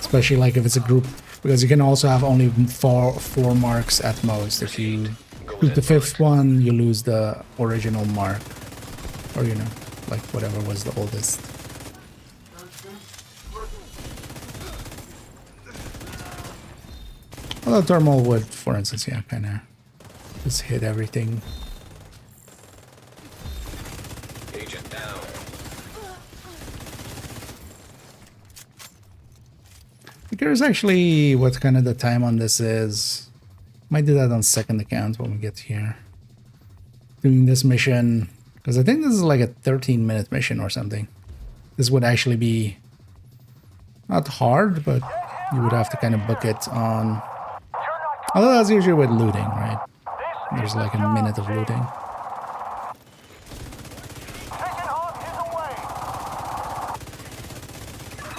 especially like if it's a group, because you can also have only four marks at most. If you shoot the fifth one, you lose the original mark, or you know, like whatever was the oldest. Although thermal would, for instance, yeah, kind of just hit everything. Agent down. Curious actually what kind of the time on this is. Might do that on second account when we get here. Doing this mission, because I think this is like a 13-minute mission or something. This would actually be not hard, but you would have to kind of book it on. Although that's usually with looting, right? There's like a minute of looting.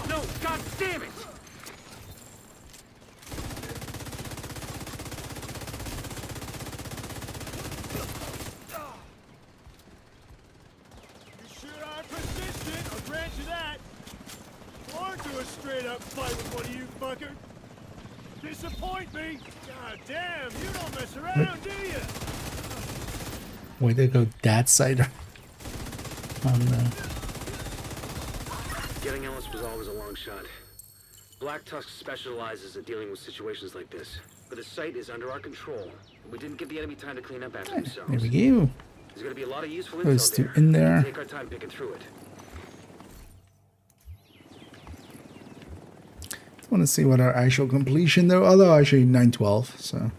No, god damn it! You sure are persistent, I'll grant you that. Or do a straight-up fight with one of you fuckers. Disappoint me. God damn, you don't mess around, do you? Way to go that side on the... Getting Ellis was always a long shot. Black Tusk specializes at dealing with situations like this. But the site is under our control. We didn't give the enemy time to clean up after themselves. There we go. There's gonna be a lot of useful Those info two there. in there. Take our time picking through it. Want to see what our actual completion though, although actually 912, so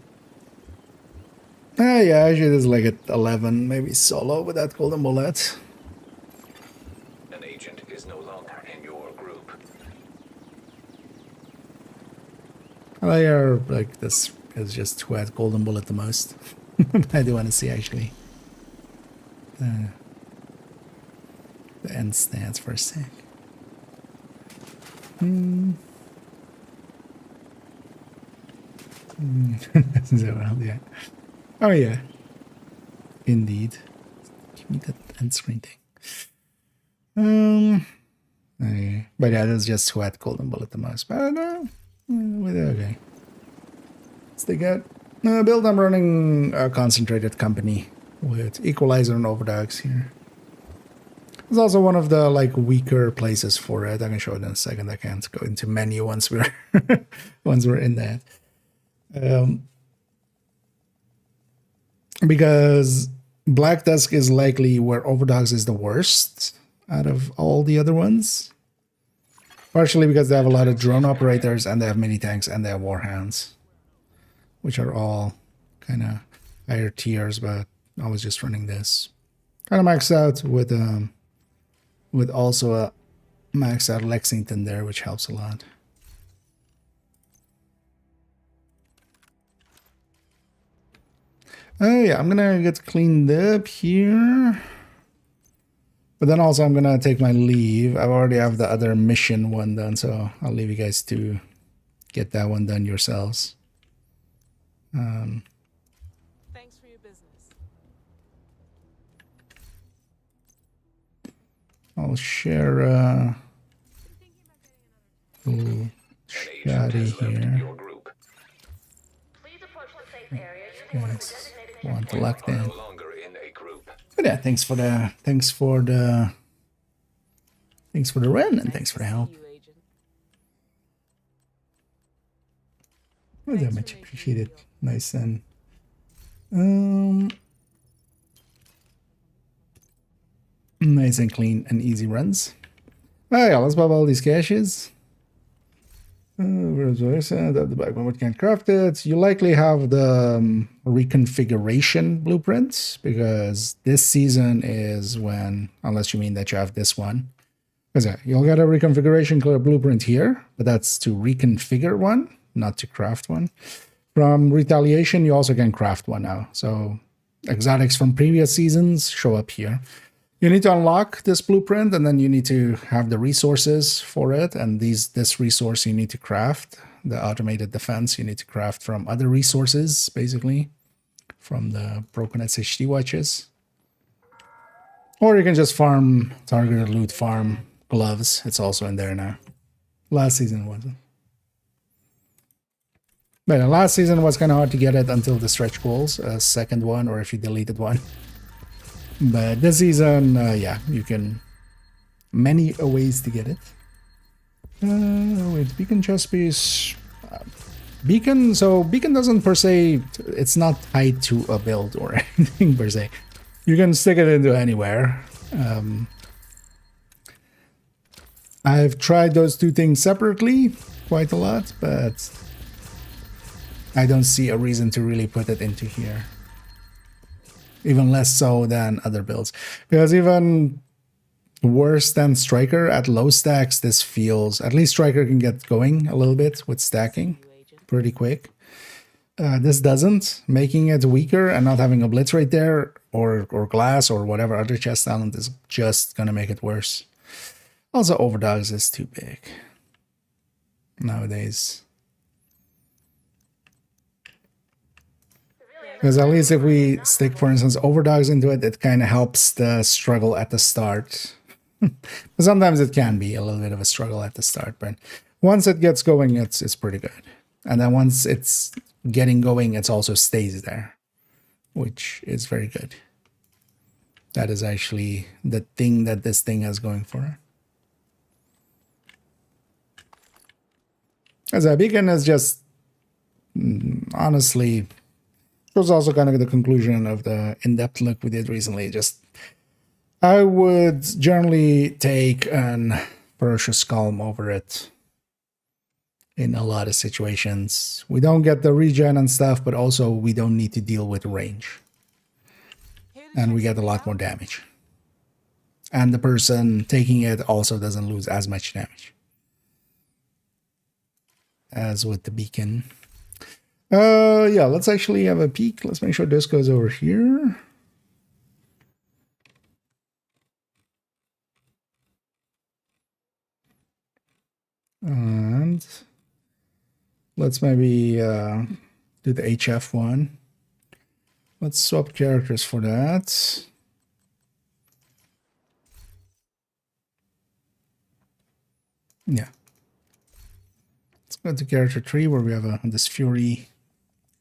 yeah, actually this is like at 11, maybe solo with that golden bullet. An agent is no longer in your group. I like this is just who had golden bullet the most. I do want to see actually the end stats for a sec. So, well, yeah. Oh yeah. Indeed. Give me that end screen thing. Okay. But yeah, that's just who had golden bullet the most. But I don't know. Okay. They got build. I'm running a concentrated company with equalizer and overdogs here. It's also one of the like weaker places for it. I can show it in a second. I can't go into menu once we're once we're in that. Because Black Tusk is likely where Overdogs is the worst out of all the other ones. Partially because they have a lot of drone operators and they have mini tanks and they have warhounds, which are all kind of higher tiers, but I was just running this. Kind of maxed out with also a maxed out Lexington there, which helps a lot. Oh yeah, I'm gonna get cleaned up here. But then also I'm gonna take my leave. I already have the other mission one done, so I'll leave you guys to get that one done yourselves. Thanks for your business. I'll share a little shoddy here. Yes, want to lock in. But yeah, thanks for the run and thanks for the help. Very much appreciated. Nice and nice and clean and easy runs. Alright, let's pop all these caches. The back one can't craft it. You likely have the reconfiguration blueprints because this season is when, unless you mean that you have this one. Because yeah, you'll get a reconfiguration blueprint here, but that's to reconfigure one, not to craft one. From Retaliation, you also can craft one now. So exotics from previous seasons show up here. You need to unlock this blueprint, and then you need to have the resources for it. And this resource you need to craft. The automated defense you need to craft from other resources, basically, from the broken SHD watches. Or you can just farm targeted loot, farm gloves. It's also in there now. Last season wasn't. But last season was kind of hard to get it until the stretch goals, second one, or if you deleted one. But this season, yeah, you can many ways to get it. With beacon chest piece, beacon. So beacon doesn't per se. It's not tied to a build or anything per se. You can stick it into anywhere. I've tried those two things separately quite a lot, but I don't see a reason to really put it into here. Even less so than other builds. Because even worse than Striker, at low stacks, this feels... At least Striker can get going a little bit with stacking pretty quick. This doesn't. Making it weaker and not having a blitz right there, or glass, or whatever other chest talent is just gonna make it worse. Also, Overdogs is too big nowadays. Because at least if we stick, for instance, Overdogs into it, it kind of helps the struggle at the start. Sometimes it can be a little bit of a struggle at the start, but once it gets going, it's pretty good. And then once it's getting going, it also stays there, which is very good. That is actually the thing that this thing has going for it. As a beacon is just, honestly... It was also kind of the conclusion of the in-depth look we did recently. Just, I would generally take an Ferocious Calm over it in a lot of situations. We don't get the regen and stuff, but also we don't need to deal with range. And we get a lot more damage. And the person taking it also doesn't lose as much damage as with the beacon. Yeah, let's actually have a peek. Let's make sure this goes over here. And let's maybe do the HF one. Let's swap characters for that. Yeah. Let's go to character 3 where we have this Fury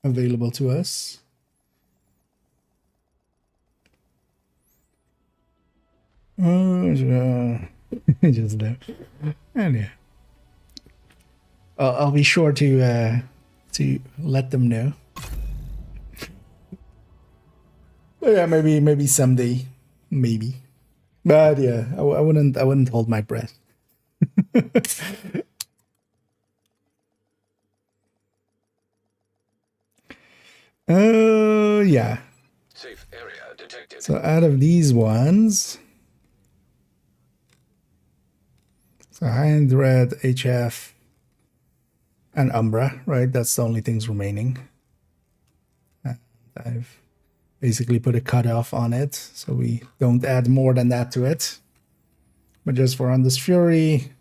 available to us. Just there. And yeah. I'll be sure to let them know. But yeah, maybe someday, maybe. But yeah, I wouldn't hold my breath. Yeah. Safe area detected. So out of these ones, so Hind, Red, HF, and Umbra, right? That's the only things remaining. And I've basically put a cutoff on it, so we don't add more than that to it. But just for Unleashed Fury,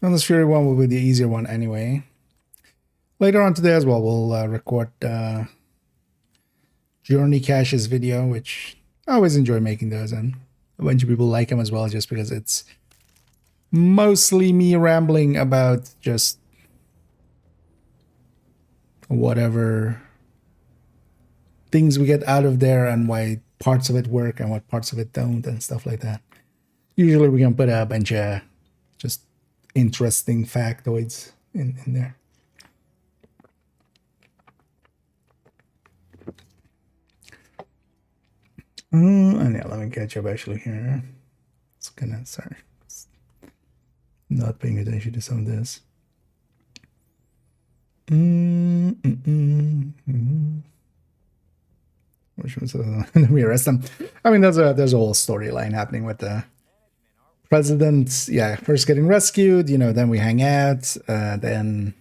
Unleashed Fury 1 will be the easier one anyway. Later on today as well, we'll record Journey Cache's video, which I always enjoy making those, and a bunch of people like them as well, just because it's mostly me rambling about just whatever things we get out of there and why parts of it work and what parts of it don't and stuff like that. Usually we can put a bunch of just interesting factoids in there. And yeah, let me catch up actually here. It's gonna, sorry, not paying attention to some of this. Let me arrest them. I mean, there's a whole storyline happening with the president. Yeah, first getting rescued, you know, then we hang out, then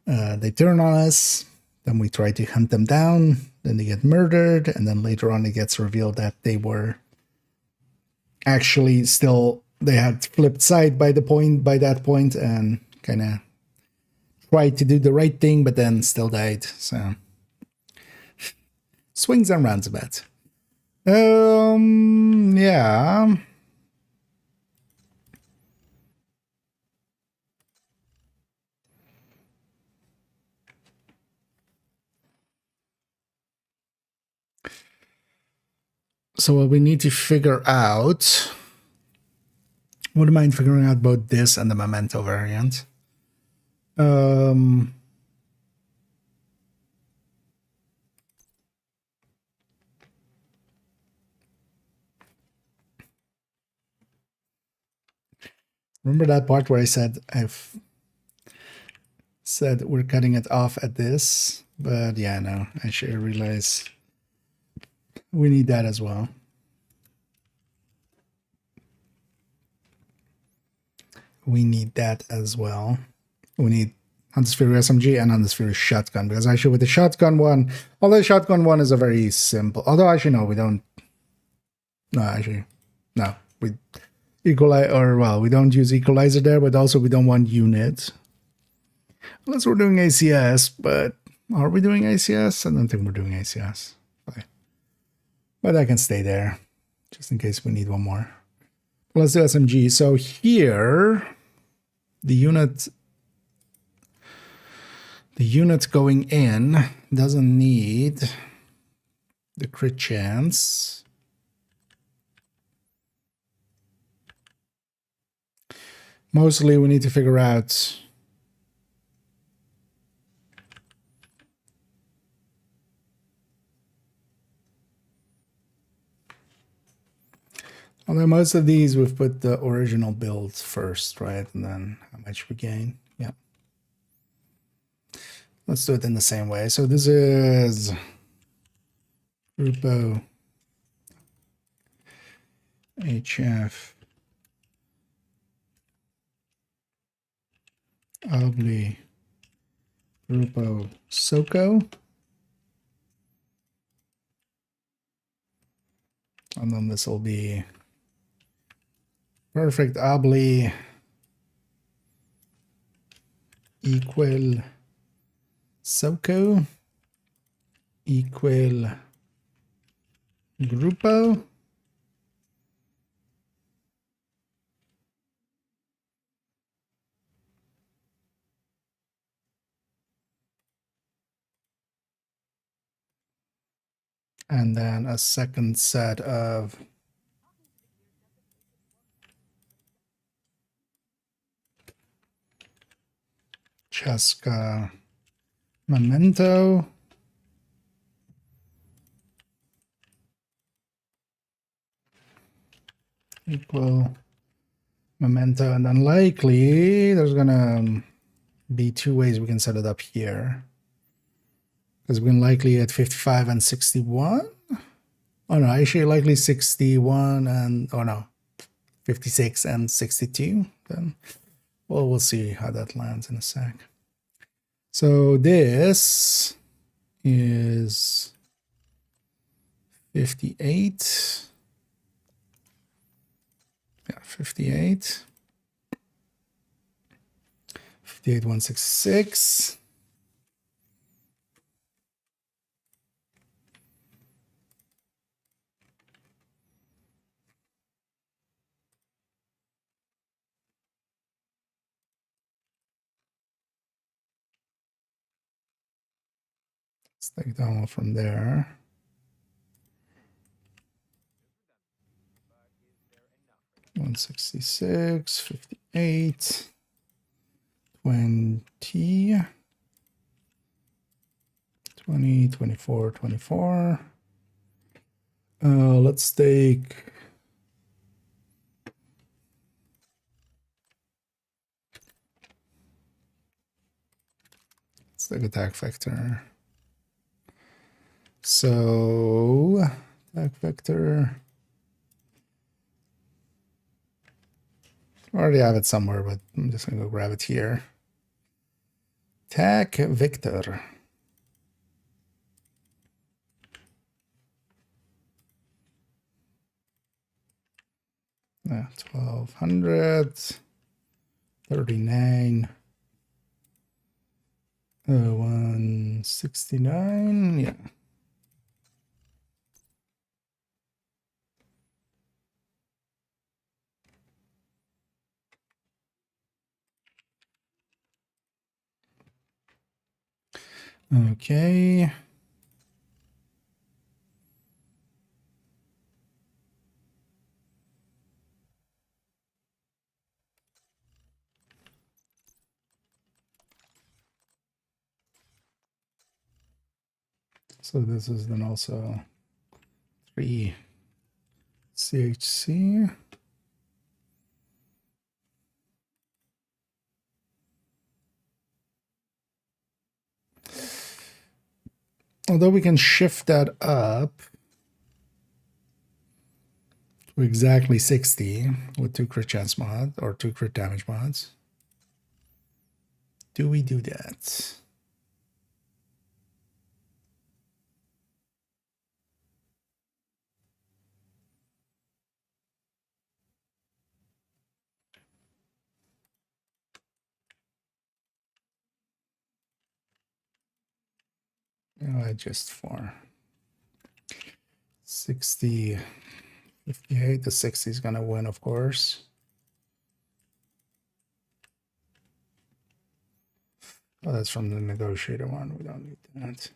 they turn on us, then we try to hunt them down, then they get murdered, and then later on it gets revealed that they were actually still, they had flipped side by that point and kind of tried to do the right thing, but then still died. So swings and roundabouts. Yeah. So what we need to figure out, wouldn't mind figuring out both this and the Memento variant. Remember that part where I said we're cutting it off at this, but yeah, no, I should realize we need that as well. We need that as well. We need Hunter's Fury SMG and Hunter's Fury Shotgun, because actually with the Shotgun one, although the Shotgun one is a very simple, although actually no, we don't, no, actually, no, we equalize, or well, we don't use equalizer there, but also we don't want units. Unless we're doing ACS, but are we doing ACS? I don't think we're doing ACS. But I can stay there, just in case we need one more. Let's do SMG. So here, the unit going in doesn't need the crit chance. Mostly we need to figure out although most of these we've put the original build first, right? And then how much we gain. Yeah. Let's do it in the same way. So this is Grupo HF Obli Grupo Soko. And then this will be Perfect Obli equal Soko equal Grupo. And then a second set of Cheska Memento equal memento, and then likely there's gonna be 2 ways we can set it up here. Because we can likely at 55 and 61. Oh no, actually likely 61 and, oh no, 56 and 62. Then, well, we'll see how that lands in a sec. So this is 58. Yeah, 58. 58, 166. Let's take down from there. One 66, 58, 20, 20, 24, 24. Let's take attack vector. So attack vector. I already have it somewhere, but I'm just gonna go grab it here. Attack vector. Yeah, 1200, 39, 169. Yeah. Okay. So this is then also 3 CHC. Although we can shift that up to exactly 60 with 2 crit chance mod or 2 crit damage mods. Do we do that? Just for 60, 58. The 60 is gonna win, of course. Oh, that's from the negotiator one. We don't need that.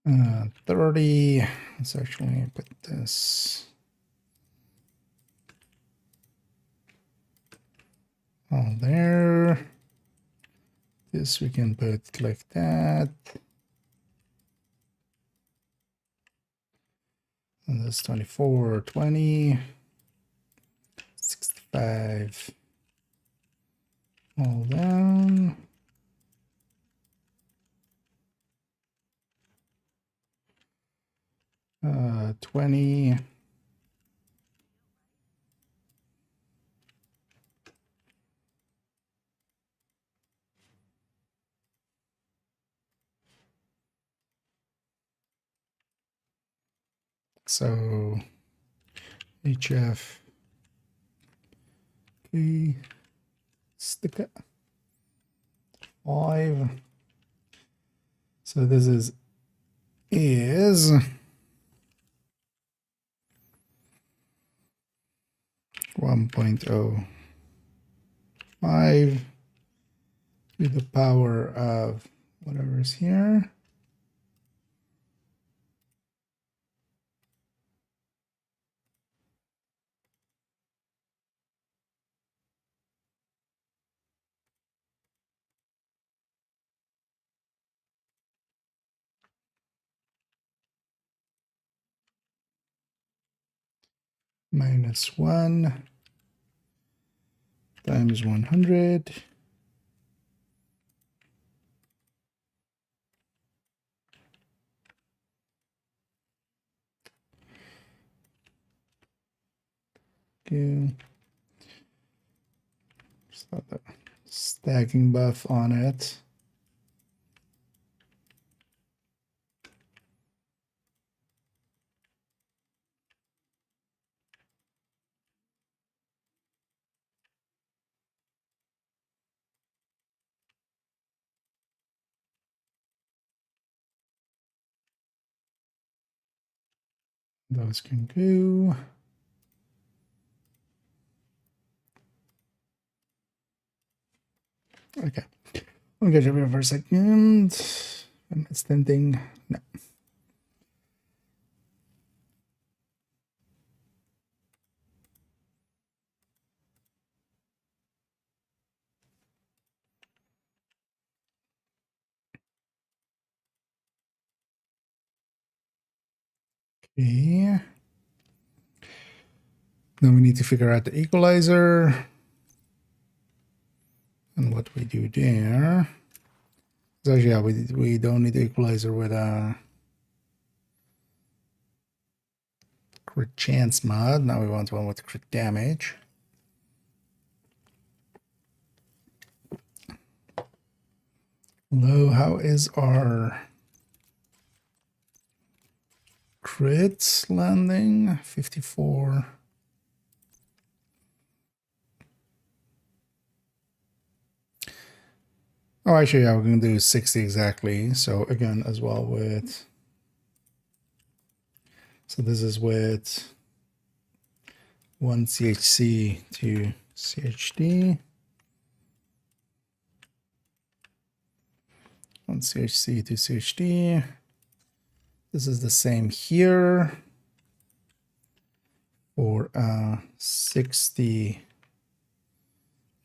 Uh, 30. Let's actually put this all there. This we can put like that. And this 24, 20, 65, all down. Uh, 20. So HF key sticker 5. So this is 1.05 to the power of whatever is here. minus 1 times 100. Okay. Start the stacking buff on it. Those can go. Okay. I'll get over for a second. Am I standing? No. Okay. Now we need to figure out the equalizer and what we do there. So yeah, we don't need the equalizer with a crit chance mod. Now we want one with crit damage. Hello, how is our crit landing? 54. Oh, actually, yeah, we're going to do 60 exactly. So again, as well with... So this is with 1 CHC to CHD. 1 CHC to CHD. This is the same here for 60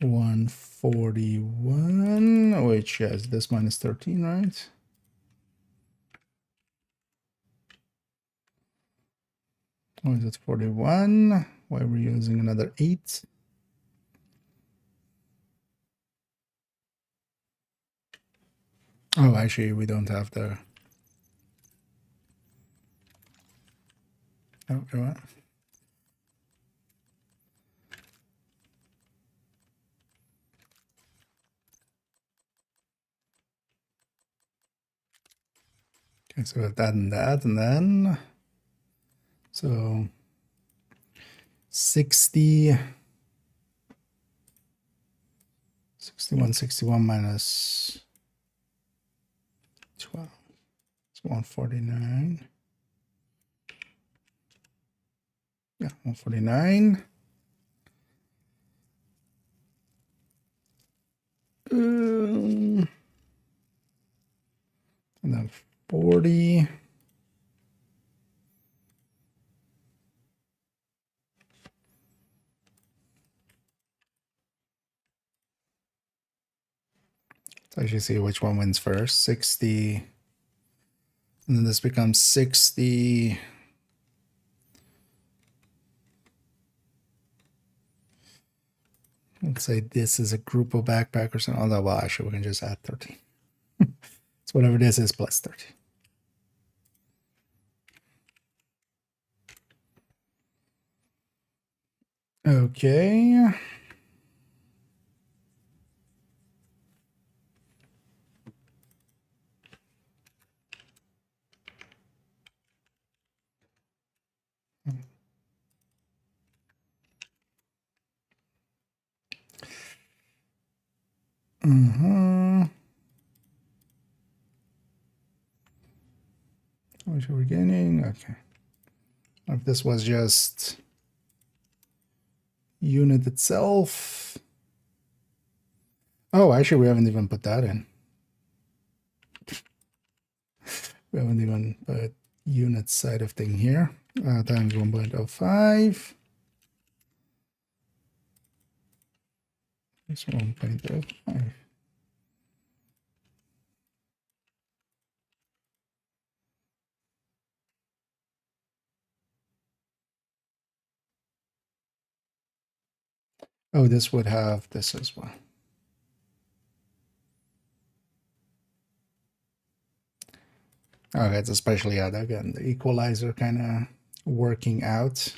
141, which is this minus 13, right? Or is it 41? Why are we using another 8? Oh, actually, we don't have the... Oh, what? Okay, so we have that and then... So 60, 61, 61 minus 12. It's 149. Yeah, 149. And then 40. Let's actually see which one wins first. 60. And then this becomes 60. Let's say this is a group of backpackers and all that. Well, actually, we can just add 30. So whatever this is plus 30. Okay. Which are we gaining? Okay. If this was just unit itself. Oh, actually, we haven't even put that in. We haven't even put unit side of thing here. Times 1.05. It's 1.05. Oh, this would have this as well. Okay, it's especially out again, the equalizer kind of working out.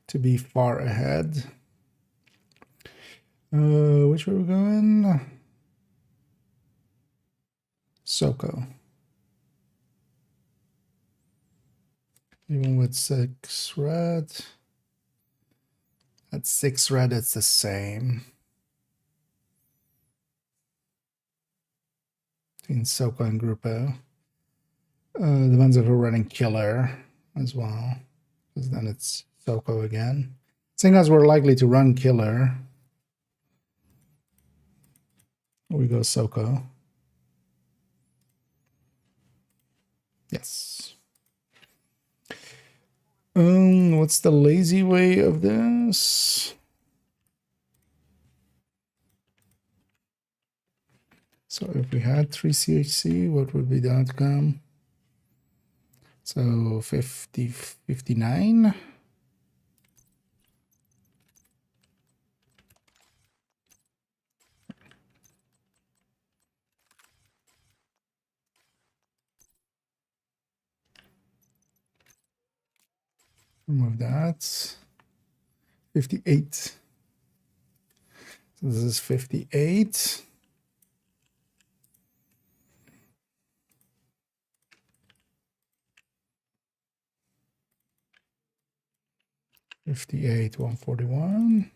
To be far ahead. Which way we're going? Soko. Even with 6 red. At 6 red, it's the same. Between Soko and Grupo. Depends if we're running Killer as well. Because then it's Soko again. Seeing as we're likely to run Killer, we go Soko. Yes. What's the lazy way of this? So if we had 3 CHC, what would be the outcome? So 59. Remove that. 58. So this is 58. $58, $141.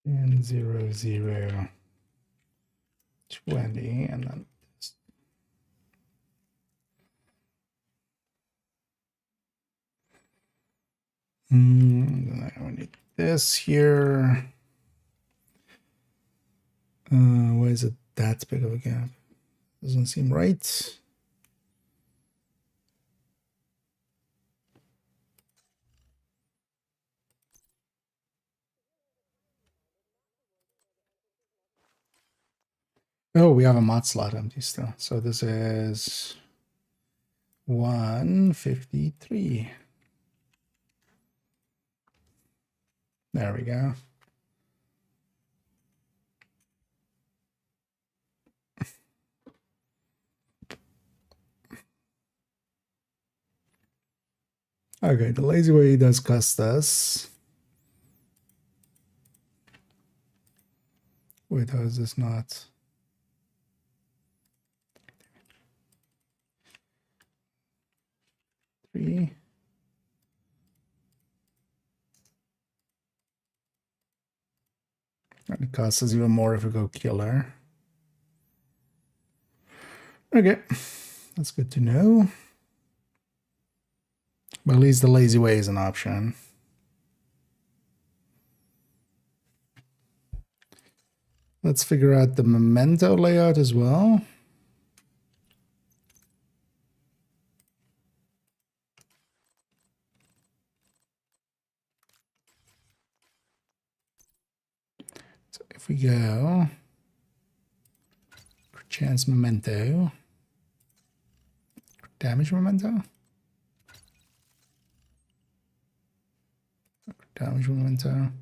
And 0, 0, 20, and then this. Then I need this here. Why is it that big of a gap? Doesn't seem right. Oh, we have a mod slot empty still. So this is 153. There we go. Okay, the lazy way does cost us. Wait, how is this not? Three. And it costs us even more if we go Killer. Okay, that's good to know. But at least the lazy way is an option. Let's figure out the memento layout as well. So if we go chance memento, damage memento, damage memento.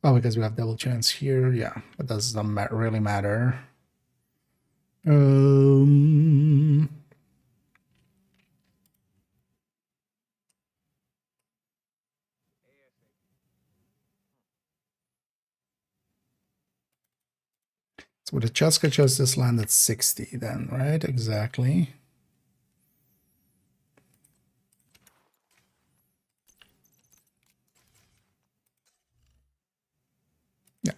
Oh, because we have double chance here. Yeah, but that doesn't really matter. So with the Chaska chose this land at 60 then, right? Exactly. Yeah.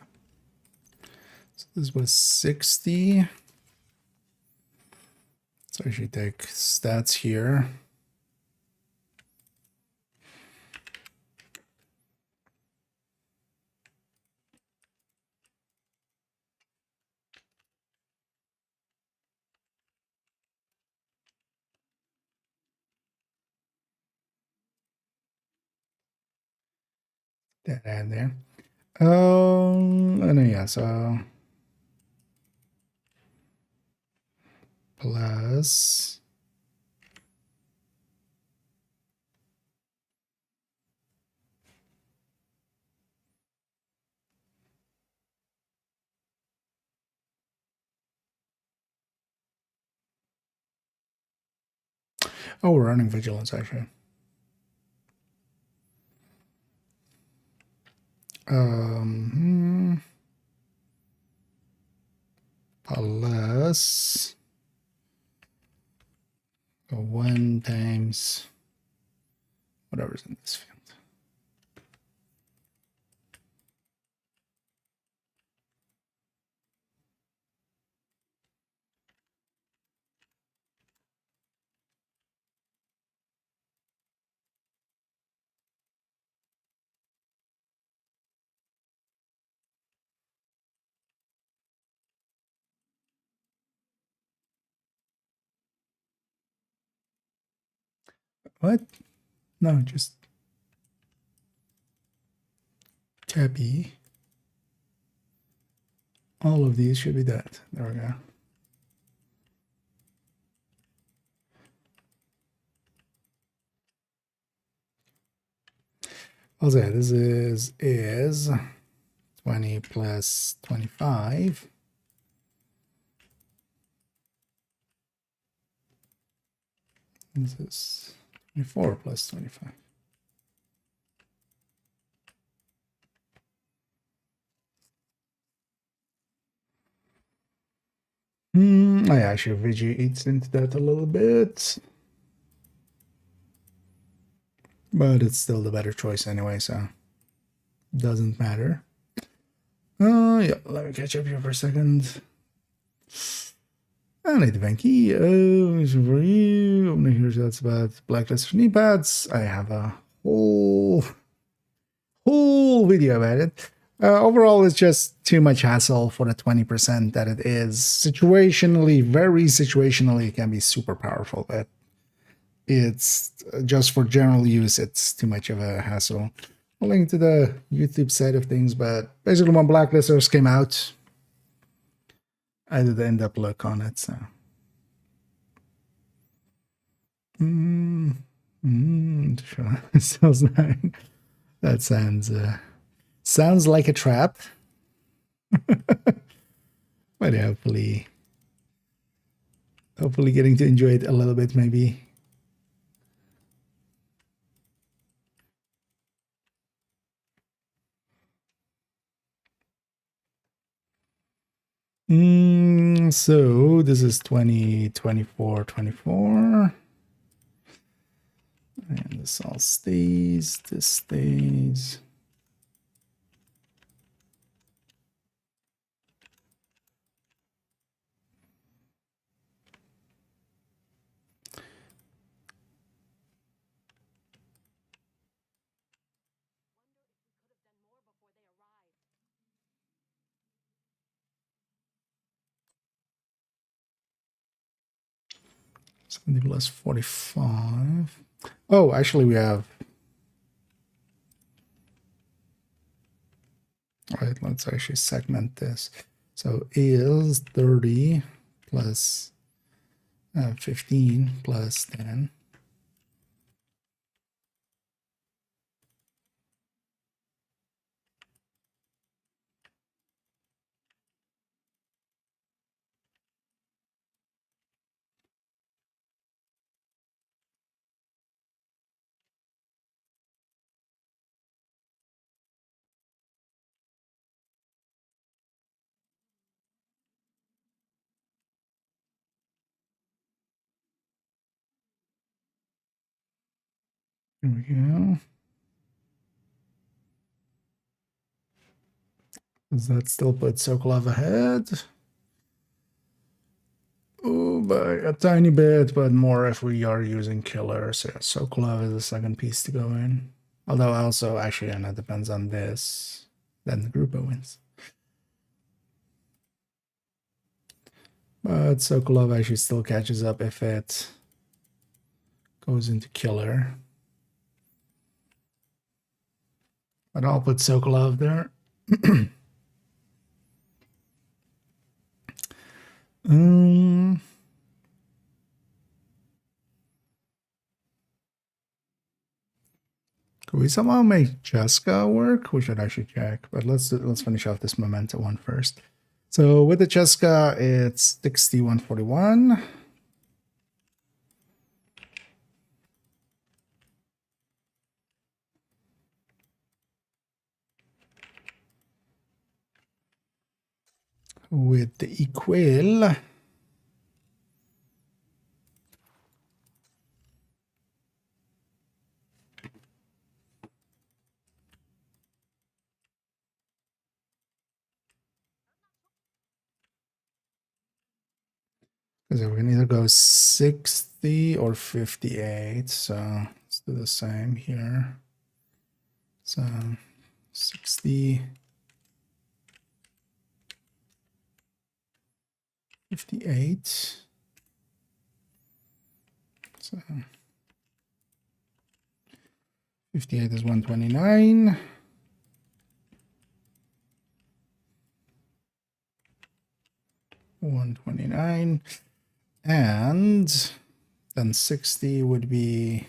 So this was 60. So I should take stats here. that in there. And then, yeah, so plus oh, we're running vigilance actually. Plus 1 times whatever's in this field. What? No, just copy. All of these should be that. There we go. Also, this is 20 plus 25. This is 24 plus 25. I actually VG eats into that a little bit. But it's still the better choice anyway, so doesn't matter. Yeah, let me catch up here for a second. I need the Venki. For you. I'm gonna hear that's about blacklist knee pads. I have a whole video about it. Overall, it's just too much hassle for the 20% that it is. Situationally, very situationally, it can be super powerful, but it's just for general use, it's too much of a hassle. I'll link to the YouTube side of things, but basically when blacklisters came out, I did end up look on it, so. That sounds like a trap. But yeah, hopefully getting to enjoy it a little bit, maybe. So this is 20, 24, 24. And this all stays, this stays. Plus 45. Oh, actually we have. All right, let's actually segment this. So is 30 plus 15 plus 10. Here we go. Does that still put Sokolov ahead? Oh, by a tiny bit, but more if we are using killers. So yeah, Sokolov is the second piece to go in. Although also, actually, and it depends on this. Then the Grupo wins. But Sokolov actually still catches up if it goes into killer. But I'll put Sokolov there. um, could we somehow make Cheska work? We should actually check, but let's finish off this Memento one first. So with the Cheska, it's 6141. With the Equil, because we can either go 60 or 58. So let's do the same here. So 60, 58. So 58 is 129. And then 60 would be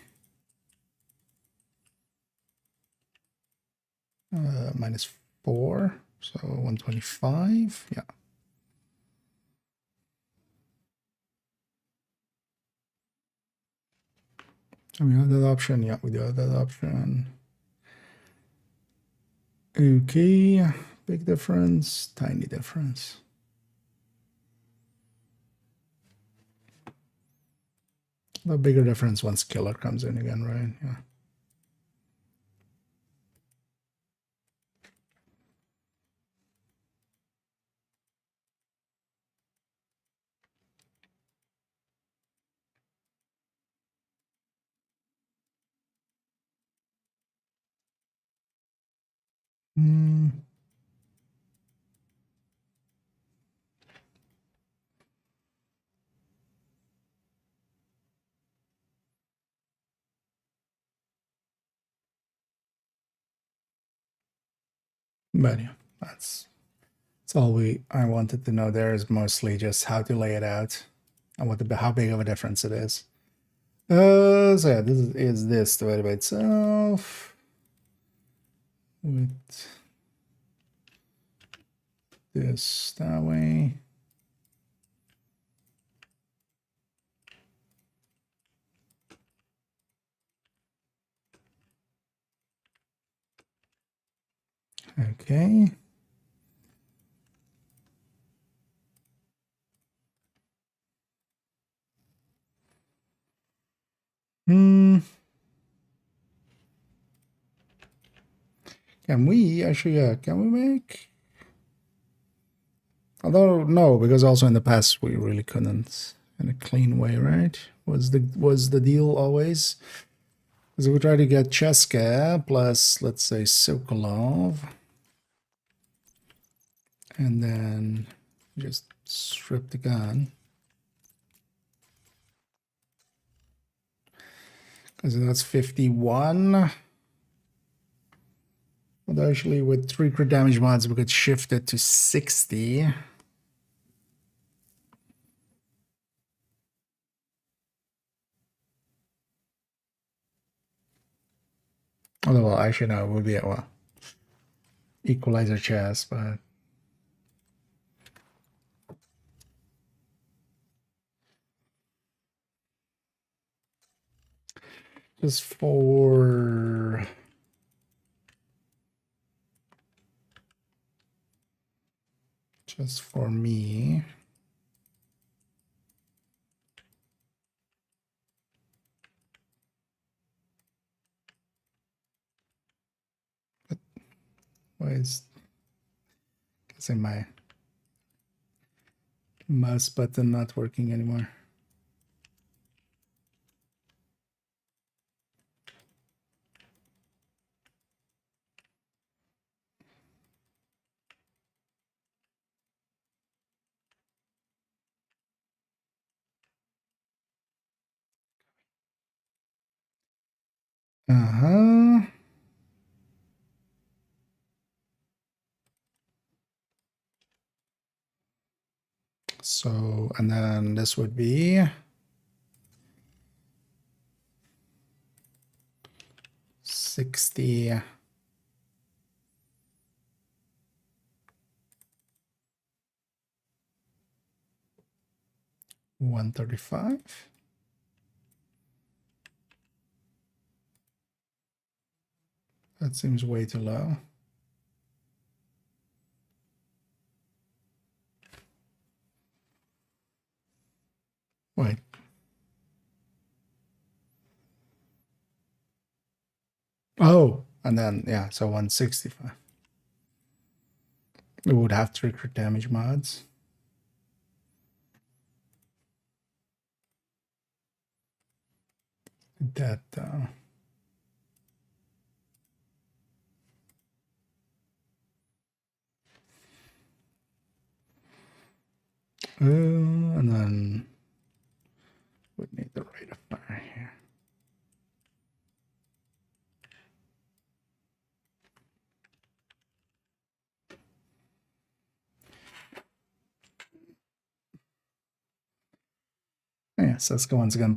-4, so 125. Yeah. So we have that option. Yeah, we do have that option. Okay, big difference, tiny difference. The bigger difference once killer comes in again, right? Yeah. But yeah, that's all I wanted to know. There is mostly just how to lay it out and how big of a difference it is. So yeah, this is this divided by itself with this that way. Okay. Can we actually, can we make? Although, no, because also in the past we really couldn't in a clean way, right? Was the deal always? Because we try to get Cheska plus, let's say, Sokolov. And then just strip the gun. Because that's 51. But actually, with 3 crit damage mods, we could shift it to 60. Although, well, actually, no, it would be a equalizer chest, but just for me. But why is guessing my mouse button not working anymore? Uh-huh. So, and then this would be 60. 135. That seems way too low. Wait. Oh, and then, yeah, so 165. We would have to recruit damage mods. That, and then we need the rate of fire here. Yes, let's go once again,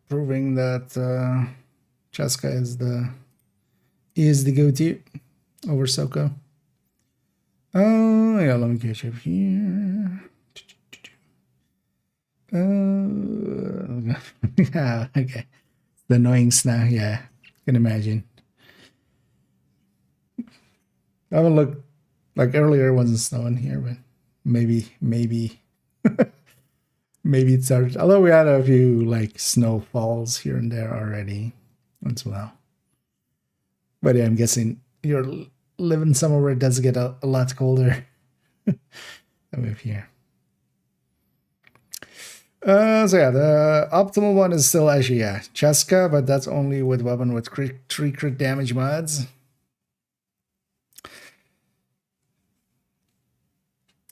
proving that Cheska is the go-to over Soko. Oh yeah, let me catch up here. Yeah, okay. The annoying snow, yeah, can imagine. I haven't looked, like earlier it wasn't snowing here, but maybe maybe it started. Although we had a few like snowfalls here and there already as well. But yeah, I'm guessing you're living somewhere where it does get a lot colder than we have here. So yeah, the optimal one is still actually, yeah, Cheska, but that's only with weapon with 3 crit damage mods.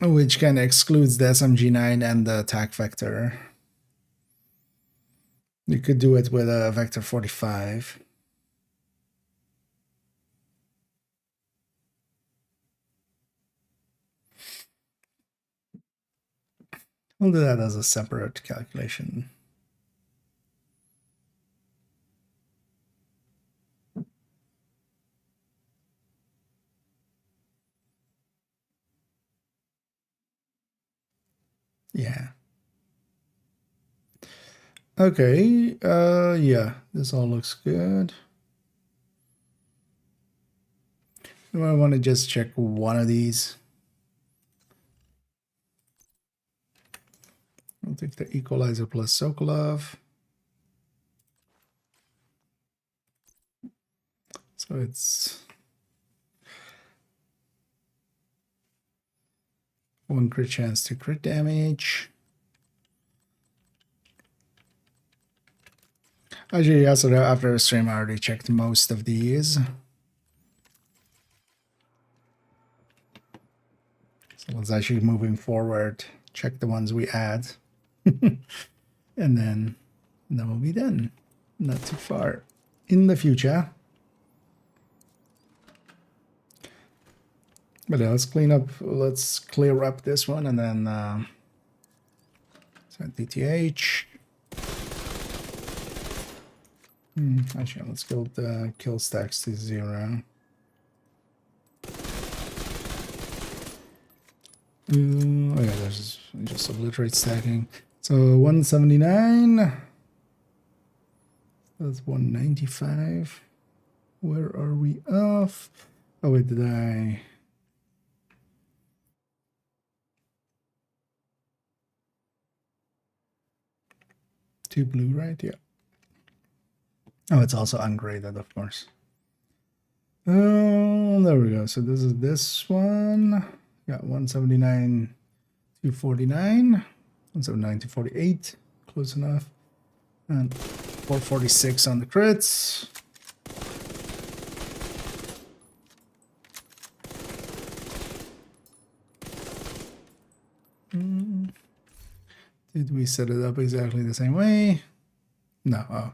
Which kind of excludes the SMG9 and the attack vector. You could do it with a vector 45. We'll do that as a separate calculation. Yeah. Okay, yeah, this all looks good. Do I want to just check one of these? I'll take the equalizer plus Sokolov. So it's 1 crit chance to crit damage. Actually, also after the stream, I already checked most of these. So let's actually moving forward, check the ones we add. and then we'll be done. Not too far in the future. But yeah, let's clear up this one and then set DTH. Actually, let's go the kill stacks to 0. Oh yeah, there's just obliterate stacking. So 179. That's 195. Where are we off? Oh wait, did I? Two blue, right? Yeah. Oh, it's also ungraded, of course. Oh, there we go. So this is this one. Yeah, 179 to 49. 179 to 48. Close enough. And 446 on the crits. Did we set it up exactly the same way? No. Oh.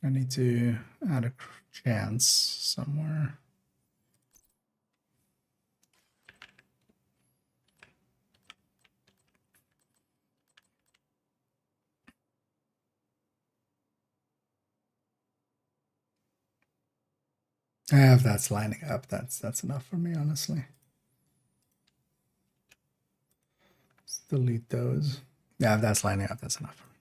I need to add a chance somewhere. If that's lining up, that's enough for me, honestly. Let's delete those. Yeah, if that's lining up, that's enough for me.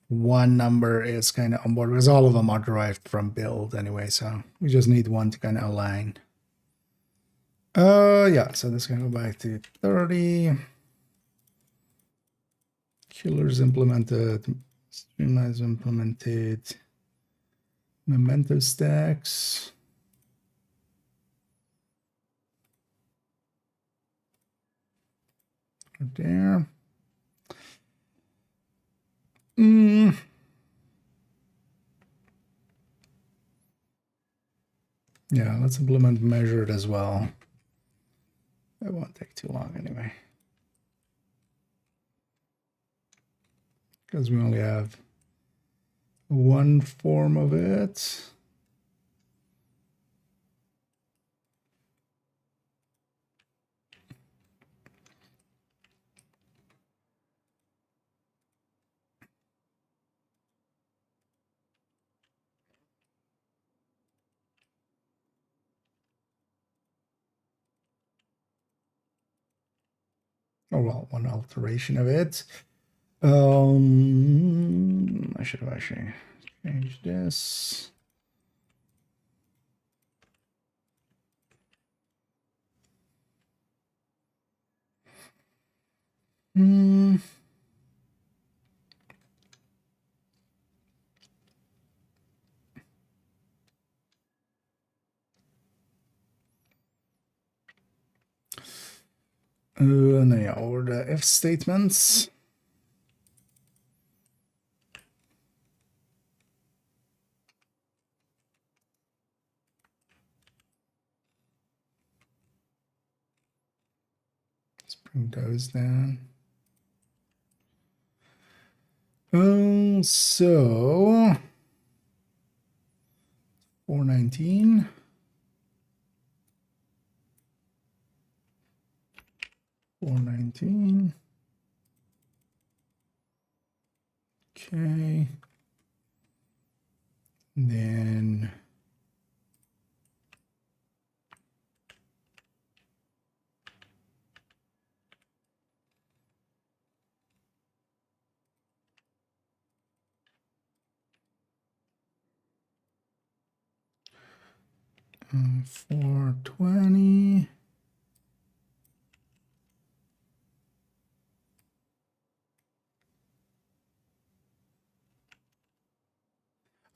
One number is kind of on board because all of them are derived from build anyway, so we just need one to kind of align. Yeah, so this can go back to 30. Killers implemented, streamlines implemented, memento stacks. There. Yeah, let's implement measured as well. It won't take too long anyway. Because we only have one form of it. Oh, well, one alteration of it. I should have actually changed this. No, yeah, or the if statements. Let's bring those down. So 419. 419. Okay. And then uh, 420.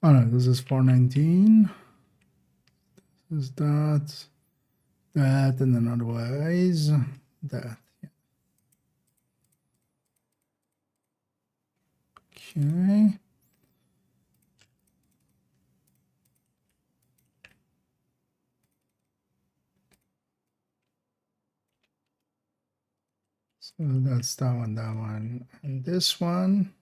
Oh no, this is 419. This is that, and then otherwise that. Yeah. Okay. So that's that one, and this one.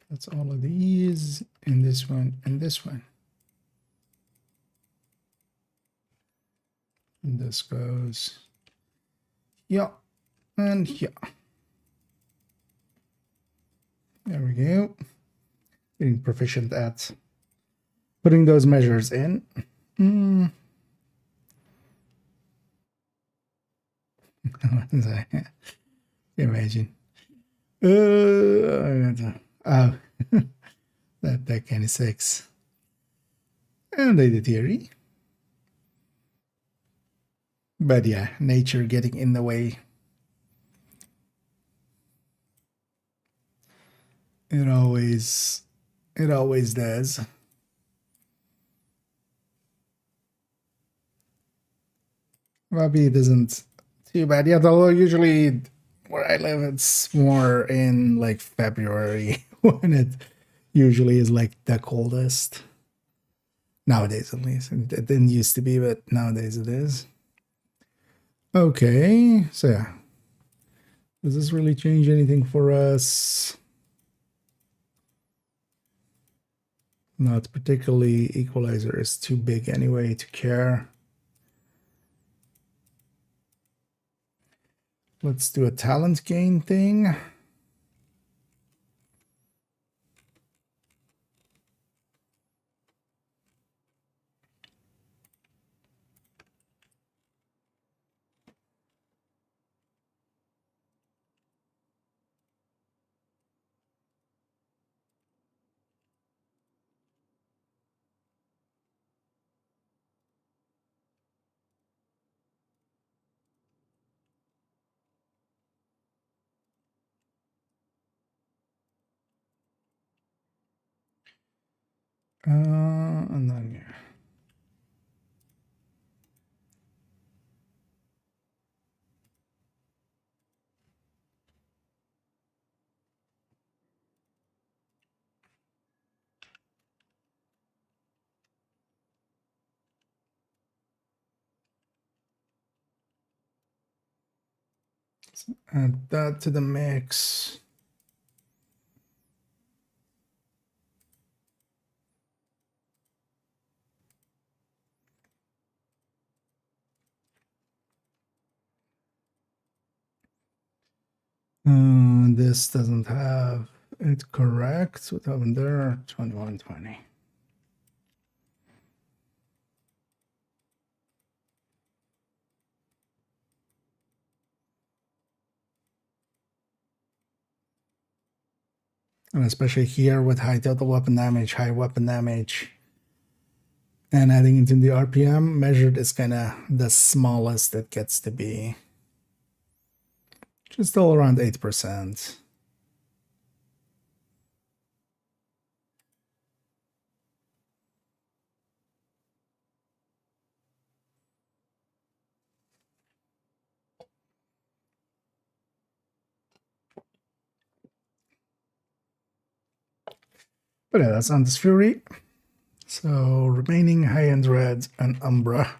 That's all of these, and this one, and this one. And this goes, yeah, and yeah. There we go. Getting proficient at putting those measures in. Imagine. Oh, that kind of sucks. And they did theory. But yeah, nature getting in the way. It always does. Maybe it isn't too bad yet, although usually where I live it's more in like February when it usually is like the coldest. Nowadays at least. It didn't used to be, but nowadays it is. Okay, so yeah. Does this really change anything for us? Not particularly. Equalizer is too big anyway to care. Let's do a talent gain thing. And then yeah. Add that to the mix. This doesn't have it correct. What happened there? 2120. And especially here with high total weapon damage, high weapon damage, and adding it in the RPM measured is kind of the smallest it gets to be. Just still around 8%. But yeah, that's on this Fury. So remaining high-end red and Umbra.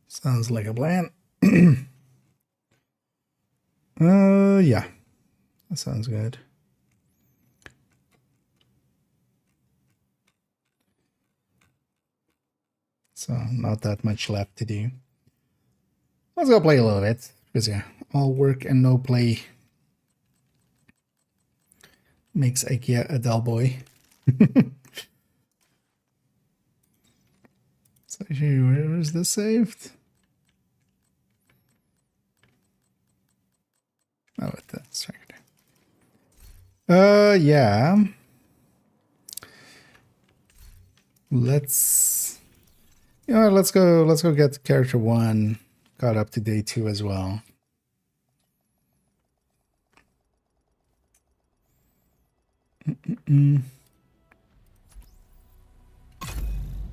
Sounds like a plan. Yeah, that sounds good. So not that much left to do. Let's go play a little bit, because yeah, all work and no play makes IKEA a dull boy. So where is this saved? Oh, that's right. Yeah. Let's go get character 1 caught up to day 2 as well. And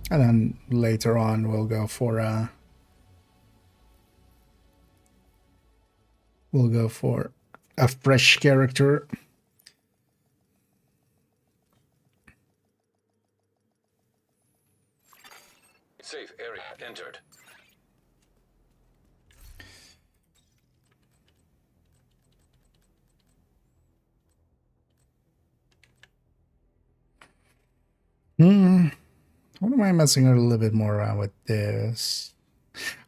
then later on we'll go for a fresh character. Safe area entered. What am I messing a little bit more around with this?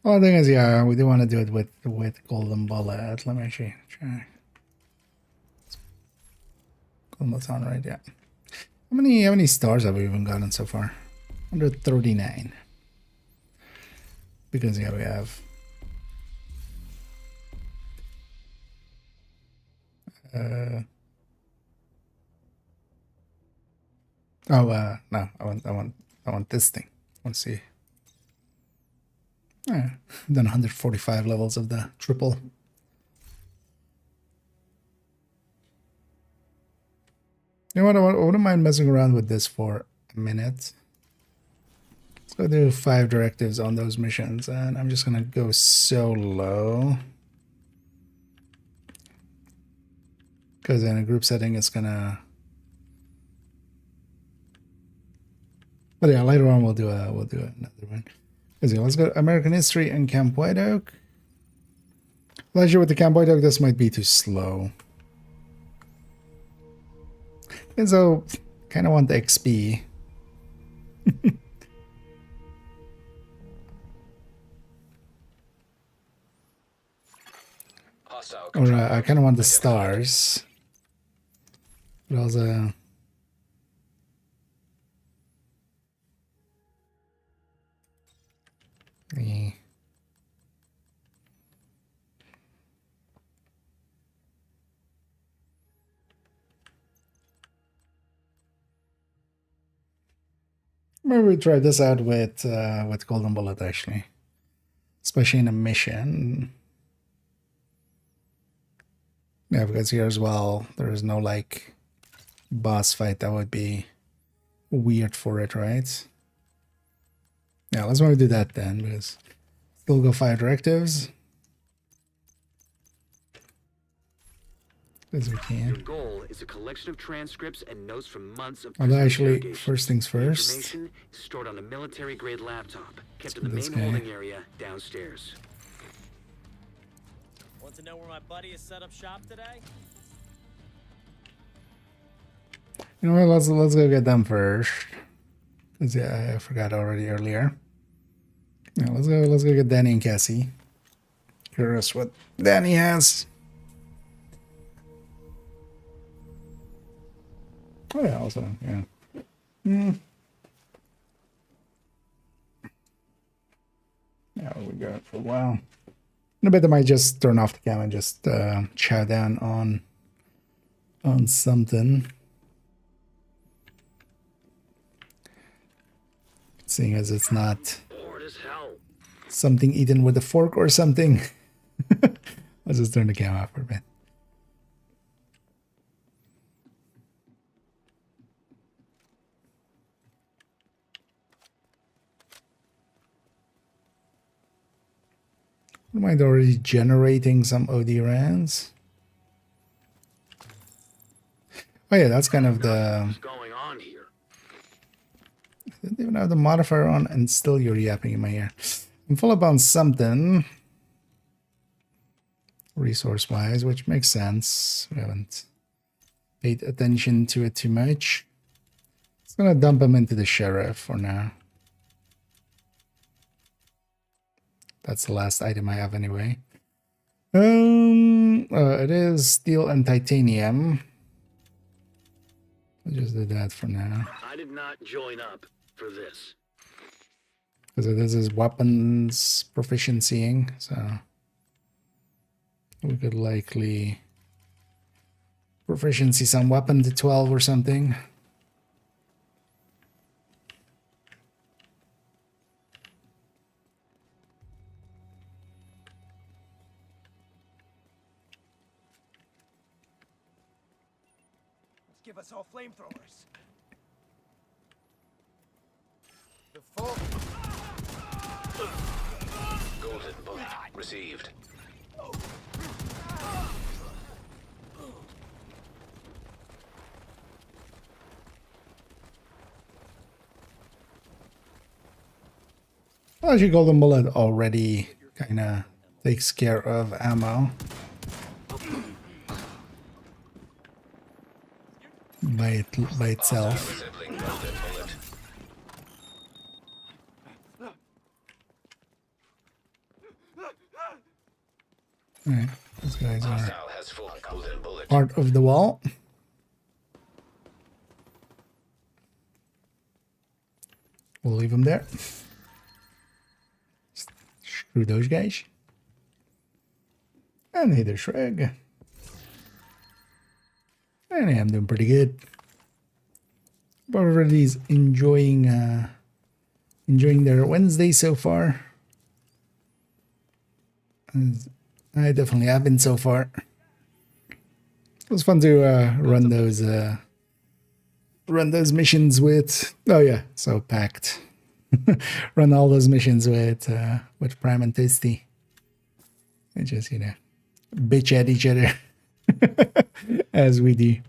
Well, the thing is, yeah, we do want to do it with Golden Bullet. Let me actually check. Golden Bullet's on, right? Yeah. How many stars have we even gotten so far? 139. Because yeah, we have no, I want this thing. Let's see. Done 145 levels of the triple. You know what? I wouldn't mind messing around with this for a minute. Let's go do 5 directives on those missions, and I'm just gonna go so low. Because in a group setting, it's gonna. But yeah, later on we'll do another one. Because yeah, let's go American History and Camp White Oak. Pleasure with the Camp White Oak. This might be too slow. And so, kind of want the XP. Or I kind of want the stars. But also. Yeah. Maybe we try this out with Golden Bullet actually, especially in a mission. Yeah, because here as well, there is no like boss fight that would be weird for it, right? Yeah, let's want to do that then, because still go 5 directives. As we Your can. goal is a collection of transcripts and notes from months of Although prison actually, interrogation. first things The first. information is stored on a military-grade laptop, kept in the This main guy. holding area downstairs. Want to know where my buddy has set up shop today? You know what? Let's go get them first. 'Cause yeah, I forgot already earlier. Yeah, let's go get Danny and Cassie. Curious what Danny has. Oh yeah, also yeah. Yeah, we got it for a while. In a bit, I might just turn off the cam and just chow down on something. Seeing as it's not Bored as hell. something eaten with a fork or something. I'll just turn the cam off for a bit. Don't mind already generating some OD rounds. Oh yeah, that's kind of the... What's going on here? I didn't even have the modifier on and still you're yapping in my ear. I'm full up on something. Resource-wise, which makes sense. We haven't paid attention to it too much. It's gonna dump him into the sheriff for now. That's the last item I have anyway. It is steel and titanium. I'll just do that for now. I did not join up for this. Because this is weapons proficiencying, so we could likely proficiency some weapon to 12 or something. Give us all flamethrowers. The Golden bullet received. Well, actually, golden bullet already kind of takes care of ammo by itself. Sibling golden bullet. Alright, those guys are Hostile has full golden bullet. part of the wall. We'll leave them there. Screw those guys. And hey there, Shreg. And I'm doing pretty good. But everybody's enjoying their Wednesday so far. As I definitely have been so far. It was fun to run those missions with. Oh yeah, so packed. Run all those missions with Prime and Tasty. And just bitch at each other as we do.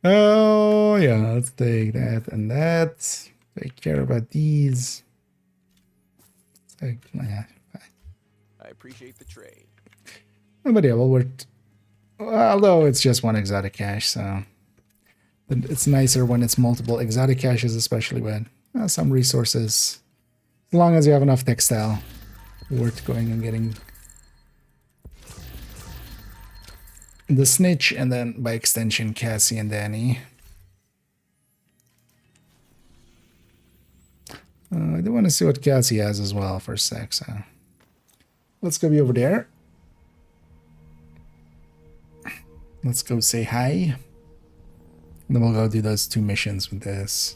Oh yeah, let's take that and that. Take care about these. Yeah, I appreciate the trade. but yeah, well, although it's just one exotic cache, so it's nicer when it's multiple exotic caches, especially when some resources, as long as you have enough textile, worth going and getting the snitch, and then by extension Cassie and Danny. I do want to see what Cassie has as well for a sec, so let's go be over there. Let's go say hi. And then we'll go do those 2 missions with this.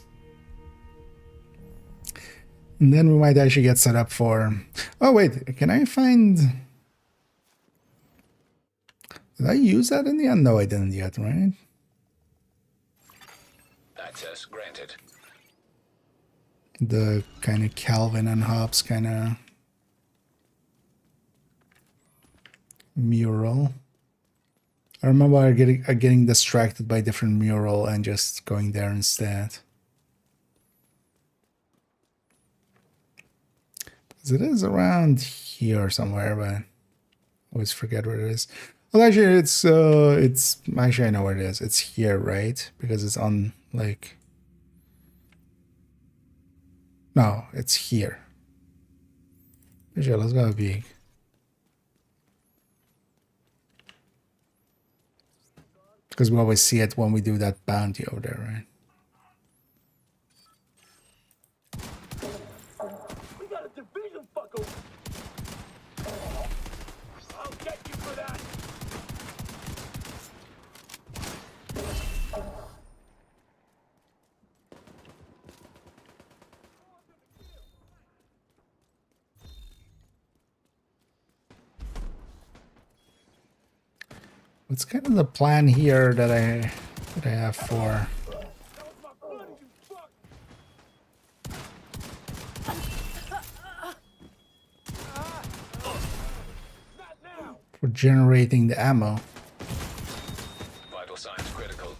And then we might actually get set up for... Oh, wait. Can I find... Did I use that in the end? No, I didn't yet, right? Access granted. The kind of Calvin and Hobbes kind of mural. I remember getting distracted by different mural and just going there instead. Because it is around here somewhere, but I always forget where it is. Well, actually, it's actually I know where it is. It's here, right? Because it's on like. No, it's here. Actually, let's go big. Because we always see it when we do that bounty over there, right? We got a division, fucko. I'll get you for that. What's kind of the plan here that I have for generating the ammo? Vital signs critical.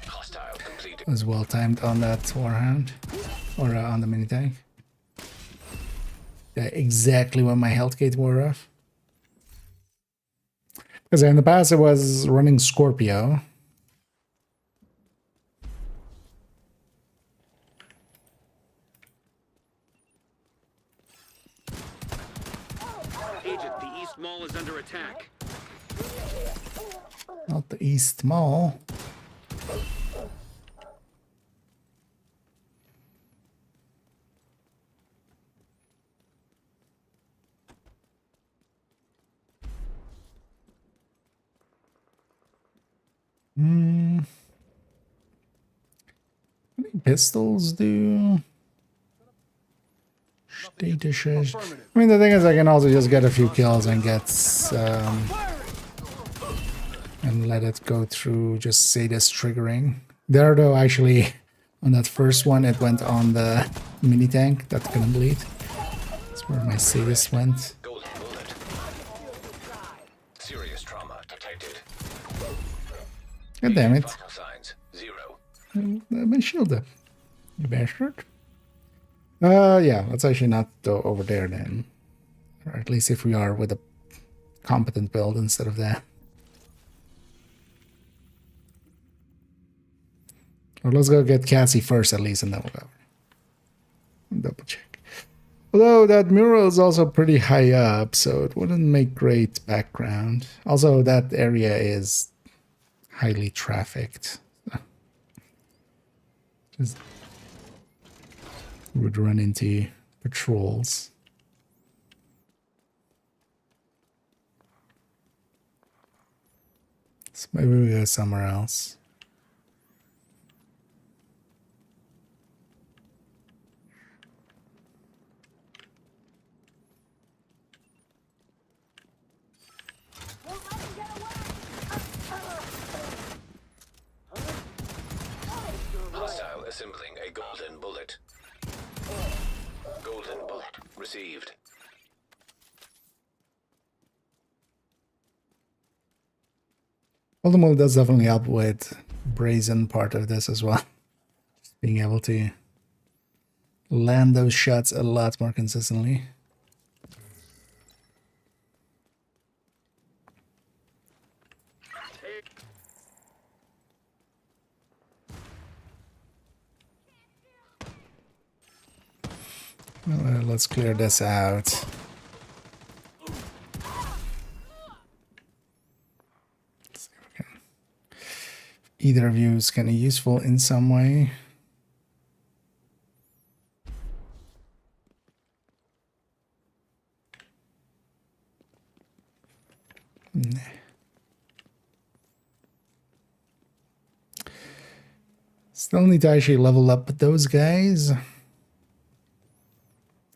Hostile completed. Was well timed on that warhound or on the mini tank. Yeah, exactly when my health gate wore off. Because in the past it was running Scorpio. Agent, the East Mall is under attack. Not the East Mall. How many pistols do? Status. I mean, the thing is, I can also just get a few kills and get and let it go through just Sadis triggering. There, though, actually, on that first one, it went on the mini tank that couldn't bleed. That's where my Sadis went. Golden bullet. Serious trauma detected. God damn it. Vital signs 0. My shield up, you bastard. Yeah, let's actually not go over there then. Or at least if we are with a competent build instead of that. Or let's go get Cassie first at least and then we'll go. Double check. Although that mural is also pretty high up, so it wouldn't make great background. Also, that area is highly trafficked. Just would run into patrols. So maybe we go somewhere else. Hostile assembling a golden bullet. Golden bullet received. Ultimately, does definitely help with brazen part of this as well. Just being able to land those shots a lot more consistently. Well, let's clear this out. Let's see if we can. Either of you is kind of useful in some way. Nah. Still need to actually level up those guys.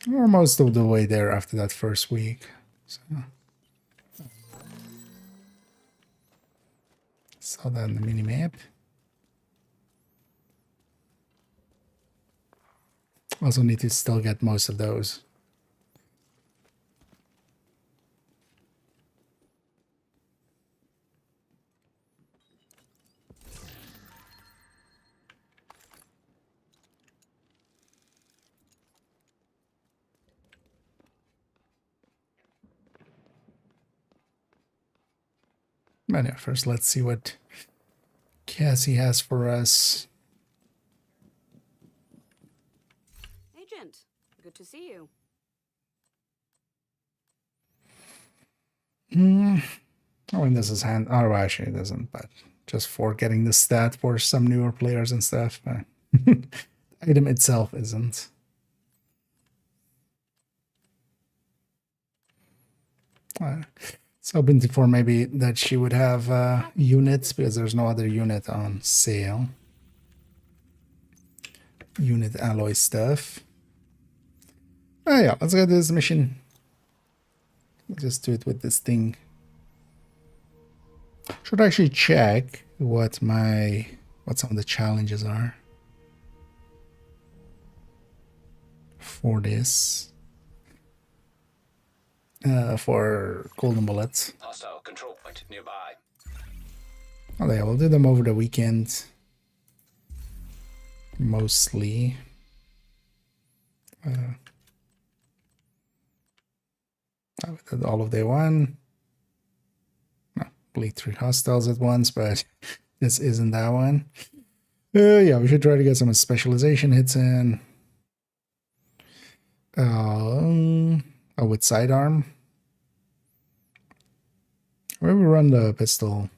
We're most of the way there after that first week. So. Saw that on the mini-map. Also need to still get most of those. But yeah, first let's see what Cassie has for us. Agent, good to see you. I mean, this is hand. Oh, actually, it doesn't, but just for getting the stat for some newer players and stuff. The item itself isn't. So hoping for maybe that she would have units, because there's no other unit on sale. Unit alloy stuff. Oh yeah, let's get this mission. Let's just do it with this thing. Should actually check what some of the challenges are for this. For golden bullets. Hostile control point nearby. Oh yeah, we'll do them over the weekend. Mostly. All of day one. No, bleed 3 hostiles at once, but this isn't that one. Yeah, we should try to get some specialization hits in. With sidearm. Where we run the pistol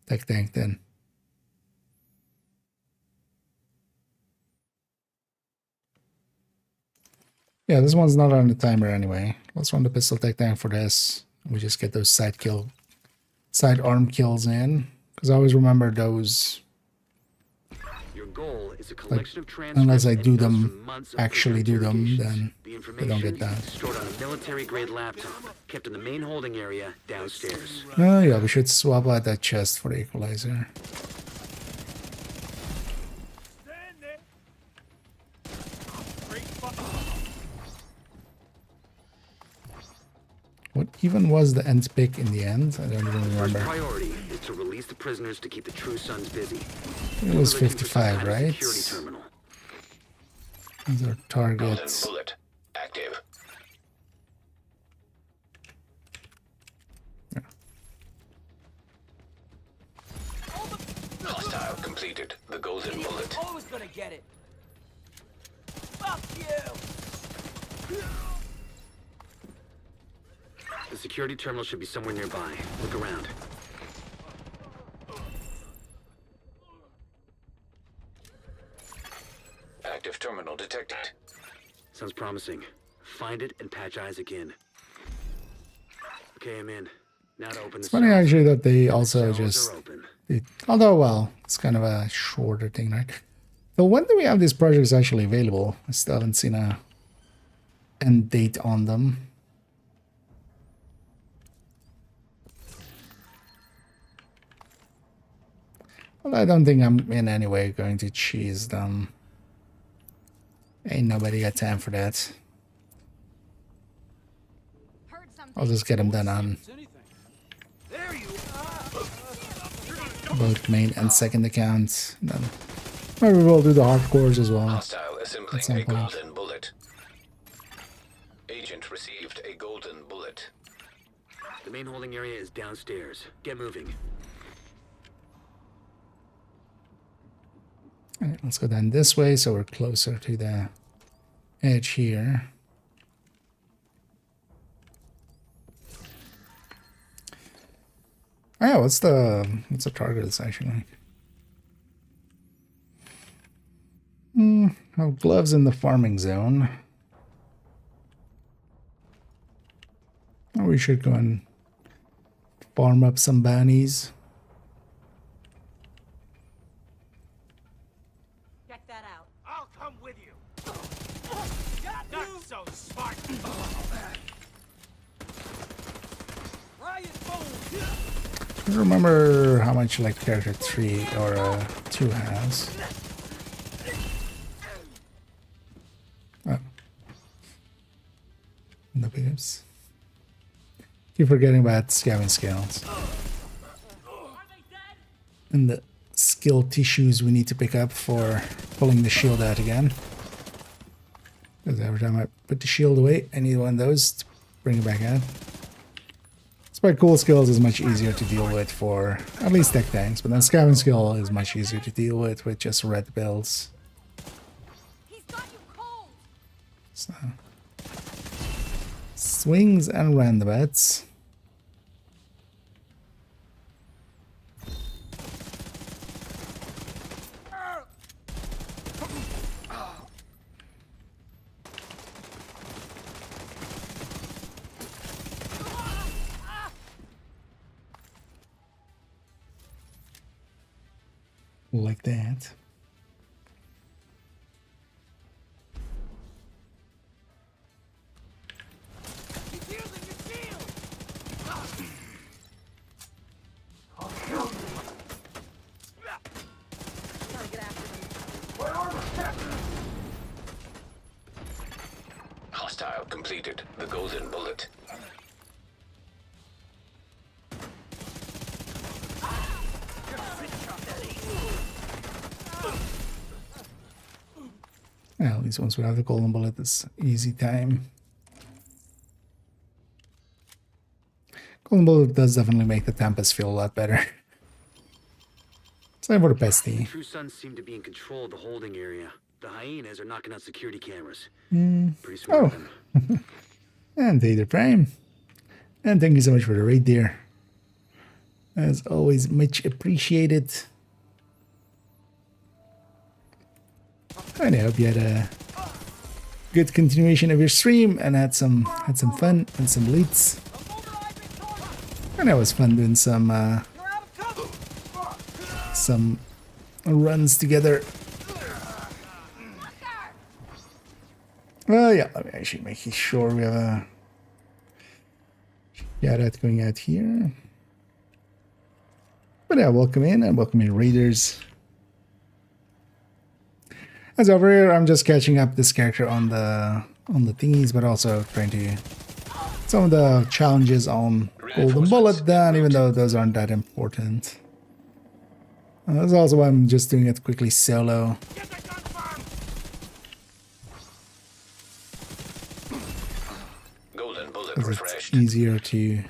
tech tank then? Yeah, this one's not on the timer anyway. Let's run the pistol tech tank for this. We just get those sidearm kills in. Because I always remember those. Your goal is a collection of Unless I do them, actually do them, then they don't get that. Stored on a military-grade laptop, kept in the main holding area downstairs. Oh yeah, we should swap out that chest for the equalizer. What even was the end pick in the end? I don't even remember. First priority is to release the prisoners to keep the True Sons busy. It was 55, right? Security terminal. These are targets. Golden bullet active. Yeah. Hostile completed. The golden bullet. Always gonna get it. Fuck you. The security terminal should be somewhere nearby. Look around. Active terminal detected. Sounds promising. Find it and patch Isaac in. Okay, I'm in. Now to open It's the funny cells. actually that they also Cells just... are open. although, well, it's kind of a shorter thing, right? So when do we have these projects actually available? I still haven't seen a end date on them. Well, I don't think I'm in any way going to cheese them. Ain't nobody got time for that. I'll just get them done on both main and second accounts. Then maybe we'll do the hardcores as well. Hostile assembling some a point. golden bullet. Agent received a golden bullet. The main holding area is downstairs. Get moving. Alright, let's go down this way so we're closer to the edge here. Oh yeah, what's the target it's actually like? Oh, gloves in the farming zone. Oh, we should go and farm up some bounties. Check that out. I'll come with you. Not so smart. Riot boom. I don't remember how much like character 3 or 2 has. No pickups. Keep forgetting about scavenging skills. And the skill tissues we need to pick up for pulling the shield out again. Because every time I put the shield away, I need one of those to bring it back out. Despite cool skills is much easier to deal with for at least tech tanks, but then scavenging skill is much easier to deal with just red builds. So, swings and roundabouts. Like that. Hostile completed. The golden bullet. Well, at least once we have the golden bullet, it's easy time. Golden bullet does definitely make the Tempest feel a lot better. Same for the Pesty. True Sons seem to be in control of the holding area. The hyenas are knocking out security cameras. Pretty smart of them. And Vader Prime. And thank you so much for the raid there. As always, much appreciated. And I hope you had a good continuation of your stream and had some fun and some loots. And it was fun doing some runs together. Well, yeah, let me actually make sure we have a shout out going out here. But yeah, welcome in and welcome in raiders. As over here, I'm just catching up this character on the thingies, but also trying to some of the challenges on Golden Bullet done, even though those aren't that important. That's also why I'm just doing it quickly solo. Golden bullet It's refreshed. easier to, you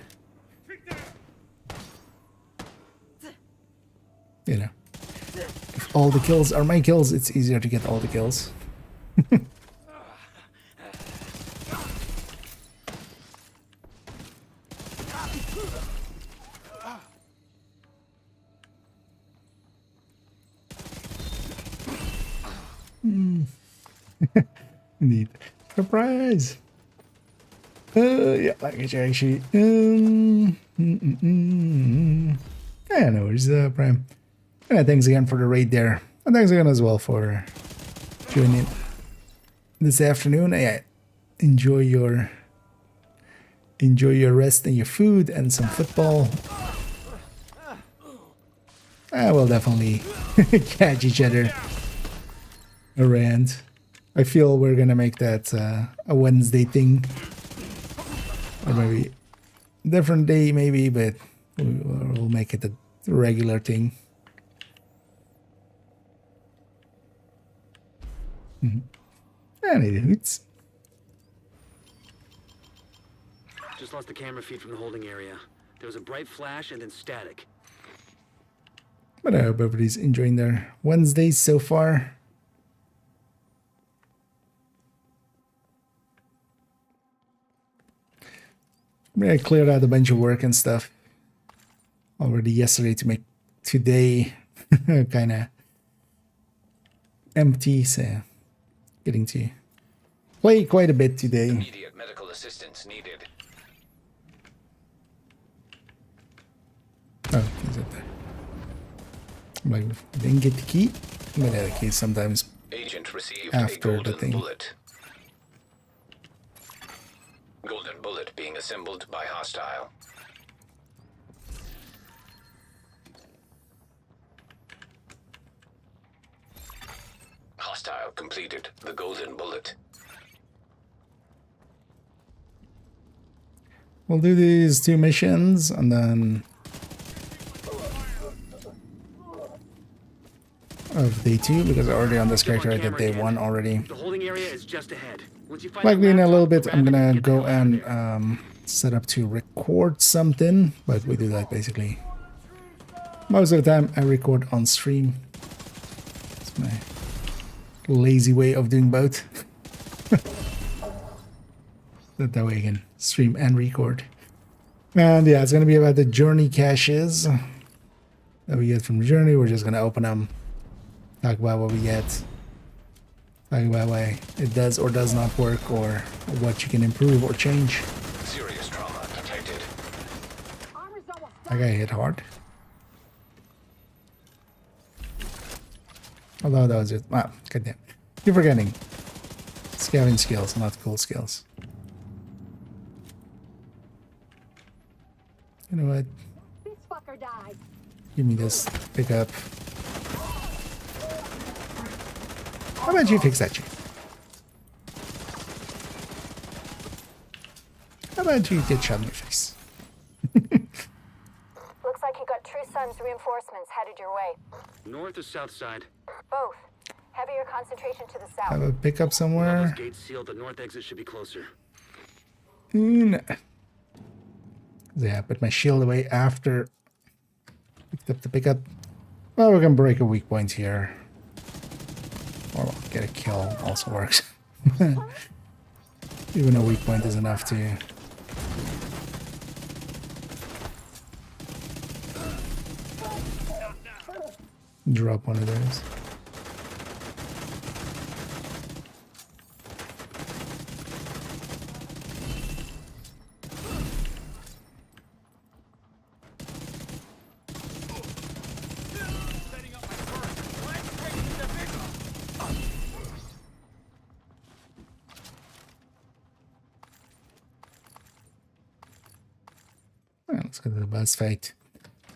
know, if all the kills are my kills, it's easier to get all the kills. Indeed. Surprise! Yeah, like it's actually. Yeah, no worries, Prime. Yeah, thanks again for the raid there. And thanks again as well for joining this afternoon. Yeah, enjoy your rest and your food and some football. We'll definitely catch each other around. I feel we're gonna make that a Wednesday thing, or maybe a different day, maybe, but we'll make it a regular thing. Anyways, Just lost the camera feed from the holding area. There was a bright flash and then static. but I hope everybody's enjoying their Wednesdays so far. I cleared out a bunch of work and stuff already yesterday to make today kind of empty, so getting to play quite a bit today. Immediate medical assistance needed. Oh, he's up there. I'm like, didn't get the key, but yeah, the key sometimes Agent received after a the golden thing. bullet. Golden bullet being assembled by hostile. Hostile completed the golden bullet. we'll do these 2 missions and then of day 2 because already on this character I did day 1 already. The holding area is just ahead. Once you find Likely in a little bit the I'm gonna get the go hell out of and there. set up to record something, but we do that basically most of the time. I record on stream. It's my lazy way of doing both. That way I can stream and record. And yeah, it's gonna be about the journey caches that we get from the journey. We're just gonna open them, talk about what we get, talk about why it does or does not work, or what you can improve or change. Serious trauma detected. I got hit hard. Although that was it. Ah, goddamn. Keep forgetting. Scavenging skills, not cool skills. You know what? This fucker died. Give me this pickup. How about you fix that shit? How about you get shot in your face? Looks like you got True Sun's reinforcements headed your way. North or south side? Both. Heavier concentration to the Have south. a pickup Those somewhere? gates sealed. The north exit should be closer. No. Yeah, put my shield away after picked up the pickup. Well, we can break a weak point here. Or get a kill also works. Even a weak point is enough to drop one of those. Well, let's go to the boss fight.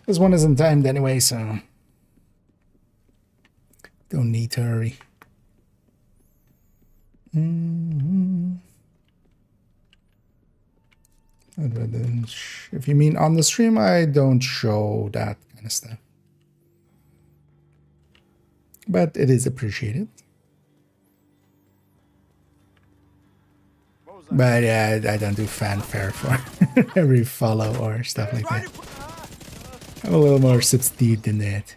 This one isn't timed anyway, so don't need to hurry. If you mean on the stream, I don't show that kind of stuff. But it is appreciated. But yeah, I don't do fanfare for every follow or stuff like that. I'm a little more subdued than that.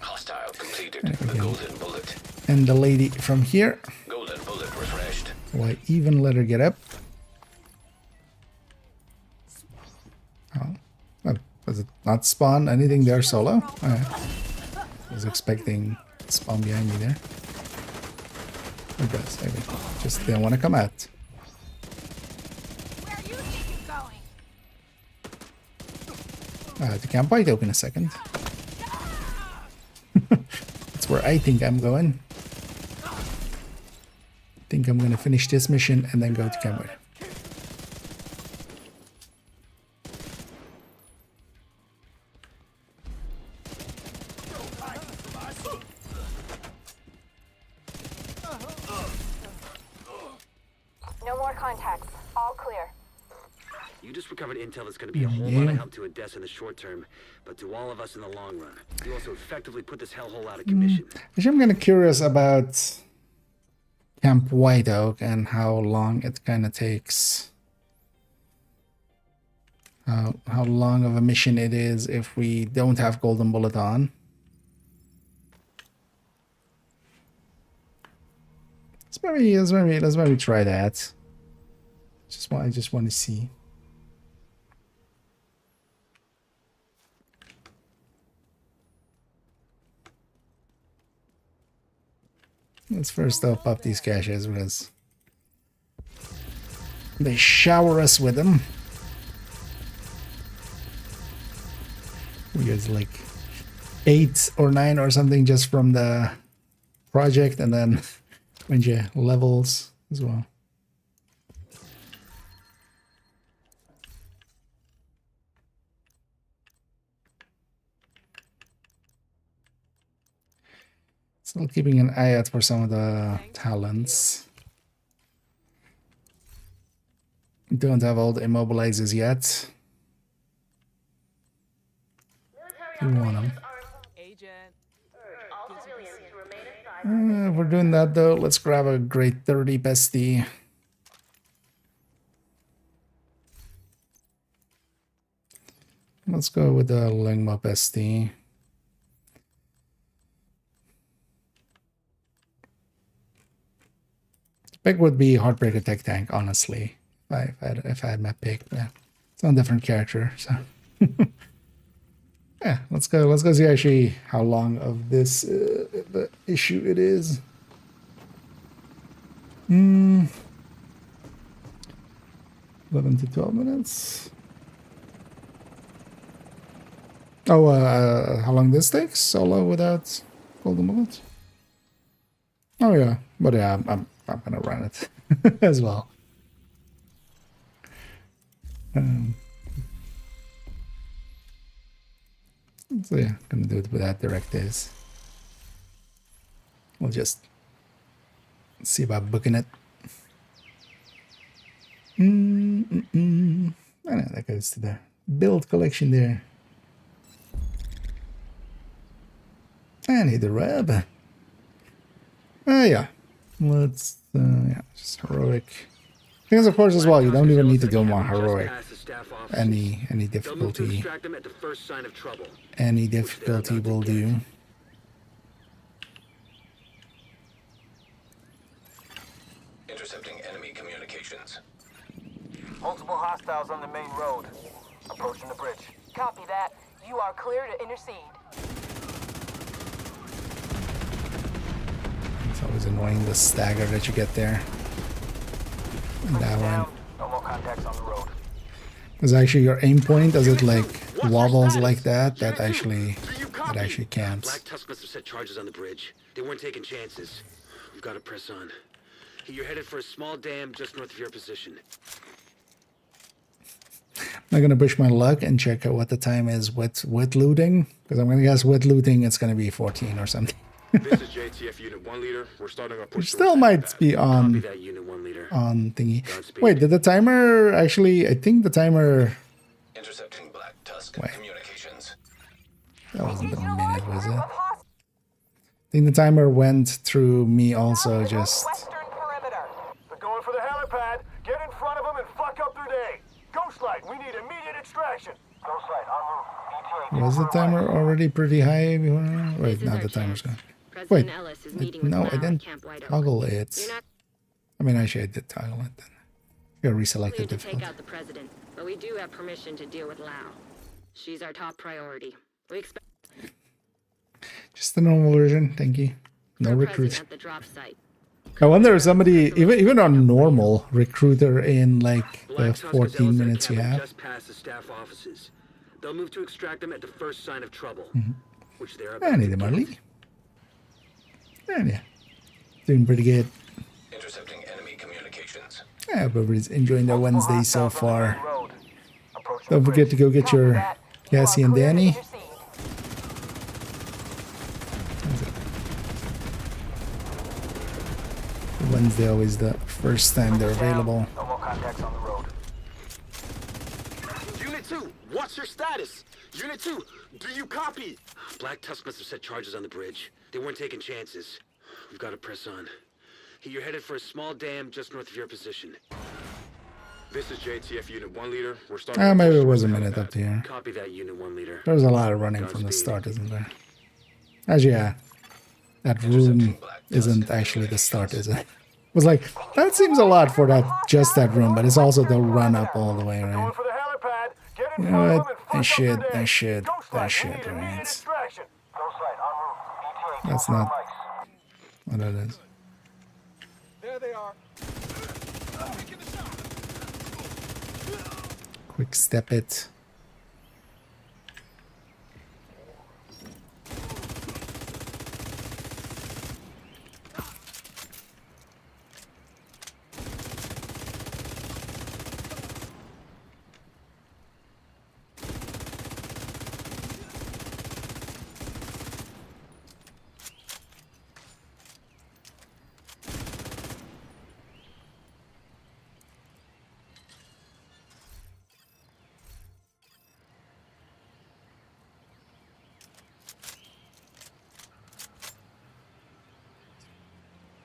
Hostile completed. The golden bullet. And the lady from here. Golden bullet refreshed. Will I even let her get up? Oh, does it not spawn anything there solo? I was expecting to spawn behind me there. It does, maybe. Just didn't want to come out. Where you think you're going? The camp might open a second. That's where I think I'm going. I think I'm gonna finish this mission and then go to camp. No more contacts. All clear. You just recovered intel that's going to be a whole lot of help to Odessa in the short term, but to all of us in the long run. You also effectively put this hellhole out of commission. Actually, I'm kind of curious about Camp White Oak and how long it kind of takes. How long of a mission it is if we don't have Golden Bullet on. Let's maybe try that. I just want to see. Let's first up these caches because they shower us with them. We get like 8 or 9 or something just from the project, and then a bunch of levels as well. Still keeping an eye out for some of the talents. Don't have all the immobilizers yet. You want them. If we're doing that though, let's grab a grade 30 bestie. Let's go with the Lengma bestie. Pick would be Heartbreaker Tech Tank, honestly. If I had my pick, yeah. It's on a different character, so yeah. Let's go see actually how long of this the issue it is. 11 to 12 minutes. Oh, how long this takes? Solo without golden bullets? Oh yeah, but yeah, I'm gonna run it as well. So yeah, gonna do it without directives. We'll just see about booking it. I know that goes to the build collection there. I need the rub. Yeah. Let's yeah, just heroic. Because of course as well, you don't even need to do more heroic. Any difficulty. Any difficulty will do. Intercepting enemy communications. Multiple hostiles on the main road. Approaching the bridge. Copy that. You are clear to intercede. It's always annoying the stagger that you get there. And that one. No more contacts on the road. Is actually your aim point? Does it like wobbles like that? That actually counts. Black Tusk must have set charges on the bridge. They weren't taking chances. We've got to press on. You're headed for a small dam just north of your position. I'm gonna push my luck and check out what the time is with looting, because I'm gonna guess with looting it's gonna be 14 or something. This is JTF Unit 1 Leader. We're starting our push. Which still might be on thingy. Wait, did the timer actually? I think the timer. Intercepting Black Tusk communications. That wasn't a minute, was it? I think the timer went through me also. Just. They're going for the helipad. Get in front of them and fuck up their day. Ghostlight, we need immediate extraction. Ghostlight, en route. Was the timer already pretty high before? Wait, now the timer's gone. Wait, no, I didn't toggle it. I mean, actually, I did toggle it then. You gotta reselect the difficulty. Take out the president, but we do have permission to deal with Lau. She's our top priority. We expect just the normal version, thank you. No recruit. at the drop site. I wonder if somebody, even on normal recruiter in like the 14 minutes you have. Just past the staff offices. They'll move to extract them at the first sign of trouble, which they're I need them early. Yeah, doing pretty good. Intercepting enemy communications. Yeah, everybody's enjoying their Wednesday so far. Don't forget to go get your Cassie and Danny. Wednesday always the first time they're available. No more contacts on the road. Unit 2, what's your status? Unit 2, do you copy? Black Tusk must have set charges on the bridge. They weren't taking chances. We've got to press on. You're headed for a small dam just north of your position. This is JTF Unit 1 Leader. We're starting. Maybe it was a minute up here. Copy that, Unit 1 Leader. There's a lot of running from the start, isn't there? Actually, yeah. That room isn't actually the start, is it? It was like, that seems a lot for that, just that room, but it's also the run up all the way, right? You know what? That shit, right? That's not what it is. There they are. Quick step it.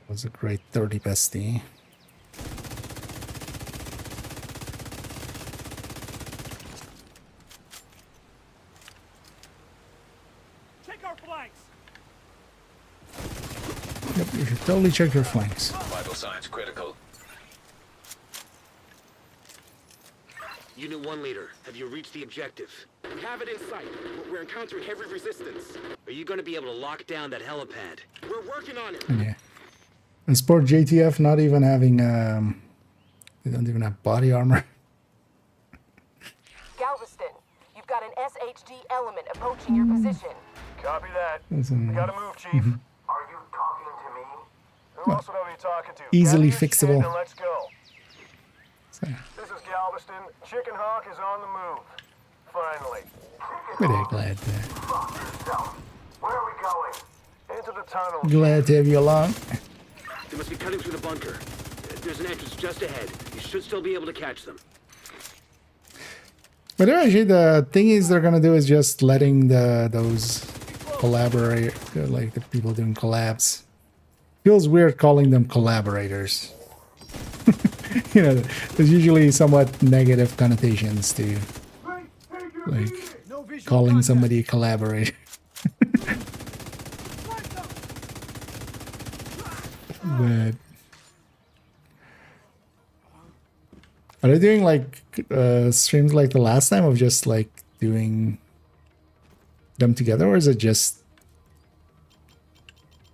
Was a great 30 bestie. Check our flanks. Yep, you should totally check your flanks. Vital signs critical. Unit 1 leader, have you reached the objective? We have it in sight, but we're encountering heavy resistance. Are you going to be able to lock down that helipad? We're working on it. Yeah. And Sport JTF not even having they don't even have body armor. Galveston, you've got an SHD element approaching your position. Copy that. We Gotta move, Chief. Are you talking to me? Who else would I be talking to? Easily Gather your shit fixable. and let's go. So, This is Galveston. Chicken Hawk is on the move. Finally. very glad Where are we going? Into the tunnel. glad to have you along. They must be cutting through the bunker. There's an entrance just ahead. You should still be able to catch them. But actually, the thing is they're gonna do is just letting those collaborate, like the people doing collabs. Feels weird calling them collaborators. You know, there's usually somewhat negative connotations to like calling somebody a collaborator. But are they doing like streams like the last time of just like doing them together, or is it just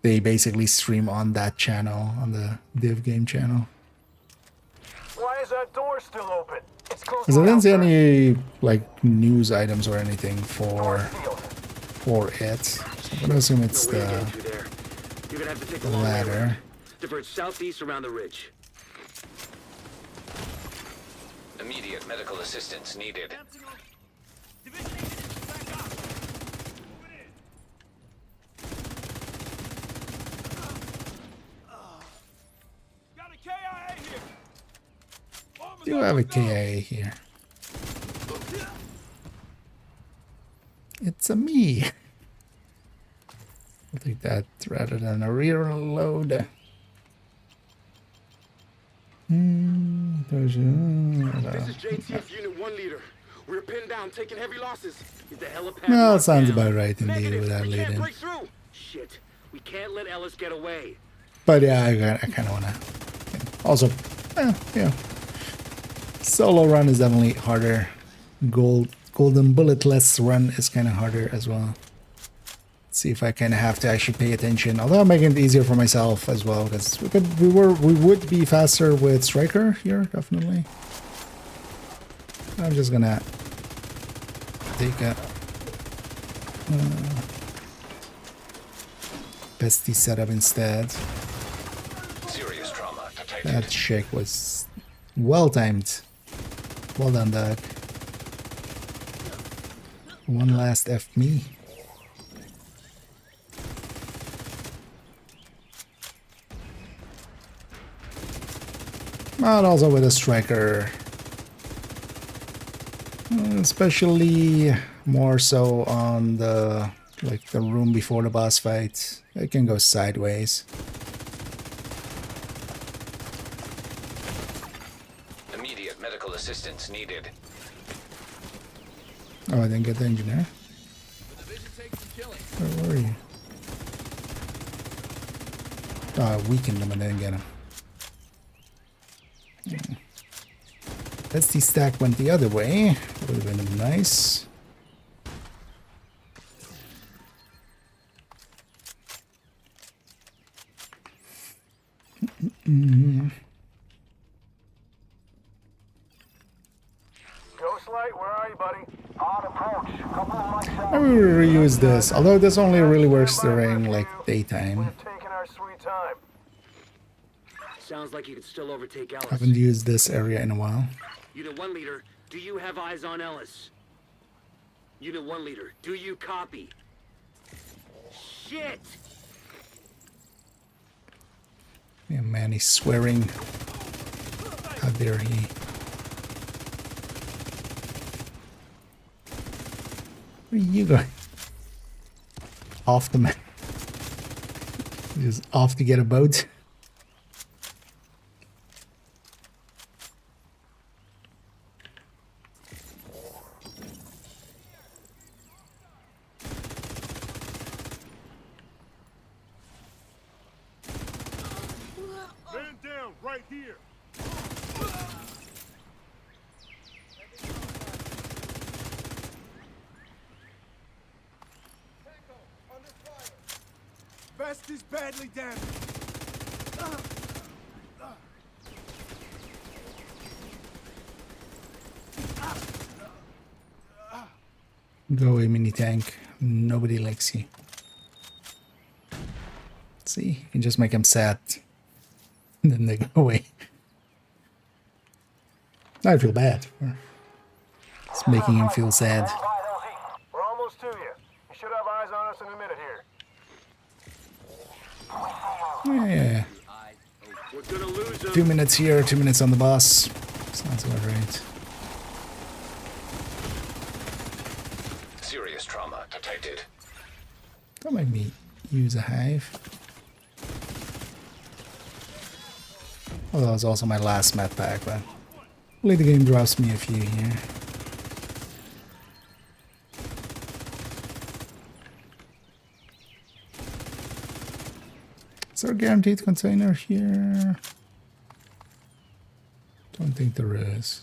they basically stream on that channel, on the Div Game channel? Why is that door still open? It's closed. Because I didn't see any like news items or anything for it. So I'm gonna assume it's No way to get the through there. You're gonna have to take the long way around. ladder. Divert southeast around the ridge. Immediate medical assistance needed. Got a KIA here. Do have a KIA here. It's a me. I'll take that rather than a reload. This is JTF Unit 1 leader. We're pinned down, taking heavy losses. Is the helipad Well, locked sounds down? about right indeed Negative. with that We lead can't in. break through. Shit. We can't let Ellis get away. But yeah, I kind of want to. Also, yeah. Solo run is definitely harder. Golden bulletless run is kind of harder as well. See if I kind of have to actually pay attention. Although I'm making it easier for myself as well, because we would be faster with Striker here, definitely. I'm just gonna take a bestie setup instead. Serious trauma detected. That shake was well timed. Well done, Doug. One last F me. And also with a striker, especially more so on the the room before the boss fight, it can go sideways. Immediate medical assistance needed. Oh, I didn't get the engineer. Where were you? Oh, I weakened him and didn't get him. Let's see, stack went the other way. Would have been nice. Ghostlight, where are you, buddy? On approach. Couple of mics out. I will reuse this, although this only really works during like daytime. We're taking our sweet time. Sounds like you could still overtake Ellis. I haven't used this area in a while. Unit 1 leader, do you have eyes on Ellis? Unit 1 leader, do you copy? Shit! Yeah, man, he's swearing. How dare he? Where are you going? Off the map. He's off to get a boat. here. Vest is badly damaged. Go away, mini tank. Nobody likes you. See, you can just make them sad. And then they go away. I feel bad for it's making him feel sad. We're almost to you. You should have eyes on us in a minute here. Yeah. We're gonna lose them. 2 minutes here, 2 minutes on the bus. Sounds about right. Serious trauma detected. That might be use a hive. Oh, that was also my last med pack, but hopefully the game drops me a few here. Is there a guaranteed container here? Don't think there is.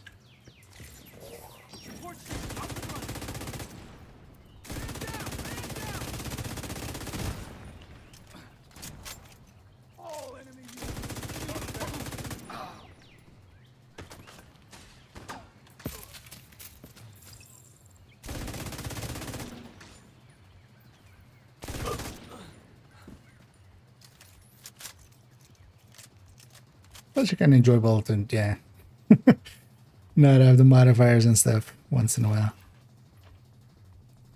Such a kind of enjoyable to, yeah. Not have the modifiers and stuff once in a while.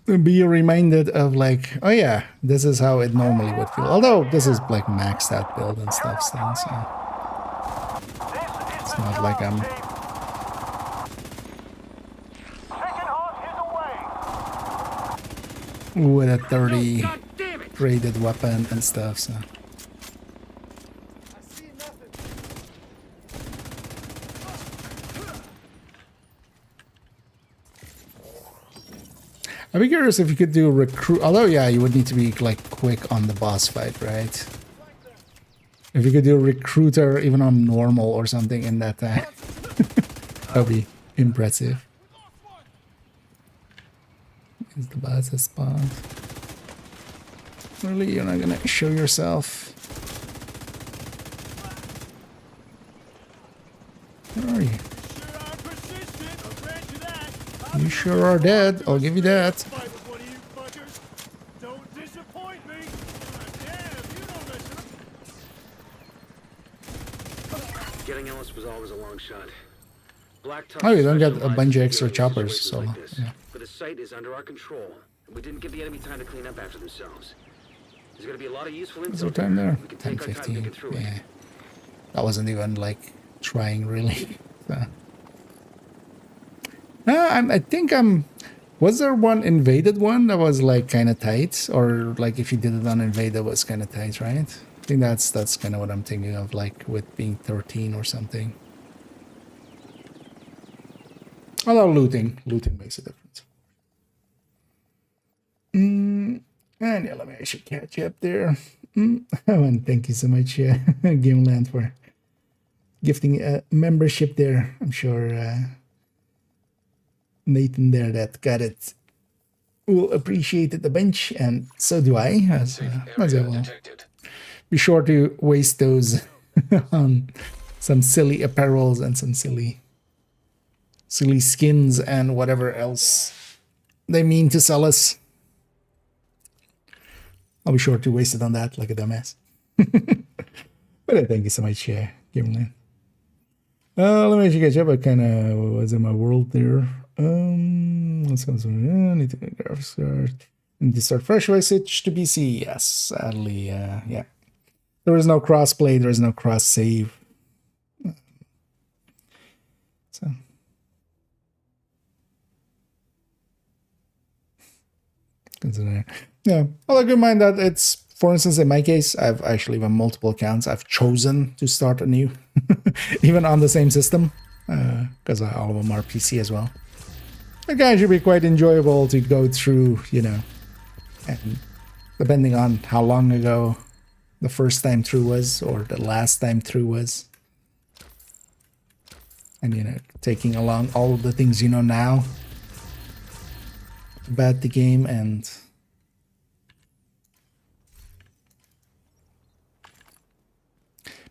Be reminded of like, oh yeah, this is how it normally would feel. Although this is like maxed out build and stuff still, so it's not like I'm with a 30 rated weapon and stuff, so. I'd be curious if you could do recruit, although yeah, you would need to be like quick on the boss fight, right? If you could do recruiter even on normal or something in that time, that'd be impressive. Is the boss a spot? Really, you're not gonna show yourself? Where are you? You sure are dead. I'll give you that. Getting Ellis was always a long shot. Oh, you don't get a bunch of extra choppers, so yeah. But the site is under our control, and we didn't give the enemy time to clean up after themselves. There's gonna be a lot of useful What's info. our time there? We can take our time to 10:15. get through Yeah. it. That wasn't even like trying really. So. I think I'm. Was there one invaded one that was like kind of tight, or like if you did it on invade that was kind of tight, right? I think that's kind of what I'm thinking of, like with being 13 or something. Although looting makes a difference. And yeah, let me actually catch you up there. Oh, and thank you so much, Gameland, for gifting a membership there. I'm sure Nathan there that got it will appreciate it a bunch, and so do I. As I will be sure to waste those on some silly apparels and some silly skins and whatever else they mean to sell us. I'll be sure to waste it on that like a dumbass. But thank you so much, Gamerland. Let me actually catch up. I kind of was in my world there. Let's go. Need to make graphics card. Need to start fresh. I switch to PC. Yes, sadly, yeah. There is no crossplay. There is no cross save. So. Consider. Yeah. Well, I keep in mind that it's, for instance, in my case, I've actually even multiple accounts. I've chosen to start anew, even on the same system, because all of them are PC as well. It can actually be quite enjoyable to go through, you know, and depending on how long ago the first time through was or the last time through was, and you know, taking along all of the things you know now about the game. And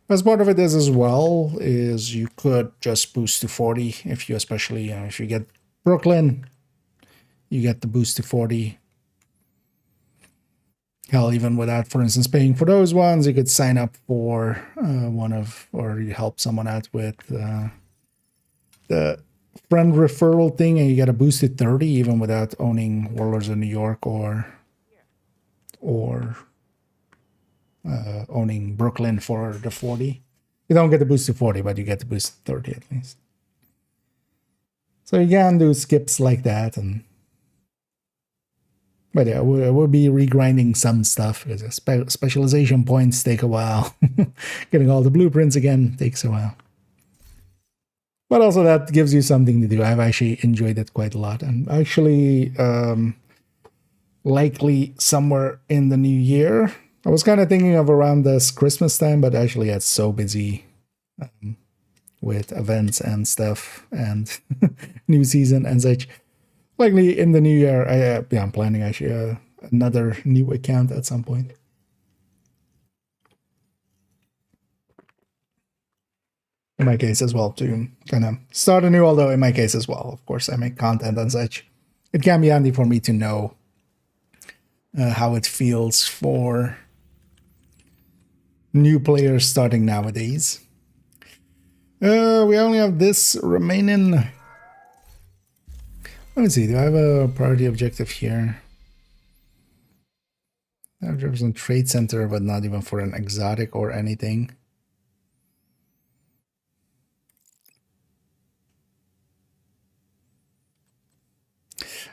as part of it is as well is you could just boost to 40 if you, especially if you get Brooklyn, you get the boost to 40. Hell, even without, for instance, paying for those ones, you could sign up for one of, or you help someone out with the friend referral thing, and you get a boosted 30 even without owning Warlords of New York or owning Brooklyn for the 40. You don't get the boosted 40, but you get the boosted 30 at least. So you can do skips like that, and but yeah, we'll be regrinding some stuff because specialization points take a while. Getting all the blueprints again takes a while. But also that gives you something to do. I've actually enjoyed it quite a lot. And actually, likely somewhere in the new year. I was kind of thinking of around this Christmas time, but actually it's so busy with events and stuff and new season and such. Likely in the new year, I'm planning actually another new account at some point. In my case as well, to kind of start anew, although in my case as well, of course, I make content and such. It can be handy for me to know how it feels for new players starting nowadays. We only have this remaining. Let me see, do I have a priority objective here? I have Jefferson Trade Center, but not even for an exotic or anything.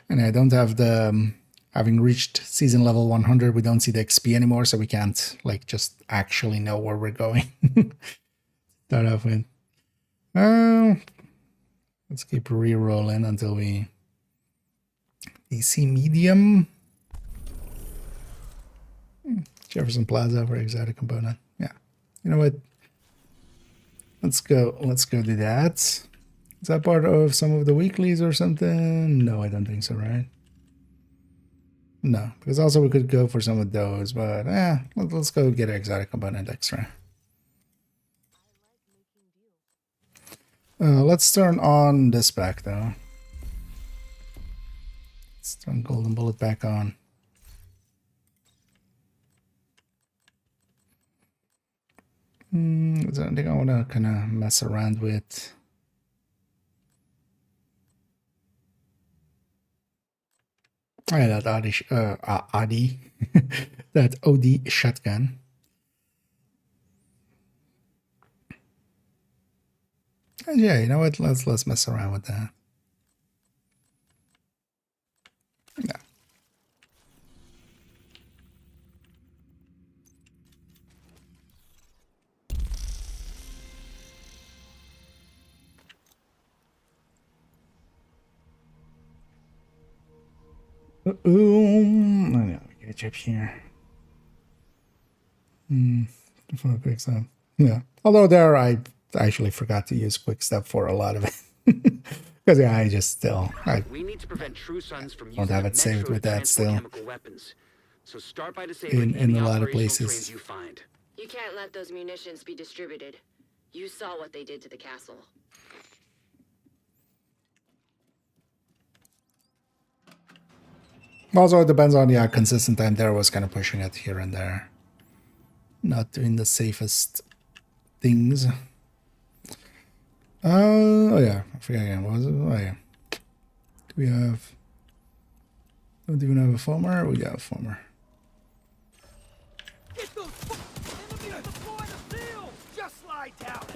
And I don't have the, having reached season level 100, we don't see the XP anymore, so we can't like just actually know where we're going. Start off with. Let's keep re-rolling until we DC medium. Jefferson Plaza for exotic component. Yeah. You know what? Let's go do that. Is that part of some of the weeklies or something? No, I don't think so, right? No, because also we could go for some of those, but let's go get an exotic component extra. Let's turn on this back though. Let's turn Golden Bullet back on. Is there anything I want to kind of mess around with? That Adi, that OD shotgun. And yeah, you know what? Let's mess around with that. Yeah. I know, get a chip here. For a quick step. Yeah. Although there I actually forgot to use quick step for a lot of it. Because yeah, I just still we need to prevent True Sons from don't have it saved with that still. Weapons. So start by disabling in a lot of places. you find. You can't let those munitions be distributed. You saw what they did to the castle. Also, it depends on how consistent time there was kind of pushing it here and there. Not doing the safest things. Oh yeah, I forget again. What was it? Oh yeah. Do we have? Don't even have a foamer? We got a foamer.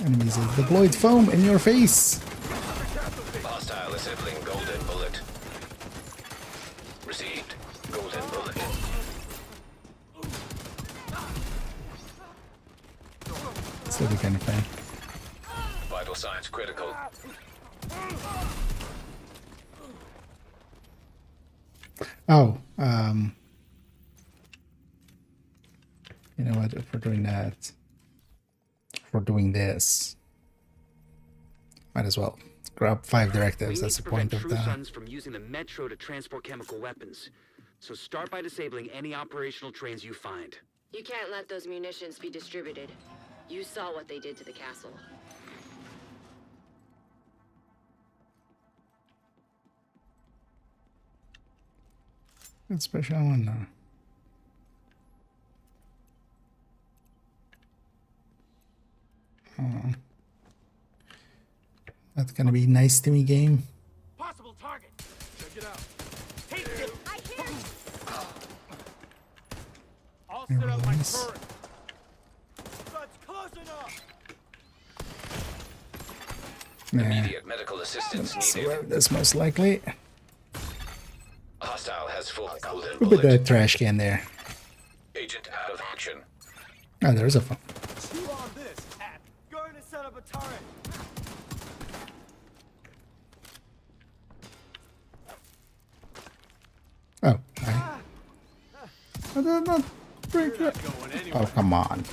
Enemies have deployed foam in your face. Hostile assembling Golden Bullet. Received. Golden Bullet. So the kind of thing. Vital signs critical. Oh, you know what? If we're doing that, if we're doing this, Might as well grab 5 We directives. need That's to the prevent point of True that. Sons from using the metro to transport chemical weapons. So start by disabling any operational trains you find. You can't let those munitions be distributed. You saw what they did to the castle. Good special one now. Oh. That's gonna be nice to me, game. Possible target. Check it out. Take it. I hear it. I'll set up my Nice. turret. That's close enough. Nah. Immediate medical assistance So needed. that's most likely. Hostile has full golden We'll put bullet. that trash can there. Agent out of action. Oh, there's a phone. Chew on this, Hat. Going to set up a turret. Oh, I did not break You're it. not going anywhere. Oh, come on.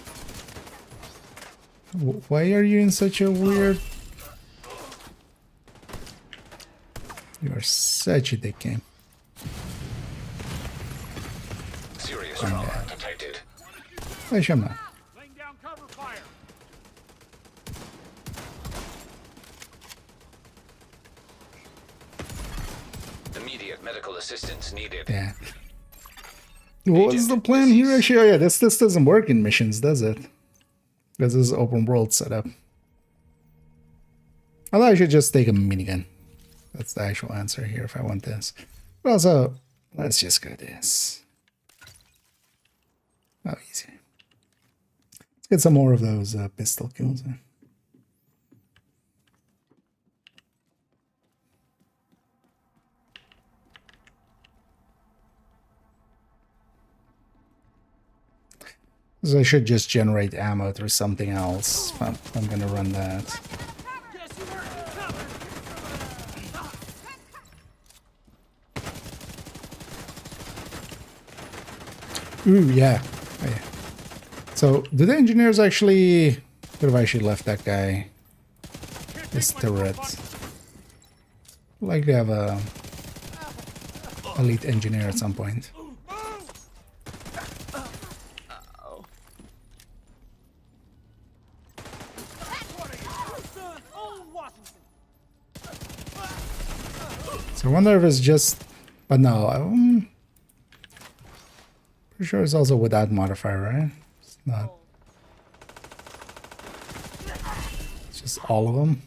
Why are you in such a weird... You are such a dick game. Serious trauma detected. Hey, Shama. Laying down cover fire. Immediate medical assistance needed. Yeah. What's the plan here, actually? Oh, yeah, this doesn't work in missions, does it? Because this is open world setup. Although I should just take a minigun. That's the actual answer here if I want this. But also, let's just go this. Oh, easy. Let's get some more of those pistol kills. So I should just generate ammo through something else. I'm gonna run that. Guess you weren't covered. Ooh, yeah. Oh, yeah. So, do the engineers actually... Could have actually left that guy. This turret. Likely have a... elite engineer at some point. So I wonder if it's just... But no, I'm pretty sure it's also without modifier, right? It's not. It's just all of them.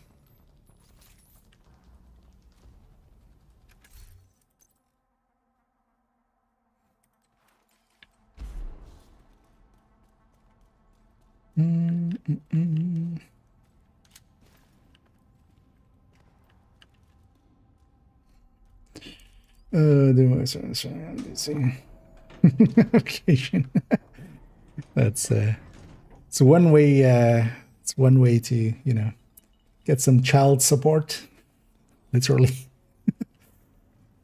Occasion. That's it's one way to, you know, get some child support. Literally.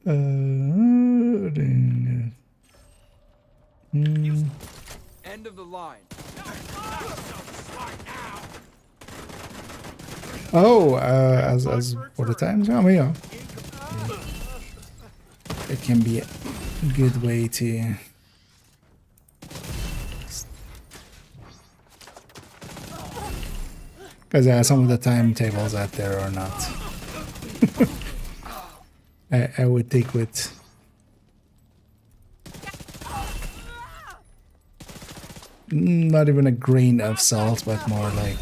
End of the line. Oh, as for the times, I mean, yeah. It can be a good way to... Because yeah, some of the timetables out there are not... I would take with... Not even a grain of salt, but more like...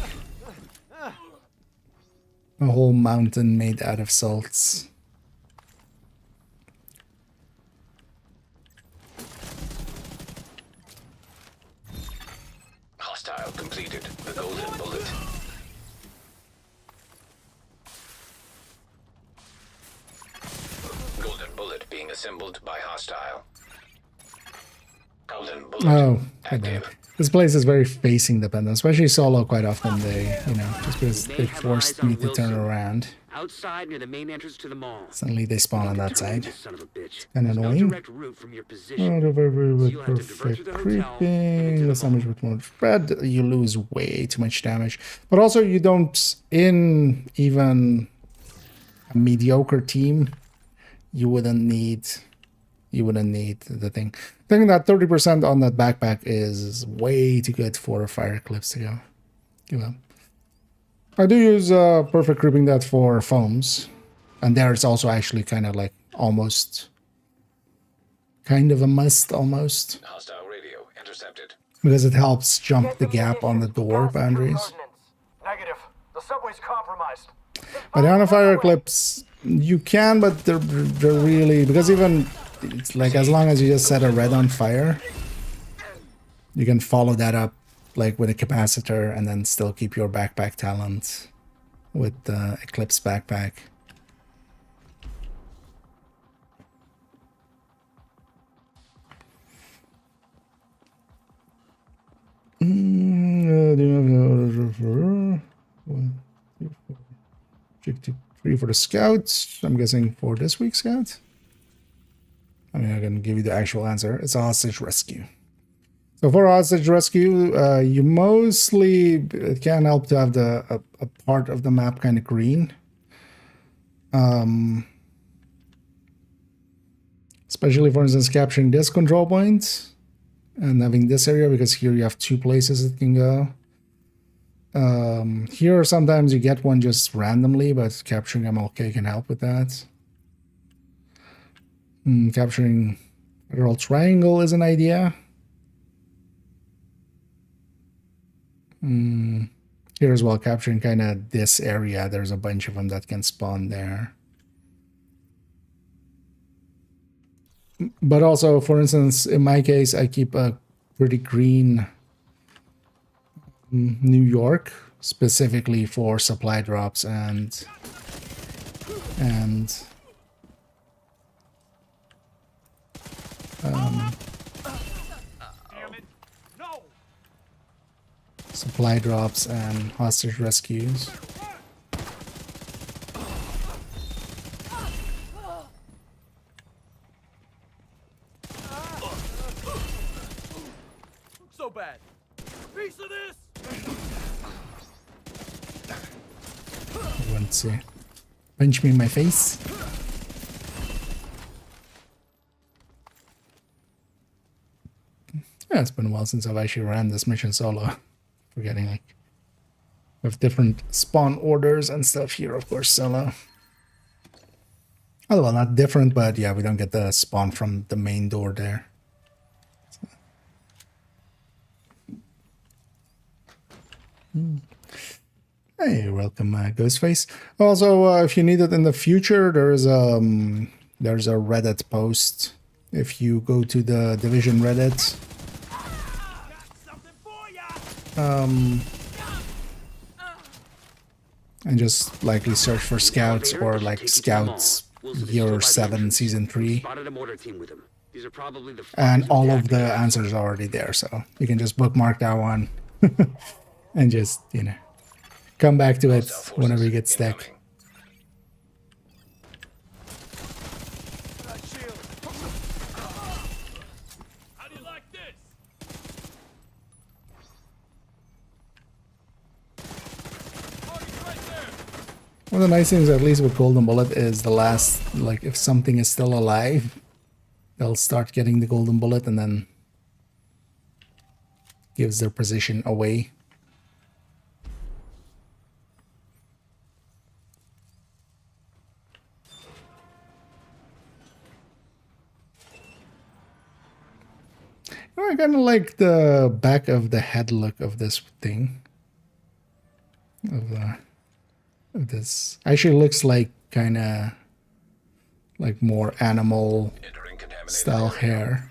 a whole mountain made out of salts. Hostile completed the golden bullet. Golden bullet being assembled by hostile. Golden bullet Oh, active. this place is very facing dependent, especially solo. Quite often they, you know, just because they forced me to turn around. outside near the main entrance to the mall. Suddenly they spawn on that Turn side. this son of a bitch. Kind There's of no annoying. direct route from your position. Out of every So with you'll have to divert to perfect the hotel, creeping. the The damage with more spread. You lose way too much damage. But also you don't, in even a mediocre team, you wouldn't need the thing. I think that 30% on that backpack is way too good for fire clips to go. Give up. I do use perfect creeping that for foams. And there it's also actually kind of like almost kind of a must almost. Hostile radio intercepted. Because it helps jump the gap on the door boundaries. Negative. The subway's compromised. But on the fire clips, you can, but they're really, because even it's like as long as you just set a red on fire, you can follow that up like with a capacitor and then still keep your backpack talent with the Eclipse backpack. Do you have no orders for 1, 2, 4, 53 for the scouts? I'm guessing for this week's scout. I mean, I can give you the actual answer. It's a hostage rescue. So for hostage rescue, you mostly, it can help to have a part of the map kind of green. Especially, for instance, capturing this control point and having this area, because here you have 2 places it can go. Here sometimes you get one just randomly, but capturing MLK can help with that. Capturing Federal Triangle is an idea. Here as well, capturing kind of this area. There's a bunch of them that can spawn there. But also, for instance, in my case, I keep a pretty green New York, specifically for supply drops and supply drops and hostage rescues. So bad. Piece of this. I want to punch me in my face. Yeah, it's been a while since I've actually ran this mission solo. Forgetting, like, we have different spawn orders and stuff here, of course, solo. Oh, well, not different, but yeah, we don't get the spawn from the main door there. Hey, welcome, Ghostface. Also, if you need it in the future, there's a Reddit post. If you go to the Division Reddit, and just likely search for scouts or like scouts year 7 season 3, and all of the answers are already there, so you can just bookmark that one and just, you know, come back to it whenever you get stuck. One of the nice things, at least with Golden Bullet, is the last, like, if something is still alive, they'll start getting the Golden Bullet and then gives their position away. I kind of like the back of the head look of this thing. Of this. Actually looks like kind of like more animal style hair.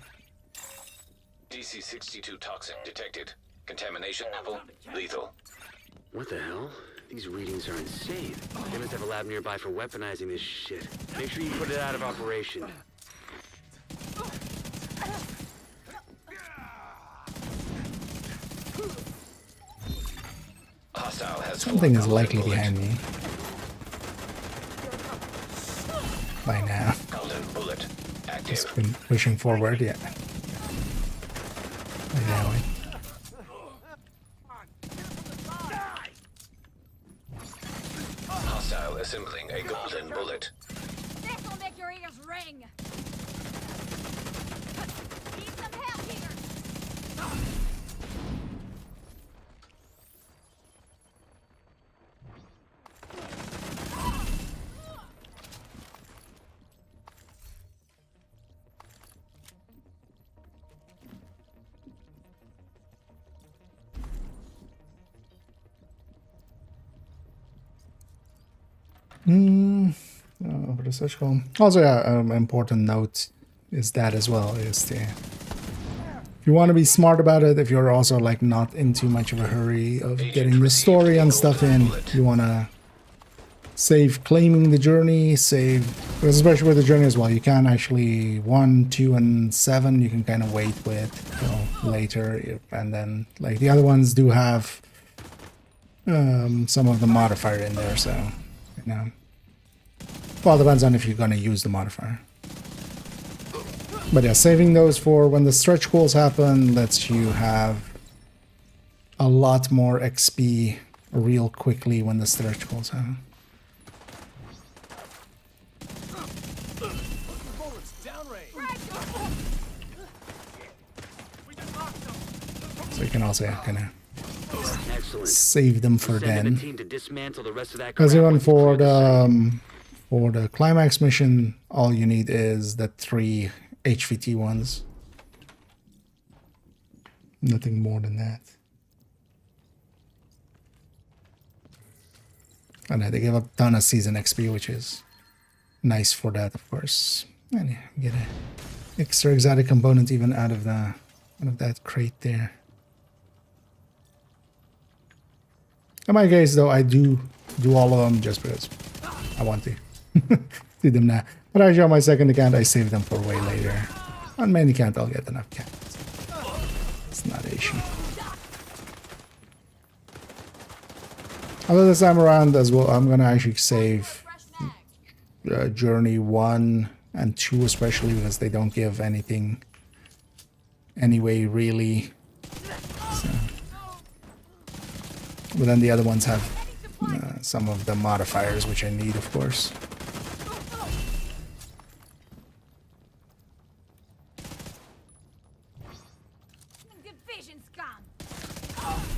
DC-62 toxin detected. Contamination level lethal. What the hell? These readings are insane. They must have a lab nearby for weaponizing this shit. Make sure you put it out of operation. Hostile has Something is likely behind me. by now. Golden bullet. Active. Just been pushing forward, yeah. Right that way. Hostile assembling a golden bullet. This will make your ears ring. Need some help here. For the search column. Also, yeah, important note is that as well, is the if you want to be smart about it, if you're also like not in too much of a hurry of getting the story and stuff in, you want to save claiming the journey, save, because especially with the journey as well, you can actually 1, 2, and 7 you can kind of wait with till later, and then like the other ones do have some of the modifier in there, so you know. Well, depends on if you're gonna use the modifier. But yeah, saving those for when the stretch goals happen lets you have a lot more XP real quickly when the stretch goals happen. So you can also kind of save them for then. Because even for the climax mission, all you need is the 3 HVT ones. Nothing more than that. And they give a ton of season XP, which is nice for that, of course. And yeah, get an extra exotic component even out of that crate there. In my case, though, I do all of them just because I want to do them now. But actually, on my second account, I save them for way later. On main account, I'll get enough cats. It's not an issue. Although this time around as well, I'm gonna actually save Journey 1 and 2 especially, because they don't give anything anyway, really. So. But then the other ones have some of the modifiers, which I need, of course.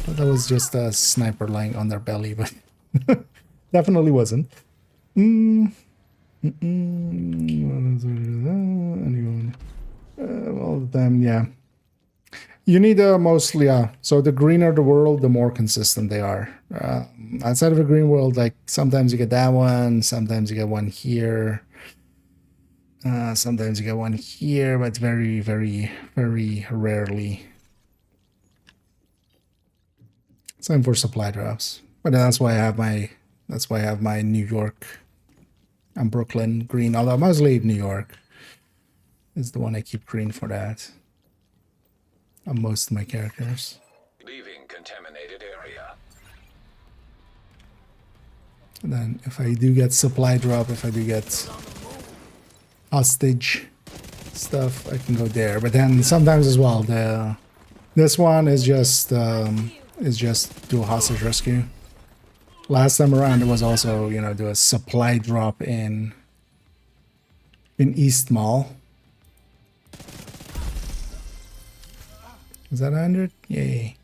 But that was just a sniper lying on their belly, but definitely wasn't. Anyone? All of them, yeah. You need mostly, so the greener the world, the more consistent they are. Outside of a green world, like sometimes you get that one, sometimes you get one here, sometimes you get one here, but very, very, very rarely. Same for supply drops, but that's why I have my New York and Brooklyn green. Although mostly New York is the one I keep green for that. On most of my characters. Leaving contaminated area. And then if I do get supply drop, if I do get hostage stuff, I can go there. But then sometimes as well, this one is just do a hostage rescue. Last time around, it was also, you know, do a supply drop in East Mall. Is that 100? Yay.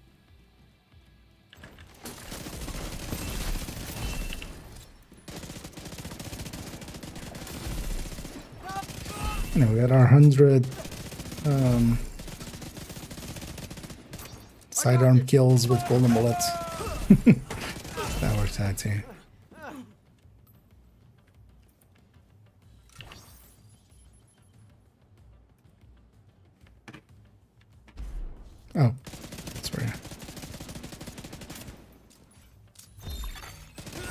Anyway, we got our 100 sidearm kills with golden bullets. That works out too. Oh, that's right.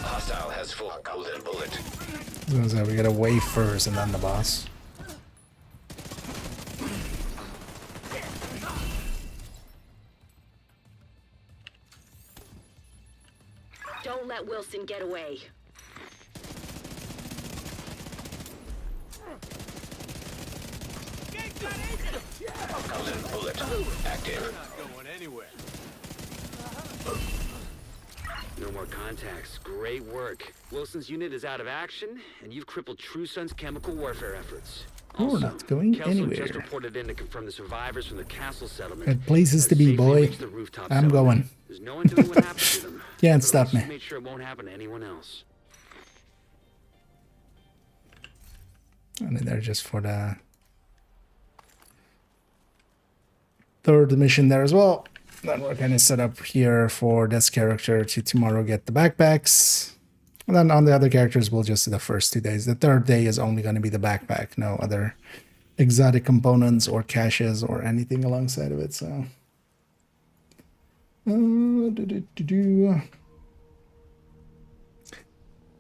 Hostile has full golden bullet. So we gotta wave first and then the boss. Don't let Wilson get away. Golden bullet active. Not going anywhere. No more contacts. Great work. Wilson's unit is out of action, and you've crippled True Sun's chemical warfare efforts. We're not going Kelsey just anywhere. reported in to confirm the survivors from the castle settlement. Got places to have be, safely boy. reached the rooftop I'm settlement. going. There's no one doing what happened to them. Can't But stop also me. Made sure it won't happen to anyone else. And then they're just for the third mission there as well. Then we're kind of set up here for this character to tomorrow get the backpacks. And then on the other characters, we'll just do the first 2 days. The third day is only going to be the backpack. No other exotic components or caches or anything alongside of it. So,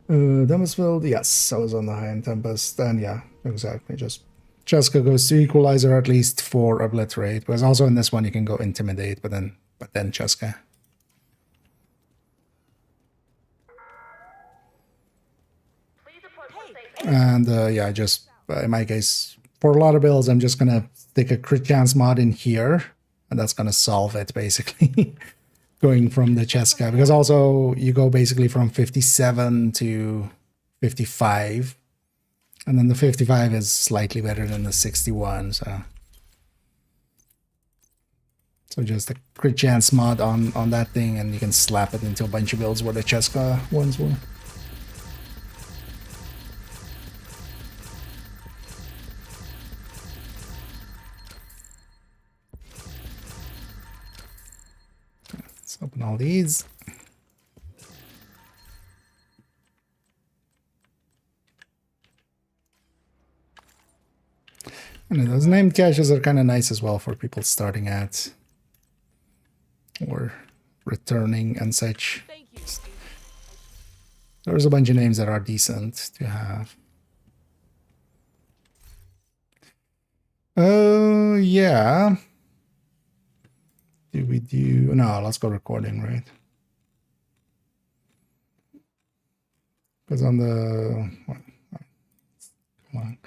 Dumbsfield, yes, I was on the high-end Tempest. Then, yeah, exactly. Just Cheska goes to Equalizer at least for Obliterate. Because also in this one you can go Intimidate, but then Cheska. And yeah, just in my case, for a lot of builds, I'm just gonna stick a crit chance mod in here, and that's gonna solve it basically. Going from the Cheska, because also you go basically from 57 to 55, and then the 55 is slightly better than the 61. So just a crit chance mod on that thing, and you can slap it into a bunch of builds where the Cheska ones were. Let's open all these. And those named caches are kind of nice as well for people starting at or returning and such. There's a bunch of names that are decent to have. Oh, yeah. Do we do... No, let's go recording, right? Because on the... Come on.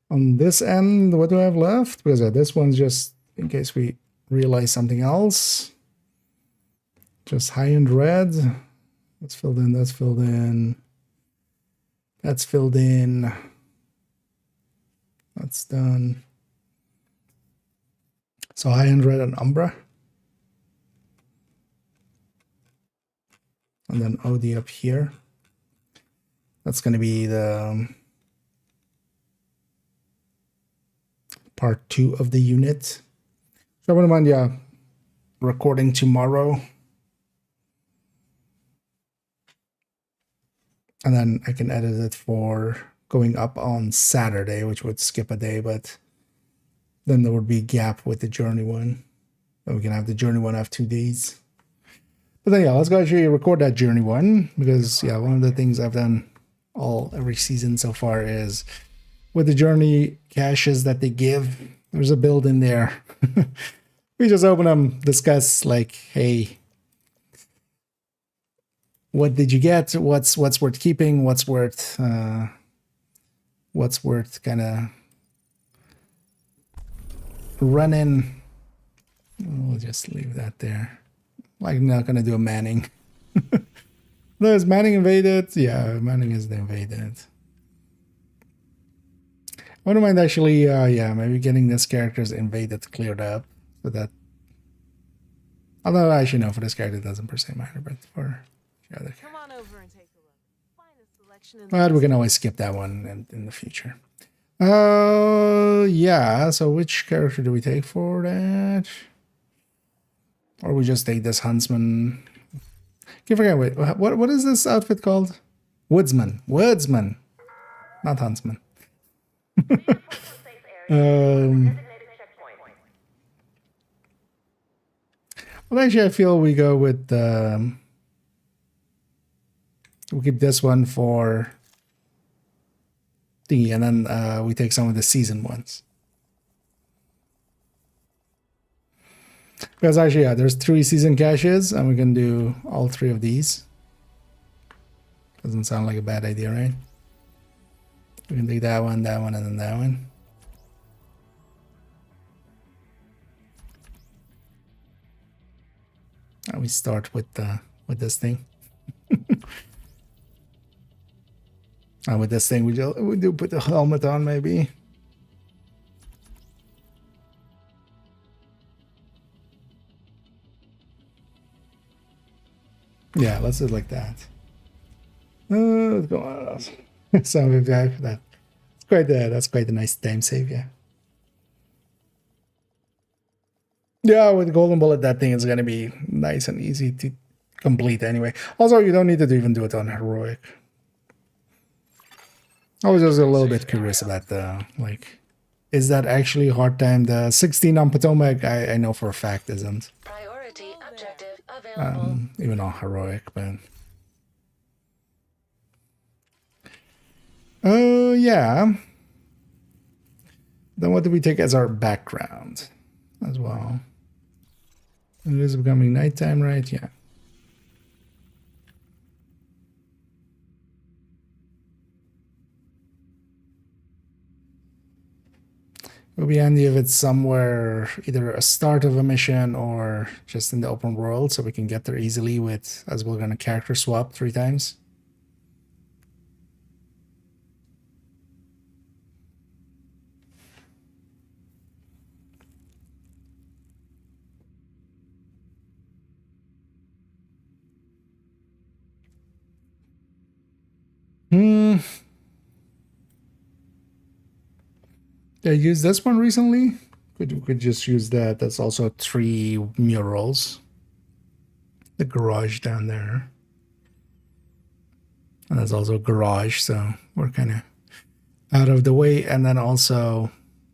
On this end, what do I have left? Because this one's just in case we realize something else. Just high-end red. That's filled in, that's filled in. That's filled in. That's done. So high-end red and Umbra. And then OD up here. That's going to be the part 2 of the unit. So I wouldn't mind, yeah, recording tomorrow. And then I can edit it for going up on Saturday, which would skip a day, but then there would be a gap with the Journey one. Then we can have the Journey one have 2 days. But then, yeah, let's go actually record that Journey one, because, yeah, one of the things I've done every season so far is with the Journey caches that they give, there's a build in there. We just open them, discuss, like, hey, what did you get? What's worth keeping? What's worth kind of running? We'll just leave that there. Like, not gonna do a Manning. No, is Manning invaded? Yeah, Manning is the invaded. I wouldn't mind actually, yeah, maybe getting this character's invaded cleared up, so that. Although actually no, for this character it doesn't per se matter, but for the other. Come on over and take a look. Find a selection of But we can always skip that one in the future. Yeah. So which character do we take for that? Or we just take this huntsman. I forget, wait, what is this outfit called? Woodsman. Woodsman. Not huntsman. Well, actually, I feel we go with we keep this one for thingy, and then we take some of the season ones. Because actually, yeah, there's 3 season caches, and we can do all 3 of these. Doesn't sound like a bad idea, right? We can take that one, and then that one. And we start with this thing. And with this thing, we do put the helmet on, maybe. Yeah, let's do it like that. Let's go on. 75 for that. That's quite a nice time save, yeah. Yeah, with Golden Bullet, that thing is gonna be nice and easy to complete anyway. Also, you don't need to even do it on heroic. I was just a little bit curious about the, like, is that actually hard time? The 16 on Potomac, I know for a fact isn't. Priority objective available. Even on heroic, but yeah. Then what do we take as our background as well? It is becoming nighttime, right? Yeah. It would be handy if it's somewhere, either a start of a mission or just in the open world, so we can get there easily with, as we're going to character swap 3 times. I used this one recently. We could just use that. That's also 3 murals. The garage down there. And that's also a garage, so we're kind of out of the way. And then also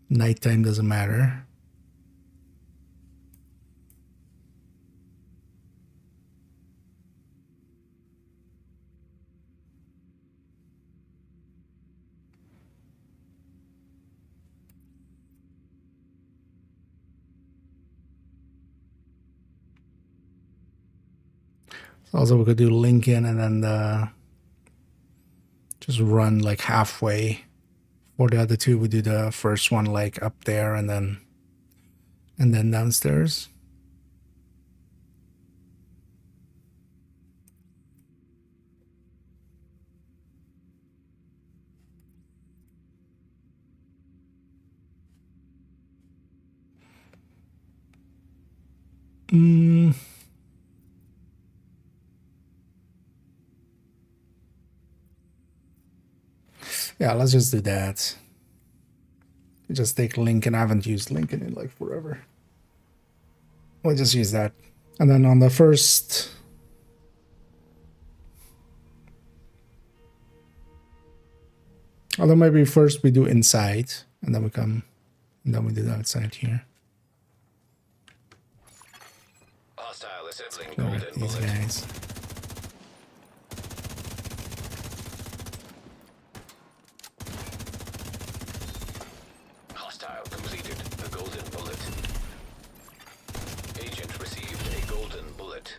nighttime doesn't matter. Also, we could do Lincoln and then just run like halfway. For the other 2, we do the first one like up there and then downstairs. Yeah, let's just do that. Just take Lincoln. I haven't used Lincoln in like forever. We'll just use that. And then on the first... Although maybe first we do inside, and then we come, and then we do the outside here. Hostile assembling Go golden with these bullet. guys. Hostile completed the golden bullet. Agent received a golden bullet.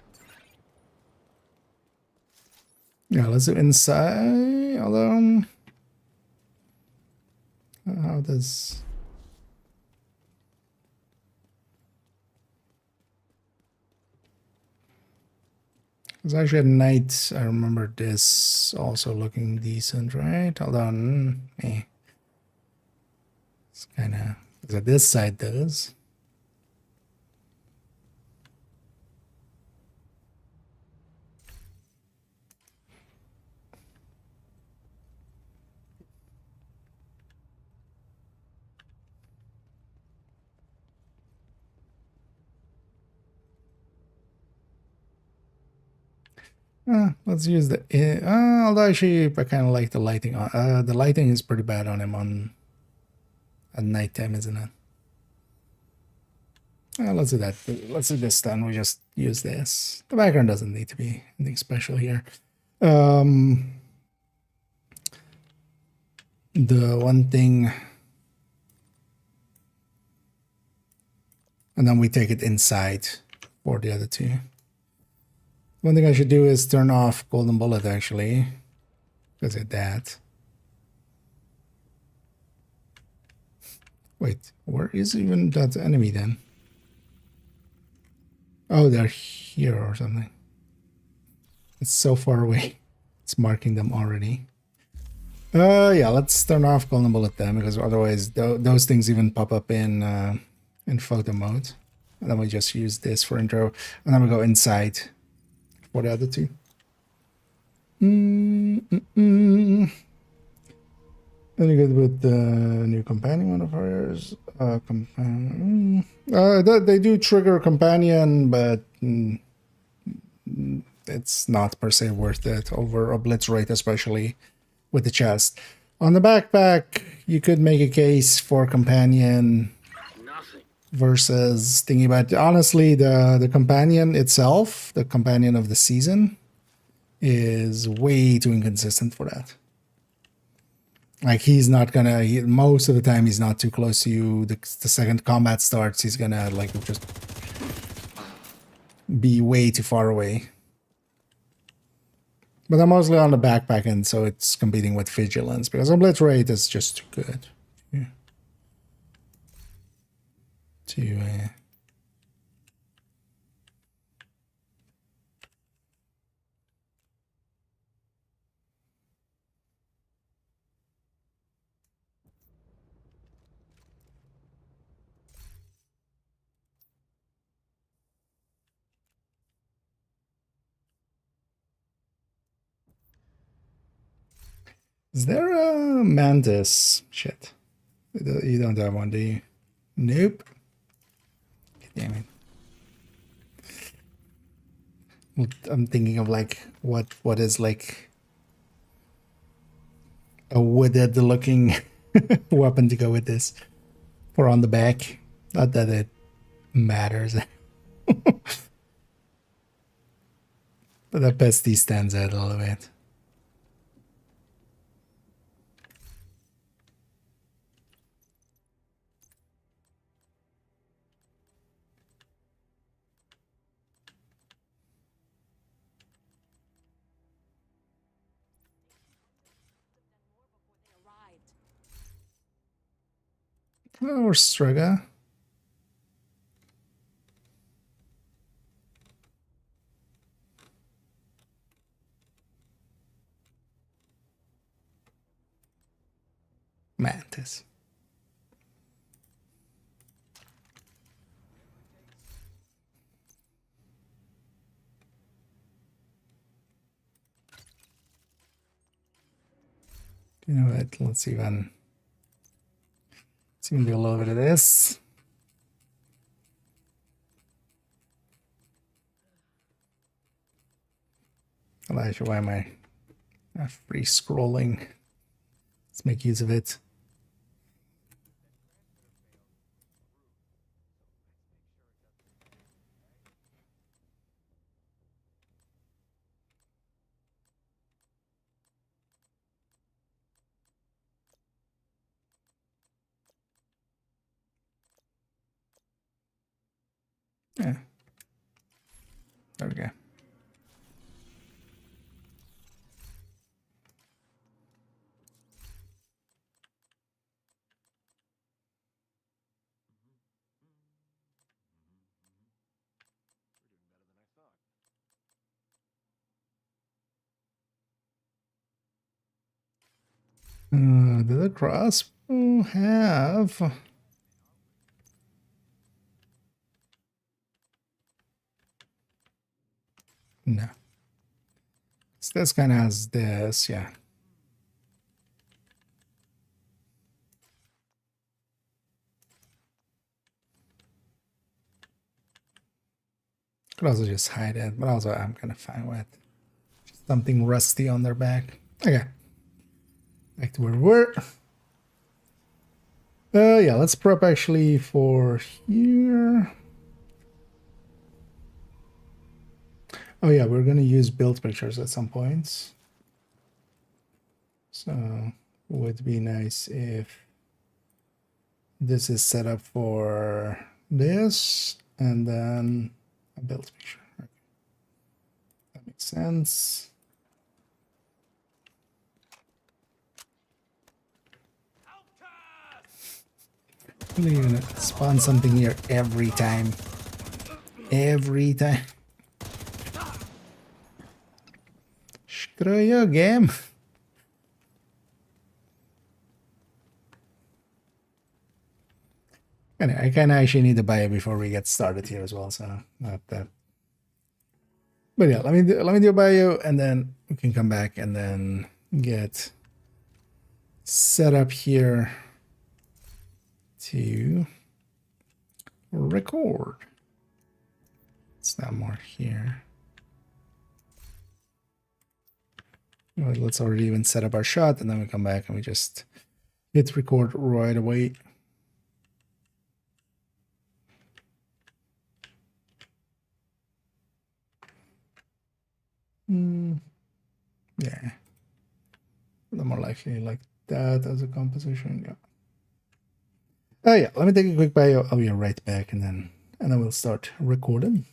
Yeah, let's do inside. Although, how does... It's actually at night. I remember this also looking decent, right? Hold on. It's kind of... So this side does. Let's use the... although actually, I kind of like the lighting. The lighting is pretty bad on him at nighttime, isn't it? Let's do that. Let's do this then. We just use this. The background doesn't need to be anything special here. The one thing... And then we take it inside for the other 2. One thing I should do is turn off Golden Bullet, actually, because of that. Wait, where is even that enemy then? Oh, they're here or something. It's so far away. It's marking them already. Yeah, let's turn off golden bullet then, because otherwise those things even pop up in photo mode. And then we just use this for intro, and then we go inside for the other two. Any good with the new companion modifiers? They do trigger companion, but it's not per se worth it over obliterate, especially with the chest. On the backpack, you could make a case for companion versus thingy, but honestly, the companion itself, the companion of the season, is way too inconsistent for that. Like, he's not gonna, most of the time he's not too close to you. The second combat starts, he's gonna like just be way too far away. But I'm mostly on the backpack end, so it's competing with vigilance, because obliterate is just too good. Yeah. Is there a mantis? Shit. You don't have one, do you? Nope. Damn it. I'm thinking of like what is like a wooded looking weapon to go with this for on the back. Not that it matters. But that pesty stands out a little bit. Or Strega. Mantis. You know what? Let's even do a little bit of this. Elijah, why am I free scrolling? Let's make use of it. Yeah. There we go. Did the crossbow have? No. So this kind of has this, yeah. Could also just hide it, but also I'm kind of fine with just something rusty on their back. Okay. Back to where we were. Yeah, let's prep actually for here. Oh yeah, we're gonna use build pictures at some points. So it would be nice if this is set up for this and then a build picture. Okay. That makes sense. You're gonna spawn something here every time. Every time. Screw you, game. Anyway, I kind of actually need to buy it before we get started here as well, so not that. But yeah, let me do a bio, and then we can come back and then get set up here to record. It's not more here. Well, let's already even set up our shot, and then we come back and we just hit record right away. Yeah, a little more likely like that as a composition. Yeah. Oh yeah, let me take a quick bio. I'll be right back, and then we'll start recording.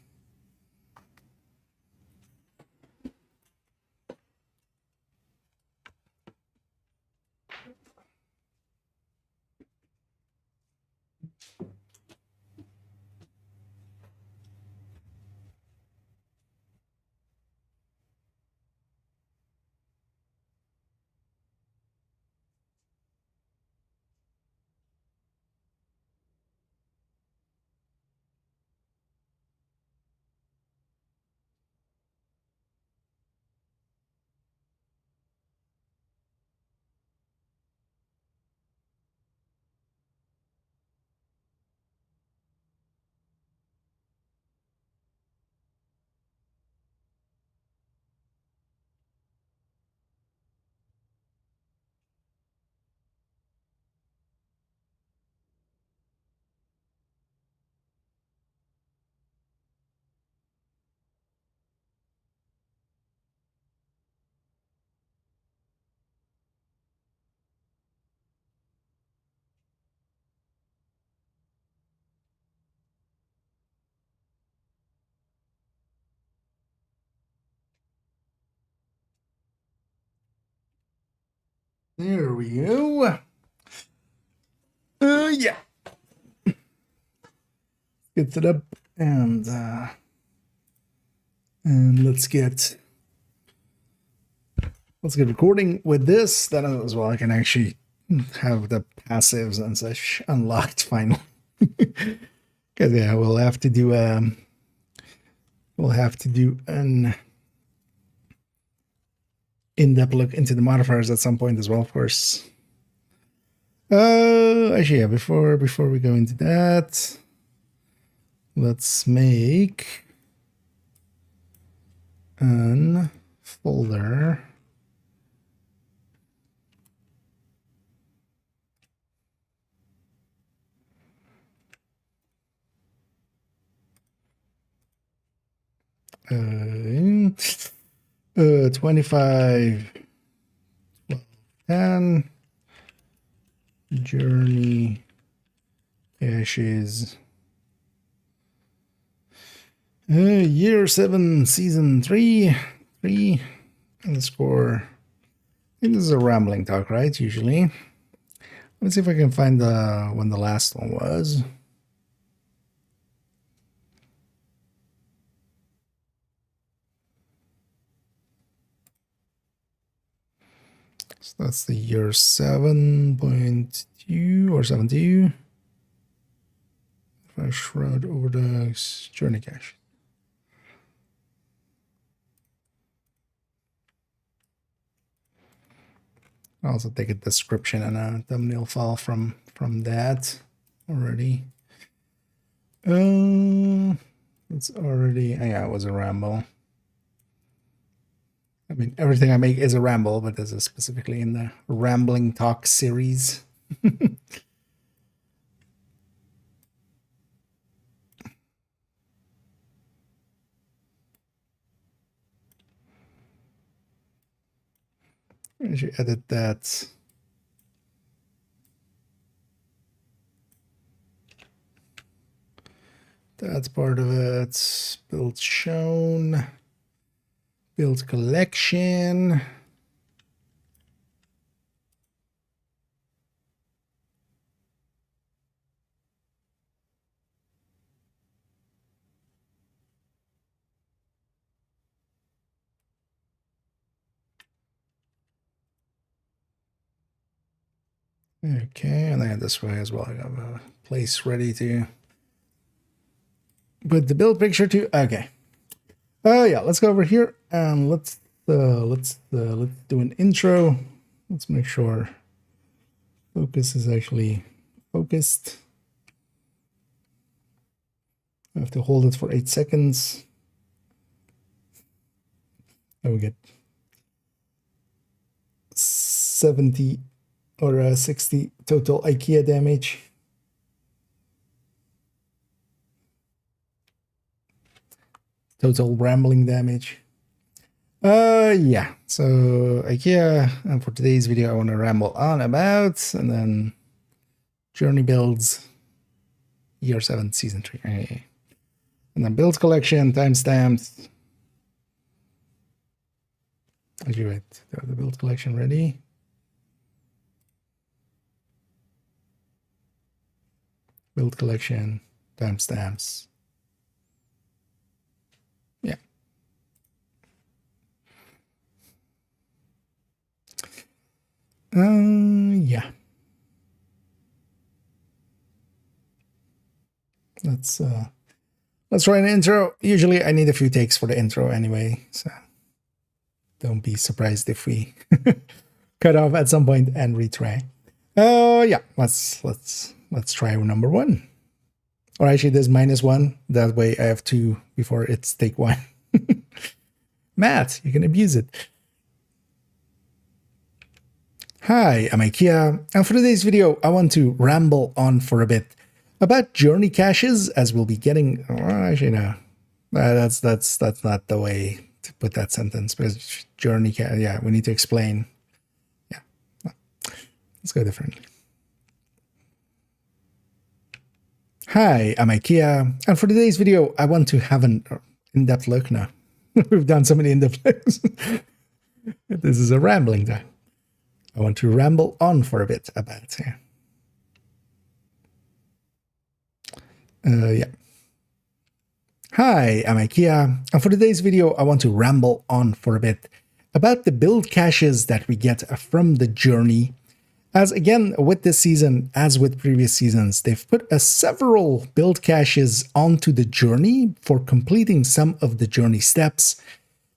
There we go. Yeah. Get it up and let's get recording with this. Then as well, I can actually have the passives and such unlocked finally. Because yeah, we'll have to do an in-depth look into the modifiers at some point as well, of course. Actually, yeah, before we go into that, let's make an folder. Uh, 25 10 journey caches year 7 season 3 underscore. I think this is a rambling talk, right? Usually. Let's see if I can find when the last one was. So that's the year 7.2 or 7.2. If I shroud over the journey cache. I'll also take a description and a thumbnail file from that already. It's already, yeah, it was a ramble. I mean, everything I make is a ramble, but this is specifically in the Rambling Talk series. I should edit that. That's part of it. Build shown. Build collection. Okay, and then this way as well. I have a place ready to put the build picture to. Okay. Oh yeah, let's go over here and let's do an intro. Let's make sure focus is actually focused. I have to hold it for 8 seconds. And we get 70 or 60 total IKEA damage. Total rambling damage. Yeah, so IKEA, and for today's video I want to ramble on about, and then journey builds, year 7, season 3. Okay. And then build collection, timestamps. Actually, wait, do I have the build collection ready? Build collection, timestamps. Yeah. Yeah. Let's try an intro. Usually I need a few takes for the intro anyway, so don't be surprised if we cut off at some point and retry. Yeah, let's try number 1. Or actually there's -1. That way I have 2 before it's take 1. Matt, you can abuse it. Hi, I'm IKEA, and for today's video I want to ramble on for a bit about journey caches, as we'll be getting. Actually, no, that's not the way to put that sentence. Because journey cache, yeah, we need to explain. Yeah, let's go differently. Hi, I'm IKEA, and for today's video, I want to have an in-depth look. Now, we've done so many in-depth looks. This is a rambling time. I want to ramble on for a bit about it. Yeah. Hi, I'm IKEA, and for today's video, I want to ramble on for a bit about the build caches that we get from the journey. As again, with this season, as with previous seasons, they've put several build caches onto the journey for completing some of the journey steps.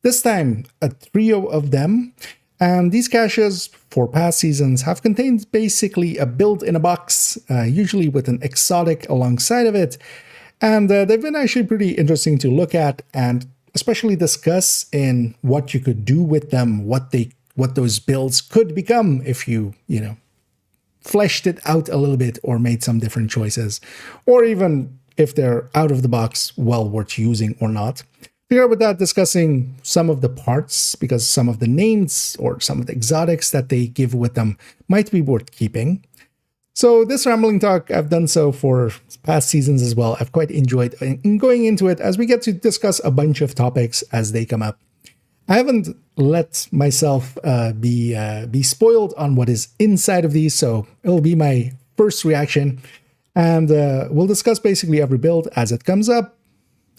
This time, a trio of them. And these caches for past seasons have contained basically a build in a box, usually with an exotic alongside of it. And they've been actually pretty interesting to look at and especially discuss in what you could do with them, what those builds could become if you fleshed it out a little bit or made some different choices, or even if they're out of the box, well worth using or not. Here with that, discussing some of the parts, because some of the names or some of the exotics that they give with them might be worth keeping. So this rambling talk, I've done so for past seasons as well. I've quite enjoyed going into it as we get to discuss a bunch of topics as they come up. I haven't let myself be spoiled on what is inside of these, so it'll be my first reaction. And we'll discuss basically every build as it comes up,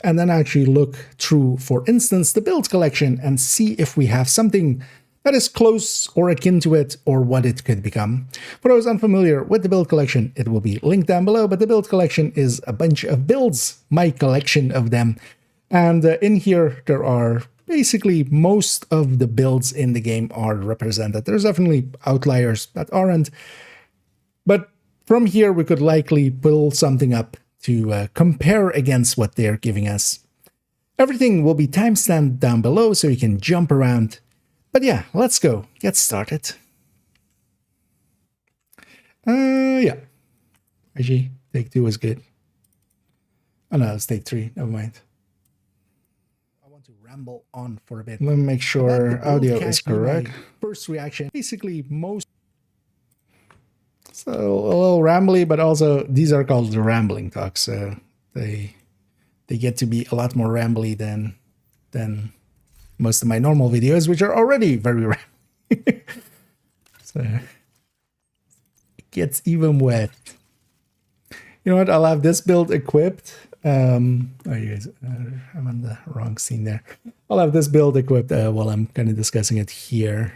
and then actually look through, for instance, the build collection and see if we have something that is close or akin to it or what it could become. For those unfamiliar with the build collection, it will be linked down below, but the build collection is a bunch of builds, my collection of them. And in here, there are basically most of the builds in the game are represented. There's definitely outliers that aren't, but from here, we could likely pull something up to compare against what they're giving us. Everything will be timestamped down below so you can jump around. But yeah, let's go. Get started. Yeah. Actually, take 2 was good. Oh no, it's take 3. Never mind. I want to ramble on for a bit. Let me make sure audio is correct. First reaction, basically most. So a little rambly, but also these are called the rambling talks. So they get to be a lot more rambly than most of my normal videos, which are already very rambly. So it gets even wet. You know what? I'll have this build equipped. I'm on the wrong scene there. I'll have this build equipped while I'm kind of discussing it here.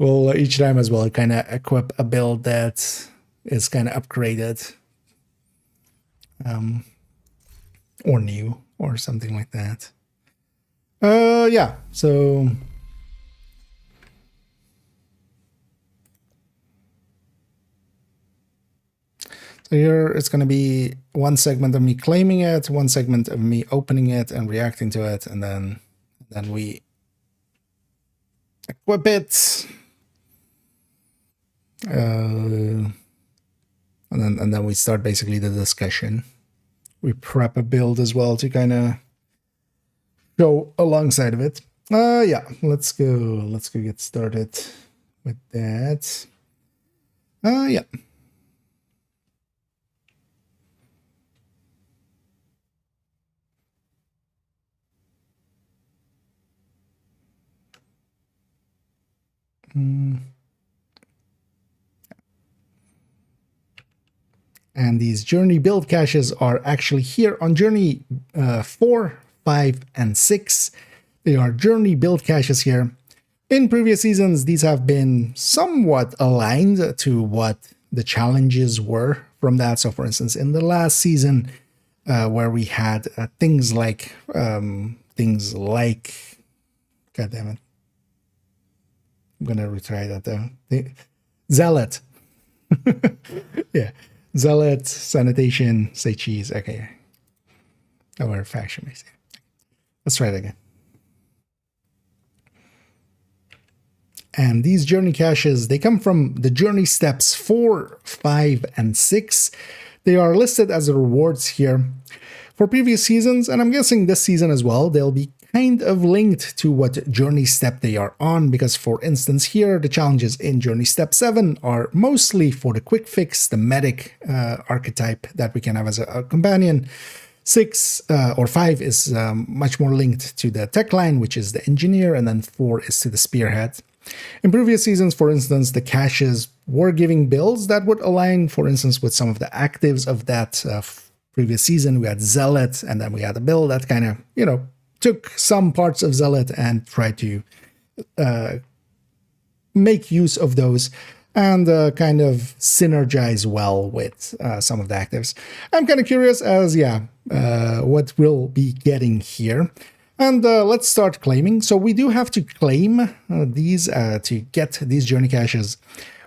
we'll each time as well kind of equip a build that is kind of upgraded, or new or something like that. Yeah, so here it's going to be one segment of me claiming it, one segment of me opening it and reacting to it, and then we equip it, and then we start basically the discussion. We prep a build as well to kind of go alongside of it. Yeah, let's go get started with that. Yeah. And these journey build caches are actually here on journey 4, 5, and 6. They are journey build caches here. In previous seasons, these have been somewhat aligned to what the challenges were from that. So for instance, in the last season, where we had things like, God damn it. I'm going to retry that though. Zealot. Yeah. Zealot, sanitation, say cheese. Okay. Or faction, basically. Let's try it again. And these journey caches, they come from the journey steps 4, 5, and 6. They are listed as rewards here. For previous seasons, and I'm guessing this season as well, they'll be kind of linked to what journey step they are on, because for instance here, the challenges in journey step 7 are mostly for the quick fix, the medic archetype that we can have as a companion. 6 or 5 is much more linked to the tech line, which is the engineer, and then 4 is to the spearhead. In previous seasons, for instance, the caches were giving builds that would align, for instance, with some of the actives of that previous season. We had Zealot, and then we had a build that kind of, you know, took some parts of Zealot and tried to make use of those and kind of synergize well with some of the actives. I'm kind of curious as, what we'll be getting here. And let's start claiming. So we do have to claim these to get these journey caches.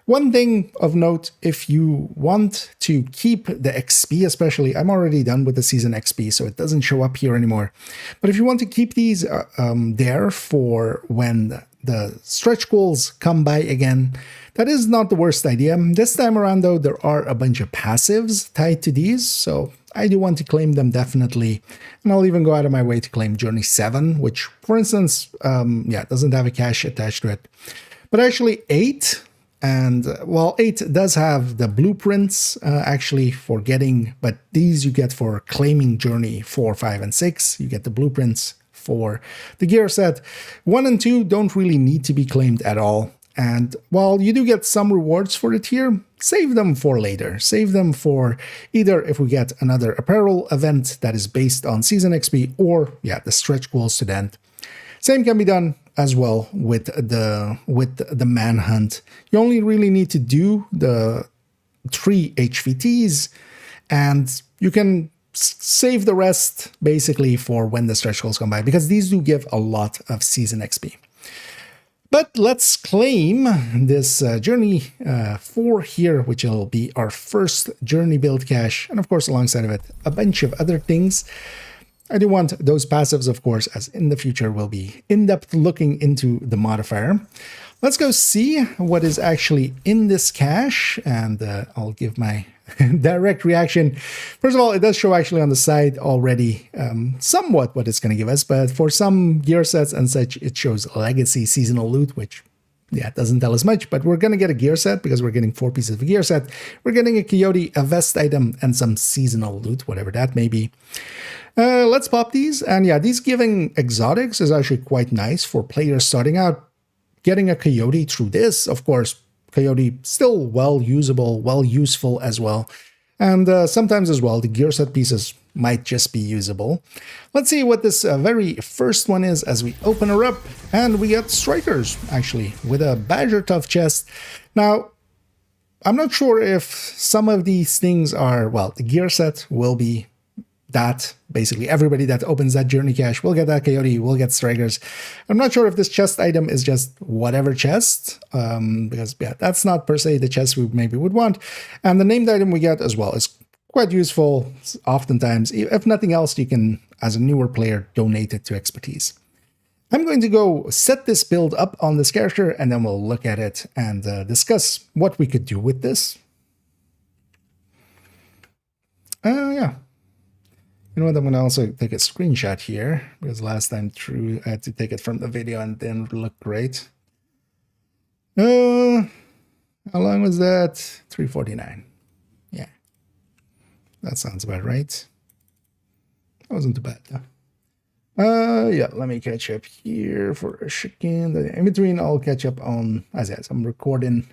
One thing of note, if you want to keep the XP, especially, I'm already done with the season XP, so it doesn't show up here anymore. But if you want to keep these there for when the stretch goals come by again, that is not the worst idea. This time around, though, there are a bunch of passives tied to these, so I do want to claim them definitely. And I'll even go out of my way to claim Journey 7, which, for instance, doesn't have a cache attached to it. But actually 8... And, well, 8 does have the blueprints, actually, for getting, but these you get for claiming Journey 4, 5, and 6. You get the blueprints for the gear set. 1 and 2 don't really need to be claimed at all. And while you do get some rewards for it here, save them for later. Save them for either if we get another apparel event that is based on season XP, or, the stretch goals to the end. Same can be done as well with the manhunt. You only really need to do the 3 HVTs, and you can save the rest basically for when the stretch goals come by, because these do give a lot of season XP. But let's claim this journey 4 here, which will be our first journey build cache, and of course alongside of it a bunch of other things. I do want those passives, of course, as in the future we'll be in-depth looking into the modifier. Let's go see what is actually in this cache, and I'll give my direct reaction. First of all, it does show actually on the side already somewhat what it's going to give us, but for some gear sets and such, it shows legacy seasonal loot, which it doesn't tell us much, but we're going to get a gear set because we're getting 4 pieces of a gear set. We're getting a coyote, a vest item, and some seasonal loot, whatever that may be. Let's pop these, and these giving exotics is actually quite nice for players starting out. Getting a coyote through this, of course, coyote still well usable, well useful as well. And sometimes as well, the gear set pieces might just be usable. Let's see what this very first one is as we open her up. And we get strikers, actually, with a Badger Tough chest. Now, I'm not sure if some of these things are, well, the gear set will be that. Basically, everybody that opens that journey cache will get that coyote, will get strikers. I'm not sure if this chest item is just whatever chest, because yeah, that's not per se the chest we maybe would want. And the named item we get as well is quite useful. Oftentimes, if nothing else, you can, as a newer player, donate it to expertise. I'm going to go set this build up on this character, and then we'll look at it and discuss what we could do with this. Yeah. You know what, I'm going to also take a screenshot here, because last time through I had to take it from the video and it didn't look great. How long was that? 349. Yeah. That sounds about right. That wasn't too bad, though. Yeah, let me catch up here for a second. In between, I'll catch up on, as I'm recording.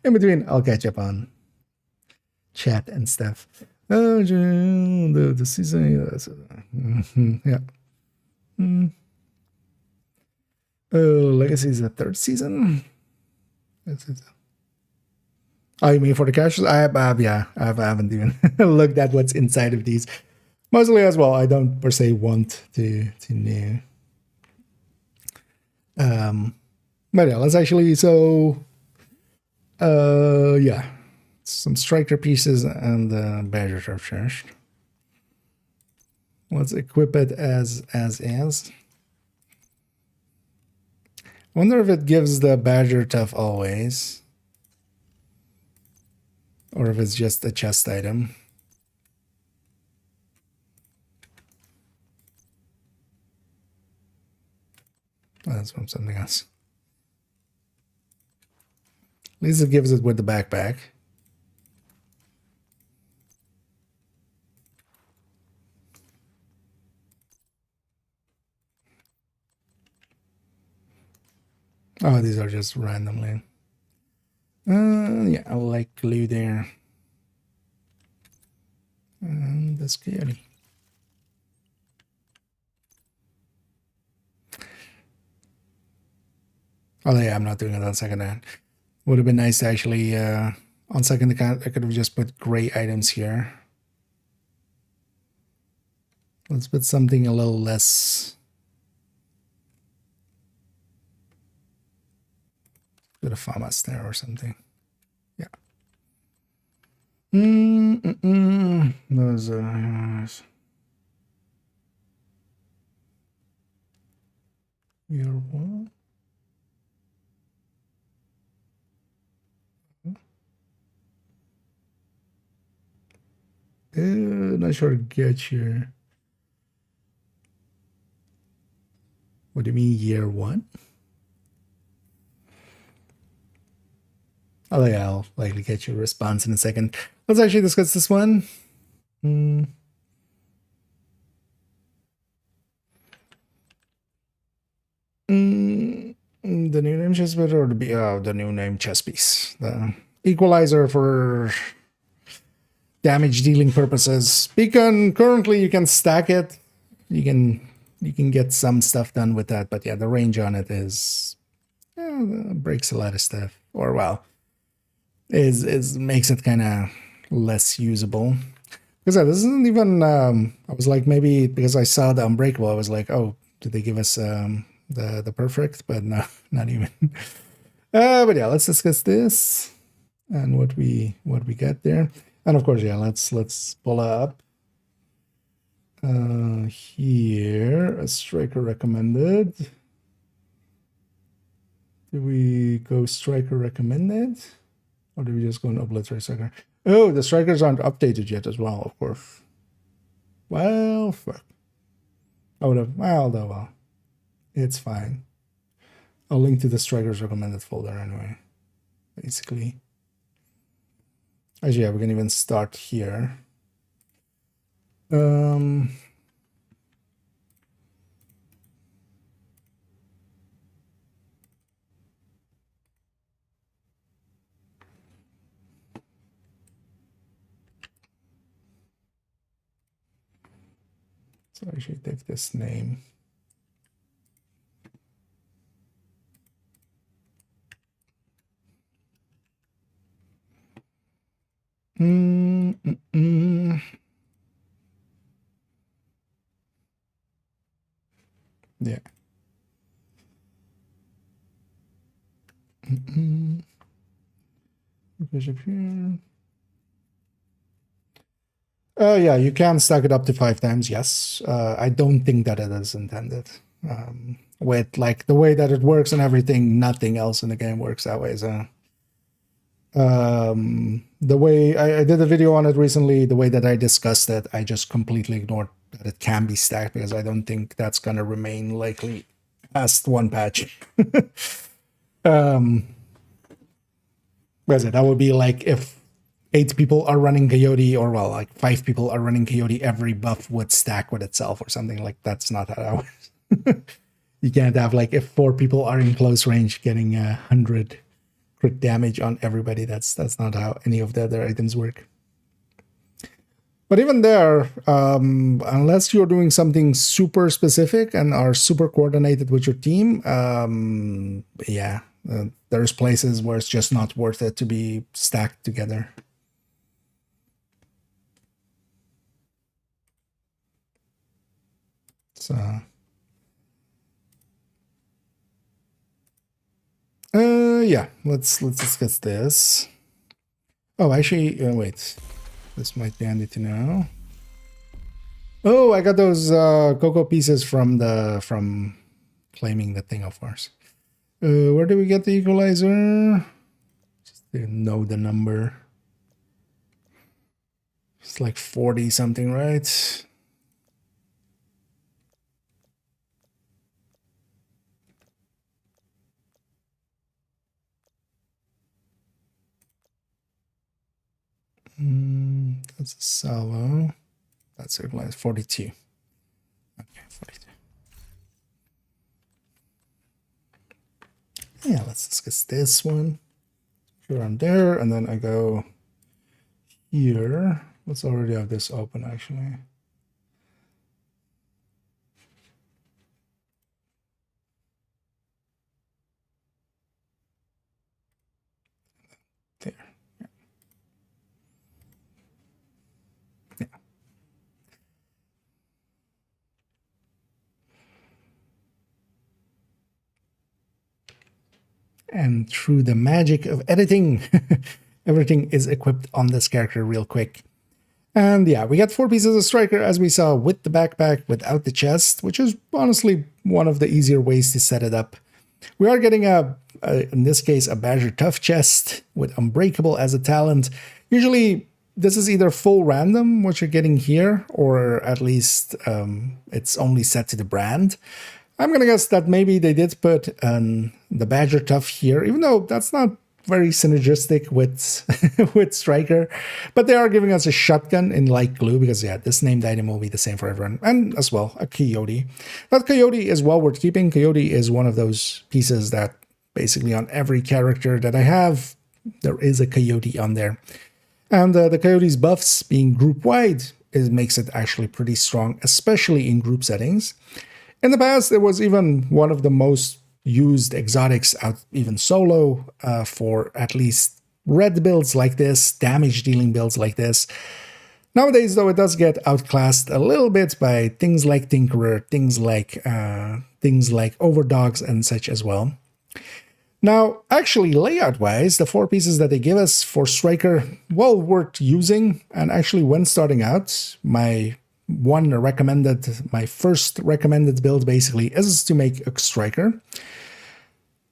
In between, I'll catch up on chat and stuff. Oh, the season, yeah. Legacy is the 3rd season. Oh, you mean for the caches? I haven't even looked at what's inside of these. Mostly as well, I don't per se want to know. But yeah, let's actually, so yeah. Some striker pieces and the Badger Tough chest. Let's equip it as is. Wonder if it gives the Badger Tough always, or if it's just a chest item. Oh, that's from something else. At least it gives it with the backpack. Oh, these are just randomly. Yeah, I like glue there. And that's scary. Oh yeah, I'm not doing it on second hand. Would have been nice to actually, on second account, I could have just put gray items here. Let's put something a little less. Put a FAMAS there or something. Yeah. Those your one. Not sure to get here. What do you mean year 1? Oh yeah, I'll likely get your response in a second. Let's actually discuss this one. The new name chess piece or the new name chess piece. The equalizer for damage dealing purposes. Currently you can stack it. You can get some stuff done with that, but yeah, the range on it is breaks a lot of stuff. Or well, is makes it kind of less usable. Because this isn't even. I was like, maybe because I saw the Unbreakable, I was like, oh, did they give us the perfect? But no, not even. But yeah, let's discuss this and what we got there, and of course, yeah, let's pull up here a striker recommended. Do we go striker recommended? Or do we just go and obliterate striker? Oh, the strikers aren't updated yet as well, of course. Well, fuck. I would have, well, it's fine. I'll link to the strikers recommended folder anyway, basically. Actually, yeah, we can even start here. So I should take this name. Yeah. Bishop here. Yeah, you can stack it up to 5 times, yes. I don't think that it is intended. With like the way that it works and everything, nothing else in the game works that way. So the way I did a video on it recently, the way that I discussed it, I just completely ignored that it can be stacked because I don't think that's gonna remain likely past one patch. What is it? That would be like if 8 people are running Coyote, or well, like 5 people are running Coyote, every buff would stack with itself or something. Like that's not how that works. You can't have like if 4 people are in close range getting 100 crit damage on everybody. That's not how any of the other items work. But even there, unless you're doing something super specific and are super coordinated with your team, yeah, there's places where it's just not worth it to be stacked together. So, yeah, let's discuss this. Oh, actually, wait. This might be handy to know. Oh, I got those cocoa pieces from claiming the thing, of course. Where do we get the equalizer? Just didn't know the number. It's like 40 something, right? That's a salvo. That's equalized 42. Okay, 42. Yeah, let's discuss this one. Sure, I'm there, and then I go here. Let's already have this open, actually. There. Yeah. And through the magic of editing, everything is equipped on this character real quick. And yeah, we got 4 pieces of striker, as we saw, with the backpack, without the chest, which is honestly one of the easier ways to set it up. We are getting in this case, a Badger Tough chest with Unbreakable as a talent. Usually, this is either full random, what you're getting here, or at least it's only set to the brand. I'm gonna guess that maybe they did put the Badger Tough here, even though that's not very synergistic with with Striker, but they are giving us a shotgun in light blue because yeah, this named item will be the same for everyone, and as well a Coyote. That Coyote is well worth keeping. Coyote is one of those pieces that basically on every character that I have, there is a Coyote on there, and the Coyote's buffs being group wide, it makes it actually pretty strong, especially in group settings. In the past, it was even one of the most used exotics out even solo for at least red builds like this, damage dealing builds like this. Nowadays, though, it does get outclassed a little bit by things like Tinkerer, things like Overdogs and such as well. Now, actually, layout-wise, the 4 pieces that they give us for Striker, well worth using. And actually, when starting out, my first recommended build basically is to make a Striker.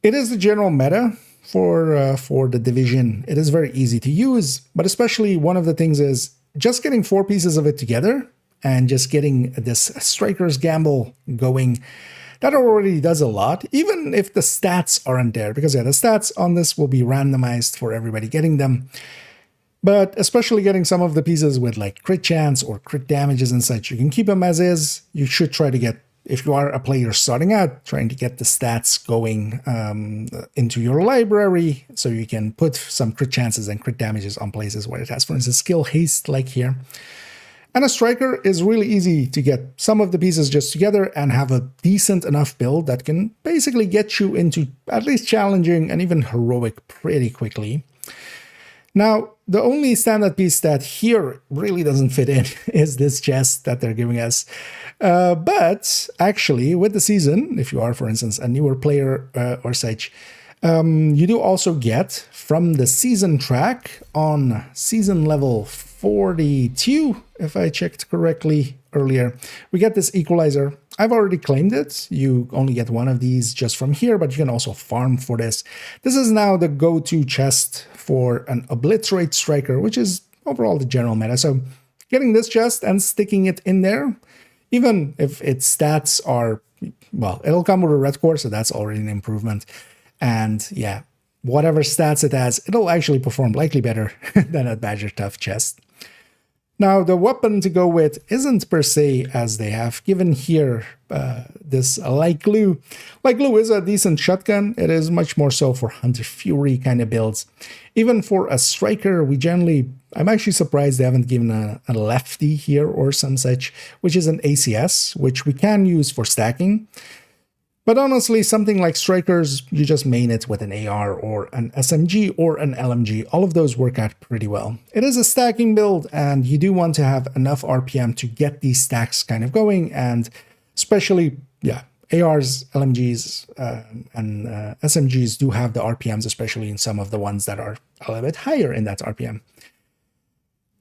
It is the general meta for the division. It is very easy to use, but especially one of the things is just getting 4 pieces of it together and just getting this Striker's Gamble going. That already does a lot, even if the stats aren't there, because yeah, the stats on this will be randomized for everybody getting them. But especially getting some of the pieces with like crit chance or crit damages and such, you can keep them as is. You should try to get, if you are a player starting out, trying to get the stats going into your library so you can put some crit chances and crit damages on places where it has, for instance, skill haste like here. And a striker is really easy to get some of the pieces just together and have a decent enough build that can basically get you into at least challenging and even heroic pretty quickly. Now, the only standard piece that here really doesn't fit in is this chest that they're giving us. But actually, with the season, if you are, for instance, a newer player or such, you do also get from the season track on season level 42, if I checked correctly earlier, we get this equalizer. I've already claimed it. You only get one of these just from here, but you can also farm for this. This is now the go-to chest for an obliterate striker, which is overall the general meta. So getting this chest and sticking it in there, even if its stats are, well, it'll come with a red core, so that's already an improvement. And yeah, whatever stats it has, it'll actually perform likely better than a Badger Tough chest. Now, the weapon to go with isn't per se as they have given here this light glue. Light glue is a decent shotgun. It is much more so for Hunter Fury kind of builds. Even for a striker, I'm actually surprised they haven't given a lefty here or some such, which is an ACS, which we can use for stacking. But honestly, something like strikers, you just main it with an AR or an SMG or an LMG. All of those work out pretty well. It is a stacking build, and you do want to have enough RPM to get these stacks kind of going. And especially, yeah, ARs, LMGs, and SMGs do have the RPMs, especially in some of the ones that are a little bit higher in that RPM.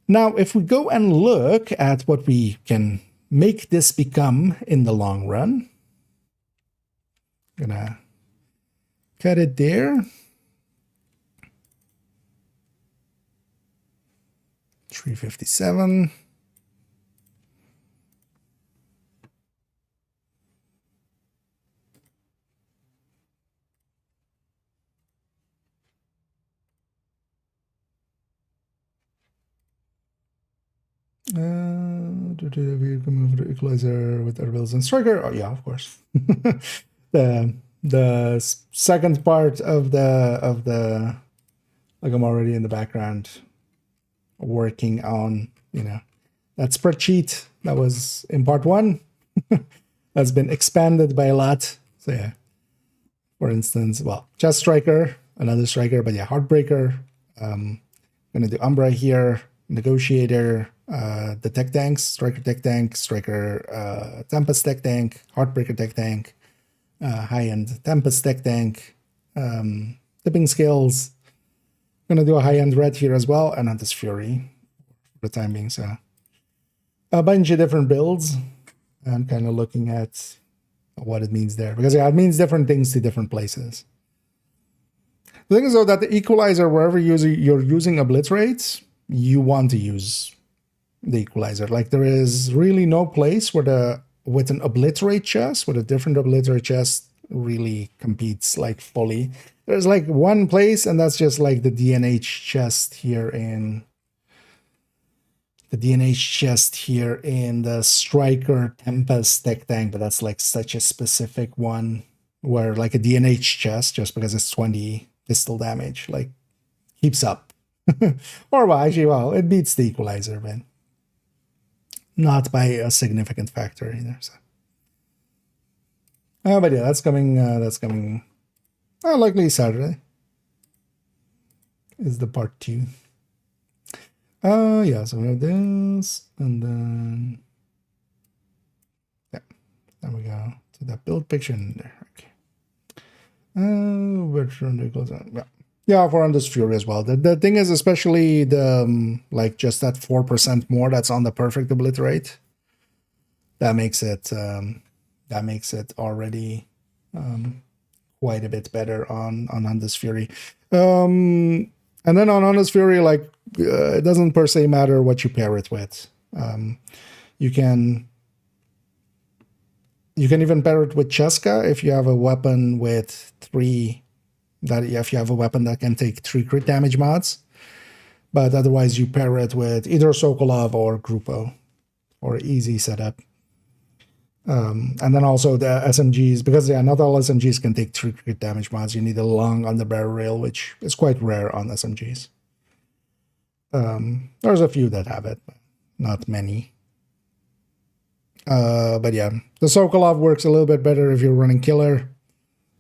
Now, if we go and look at what we can make this become in the long run, gonna cut it there. 357. We can move the equalizer with other builds and striker. Oh yeah, of course. the second part of the like I'm already in the background working on, you know, that spreadsheet that was in part 1 that's been expanded by a lot. So yeah, for instance, well, chest striker, another striker, but yeah, heartbreaker. Gonna do Umbra here, negotiator, the tech tanks, striker tech tank, striker Tempest tech tank, heartbreaker tech tank, high-end Tempest tech tank, tipping skills. Gonna do a high-end red here as well, and Hunter's Fury for the time being. So a bunch of different builds, and kind of looking at what it means there, because yeah, it means different things to different places. The thing is though that the equalizer, wherever you're using obliterates, you want to use the equalizer. Like there is really no place where with an obliterate chest, with a different obliterate chest really competes like fully. There's like one place, and that's just like the DNH chest here in the striker Tempest tech tank, but that's like such a specific one where like a DNH chest, just because it's 20 pistol damage, like keeps up. Or well, actually, well, it beats the equalizer, but not by a significant factor either. So. But yeah, that's coming. Likely Saturday is the part 2. Yeah, so we have this, and then yeah, then we go to that build picture in there. Okay. Yeah, for Hunter's Fury as well. The thing is, especially the like just that 4% more that's on the perfect obliterate, that makes it already quite a bit better on Hunter's Fury. And then on Hunter's Fury, like it doesn't per se matter what you pair it with. You can even pair it with Cheska if you have a weapon with 3. If you have a weapon that can take 3 crit damage mods, but otherwise you pair it with either Sokolov or Grupo, or easy setup. And then also the SMGs, because yeah, not all SMGs can take 3 crit damage mods. You need a long on the barrel rail, which is quite rare on SMGs. There's a few that have it, but not many. But yeah, the Sokolov works a little bit better if you're running killer.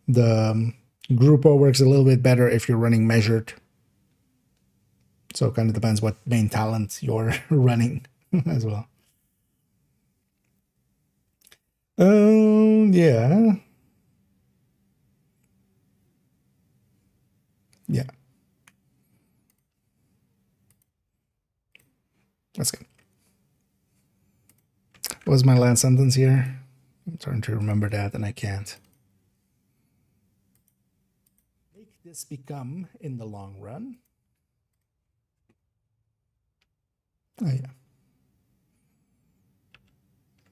The Grupo works a little bit better if you're running measured. So it kind of depends what main talent you're running as well. Yeah. Yeah. That's good. What was my last sentence here? I'm trying to remember that and I can't. Make this become in the long run. Oh, yeah.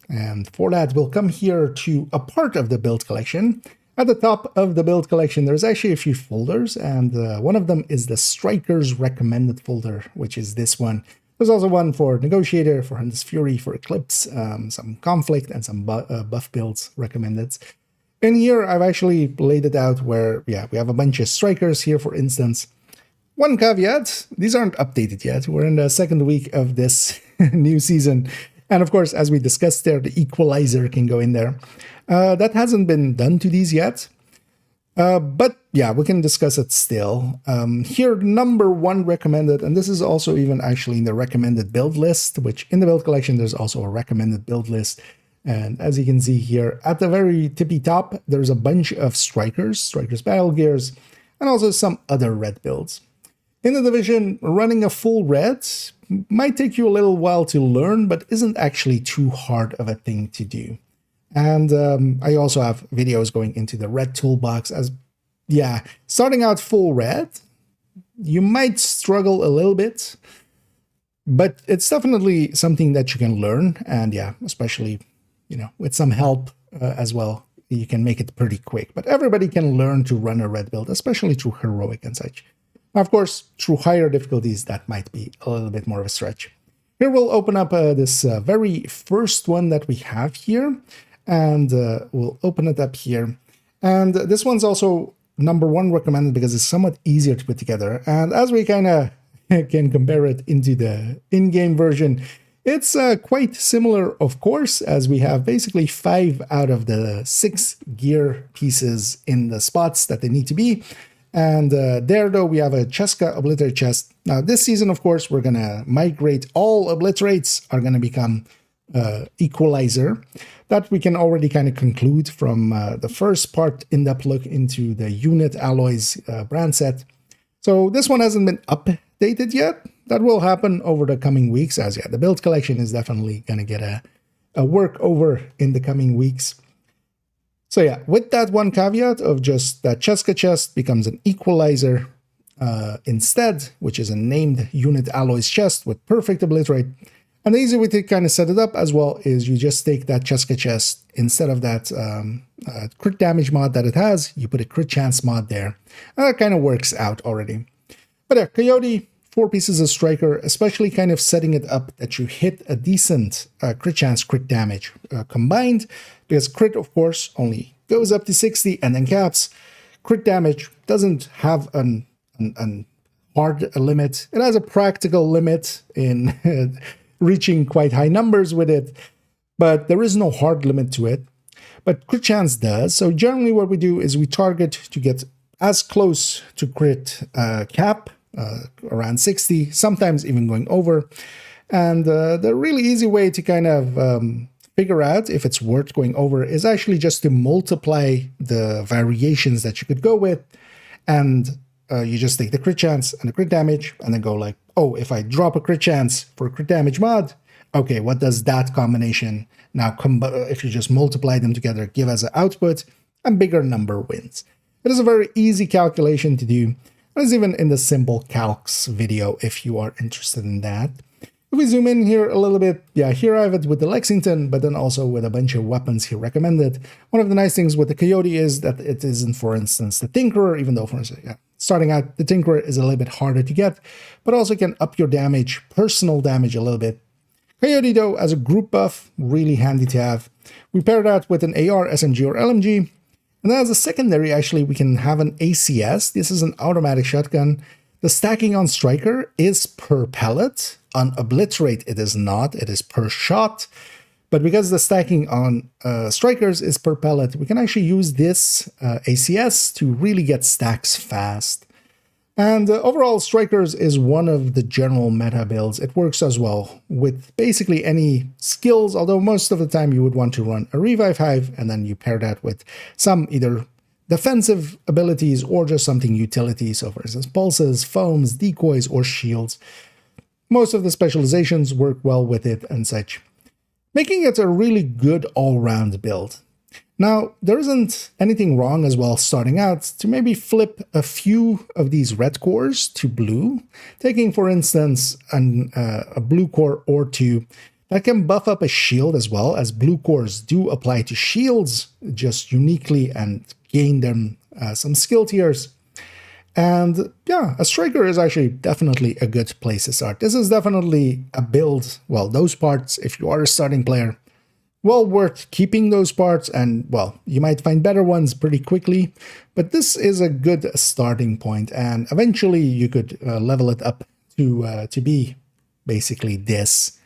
And for that, we'll come here to a part of the build collection. At the top of the build collection, there's actually a few folders, and one of them is the Strikers Recommended folder, which is this one. There's also one for Negotiator, for Hunter's Fury, for Eclipse, some Conflict, and some buff builds recommended. In here, I've actually laid it out where, yeah, we have a bunch of Strikers here, for instance. One caveat, these aren't updated yet. We're in the second week of this new season. And of course, as we discussed there, the equalizer can go in there. That hasn't been done to these yet. But yeah, we can discuss it still. Here, number 1 recommended, and this is also even actually in the recommended build list, which in the build collection, there's also a recommended build list. And as you can see here, at the very tippy top, there's a bunch of Strikers Battle Gears, and also some other red builds. In the division, running a full red might take you a little while to learn, but isn't actually too hard of a thing to do. And I also have videos going into the red toolbox as, yeah, starting out full red, you might struggle a little bit, but it's definitely something that you can learn. And yeah, especially, you know, with some help as well, you can make it pretty quick. But everybody can learn to run a red build, especially through heroic and such. Of course, through higher difficulties, that might be a little bit more of a stretch. Here we'll open up this very first one that we have here, and we'll open it up here. And this one's also number 1 recommended because it's somewhat easier to put together. And as we kind of can compare it into the in-game version, it's quite similar, of course, as we have basically 5 out of the 6 gear pieces in the spots that they need to be. And there, though, we have a Cheska Obliterate chest. Now, this season, of course, we're going to migrate. All Obliterates are going to become Equalizer. That we can already kind of conclude from the first part in-depth look into the Unit Alloys brand set. So this one hasn't been updated yet. That will happen over the coming weeks, as yeah, the build collection is definitely going to get a work over in the coming weeks. So yeah, with that one caveat of just that Cheska chest becomes an Equalizer instead, which is a named Unit Alloys chest with perfect Obliterate. And the easy way to kind of set it up as well is you just take that Cheska chest, instead of that crit damage mod that it has, you put a crit chance mod there. And that kind of works out already. But yeah, Coyote, 4 pieces of Striker, especially kind of setting it up that you hit a decent crit chance, crit damage combined, because crit, of course, only goes up to 60 and then caps. Crit damage doesn't have an hard limit. It has a practical limit in reaching quite high numbers with it, but there is no hard limit to it. But crit chance does. So generally what we do is we target to get as close to crit cap, around 60, sometimes even going over. And the really easy way to kind of figure out if it's worth going over is actually just to multiply the variations that you could go with. And you just take the crit chance and the crit damage and then go like, oh, if I drop a crit chance for a crit damage mod, okay, what does that combination now, if you just multiply them together, give as an output, and bigger number wins. It is a very easy calculation to do. It's even in the simple calcs video if you are interested in that. If we zoom in here a little bit, yeah, here I have it with the Lexington, but then also with a bunch of weapons here recommended. One of the nice things with the Coyote is that it isn't, for instance, the Tinkerer, even though, for instance, yeah, starting out, the Tinkerer is a little bit harder to get, but also can up your damage, personal damage a little bit. Coyote, though, as a group buff, really handy to have. We pair that with an AR, SMG, or LMG. And then as a secondary, actually, we can have an ACS. This is an automatic shotgun. The stacking on Striker is per pellet. On Obliterate, it is not. It is per shot. But because the stacking on strikers is per pellet, we can actually use this ACS to really get stacks fast. And overall, strikers is one of the general meta builds. It works as well with basically any skills, although most of the time you would want to run a revive hive, and then you pair that with some either defensive abilities or just something utility. So for instance, pulses, foams, decoys, or shields. Most of the specializations work well with it and such, making it a really good all-round build. Now, there isn't anything wrong as well starting out to maybe flip a few of these red cores to blue, taking for instance a blue core or two that can buff up a shield as well, as blue cores do apply to shields just uniquely and gain them some skill tiers. And yeah, a striker is actually definitely a good place to start. This is definitely a build, well, those parts, if you are a starting player, well worth keeping those parts, and well, you might find better ones pretty quickly, but this is a good starting point, and eventually you could level it up to be basically this.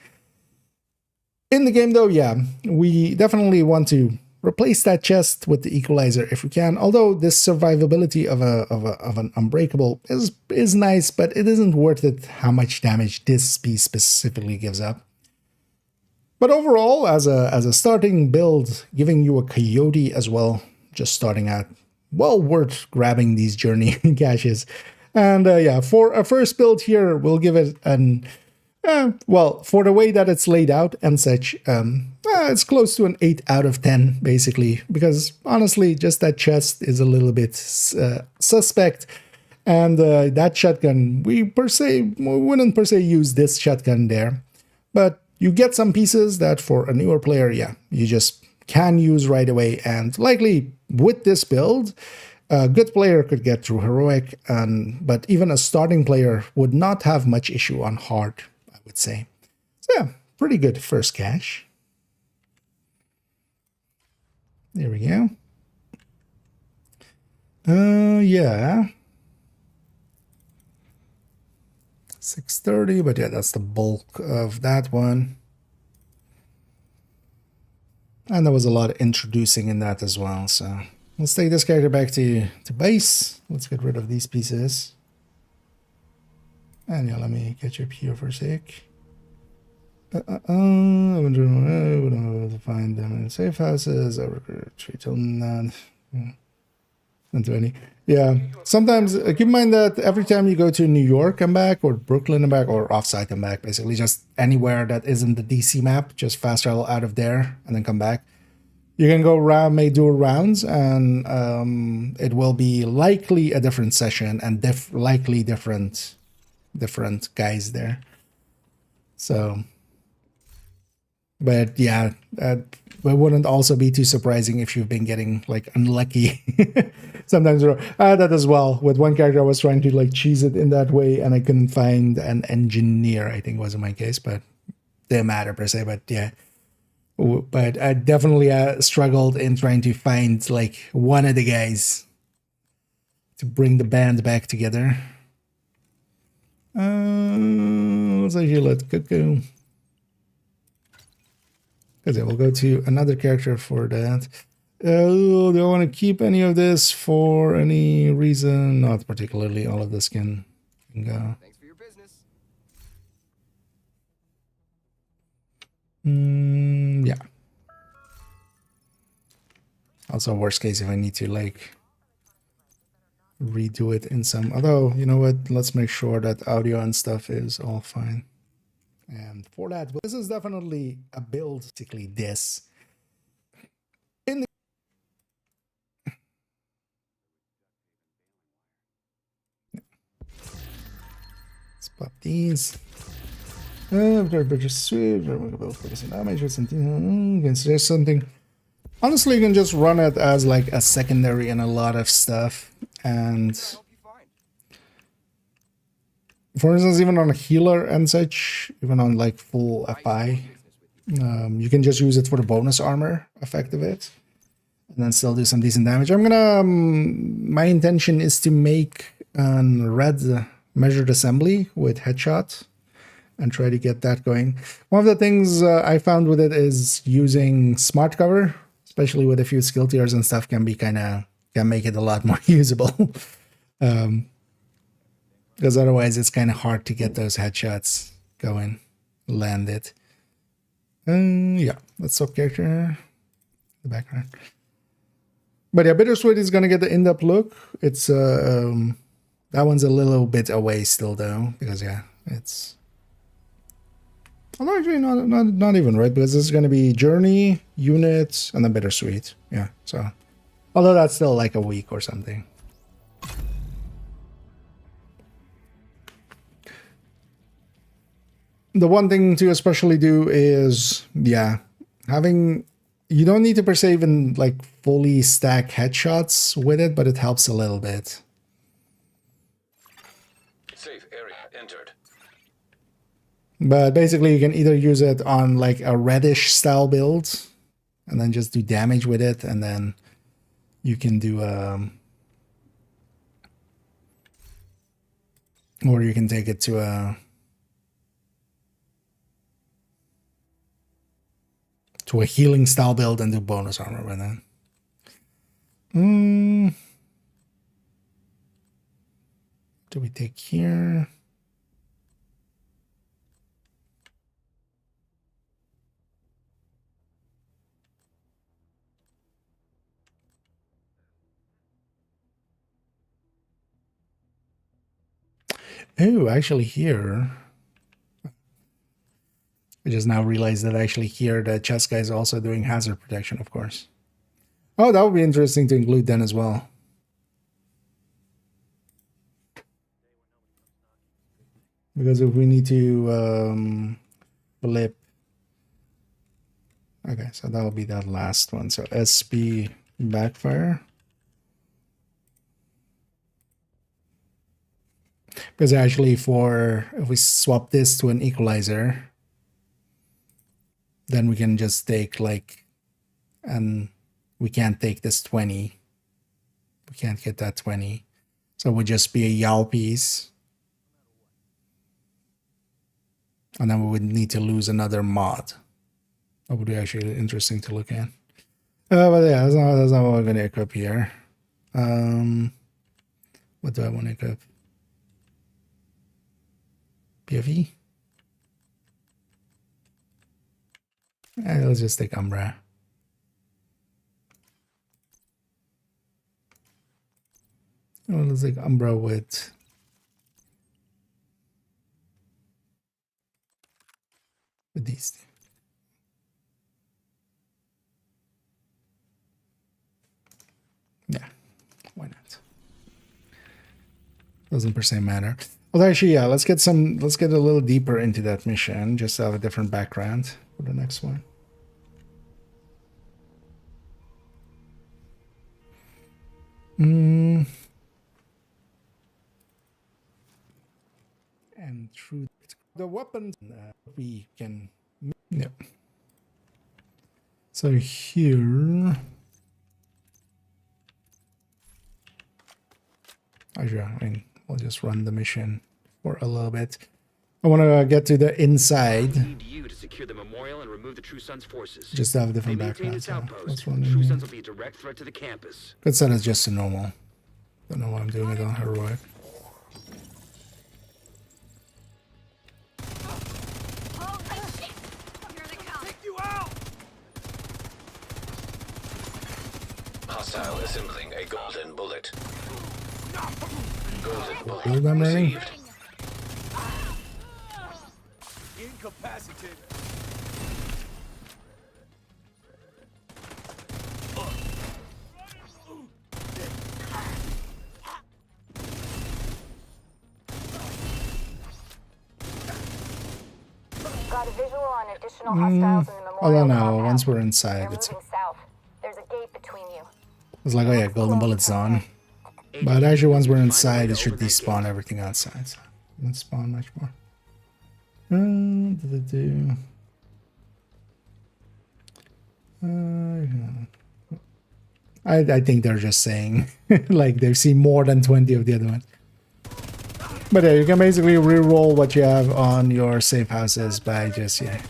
In the game though, yeah, we definitely want to replace that chest with the equalizer if we can, although this survivability of an unbreakable is nice, but it isn't worth it how much damage this piece specifically gives up. But overall, as a starting build, giving you a coyote as well, just starting out, well worth grabbing these journey caches. And yeah, for a first build here, we'll give it an, well, for the way that it's laid out and such, it's close to an 8 out of 10, basically, because honestly, just that chest is a little bit suspect. And that shotgun, we wouldn't per se use this shotgun there, but you get some pieces that for a newer player, yeah, you just can use right away. And likely with this build, a good player could get through heroic, but even a starting player would not have much issue on hard, I would say. So yeah, pretty good first cache. There we go. Yeah. 630, but yeah, that's the bulk of that one. And there was a lot of introducing in that as well, so let's take this character back to base. Let's get rid of these pieces. And yeah, let me catch up here for a sec. I don't know how to find them in safe houses. I retreat on that. Not any. Yeah, sometimes keep in mind that every time you go to New York and back, or Brooklyn and back, or offsite and back, basically just anywhere that isn't the DC map, just fast travel out of there and then come back. You can go around, may do rounds, and it will be likely a different session and likely different guys there. So, but yeah, it wouldn't also be too surprising if you've been getting like unlucky. Sometimes that as well. With one character, I was trying to like cheese it in that way, and I couldn't find an engineer, I think was in my case, but didn't matter per se. But yeah, but I definitely struggled in trying to find like one of the guys to bring the band back together. Let's actually let go. Because I will go to another character for that. Do I want to keep any of this for any reason? Not particularly. All of this can go. Thanks for your business. Yeah. Also, worst case, if I need to like redo it in some. Although, you know what? Let's make sure that audio and stuff is all fine. And for that, this is definitely a build, basically this. Let's pop these. Just there's something. Honestly, you can just run it as like a secondary in a lot of stuff. And for instance, even on a healer and such, even on like full FI, you can just use it for the bonus armor effect of it, and then still do some decent damage. I'm gonna, my intention is to make a red measured assembly with headshot, and try to get that going. One of the things I found with it is using smart cover, especially with a few skill tiers and stuff, can make it a lot more usable. Because otherwise it's kind of hard to get those headshots going, land it. Yeah, let's swap character, the background. But yeah, Bittersweet is gonna get the in-depth look. It's that one's a little bit away still though, because yeah, it's actually not even right, because this is gonna be Journey, Unit, and then Bittersweet. Yeah, so although that's still like a week or something. The one thing to especially do is, yeah, you don't need to per se even like fully stack headshots with it, but it helps a little bit. Safe area entered. But basically you can either use it on like a reddish style build and then just do damage with it, and then you can do or you can take it to a healing style build and do bonus armor with it. Do we take here? Oh, actually here. I just now realized that actually here the chest guy is also doing hazard protection, of course. Oh, that would be interesting to include then as well. Because if we need to flip. Okay, so that will be that last one. So SB backfire. Because actually if we swap this to an equalizer, then we can just take like, and we can't take this 20. We can't get that 20. So it would just be a YAL piece. And then we would need to lose another mod. That would be actually interesting to look at. But yeah, that's not what we're going to equip here. What do I want to equip? PFE? Let's just take Umbra. Well, let's take Umbra with these two. Yeah, why not? Doesn't per se matter. Well, actually, yeah, let's get a little deeper into that mission, just to have a different background for the next one. And through the weapons, we can. Yep. So here. Actually, I mean, we'll just run the mission for a little bit. I want to get to the inside. I need you to secure the memorial and remove the True Sons forces. Just to have a different They maintain background. this So outpost. let's run True in Sons here. will be a direct threat to the campus. Could set as just a normal. Don't know why I'm doing it on heroic. Hostile assembling a golden bullet. Golden bullet Build them ready. received. Incapacitated. Got a visual on additional hostiles in the memorial I don't know. compound. Once we're They're inside, it's moving south. There's a gate between you. like, oh yeah, golden bullets on. But actually, once we're inside, it should despawn everything outside. So let's spawn much more. I think they're just saying like they've seen more than 20 of the other ones. But yeah, you can basically re-roll what you have on your safe houses by just, yeah.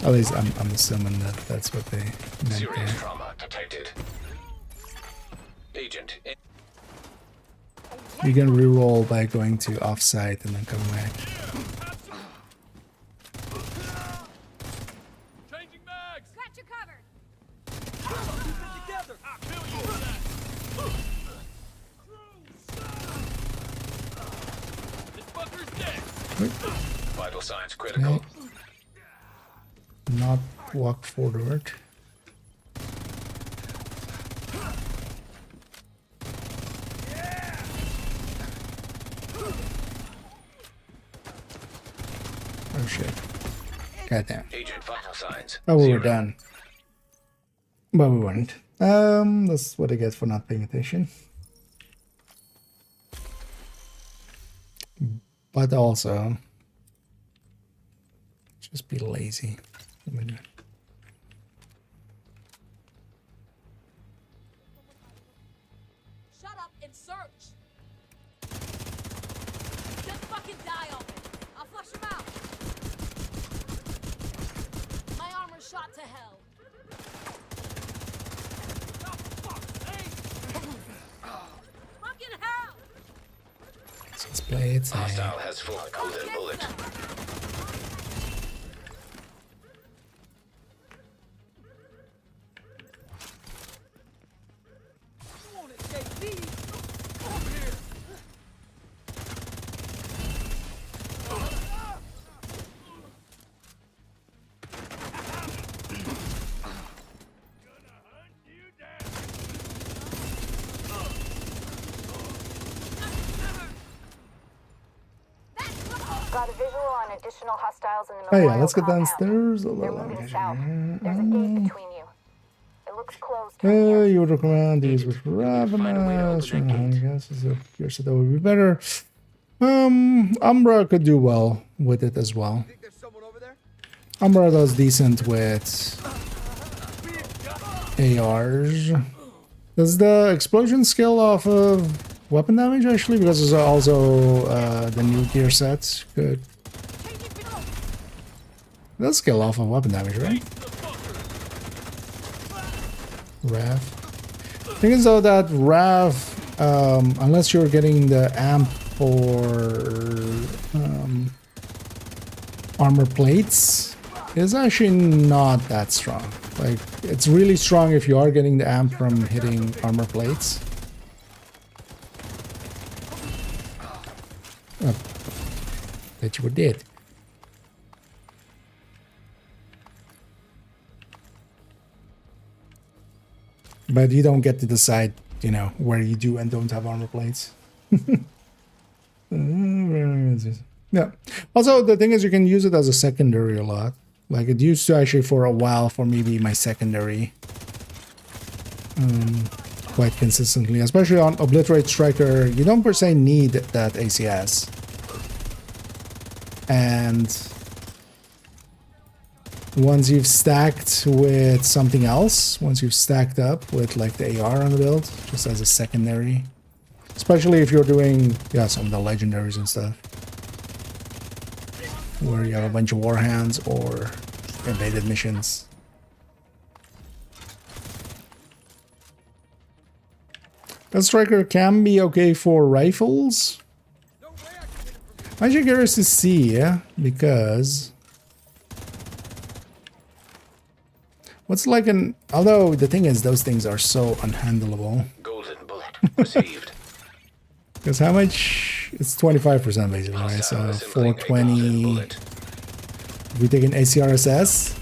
At least I'm assuming that that's what they meant Serious there. trauma detected. Agent. You can re-roll by going to offsite and then coming back. Changing mags. Got you covered. Together. I'll kill you for that. This fucker's dead. Vital signs critical. Okay. Not walk forward. Oh shit. Goddamn. Agent vital signs. Oh, we were 0. done. But we weren't. That's what I get for not paying attention. But also, just be lazy. Shut up and search. Just fucking die on me. I'll flush him out. My armor's shot to hell. Fucking hell! Let's play it safe. Hostile has full golden bullet. Got a visual on additional hostiles in the Oh yeah, memorial let's get compound. downstairs. They're moving south. There's a gate between you. It looks closed from here. You would recommend these with Ravenous. Here's that would be better. Umbra could do well with it as well. Umbra does decent with ARs. Does the explosion skill off of weapon damage actually? Because there's also the new gear sets. Good. Does skill off of weapon damage, right? Rav. Thing is though that Rav, unless you're getting the amp for armor plates, is actually not that strong. Like, it's really strong if you are getting the amp from hitting armor plates. Oh, that you were dead. But you don't get to decide, you know, where you do and don't have armor plates. Yeah. Also, the thing is, you can use it as a secondary a lot. Like, it used to actually for a while for me be my secondary. Quite consistently. Especially on Obliterate Striker, you don't per se need that ACS. And once you've stacked with something else, once you've stacked up with like the AR on the build, just as a secondary. Especially if you're doing, yeah, some of the legendaries and stuff. Where you have a bunch of war hands or invaded missions. That striker can be okay for rifles. I'm actually curious to see, yeah, because what's like an, although the thing is those things are so unhandleable. Golden bullet received. Because how much? It's 25% basically, right? So 420. If we take an ACRSS,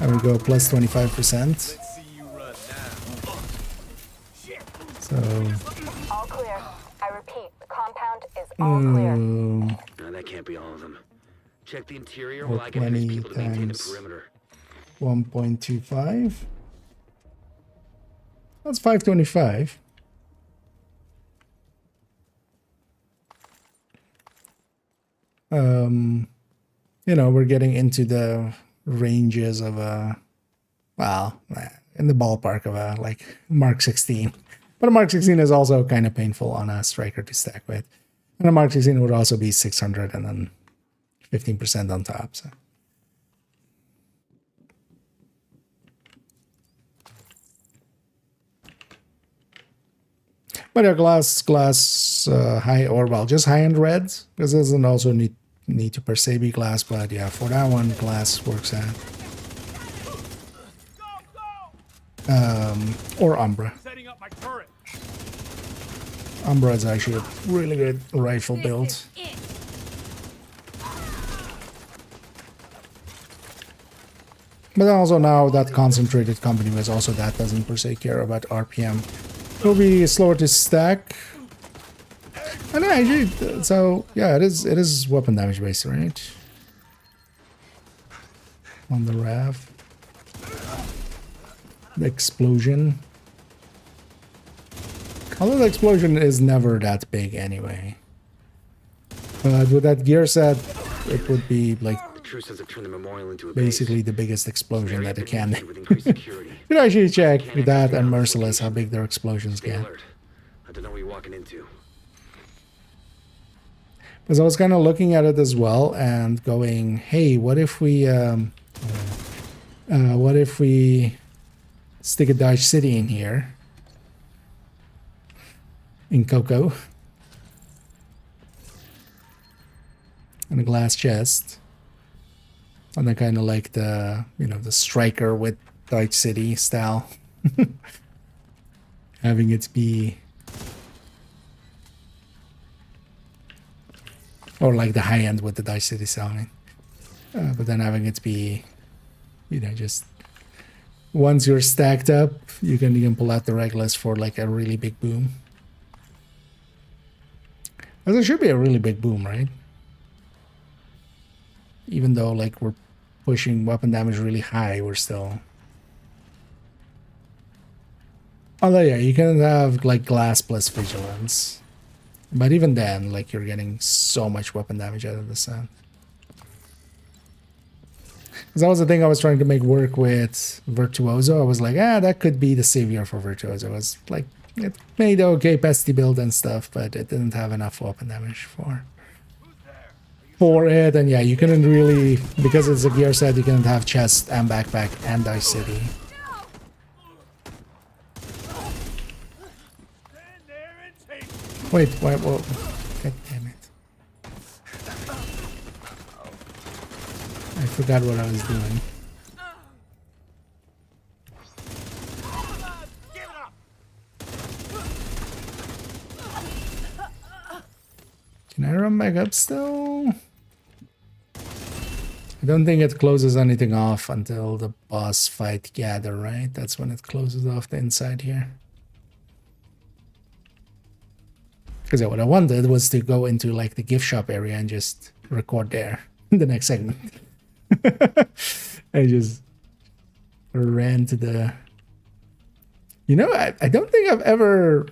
and we go plus 25%. So All clear. I repeat, the compound is all clear. No, that can't be all of them. Check the interior while I get these 420 people to maintain the times perimeter. 1.25. That's 525. You know, we're getting into the ranges of well, in the ballpark of a like Mark 16. But a Mark 16 is also kind of painful on a striker to stack with. And a Mark 16 would also be 600 and then 15% on top. So. But yeah, glass, high, or well, just high-end reds, because it doesn't also need to per se be glass, but yeah, for that one, glass works out. Or Umbra. Setting up my turret. Umbra is actually a really good rifle build. But also now that concentrated company was also that doesn't per se care about RPM. It'll be slower to stack. And actually, so yeah, it is weapon damage based, right? On the RAV. The explosion. Although the explosion is never that big anyway. But with that gear set, it would be like basically the biggest explosion that it can. You can actually check that and Merciless how big their explosions get. I don't know what you're walking into. Because I was kind of looking at it as well and going, hey, what if we stick a Dodge City in here? In Coco. And a glass chest. And then kind of like the, you know, the striker with Dodge City style. Having it be... Or like the high end with the Dodge City style. I mean. But then having it be, you know, just... Once you're stacked up, you can pull out the Regulus for like a really big boom. Because it should be a really big boom, right? Even though like we're pushing weapon damage really high, we're still... Although yeah, you can have like glass plus vigilance. But even then, like you're getting so much weapon damage out of the sound. Because that was the thing I was trying to make work with Virtuoso. I was like, that could be the savior for Virtuoso. It was like, it made okay pesty build and stuff, but it didn't have enough weapon damage for it. And yeah, you couldn't really, because it's a gear set, you couldn't have chest and backpack and Dice City. Wait, why? Whoa. God damn it. I forgot what I was doing. Can I run back up still? I don't think it closes anything off until the boss fight gather, right? That's when it closes off the inside here. Because what I wanted was to go into like the gift shop area and just record there in the next segment. I just ran to the... You know, I don't think I've ever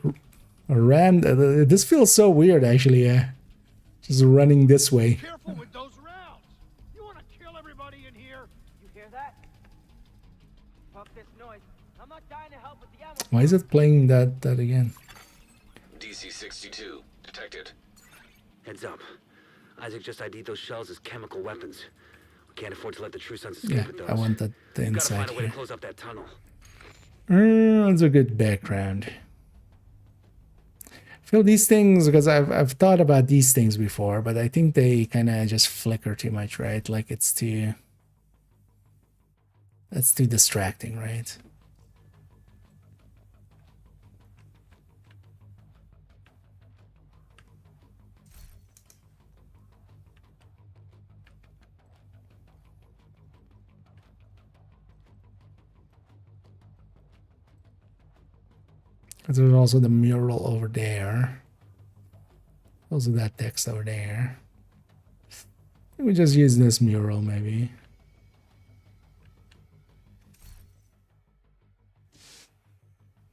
ran... This feels so weird, actually. Just running this way. Careful with those rounds. You want to kill everybody in here? You hear that? Fuck this noise. I'm not dying to help with the ammo. Why is it playing that again? DC-62 detected. Heads up. Isaac just ID'd those shells as chemical weapons. We can't afford to let the True Sons escape with those. I want the Gotta inside find a way here. to close up that tunnel. That's a good background. I feel these things, because I've thought about these things before, but I think they kind of just flicker too much, right? Like it's too distracting, right? There's also the mural over there. Also that text over there. We just use this mural maybe.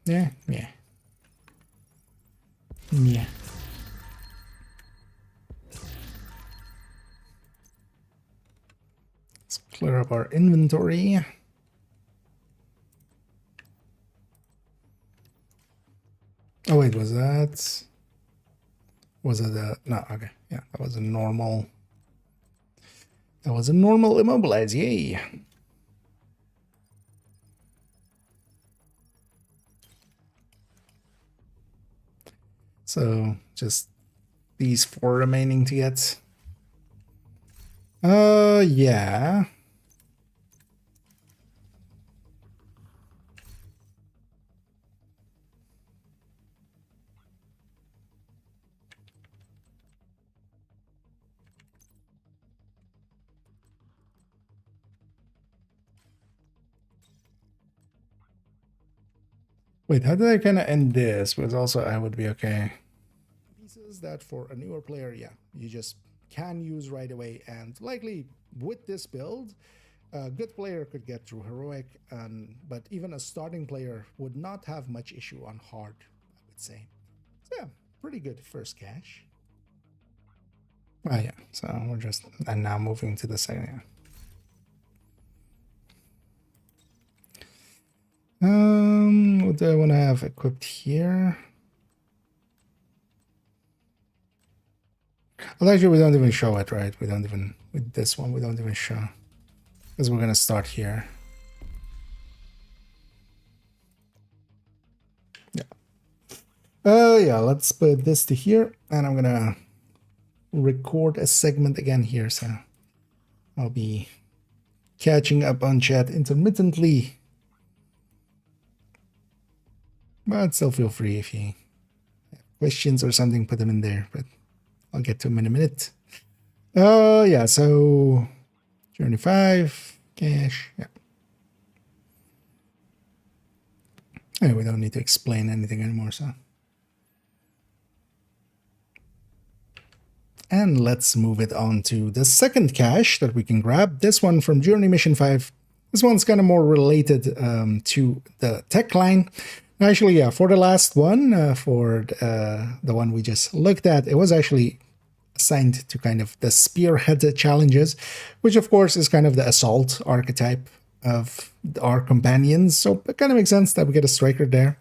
Yeah. Let's clear up our inventory. Oh wait, was that? Was it a no? Okay, yeah, that was a normal. That was a normal immobilize. Yay! So just these 4 remaining to get. Yeah. Wait, how did I kind of end this? Because also I would be okay. Pieces that for a newer player, yeah, you just can use right away, and likely with this build, a good player could get through heroic, but even a starting player would not have much issue on hard, I would say. So yeah, pretty good first cache. Oh yeah, so we're just and now moving to the second. Yeah. What do I want to have equipped here? Well, actually, we don't even show it, right? We don't even, with this one, we don't even show. Because we're going to start here. Yeah. Yeah, let's put this to here. And I'm going to record a segment again here. So I'll be catching up on chat intermittently. But still feel free if you have questions or something, put them in there. But I'll get to them in a minute. Yeah, so Journey 5, cache, yeah. Anyway, we don't need to explain anything anymore, so. And let's move it on to the second cache that we can grab. This one from Journey Mission 5. This one's kind of more related to the tech line. Actually, yeah, for the last one, for the one we just looked at, it was actually assigned to kind of the spearhead challenges, which of course is kind of the assault archetype of our companions. So it kind of makes sense that we get a striker there.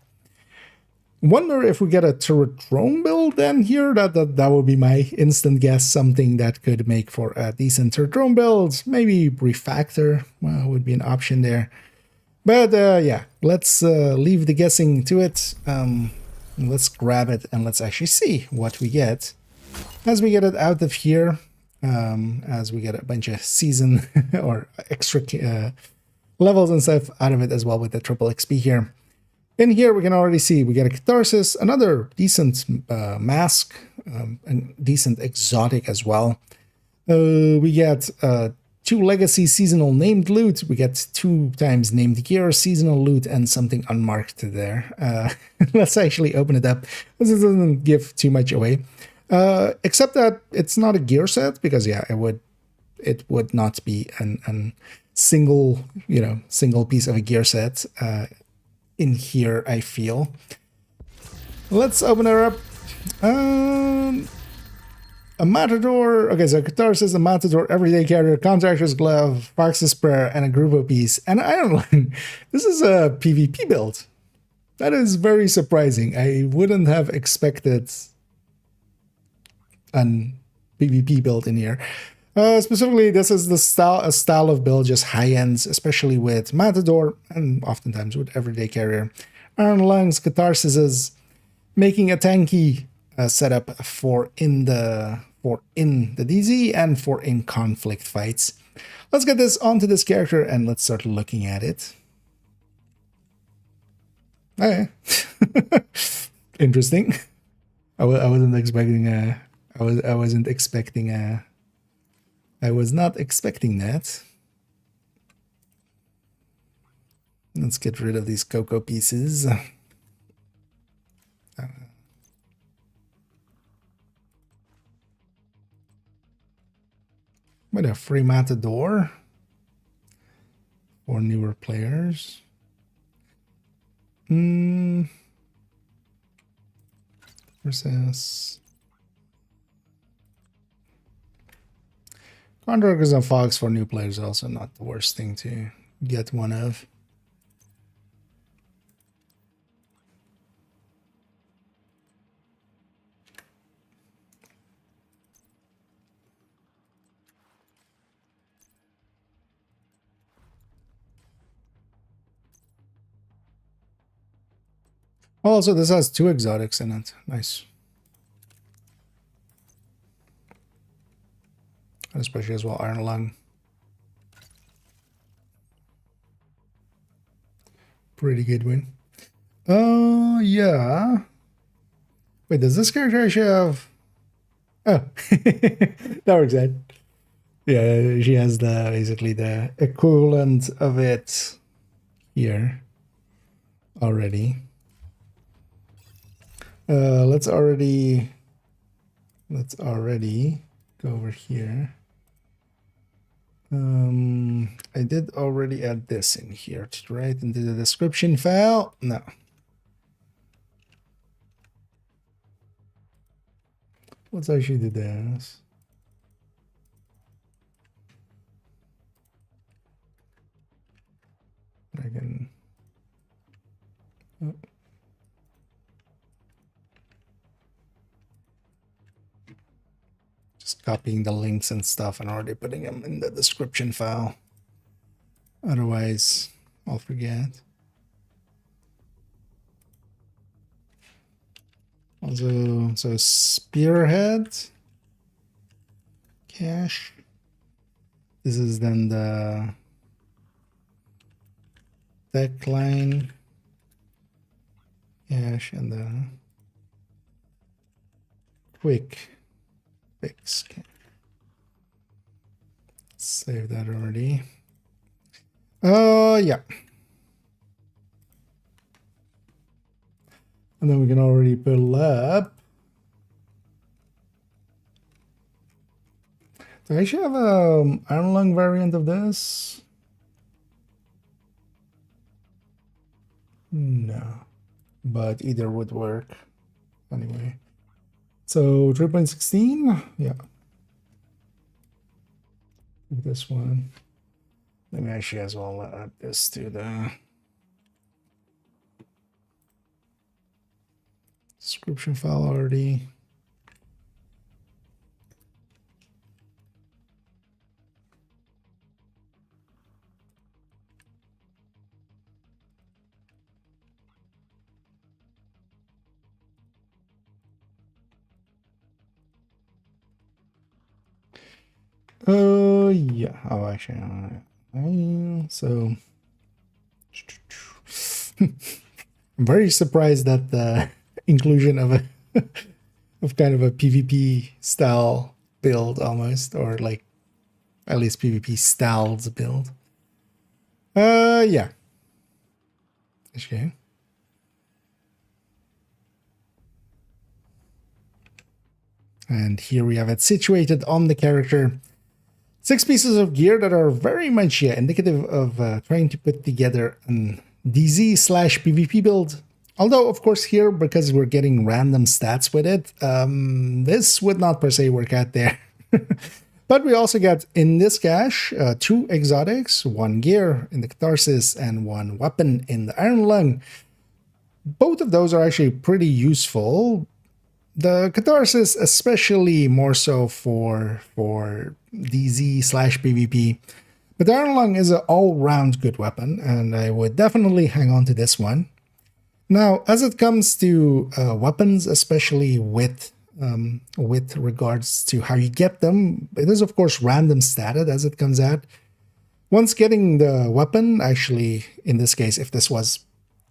Wonder if we get a turret drone build then here. That would be my instant guess. Something that could make for a decent turret drone build. Maybe refactor would be an option there. But yeah, let's leave the guessing to it. Let's grab it and let's actually see what we get as we get it out of here. As we get a bunch of season or extra levels and stuff out of it as well with the triple XP here. In here we can already see we get a Catharsis, another decent mask, and decent exotic as well. We get 2 legacy seasonal named loot. We get 2 times named gear seasonal loot and something unmarked there. Let's actually open it up. This doesn't give too much away, except that it's not a gear set because yeah, it would not be an single piece of a gear set in here. I feel. Let's open her up. A Matador, okay, so Catharsis, a Matador, Everyday Carrier, Contractor's Glove, Fox's Prayer, and a Grupo piece. And Iron Lung. This is a PvP build. That is very surprising. I wouldn't have expected an PvP build in here. Specifically, this is a style of build, just high ends, especially with Matador, and oftentimes with Everyday Carrier. Iron Lungs, Catharsis, making a tanky setup for in the DZ and for in conflict fights. Let's get this onto this character and let's start looking at it. Okay. Interesting. I wasn't expecting I was not expecting that. Let's get rid of these cocoa pieces. What a free Matador for newer players. Versus Contractors and Fox for new players, also not the worst thing to get one of. Also, this has 2 exotics in it. Nice. Especially as well, Iron Lung. Pretty good win. Oh, yeah. Wait, does this character actually have... Oh, that works out. Yeah, she has the basically the equivalent of it here already. Let's already go over here. I did already add this in here to write into the description file. No. Let's actually do this. I can. Oh. Just copying the links and stuff and already putting them in the description file. Otherwise, I'll forget. Also, so Spearhead, cache. This is then the deck line, cache, and the quick fix. Save that already. Yeah. And then we can already pull up. Do I actually have a Iron Lung variant of this? No. But either would work. Anyway. So 3.16? Yeah. This one. Let me actually as well add this to the description file already. Yeah. Oh, actually, so I'm very surprised that the inclusion of a of kind of a PvP style build almost, or like at least PvP styles build. Yeah. Okay. And here we have it situated on the character. 6 pieces of gear that are very much indicative of trying to put together an DZ/PvP build. Although, of course, here, because we're getting random stats with it, this would not per se work out there. But we also get, in this cache, 2 exotics, 1 gear in the Catharsis, and 1 weapon in the Iron Lung. Both of those are actually pretty useful. The Catharsis especially more so for DZ/PvP. But the Iron Lung is an all-round good weapon, and I would definitely hang on to this one. Now, as it comes to weapons, especially with regards to how you get them, it is of course random statted as it comes out. Once getting the weapon, actually, in this case, if this was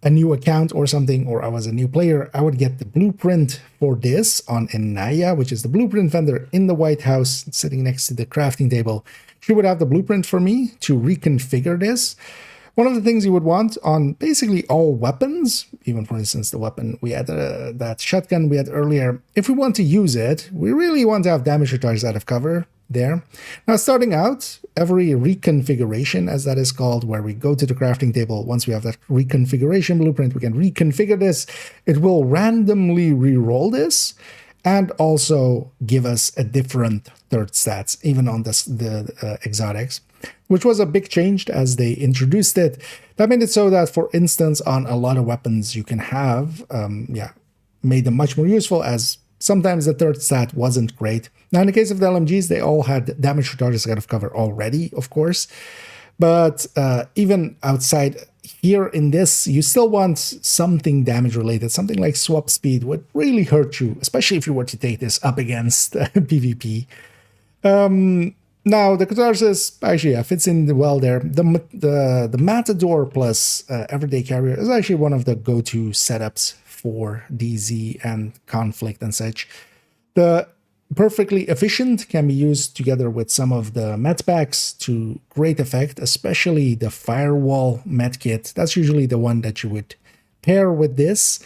a new account or something, or I was a new player, I would get the blueprint for this on Enaya, which is the blueprint vendor in the White House sitting next to the crafting table. She would have the blueprint for me to reconfigure this. One of the things you would want on basically all weapons, even for instance the weapon we had, that shotgun we had earlier, if we want to use it, we really want to have damage retarders out of cover there. Now, starting out, every reconfiguration, as that is called, where we go to the crafting table, once we have that reconfiguration blueprint, we can reconfigure this. It will randomly re-roll this and also give us a different third stats, even on the exotics, which was a big change as they introduced it. That made it so that, for instance, on a lot of weapons you can have, made them much more useful, as sometimes the third stat wasn't great. Now, in the case of the LMGs, they all had damage retarders out of cover already, of course. But even outside here in this, you still want something damage related. Something like swap speed would really hurt you, especially if you were to take this up against PvP. Now, the Catharsis actually fits in well there. The Matador plus Everyday Carrier is actually one of the go-to setups for DZ and Conflict and such. The Perfectly Efficient can be used together with some of the medpacks to great effect, especially the Firewall medkit. That's usually the one that you would pair with this.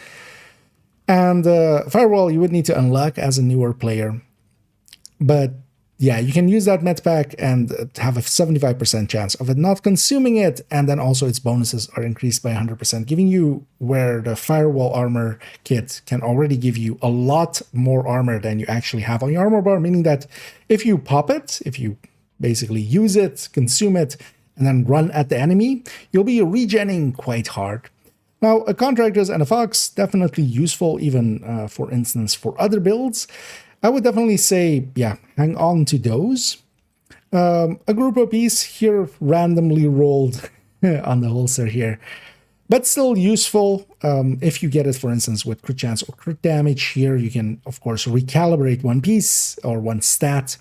And Firewall you would need to unlock as a newer player. But yeah, you can use that medpack and have a 75% chance of it not consuming it, and then also its bonuses are increased by 100%, giving you where the Firewall armor kit can already give you a lot more armor than you actually have on your armor bar, meaning that if you pop it, if you basically use it, consume it, and then run at the enemy, you'll be regenning quite hard. Now, a Contractors and a Fox, definitely useful even, for instance, for other builds. I would definitely say, yeah, hang on to those. A group of piece here randomly rolled on the holster here, but still useful if you get it, for instance, with crit chance or crit damage. Here you can, of course, recalibrate one piece or one stat.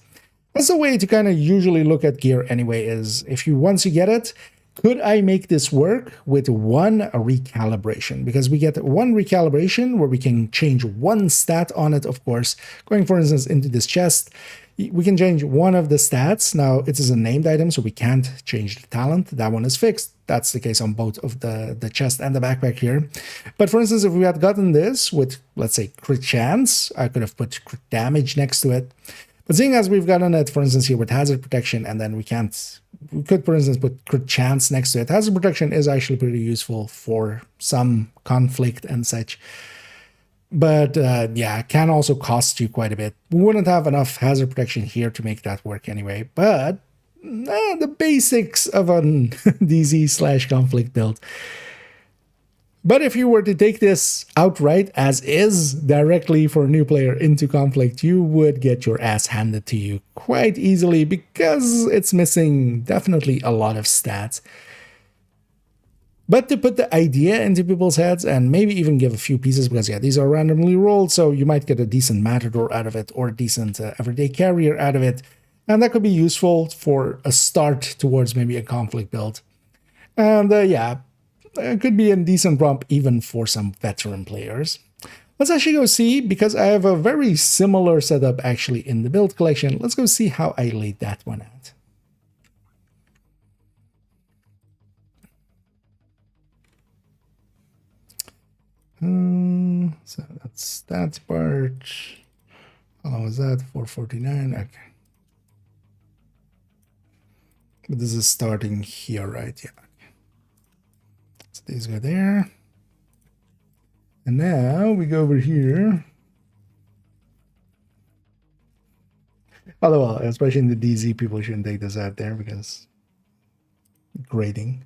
That's a way to kind of usually look at gear anyway, is if you, once you get it, could I make this work with one recalibration? Because we get one recalibration where we can change one stat on it, of course. Going, for instance, into this chest, we can change one of the stats. Now, it is a named item, so we can't change the talent. That one is fixed. That's the case on both of the chest and the backpack here. But for instance, if we had gotten this with, let's say, crit chance, I could have put crit damage next to it. But seeing as we've gotten it, for instance, here with hazard protection, and then we could, for instance, put crit chance next to it. Hazard protection is actually pretty useful for some conflict and such. But yeah, it can also cost you quite a bit. We wouldn't have enough hazard protection here to make that work anyway. But the basics of an DZ/conflict build. But if you were to take this outright as is, directly for a new player into conflict, you would get your ass handed to you quite easily because it's missing definitely a lot of stats. But to put the idea into people's heads and maybe even give a few pieces, because yeah, these are randomly rolled, so you might get a decent Matador out of it or a decent Everyday Carrier out of it. And that could be useful for a start towards maybe a conflict build. And yeah, it could be a decent prompt even for some veteran players. Let's actually go see, because I have a very similar setup actually in the build collection. Let's go see how I laid that one out. So that's that part. How long was that? 449. Okay. But this is starting here, right? Yeah. So these go there. And now we go over here. Although, well, especially in the DZ, people shouldn't take this out there because grading.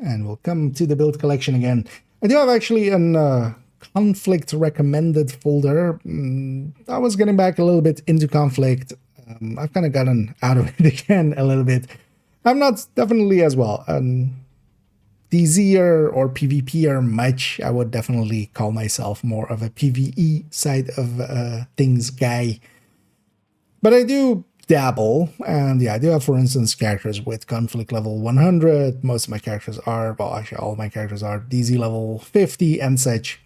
And we'll come to the build collection again. I do have actually an conflict recommended folder. I was getting back a little bit into conflict. I've kind of gotten out of it again a little bit. I'm not definitely as well DZer or PvPer much. I would definitely call myself more of a PvE side of things guy. But I do dabble, and yeah, I do have, for instance, characters with conflict level 100. Most of my characters are, well, actually all of my characters are DZ level 50 and such.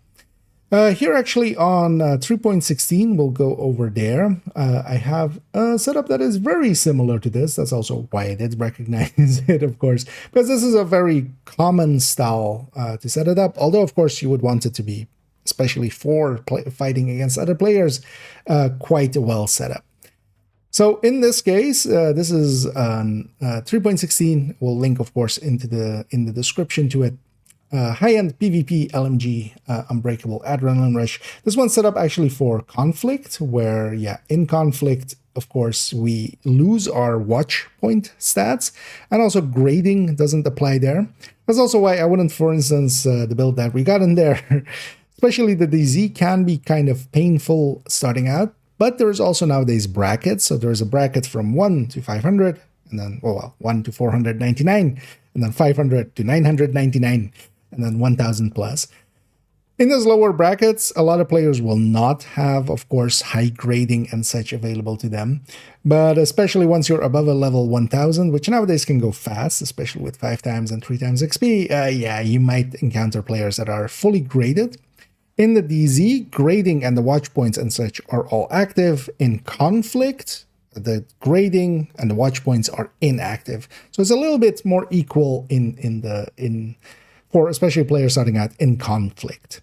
Here actually on 3.16, we'll go over there. I have a setup that is very similar to this. That's also why I did recognize it, of course, because this is a very common style to set it up. Although, of course, you would want it to be, especially for fighting against other players, quite a well set up. So in this case, this is 3.16. We'll link, of course, in the description to it. High-end PvP LMG Unbreakable Adrenaline Rush. This one's set up actually for conflict, where, yeah, in conflict, of course, we lose our watch point stats, and also grading doesn't apply there. That's also why I wouldn't, for instance, the build that we got in there, especially the DZ, can be kind of painful starting out. But there's also nowadays brackets. So there's a bracket from 1 to 500, and then, well, 1 to 499, and then 500 to 999, and then 1000 plus. In those lower brackets, a lot of players will not have, of course, high grading and such available to them. But especially once you're above a level 1000, which nowadays can go fast, especially with 5 times and 3 times XP, yeah, you might encounter players that are fully graded. In the DZ, grading and the watch points and such are all active. In conflict, the grading and the watch points are inactive. So it's a little bit more equal for especially players starting out in conflict.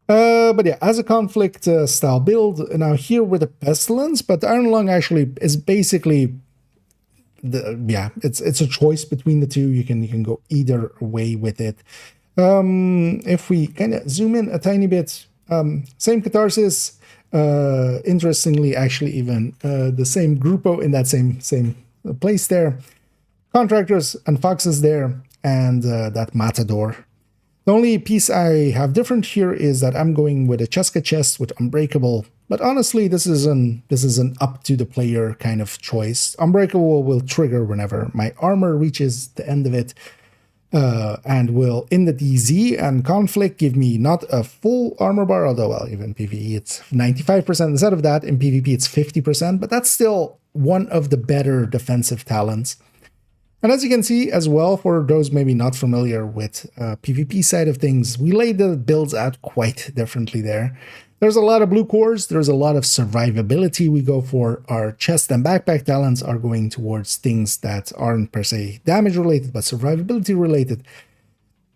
But yeah, as a conflict style build, now here with the pestilence, but the Iron Lung actually is basically it's a choice between the two. You can go either way with it. If we kind of zoom in a tiny bit, same catharsis, interestingly, actually even the same grupo in that same place there, contractors and foxes there, and that matador. The only piece I have different here is that I'm going with a Cheska chest with Unbreakable, but honestly, this is an up to the player kind of choice. Unbreakable will trigger whenever my armor reaches the end of it, and will, in the DZ and conflict, give me not a full armor bar, although, well, even PvE it's 95%. Instead of that, in PvP it's 50%, but that's still one of the better defensive talents. And as you can see as well, for those maybe not familiar with PvP side of things, we laid the builds out quite differently there. There's a lot of blue cores, there's a lot of survivability we go for. Our chest and backpack talents are going towards things that aren't per se damage related, but survivability related.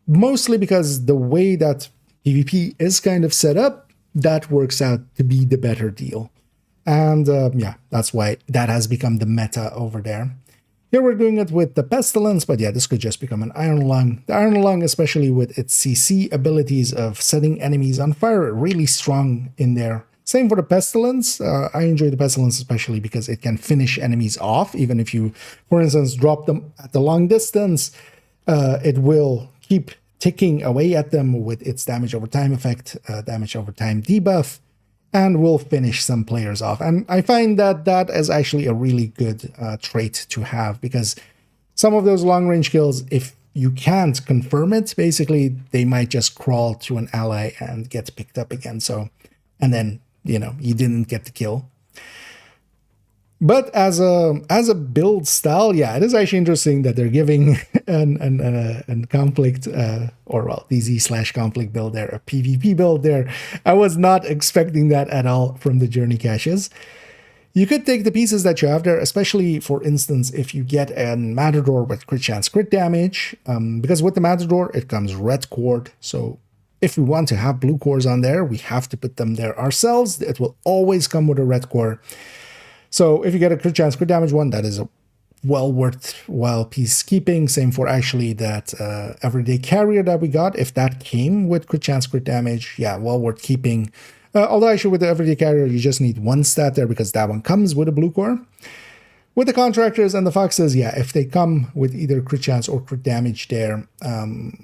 Mostly because the way that PvP is kind of set up, that works out to be the better deal. And yeah, that's why that has become the meta over there. Here we're doing it with the Pestilence, but yeah, this could just become an Iron Lung. The Iron Lung, especially with its CC abilities of setting enemies on fire, really strong in there. Same for the Pestilence. I enjoy the Pestilence especially because it can finish enemies off. Even if you, for instance, drop them at the long distance, it will keep ticking away at them with its damage over time effect, damage over time debuff, and will finish some players off. And I find that that is actually a really good trait to have, because some of those long-range kills, if you can't confirm it, basically they might just crawl to an ally and get picked up again. So, and then, you know, you didn't get the kill. But as a build style, yeah, it is actually interesting that they're giving an conflict, or well, DZ/conflict build there, a PvP build there. I was not expecting that at all from the Journey caches. You could take the pieces that you have there, especially, for instance, if you get a Matador with crit chance, crit damage, because with the Matador, it comes red cord. So if we want to have blue cores on there, we have to put them there ourselves. It will always come with a red core. So if you get a crit chance, crit damage one, that is a well worthwhile peacekeeping. Same for actually that everyday carrier that we got. If that came with crit chance, crit damage, yeah, well worth keeping. Although actually with the everyday carrier, you just need one stat there because that one comes with a blue core. With the contractors and the foxes, yeah, if they come with either crit chance or crit damage there,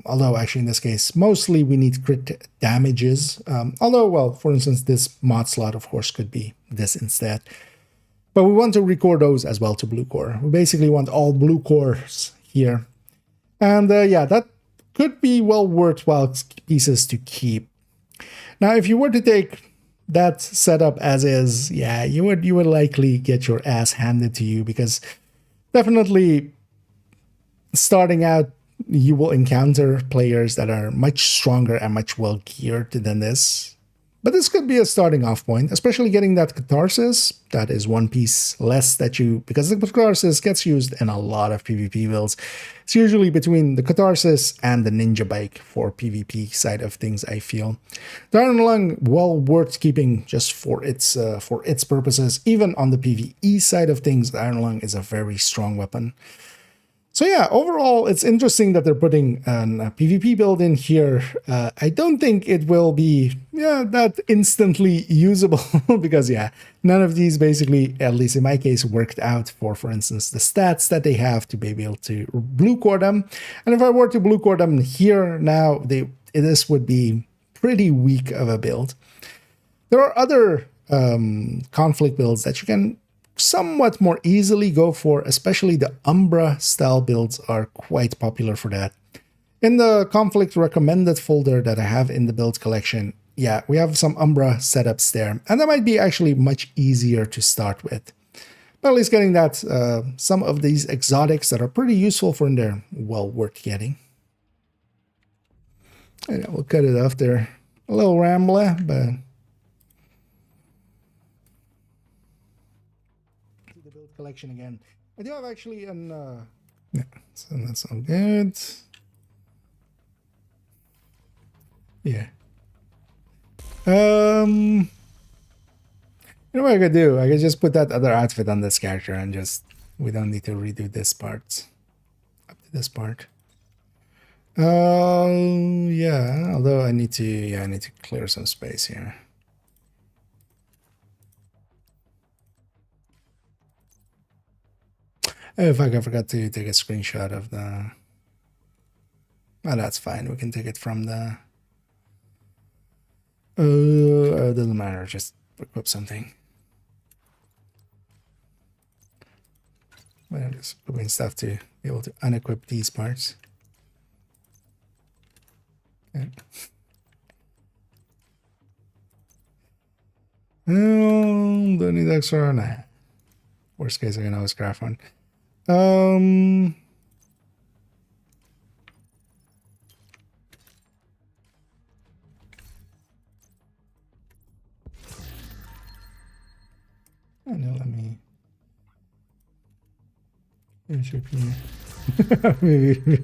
although actually in this case, mostly we need crit damages. Although, well, for instance, this mod slot, of course, could be this instead. But we want to record those as well to blue core. We basically want all blue cores here. And yeah, that could be well worthwhile pieces to keep. Now, if you were to take that setup as is, yeah, you would likely get your ass handed to you, because definitely starting out, you will encounter players that are much stronger and much well geared than this. But this could be a starting off point, especially getting that catharsis. That is one piece less that you, because the catharsis gets used in a lot of PvP builds. It's usually between the catharsis and the ninja bike for PvP side of things, I feel. The Iron Lung, well worth keeping just for its purposes. Even on the PvE side of things, the Iron Lung is a very strong weapon. So yeah, overall, it's interesting that they're putting a PvP build in here. I don't think it will be that instantly usable because none of these basically, at least in my case, worked out for instance, the stats that they have to be able to blue core them. And if I were to blue core them here now, this would be pretty weak of a build. There are other conflict builds that you can somewhat more easily go for, especially the Umbra style builds are quite popular for that. In the conflict recommended folder that I have in the build collection, we have some Umbra setups there, and that might be actually much easier to start with. But at least getting that, some of these exotics that are pretty useful for in there, well worth getting. And we'll cut it off there. A little rambler, but collection again. I do have actually an so that's all good. You know what I could do? I could just put that other outfit on this character and just we don't need to redo this part up to this part. Yeah, although I need to clear some space here. Oh, fuck, I forgot to take a screenshot of the... Oh, that's fine. We can take it from the... it doesn't matter. Just equip something. But I'm just equipping stuff to be able to unequip these parts. Okay. Don't need extra. Nah. Worst case, I can always craft one. I know, let me maybe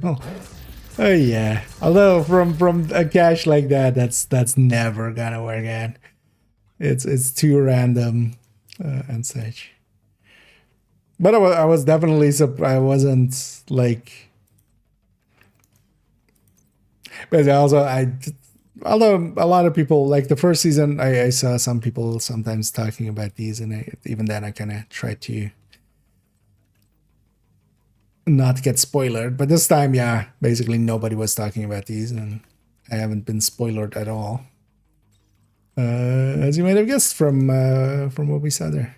oh yeah. Although from a cache like that, that's never gonna work out. It's too random and such. But I was definitely surprised. I wasn't like, but also although a lot of people like the first season, I saw some people sometimes talking about these, and even then I kind of tried to not get spoiled. But this time, basically nobody was talking about these, and I haven't been spoiled at all, as you might have guessed from what we saw there.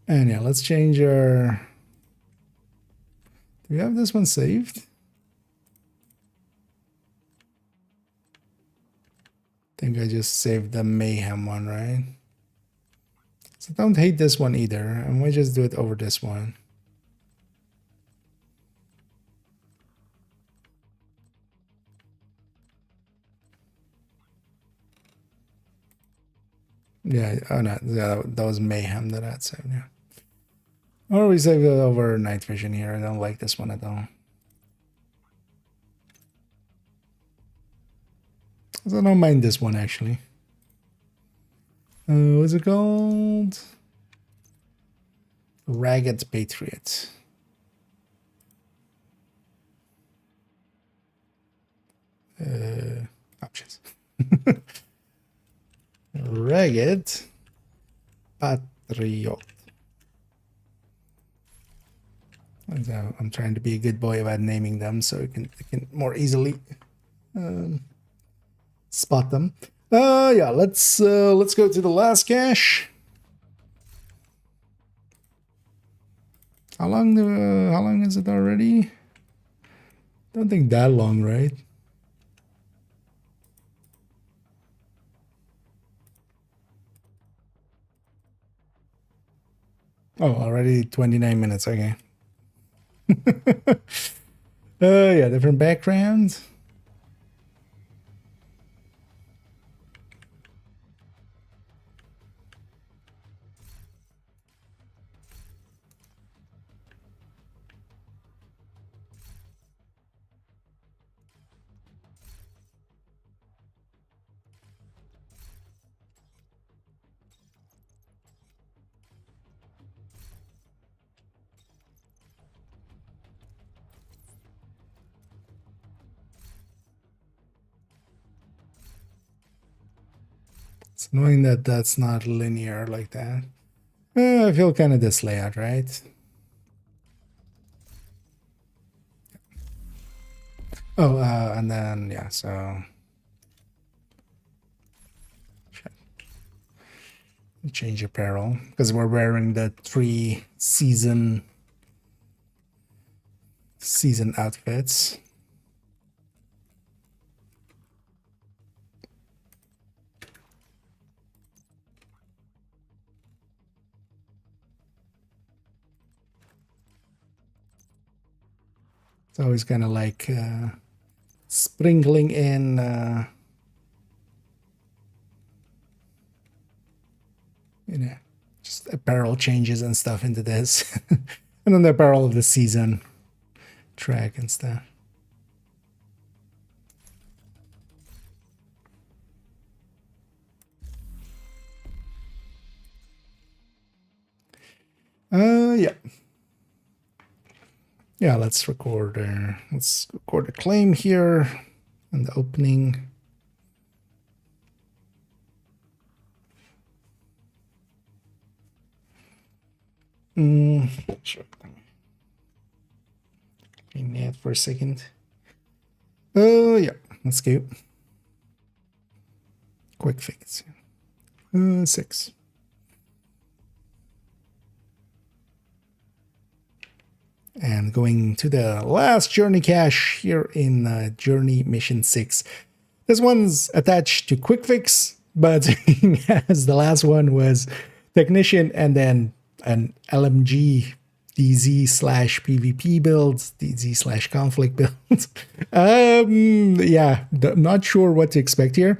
And let's change our... Do we have this one saved? I think I just saved the Mayhem one, right? So don't hate this one either. I might just do it over this one. Yeah, oh no, yeah, that was Mayhem that I had saved, yeah. Or we save it over Night Vision here. I don't like this one at all. So I don't mind this one actually. What's it called? Ragged Patriot. Options. Ragged Patriot. I'm trying to be a good boy about naming them so I can more easily spot them. Yeah, let's go to the last cache. How long is it already? Don't think that long, right? Oh, already 29 minutes. Okay. Yeah, different backgrounds. It's annoying that that's not linear like that. I feel kind of this layout, right? Oh, and then, yeah, so... change apparel, because we're wearing the 3 season outfits. It's always kind of like sprinkling in you know, just apparel changes and stuff into this. And then the apparel of the season track and stuff. Yeah. Yeah, let's record a claim here and the opening. Sure. Clean that for a second. Yeah, let's go. Quick fix. 6. And going to the last journey cache here in Journey Mission 6. This one's attached to Quick Fix, but as the last one was Technician and then an LMG DZ/PvP build, DZ/conflict build. Yeah, not sure what to expect here.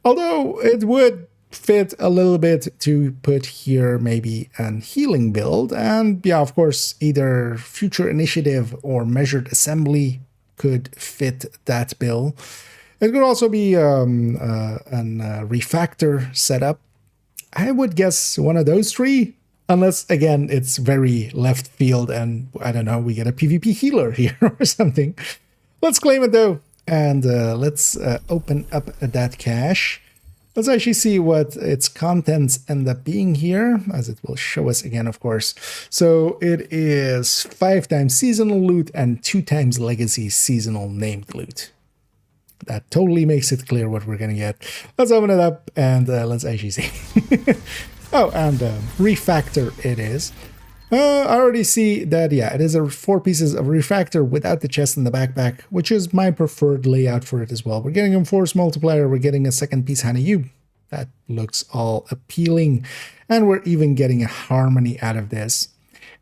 Although it would fit a little bit to put here maybe an healing build. And yeah, of course, either Future Initiative or Measured Assembly could fit that bill. It could also be an refactor setup. I would guess one of those 3, unless, again, it's very left field and, I don't know, we get a PvP healer here or something. Let's claim it, though, and let's open up that cache. Let's actually see what its contents end up being here, as it will show us again, of course. So it is 5 times seasonal loot and 2 times legacy seasonal named loot. That totally makes it clear what we're going to get. Let's open it up and let's actually see. Oh, and refactor it is. I already see that, yeah, it is 4 pieces of refactor without the chest and the backpack, which is my preferred layout for it as well. We're getting a force multiplier, we're getting a second piece Hanayu. That looks all appealing. And we're even getting a harmony out of this.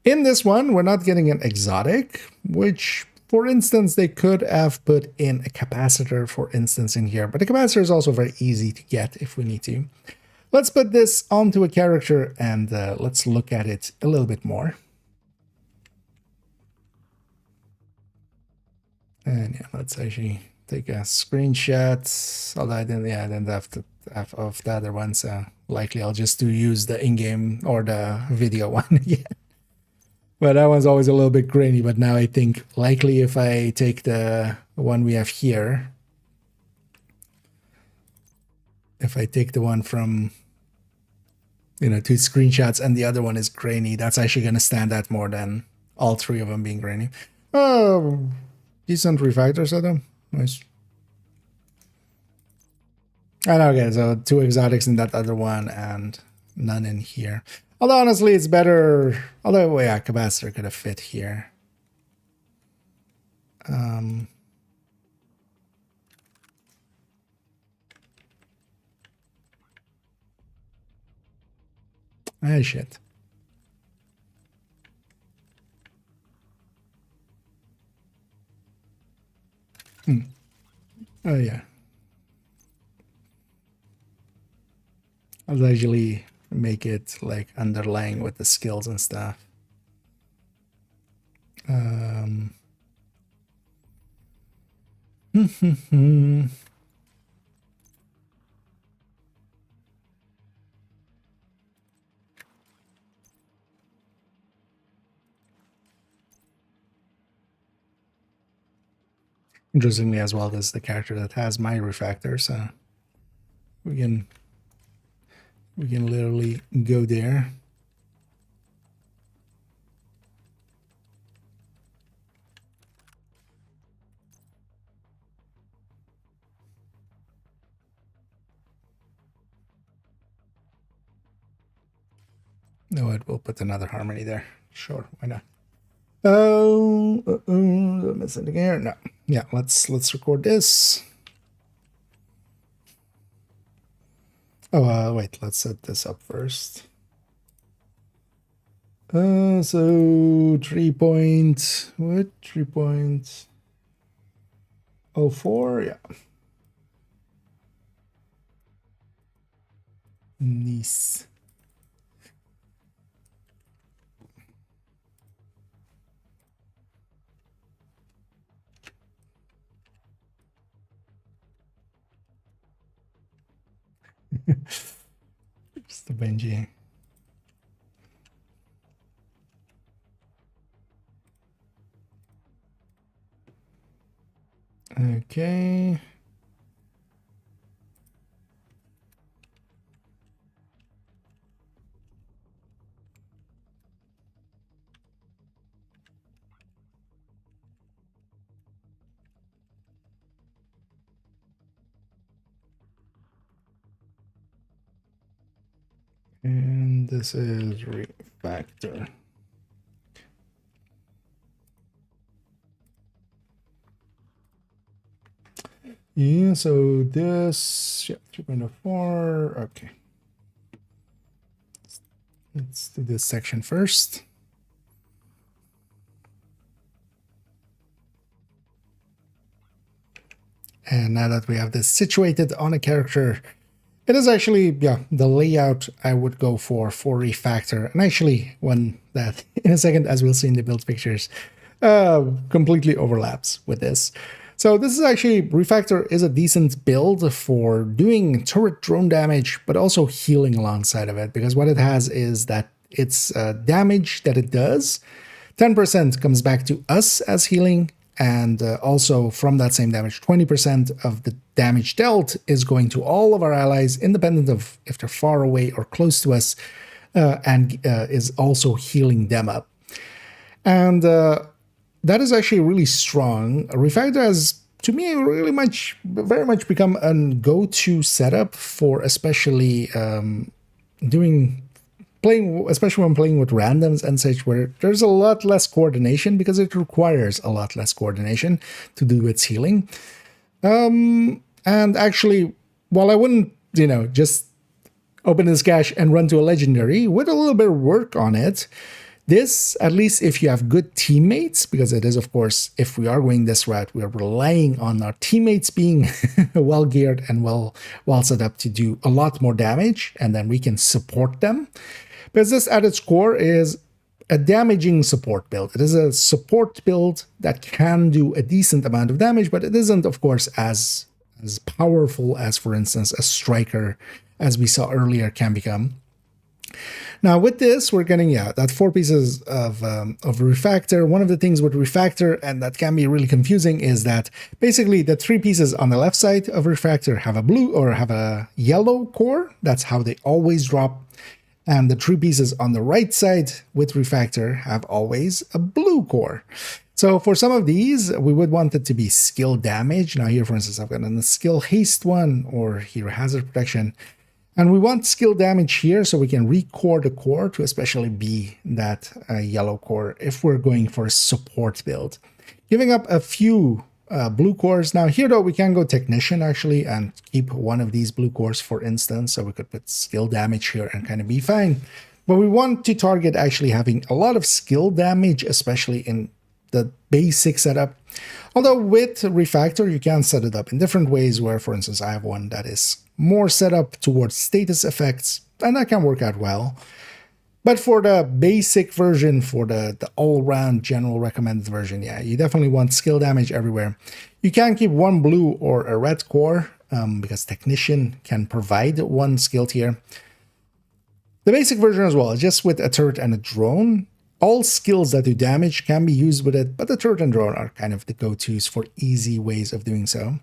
In this one, we're not getting an exotic, which, for instance, they could have put in a capacitor, for instance, in here. But the capacitor is also very easy to get if we need to. Let's put this onto a character and let's look at it a little bit more. And yeah, let's actually take a screenshot. Although I didn't have to have of the other one, so likely I'll just use the in-game or the video one again. But that one's always a little bit grainy, but now I think likely if I take the one we have here, if I take the one from, 2 screenshots and the other one is grainy, that's actually going to stand out more than all 3 of them being grainy. Oh, decent refactors of them. Nice. And okay, so 2 exotics in that other one and none in here. Although honestly, it's better. Although, yeah, capacitor could have fit here. Ah, shit. Oh, yeah. I'll actually make it like underlying with the skills and stuff. Interestingly as well, this is the character that has my refactor, so we can We can literally go there. No, it will put another harmony there. Sure, why not? Oh, did I miss anything here? No. Yeah, let's record this. Oh, wait, let's set this up first. So 3.04, yeah. Nice. Just the Benji. Okay. And this is refactor. Yeah, so this, yeah, 2.04, okay. Let's do this section first. And now that we have this situated on a character, it is actually, yeah, the layout I would go for refactor. And actually, when that, in a second, as we'll see in the build pictures, completely overlaps with this. So this is actually, refactor is a decent build for doing turret drone damage, but also healing alongside of it, because what it has is that it's damage that it does, 10% comes back to us as healing, and also from that same damage, 20% of the damage dealt is going to all of our allies, independent of if they're far away or close to us, and is also healing them up. And that is actually really strong. Refactor has, to me, very much become a go-to setup for especially especially when playing with randoms and such, where there's a lot less coordination because it requires a lot less coordination to do its healing. And actually, while I wouldn't, just open this cache and run to a legendary, with a little bit of work on it, this, at least if you have good teammates, because it is, of course, if we are going this route, we are relying on our teammates being well geared and well set up to do a lot more damage, and then we can support them. Because this at its core is a damaging support build. It is a support build that can do a decent amount of damage, but it isn't, of course, as powerful as, for instance, a striker, as we saw earlier, can become. Now with this, we're getting, that 4 pieces of refactor. One of the things with refactor, and that can be really confusing, is that basically the 3 pieces on the left side of refactor have a blue or have a yellow core. That's how they always drop. And the 3 pieces on the right side with refactor have always a blue core. So for some of these, we would want it to be skill damage. Now here, for instance, I've got a skill haste one, or hero hazard protection. And we want skill damage here so we can recore the core to especially be that yellow core if we're going for a support build. Giving up a few blue cores. Now here though, we can go technician actually and keep one of these blue cores, for instance, so we could put skill damage here and kind of be fine. But we want to target actually having a lot of skill damage, especially in the basic setup. Although with refactor, you can set it up in different ways, where, for instance, I have one that is more set up towards status effects, and that can work out well. But for the basic version, for the all-round general recommended version, you definitely want skill damage everywhere. You can keep 1 blue or a red core, because technician can provide 1 skill tier. The basic version as well, just with a turret and a drone. All skills that do damage can be used with it, but the turret and drone are kind of the go-tos for easy ways of doing so.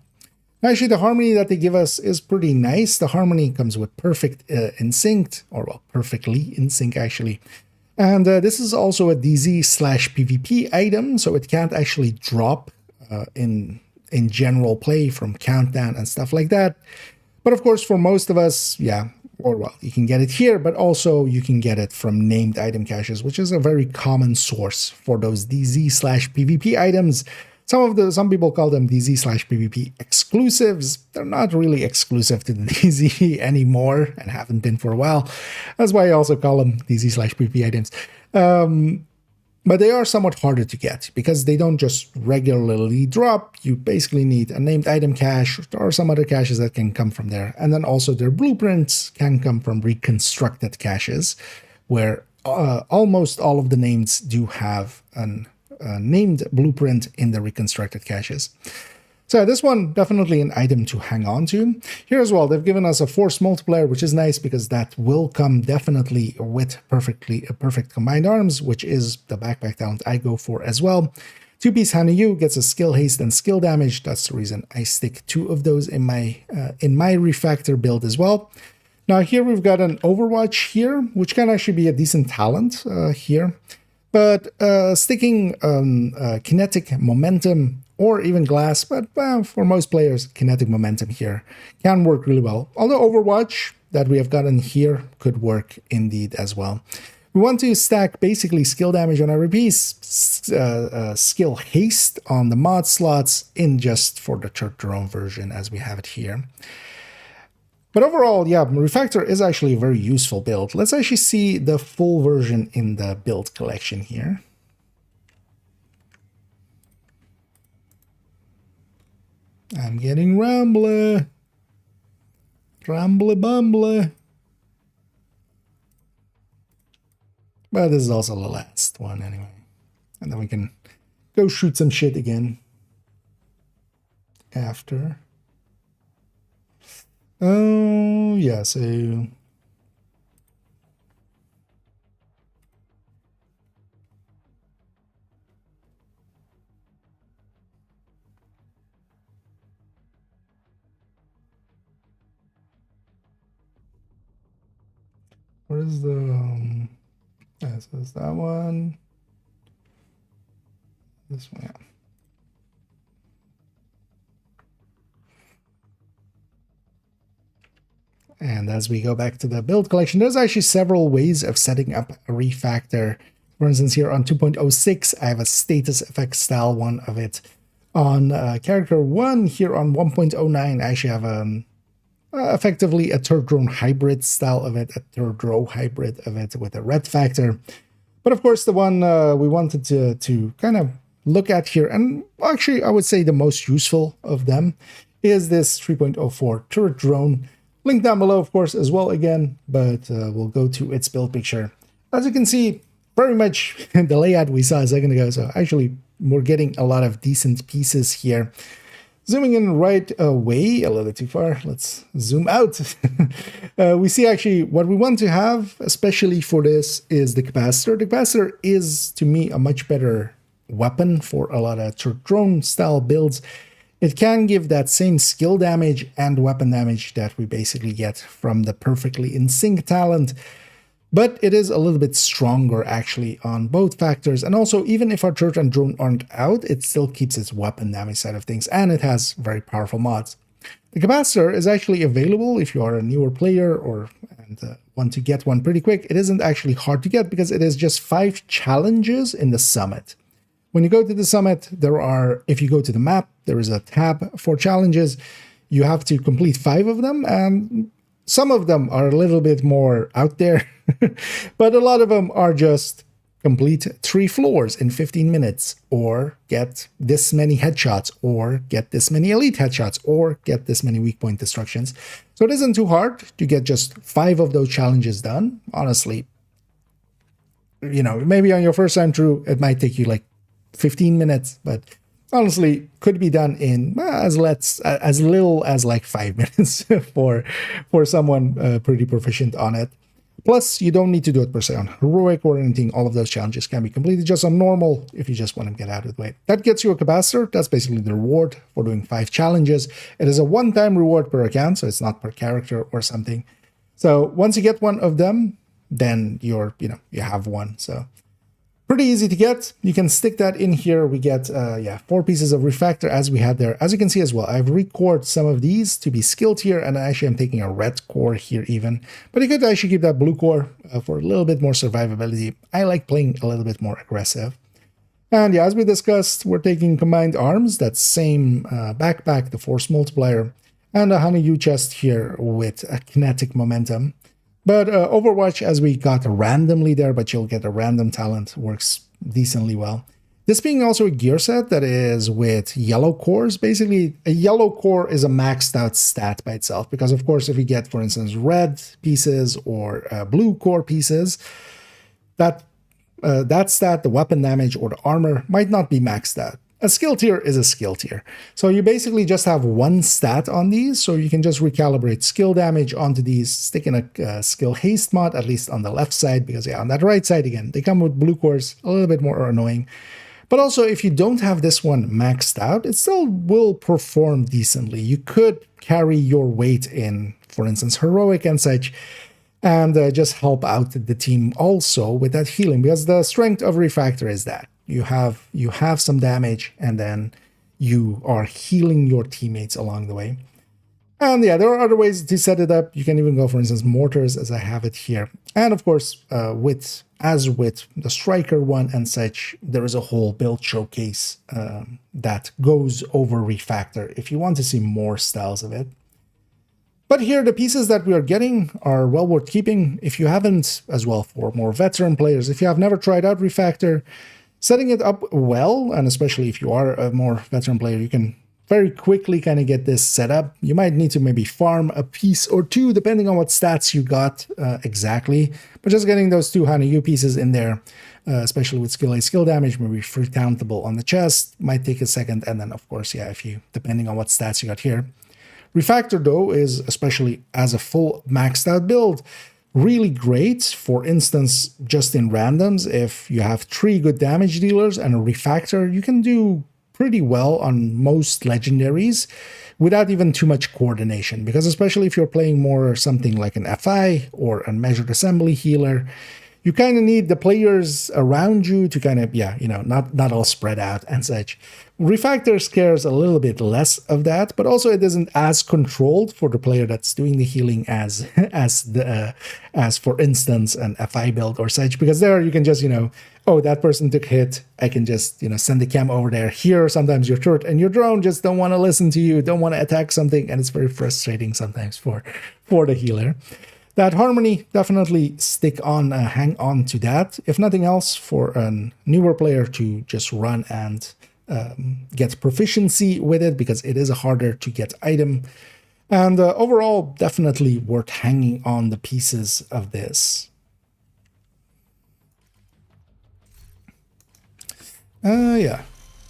Actually, the harmony that they give us is pretty nice. The harmony comes with perfect in sync, or well, perfectly in sync actually. And this is also a DZ/PvP item, so it can't actually drop in general play from countdown and stuff like that. But of course, for most of us, yeah, or well, you can get it here, but also you can get it from named item caches, which is a very common source for those DZ/PvP items. Some people call them DZ/PvP exclusives. They're not really exclusive to the DZ anymore and haven't been for a while. That's why I also call them DZ/PvP items. But they are somewhat harder to get because they don't just regularly drop. You basically need a named item cache or some other caches that can come from there. And then also their blueprints can come from reconstructed caches, where almost all of the names do have an named blueprint in the reconstructed caches. So this one, definitely an item to hang on to. Here as well, they've given us a force multiplier, which is nice because that will come definitely with perfect combined arms, which is the backpack talent I go for as well. 2-piece Hanayu gets a skill haste and skill damage. That's the reason I stick 2 of those in my refactor build as well. Now here we've got an Overwatch here, which can actually be a decent talent here. But sticking kinetic momentum or even glass, but for most players, kinetic momentum here can work really well. Although Overwatch that we have gotten here could work indeed as well. We want to stack basically skill damage on every piece, skill haste on the mod slots in just for the Turret Drone version as we have it here. But overall, yeah, Refactor is actually a very useful build. Let's actually see the full version in the build collection here. I'm getting rambly. Rambly bumbly. But this is also the last one anyway. And then we can go shoot some shit again after. Oh, yeah, so... What is the... yeah, so it's that one. This one, yeah. And as we go back to the build collection, there's actually several ways of setting up a refactor. For instance, here on 2.06, I have a status effect style one of it. On character 1, here on 1.09, I actually have effectively a Turret Drone hybrid style of it, a Turret Row hybrid of it with a red factor. But of course, the one we wanted to kind of look at here, and actually I would say the most useful of them, is this 3.04 Turret Drone. Link down below, of course, as well again, but we'll go to its build picture. As you can see, very much the layout we saw a second ago, so actually we're getting a lot of decent pieces here. Zooming in right away, a little bit too far, let's zoom out. We see actually what we want to have, especially for this, is the capacitor. The capacitor is, to me, a much better weapon for a lot of Turret Drone style builds. It can give that same skill damage and weapon damage that we basically get from the perfectly in sync talent, but it is a little bit stronger actually on both factors. And also, even if our turret and drone aren't out, it still keeps its weapon damage side of things, and it has very powerful mods. The capacitor is actually available if you are a newer player or want to get one pretty quick. It isn't actually hard to get because it is just 5 challenges in the summit. When you go to the summit, if you go to the map, there is a tab for challenges. You have to complete 5 of them, and some of them are a little bit more out there, but a lot of them are just complete 3 floors in 15 minutes, or get this many headshots, or get this many elite headshots, or get this many weak point destructions. So it isn't too hard to get just 5 of those challenges done. Honestly, you know, maybe on your first time through, it might take you like 15 minutes, but honestly could be done in as little as like 5 minutes for someone pretty proficient on it. Plus, you don't need to do it per se on heroic or anything. All of those challenges can be completed just on normal if you just want to get out of the way. That gets you a capacitor. That's basically the reward for doing 5 challenges. It is a one-time reward per account, so it's not per character or something. So once you get one of them, then you have one. So pretty easy to get. You can stick that in here. We get 4 pieces of refactor as we had there. As you can see as well, I've recored some of these to be skill tier, and actually I'm taking a red core here even. But you could actually keep that blue core for a little bit more survivability. I like playing a little bit more aggressive. And yeah, as we discussed, we're taking combined arms, that same backpack, the force multiplier, and a honeydew chest here with a kinetic momentum. But Overwatch, as we got randomly there, but you'll get a random talent, works decently well. This being also a gear set that is with yellow cores. Basically, a yellow core is a maxed out stat by itself, because of course, if you get, for instance, red pieces or blue core pieces, that stat, the weapon damage or the armor, might not be maxed out. A skill tier is a skill tier. So you basically just have one stat on these, so you can just recalibrate skill damage onto these, stick in a skill haste mod, at least on the left side, because yeah, on that right side, again, they come with blue cores, a little bit more annoying. But also, if you don't have this one maxed out, it still will perform decently. You could carry your weight in, for instance, heroic and such, and just help out the team also with that healing, because the strength of refactor is that you have some damage and then you are healing your teammates along the way. And yeah, there are other ways to set it up. You can even go, for instance, mortars, as I have it here. And of course, with the striker one and such, there is a whole build showcase that goes over refactor if you want to see more styles of it. But here, the pieces that we are getting are well worth keeping. If you haven't, as well for more veteran players, if you have never tried out refactor, setting it up well, and especially if you are a more veteran player, you can very quickly kind of get this set up. You might need to maybe farm a piece or two, depending on what stats you got exactly. But just getting those 2 honeydew pieces in there, especially with skill A skill damage, maybe free countable on the chest, might take a second. And then, of course, yeah, depending on what stats you got here. Refactor, though, is, especially as a full maxed out build, really great. For instance, just in randoms, if you have 3 good damage dealers and a refactor, you can do pretty well on most legendaries without even too much coordination, because especially if you're playing more something like an FI or a measured assembly healer, you kind of need the players around you to kind of, not all spread out and such. Refactor scares a little bit less of that, but also it isn't as controlled for the player that's doing the healing as for instance an FI build or such, because there you can just, oh, that person took hit, I can just, send the cam over there. Here, sometimes your turret and your drone just don't want to listen to you, don't want to attack something, and it's very frustrating sometimes for the healer. That harmony, definitely hang on to that. If nothing else, for a newer player to just run and get proficiency with it, because it is a harder to get item. And overall, definitely worth hanging on the pieces of this. Yeah,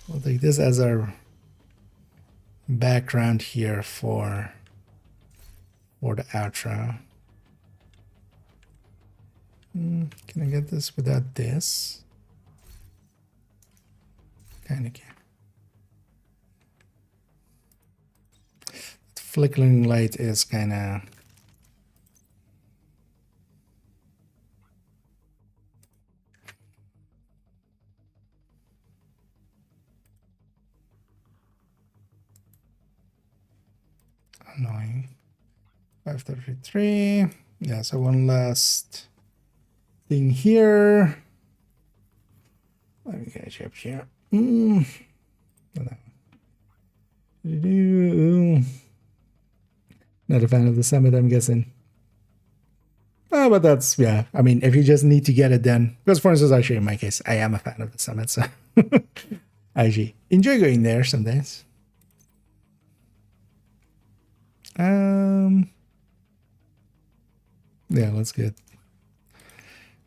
we'll take this as our background here for the outro. Can I get this without this? Kind of can. The flickering light is kind of... annoying. 533. Yeah, so one last thing here. Let me catch up here. Not a fan of the summit, I'm guessing. Oh, but that's, yeah. I mean, if you just need to get it, then, because for instance, actually in my case, I am a fan of the summit, so I actually enjoy going there some days.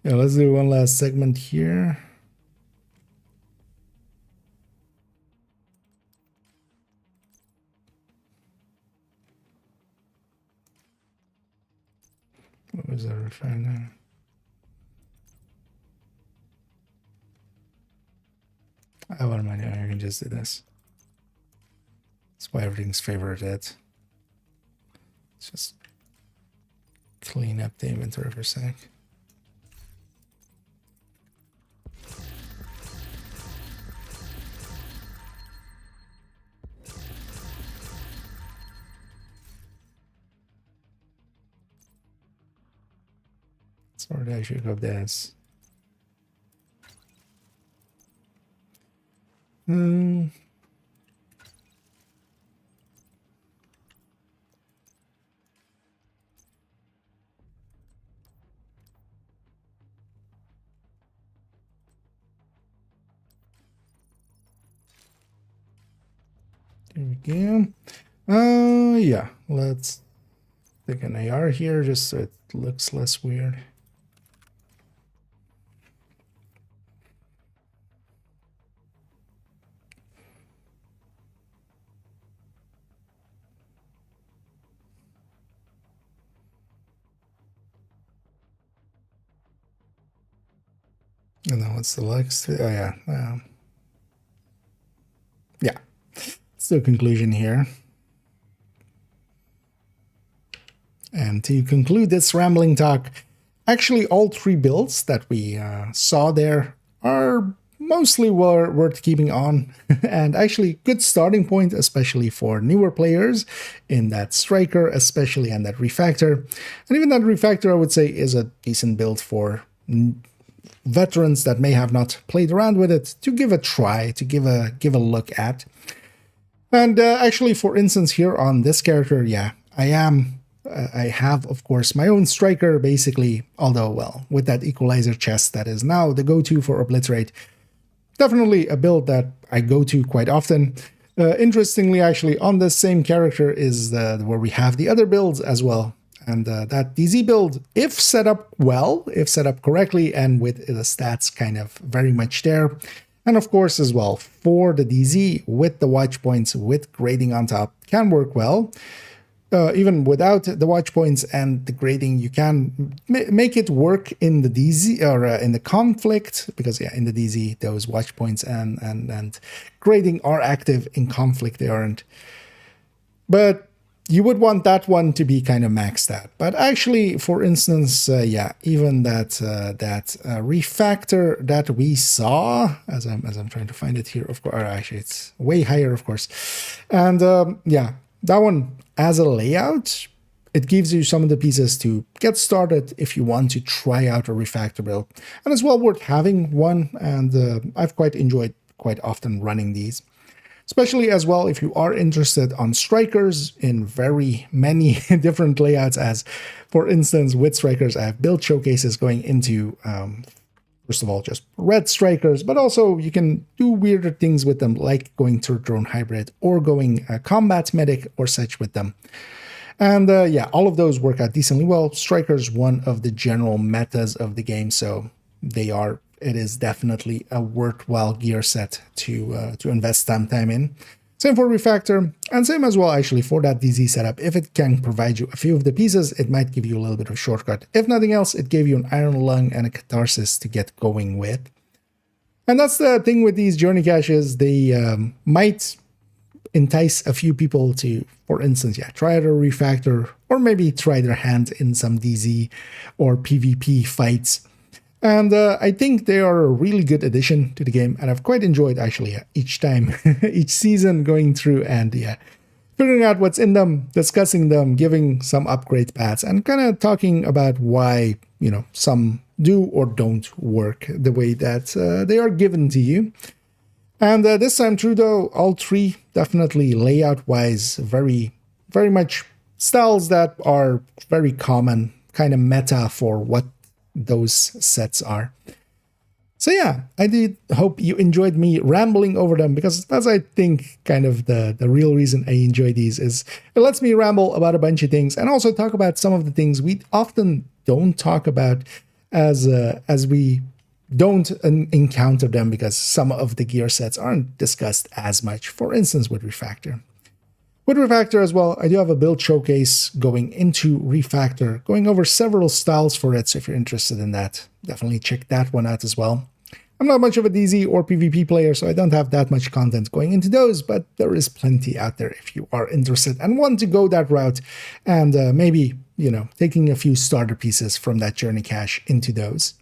Yeah, let's do one last segment here. What was that refiner? I wouldn't mind. I can just do this. That's why everything's favorited. Let's just clean up the inventory for a sec. Sorry, I should have this. There we go. Yeah, let's take an AR here just so it looks less weird. And then what's the next? Oh yeah. Yeah. So conclusion here. And to conclude this rambling talk, actually all three builds that we saw there are mostly worth keeping on, and actually good starting point, especially for newer players in that Striker, especially, and that Refactor. And even that Refactor, I would say, is a decent build for veterans that may have not played around with it to give a try, to give a look at. And actually, for instance, here on this character, yeah, I have, of course, my own Striker, basically, although, well, with that Equalizer chest that is now the go-to for Obliterate. Definitely a build that I go to quite often. Interestingly, actually, on this same character is where we have the other builds as well. And that DZ build, if set up well, if set up correctly, and with the stats kind of very much there, and of course as well, for the DZ, with the watch points, with grading on top, can work well. Even without the watch points and the grading, you can make it work in the DZ, or in the conflict, because yeah, in the DZ, those watch points and grading are active. In conflict, they aren't. But you would want that one to be kind of maxed out. But actually, for instance, yeah, even that refactor that we saw, as I'm trying to find it here, of course, or actually it's way higher, of course. And yeah, that one as a layout, it gives you some of the pieces to get started if you want to try out a refactor build. And it's well worth having one, and I've quite enjoyed quite often running these. Especially as well if you are interested on Strikers in very many different layouts, as for instance with Strikers I have build showcases going into first of all just red Strikers, but also you can do weirder things with them, like going to drone hybrid or going combat medic or such with them. And yeah, all of those work out decently well. Strikers one of the general metas of the game, so it is definitely a worthwhile gear set to invest some time in. Same for Refactor, and same as well actually for that DZ setup. If it can provide you a few of the pieces, it might give you a little bit of a shortcut. If nothing else, it gave you an iron lung and a catharsis to get going with. And that's the thing with these journey caches, they might entice a few people to, for instance, yeah, try out a Refactor, or maybe try their hand in some DZ or PvP fights. And I think they are a really good addition to the game, and I've quite enjoyed actually each time, each season going through and yeah, figuring out what's in them, discussing them, giving some upgrade paths, and kind of talking about why, you know, some do or don't work the way that they are given to you. And this time through though, all three definitely layout-wise very, very much styles that are very common, kind of meta for what those sets are. So yeah, I did hope you enjoyed me rambling over them, because that's, I think, kind of the real reason I enjoy these, is it lets me ramble about a bunch of things and also talk about some of the things we often don't talk about as we don't encounter them, because some of the gear sets aren't discussed as much, for instance with Refactor. With Refactor as well, I do have a build showcase going into Refactor, going over several styles for it, so if you're interested in that, definitely check that one out as well. I'm not much of a DZ or PvP player, so I don't have that much content going into those, but there is plenty out there if you are interested and want to go that route and maybe, taking a few starter pieces from that journey cache into those.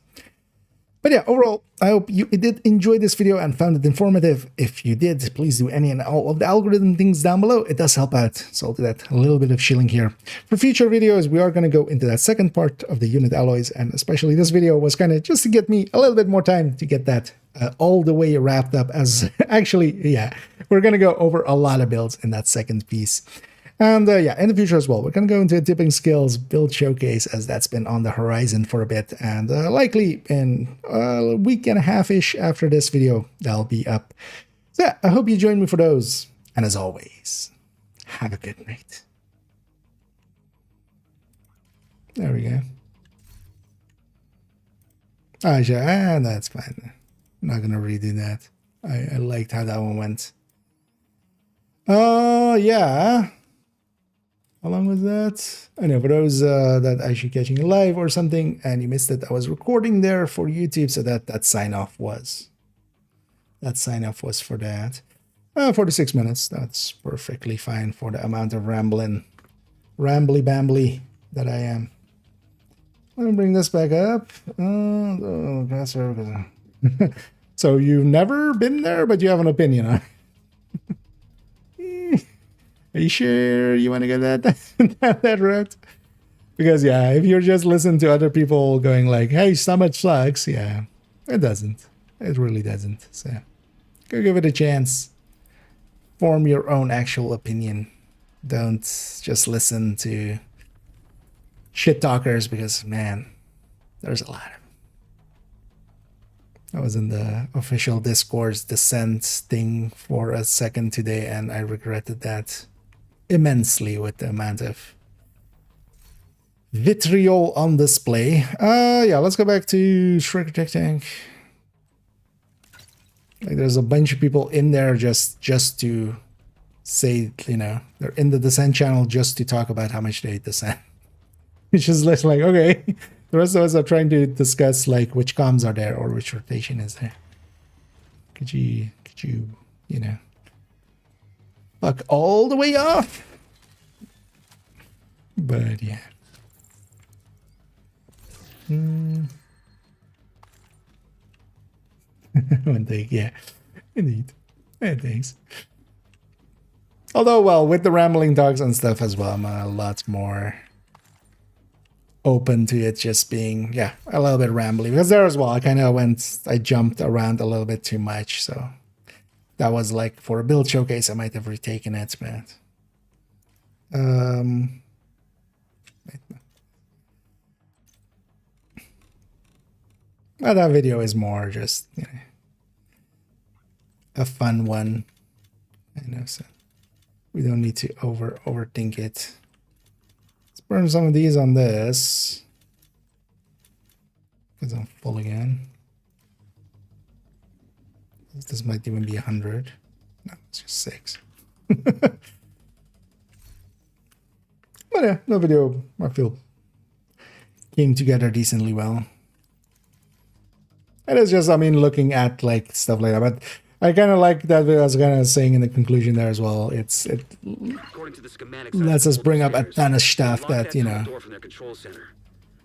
But yeah, overall, I hope you did enjoy this video and found it informative. If you did, please do any and all of the algorithm things down below. It does help out, so I'll do that a little bit of shilling here. For future videos, we are going to go into that second part of the unit alloys, and especially this video was kind of just to get me a little bit more time to get that all the way wrapped up, as actually, yeah, we're going to go over a lot of builds in that second piece. And yeah, in the future as well, we're going to go into a Dipping Skills build showcase, as that's been on the horizon for a bit. And likely in a week and a half-ish after this video, that'll be up. So yeah, I hope you join me for those. And as always, have a good night. There we go. That's fine. I'm not going to redo that. I liked how that one went. Yeah. How long was that? I know, for those that actually catching it live or something and you missed it, I was recording there for YouTube, so that sign-off was. That sign-off was for that. 46 minutes, that's perfectly fine for the amount of rambly-bambly that I am. Let me bring this back up. So you've never been there, but you have an opinion on it. Are you sure you want to go that route? Because yeah, if you're just listening to other people going like, hey, Summit sucks, yeah, it doesn't. It really doesn't. So go give it a chance. Form your own actual opinion. Don't just listen to shit talkers, because man, there's a lot of them. I was in the official Discord's dissent thing for a second today, and I regretted that immensely with the amount of vitriol on display. Yeah, let's go back to Shredder Tech Tank. Like, there's a bunch of people in there just to say, they're in the Dissent channel just to talk about how much they hate Dissent. Which is less like, okay, the rest of us are trying to discuss like which comms are there or which rotation is there. Could you, fuck all the way off? But yeah. One take, yeah. Indeed. Yeah, thanks. Although, well, with the rambling dogs and stuff as well, I'm a lot more open to it just being, yeah, a little bit rambly. Because there as well, I jumped around a little bit too much, so that was like for a build showcase, I might have retaken it, but well, that video is more just, a fun one. I know, so we don't need to overthink it. Let's burn some of these on this, because I'm full again. This might even be 100. No, it's just 6. But yeah, the video, I feel, came together decently well. It is just, looking at like stuff like that, but I kind of like that I was kind of saying in the conclusion there as well. It lets us bring up a ton of stuff that,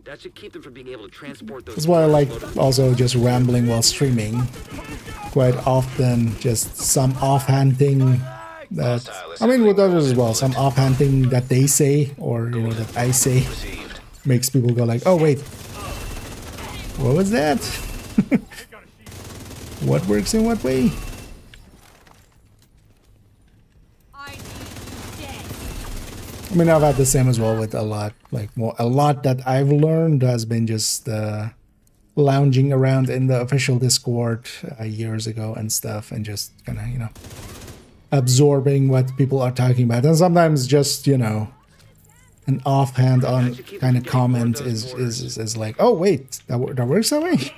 That should keep them from being able to transport those. That's why I like also just rambling while streaming. Quite often, just some offhand thing that, with others as well, some offhand thing that they say, or, that I say, makes people go like, oh, wait, what was that? What works in what way? I've had the same as well with a lot. A lot that I've learned has been just lounging around in the official Discord years ago and stuff, and just kind of, absorbing what people are talking about. And sometimes just, an offhand on kind of comment is like, oh, wait, that works that way?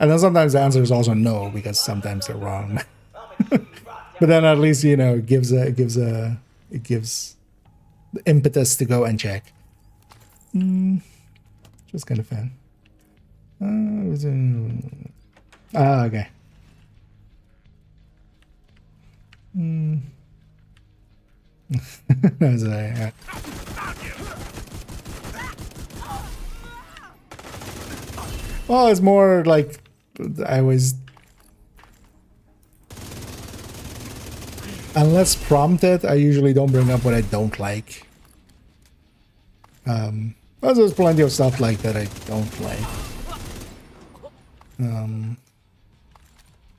And then sometimes the answer is also no, because sometimes they're wrong. But then at least, it gives the impetus to go and check. Just kind of fun. Ah, okay. Hmm. That's well, it's more like I was, unless prompted, I usually don't bring up what I don't like. But there's plenty of stuff like that I don't like.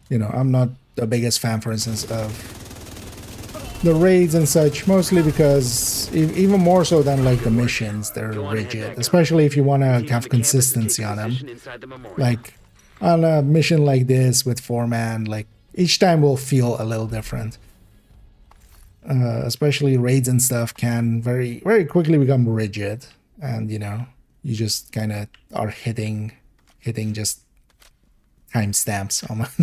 You know, I'm not the biggest fan, for instance, of the raids and such, mostly because even more so than like the missions, they're rigid, especially if you want to have consistency on them. Like on a mission like this with 4-man, like each time will feel a little different. Especially raids and stuff can very quickly become rigid, and you know, you just kind of are hitting just timestamps almost.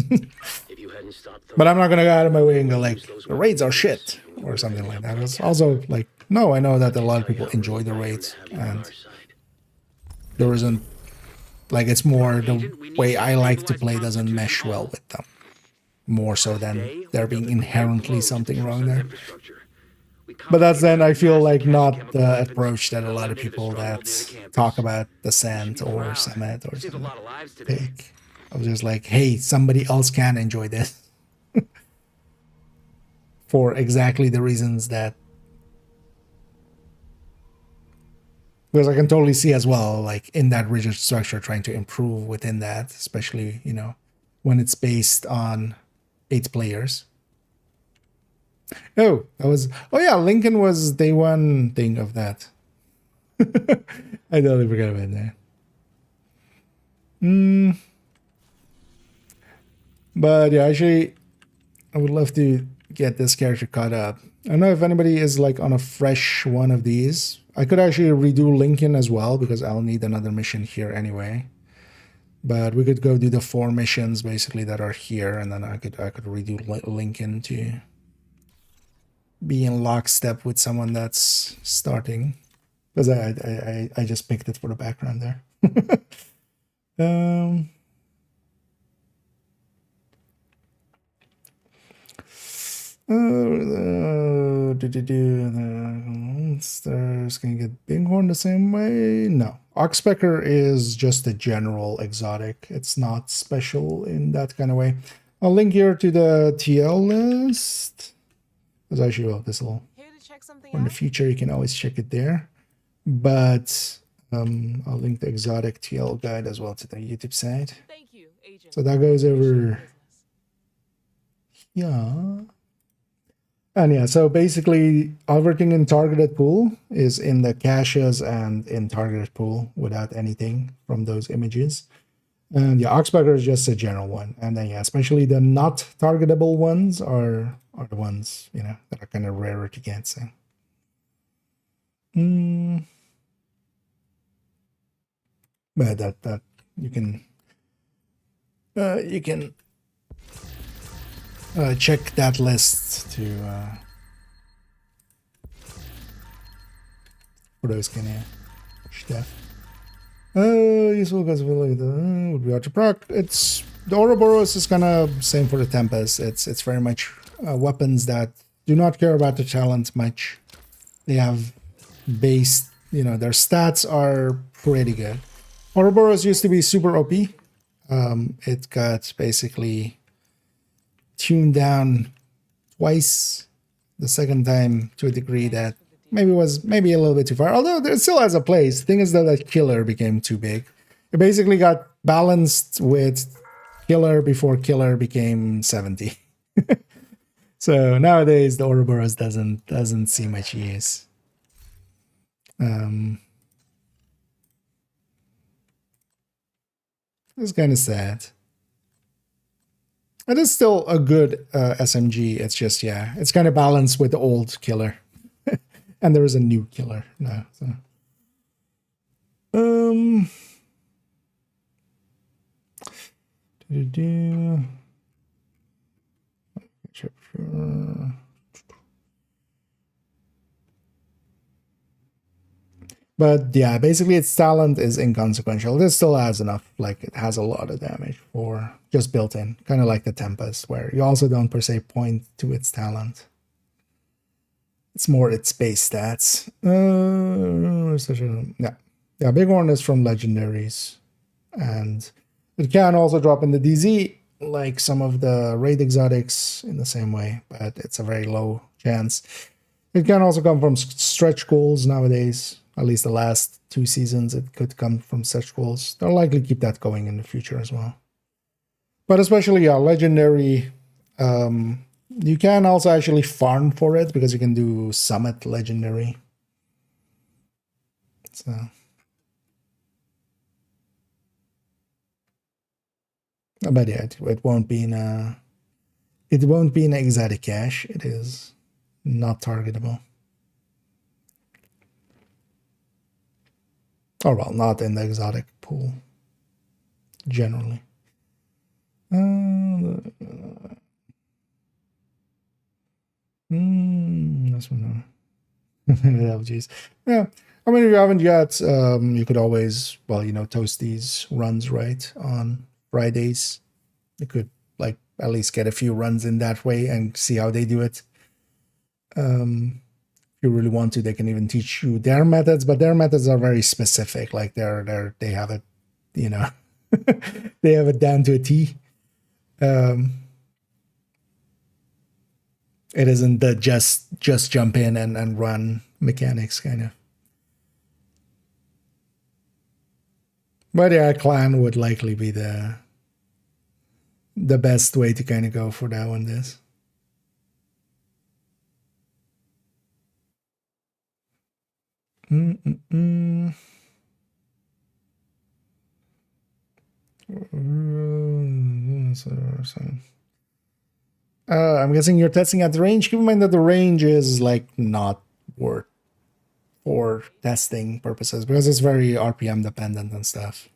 But I'm not gonna go out of my way and go like the raids are shit or something like that. It's also like, no, I know that a lot of people enjoy the raids, and there isn't, like, it's more the way I like to play doesn't mesh well with them, more so than there being inherently something wrong there. But that's then, I feel like, not the approach that a lot of people that talk about Descent or Summit or something take. I was just like, hey, somebody else can enjoy this. For exactly the reasons that, because I can totally see as well, like in that rigid structure, trying to improve within that, especially, you know, when it's based on 8 players. Oh, yeah, Lincoln was day one thing of that. I totally forgot about that. But yeah, actually, I would love to get this character caught up. I don't know if anybody is like on a fresh one of these. I could actually redo Lincoln as well, because I'll need another mission here anyway. But we could go do the 4 missions basically that are here, and then I could redo Lincoln to be in lockstep with someone that's starting, because I just picked it for the background there. The monsters can get Bighorn the same way? No. Oxpecker is just a general exotic. It's not special in that kind of way. I'll link here to the TL list. Because actually, well, this will, in the future, you can always check it there. But I'll link the exotic TL guide as well to the YouTube site. Thank you, Agent. So that goes over. Yeah. And yeah, so basically everything in targeted pool is in the caches and in targeted pool without anything from those images. And yeah, Oxpecker is just a general one. And then yeah, especially the not targetable ones are the ones, you know, that are kind of rarer to get. So but that you can check that list to for those kind of stuff. Useful because would be hard to proc. It's the Ouroboros is kind of same for the Tempest. It's very much weapons that do not care about the talent much. They have base, you know, their stats are pretty good. Ouroboros used to be super OP. It got basically tuned down twice. The second time to a degree that was maybe a little bit too far, although it still has a place. The thing is that Killer became too big. It basically got balanced with Killer before Killer became 70. So nowadays the Ouroboros doesn't see much use. It's kind of sad. It is still a good SMG. It's just, yeah, it's kind of balanced with the old Killer. And there is a new Killer now. So. But yeah, basically its talent is inconsequential. This still has enough, like it has a lot of damage for just built in, kind of like the Tempest, where you also don't per se point to its talent. It's more its base stats. Yeah, Bighorn is from legendaries, and it can also drop in the DZ like some of the raid exotics in the same way, but it's a very low chance. It can also come from stretch goals nowadays. At least the last 2 seasons, it could come from stretch goals. They'll likely keep that going in the future as well. But especially, yeah, legendary. You can also actually farm for it because you can do summit legendary. So. But yeah, it won't be in a. It won't be in exotic cache. It is not targetable. Or well, not in the exotic pool. Generally. This one. LGs. Yeah. I mean, if you haven't yet, you could always, well, toast these runs, right, on Fridays. You could, like, at least get a few runs in that way and see how they do it. If you really want to, they can even teach you their methods, but their methods are very specific. Like, they have it, they have it down to a T. It isn't the just jump in and run mechanics, kind of. But yeah, clan would likely be the best way to kind of go for that one. This. I'm guessing you're testing at the range. Keep in mind that the range is like not worth for testing purposes because it's very RPM dependent and stuff.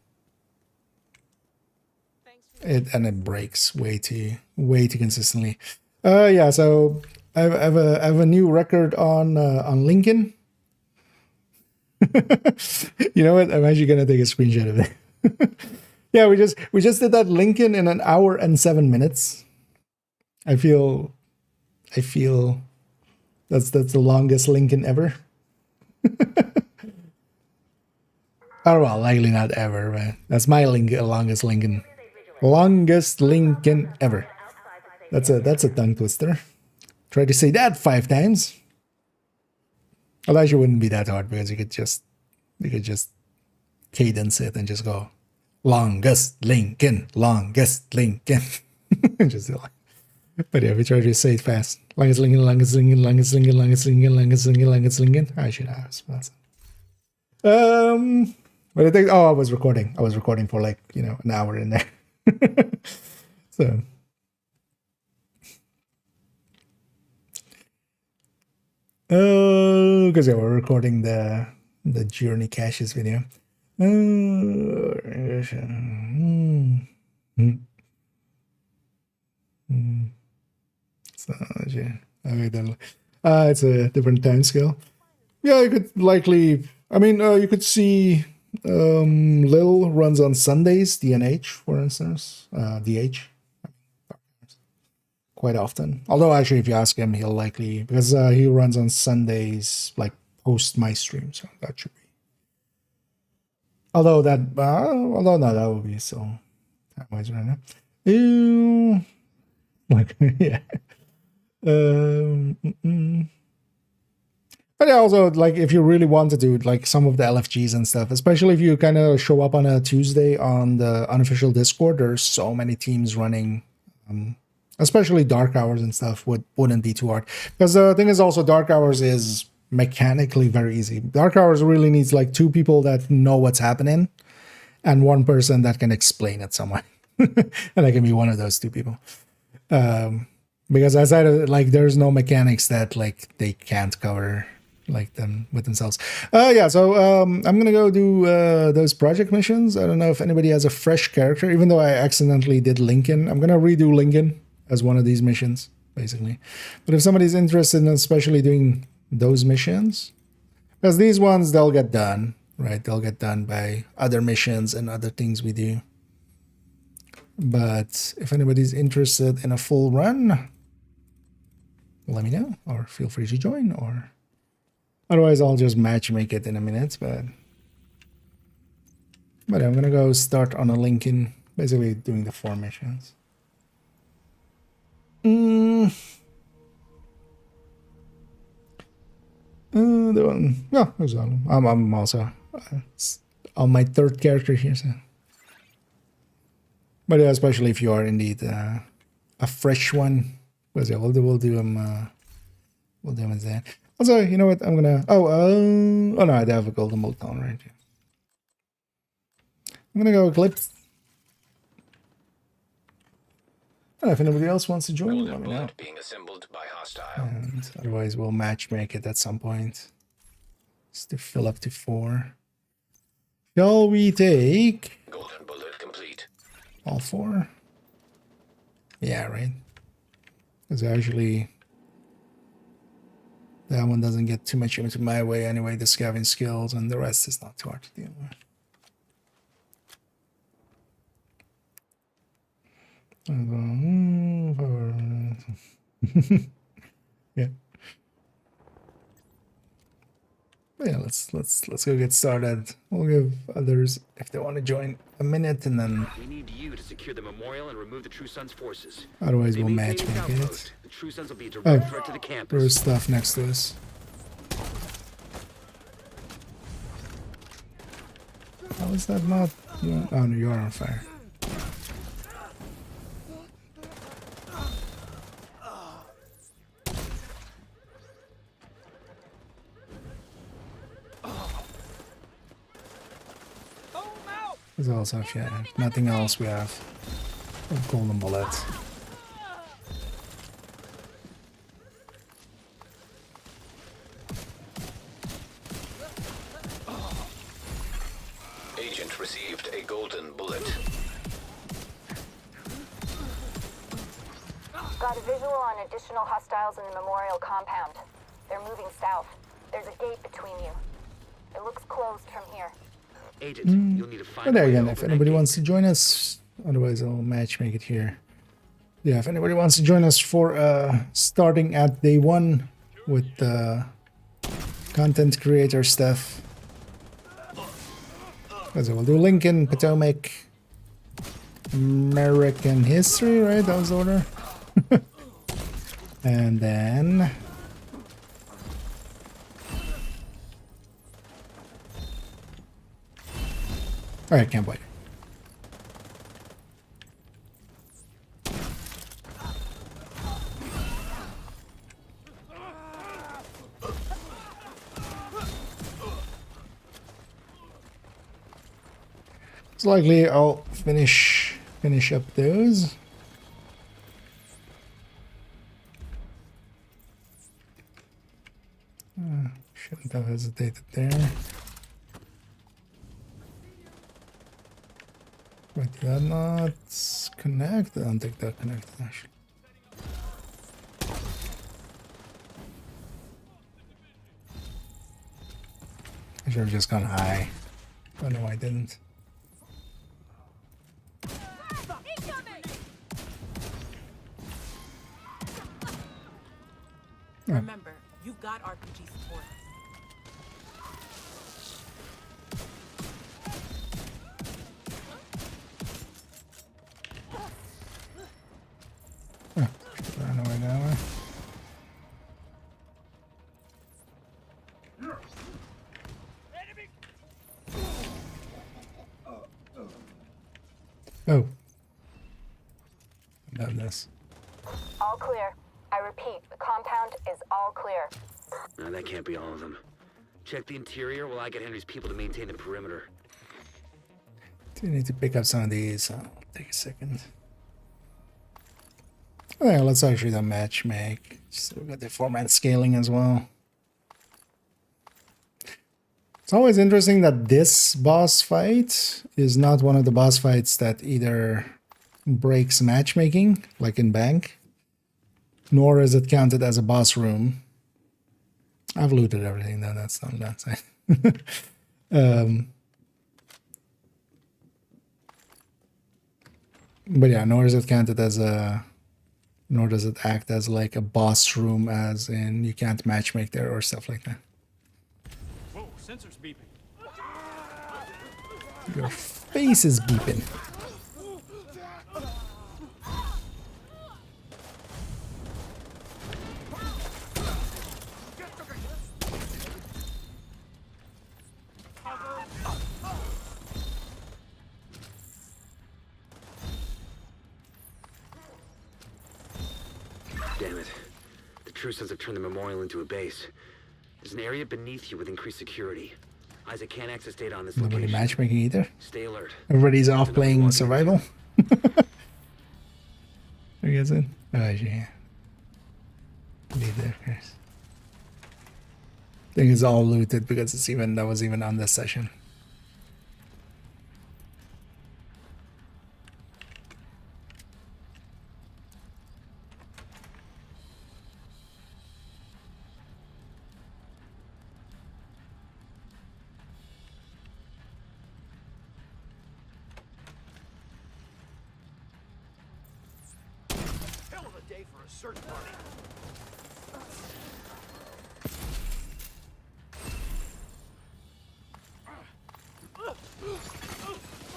It breaks way too consistently. Yeah. So I have a new record on Lincoln. You know what? I'm actually gonna take a screenshot of it. Yeah, we just did that Lincoln in 1 hour and 7 minutes. I feel that's the longest Lincoln ever. Oh well, likely not ever, but that's my longest Lincoln. Longest Lincoln ever. That's a tongue twister. Try to say that 5 times. Well, actually wouldn't be that hard because you could just cadence it and just go longest Lincoln, longest Lincoln. Just like. But yeah, we try to say it fast. Longest Lincoln, longest Lincoln, longest Lincoln, longest Lincoln, longest Lincoln, longest Lincoln. I should have. But I think I was recording. I was recording for like, an hour in there. So because we're recording the Journey Caches video. So yeah, it's a different time scale. Yeah, you could likely. I mean, you could see Lil runs on Sundays. DNH, for instance, DH. Quite often. Although actually, if you ask him, he'll likely because he runs on Sundays, like post my stream, so that should be. Although no, that would be so time-wise right now. Like yeah. But yeah, also like if you really want to do like some of the LFGs and stuff, especially if you kind of show up on a Tuesday on the unofficial Discord, there's so many teams running. Especially dark hours and stuff wouldn't be too hard because the thing is also dark hours is mechanically very easy. Dark hours really needs like 2 people that know what's happening and 1 person that can explain it somewhere. And I can be one of those 2 people. Because outside of it, like there's no mechanics that like they can't cover like them with themselves. Yeah, so I'm gonna go do those project missions. I don't know if anybody has a fresh character, even though I accidentally did Lincoln. I'm gonna redo Lincoln as one of these missions, basically. But if somebody's interested in especially doing those missions, Because these ones, they'll get done, right? They'll get done by other missions and other things we do. But if anybody's interested in a full run, let me know, or feel free to join, or otherwise I'll just match make it in a minute. But I'm gonna go start on a Lincoln, basically doing the 4 missions. The one, no, I'm also on my 3rd character here, so. But yeah, especially if you are indeed a fresh one, because yeah, we'll do them as that. Also, you know what? I'm gonna oh no, I have a golden bolt on right here. I'm gonna go Eclipse. If anybody else wants to join, let me know. Being assembled by hostile. And otherwise, we'll match make it at some point. Just to fill up to 4. Shall we take Golden bullet complete. all 4? Yeah, right. Because actually, that one doesn't get too much into my way anyway. The scavenging skills, and the rest is not too hard to deal with. Yeah. But yeah, let's go get started. We'll give others, if they want to join, a minute, and then We need you to secure the memorial and remove the True Sons forces. otherwise They we'll maintain match this make it. outpost. The True Sons will be a direct threat to the campus. There's stuff next to us. How is that not? Oh no, you are on fire. There's also, yeah, nothing else we have. A golden bullet. Agent received a golden bullet. Got a visual on additional hostiles in the memorial compound. They're moving south. There's a gate between you. It looks closed from here. Agent, you'll need to find But there a way to again, if open that anybody gate. wants to join us, otherwise I'll match make it here. Yeah, if anybody wants to join us for starting at day 1 with the content creator stuff. So we'll do Lincoln, Potomac, American history, right? That was the order. And then alright, can't wait. It's likely I'll finish up those. Shouldn't have hesitated there. Wait, did that not connect? I don't think that connected actually. I should have just gone high. Don't know why I didn't. Remember, you've got RPG support. Run away that way. Oh. I've done this. All clear. I repeat, the compound is all clear. No, that can't be all of them. Check the interior while I get Henry's people to maintain the perimeter. Do need to pick up some of these. I'll take a second. Oh, yeah, let's actually do match make. So we got the format scaling as well. It's always interesting that this boss fight is not one of the boss fights that either breaks matchmaking, like in Bank, nor is it counted as a boss room. I've looted everything though, that's not that side. But yeah, nor is it counted as a, nor does it act as like a boss room, as in you can't matchmake there or stuff like that. Whoa, sensors beeping. Your face is beeping. Damn it. The true sons have turned the memorial into a base. There's an area beneath you with increased security. Isaac can't access data on this Nobody location. matchmaking either. Stay alert. Everybody's off playing survival. Who gets in? Oh, yeah. Leave there first. I think it's all looted because it's even, that was even on this session. Hell of a day for a search party.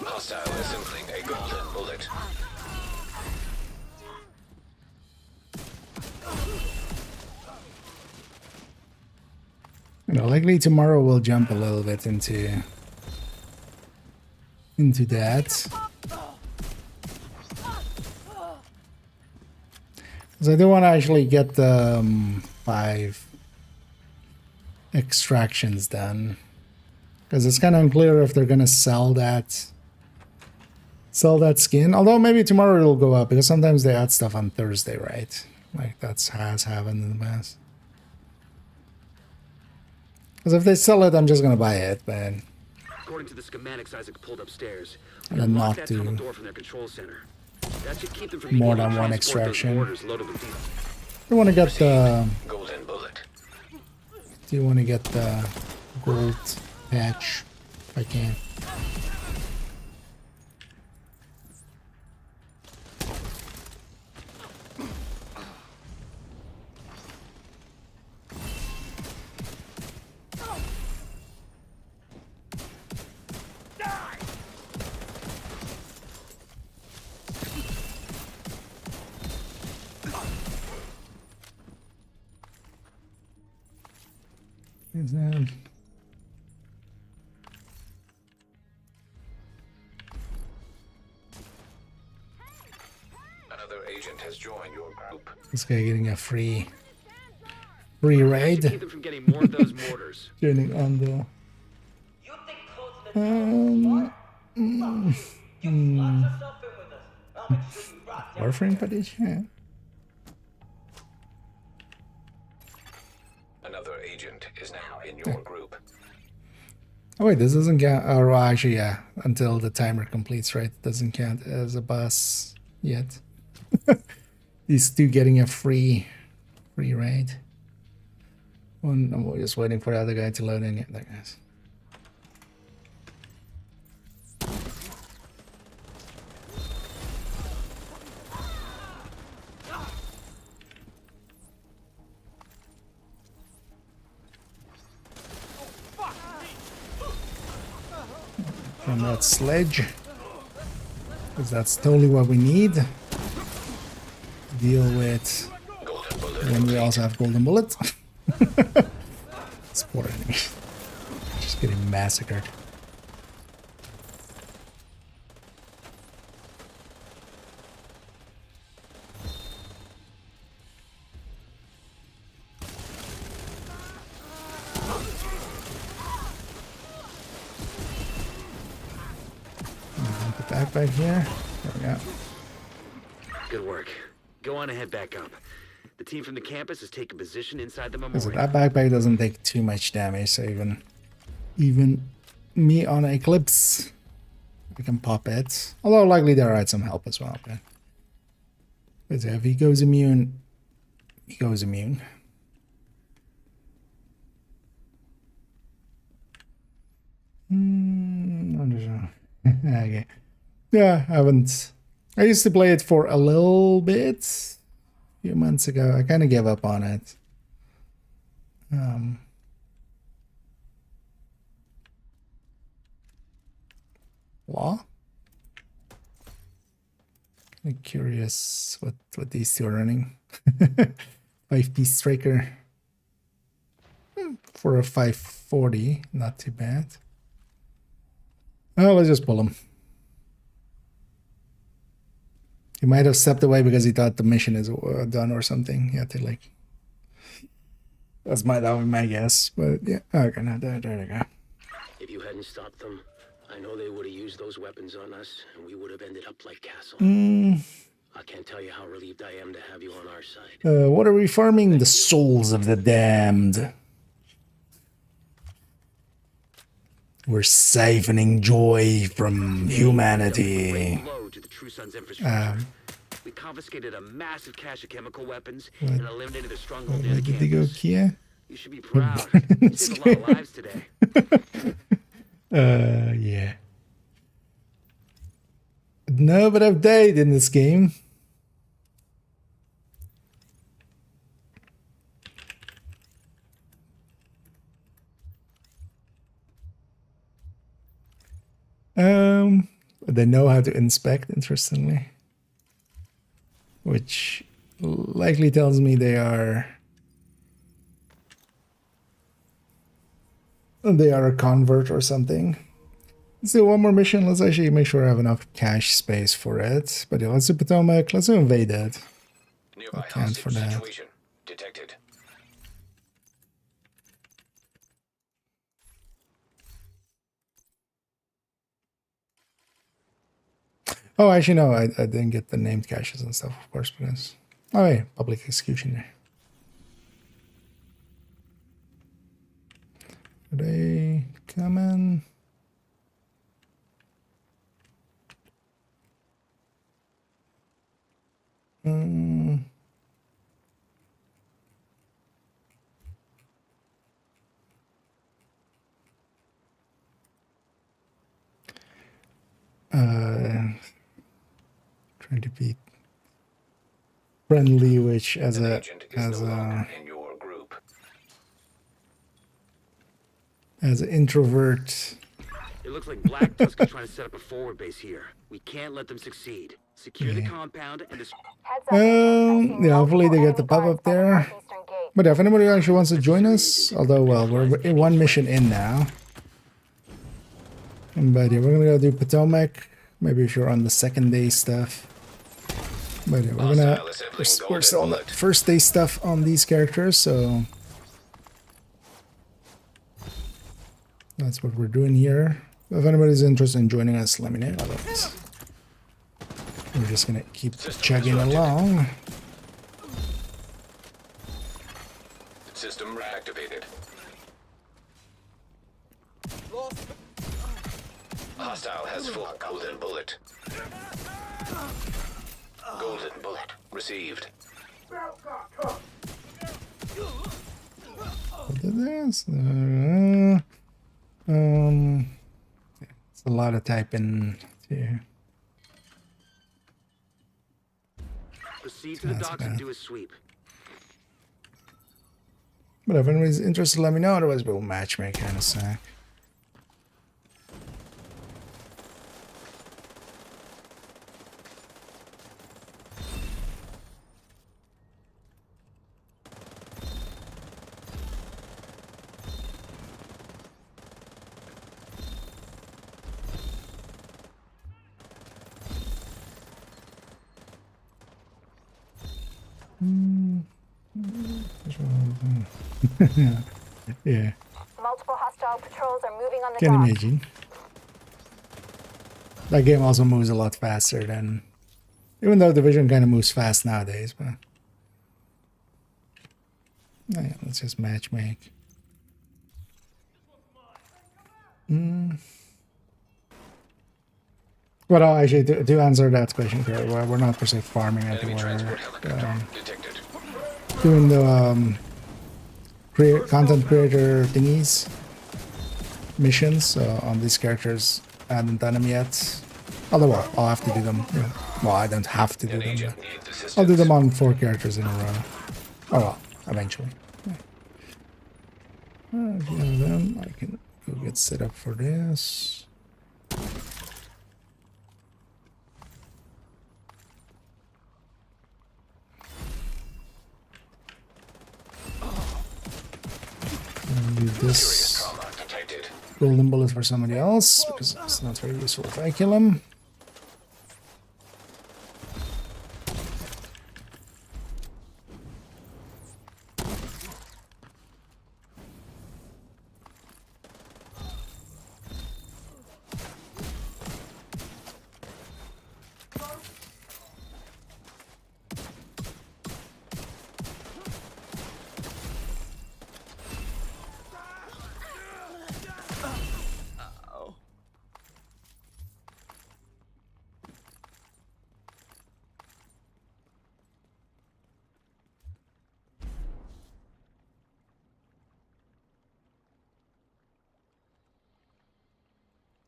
Hostile assembling a golden bullet. You know, likely tomorrow we'll jump a little bit into that. Because I do want to actually get the 5 extractions done. Because it's kind of unclear if they're gonna sell that skin. Although maybe tomorrow it'll go up, because sometimes they add stuff on Thursday, right? Like has happened in the past. Because if they sell it, I'm just gonna buy it, but According to the schematics Isaac pulled upstairs, and we then unlocked not that tunnel do door from their control center. That should keep them from more being able than to one transport those extraction. mortars loaded with diesel. You want to get the, Golden bullet. do you want to get the gold patch if I can? Is that Another agent has joined your group. this guy getting a free raid? Keep them from getting more of those mortars. Joining on the Warframe footage? Yeah. Another agent is now in your group. Oh wait, this doesn't count. Or actually, yeah, until the timer completes, right? It doesn't count as a boss yet. These two getting a free raid. One, I'm just waiting for the other guy to load in. Yeah, there guys. From that sledge, because that's totally what we need to deal with when we also have golden bullets. This poor enemy just getting massacred. Back here. There we go. Good work. Go on and head back up. The team from the campus has taken position inside the So memorial. that backpack doesn't take too much damage, so even me on Eclipse, I can pop it. Although likely there are some help as well. But if he goes immune, he goes immune. Okay. Yeah, I haven't. I used to play it for a little bit a few months ago. I kind of gave up on it. Law? I'm curious what these two are running. 5-piece striker. For a 540, not too bad. Oh, let's just pull him. He might have stepped away because he thought the mission is done or something. He had to like. That would be my guess, but yeah. Okay, now there we go. If you hadn't stopped them, I know they would have used those weapons on us, and we would have ended up like Castle. I can't tell you how relieved I am to have you on our side. What are we farming? The souls of the damned. We're siphoning joy from humanity. We confiscated a massive cache of chemical weapons and eliminated a stronghold near the Did they go campus. Kia? You should be proud. You saved a lot of lives today. Yeah. No, but I've died in this game. They know how to inspect, interestingly, which likely tells me they are a convert or something. Let's do one more mission. Let's actually make sure I have enough cache space for it. But yeah, let's do Potomac. Let's do invade it. Nearby Account for that. situation detected. Oh, actually, no, I didn't get the named caches and stuff, of course, because... Oh, yeah, public executioner. Are they coming? Trying to be friendly, which as an introvert. It looks like Black Tusk is trying to set up a forward base here. We can't let them succeed. Secure the compound and Yeah, hopefully they get the pop up there. But if anybody actually wants to join us, although, well, we're in one mission in now. But yeah, we're gonna go do Potomac. Maybe if you're on the second day stuff. But yeah, we're still on the first day stuff on these characters, so that's what we're doing here. If anybody's interested in joining us, let me know. Otherwise, we're just gonna keep chugging along. System reactivated. Hostile has full golden bullet. Golden bullet received. What did this? It's a lot of typing too. proceed to the docks and do a sweep. But if anybody's interested, let me know. Otherwise, we'll matchmake in a sec. Yeah. Multiple hostile patrols are moving on the Can dock. imagine. That game also moves a lot faster than, even though Division kind of moves fast nowadays, but yeah, let's just matchmake. Well, actually, to answer that question, we're not per se farming it. We're doing the content creator thingies, missions on these characters. I haven't done them yet. Although, well, I'll have to do them. Yeah. Well, I don't have to do An them. agent But needs assistance. I'll do them on 4 characters in a row. Oh well, eventually. Yeah. A few of them. I can go get set up for this. And use this Trauma detected. golden bullet for somebody else because it's not very useful if I kill him.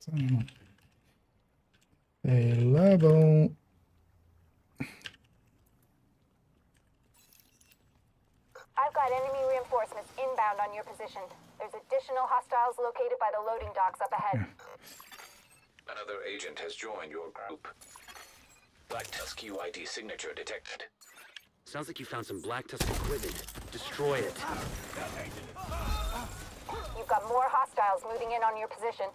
So, available. I've got enemy reinforcements inbound on your position. There's additional hostiles located by the loading docks up ahead. Another agent has joined your group. Black Tusk UID signature detected. Sounds like you found some Black Tusk equipment. Destroy it. You've got more hostiles moving in on your position.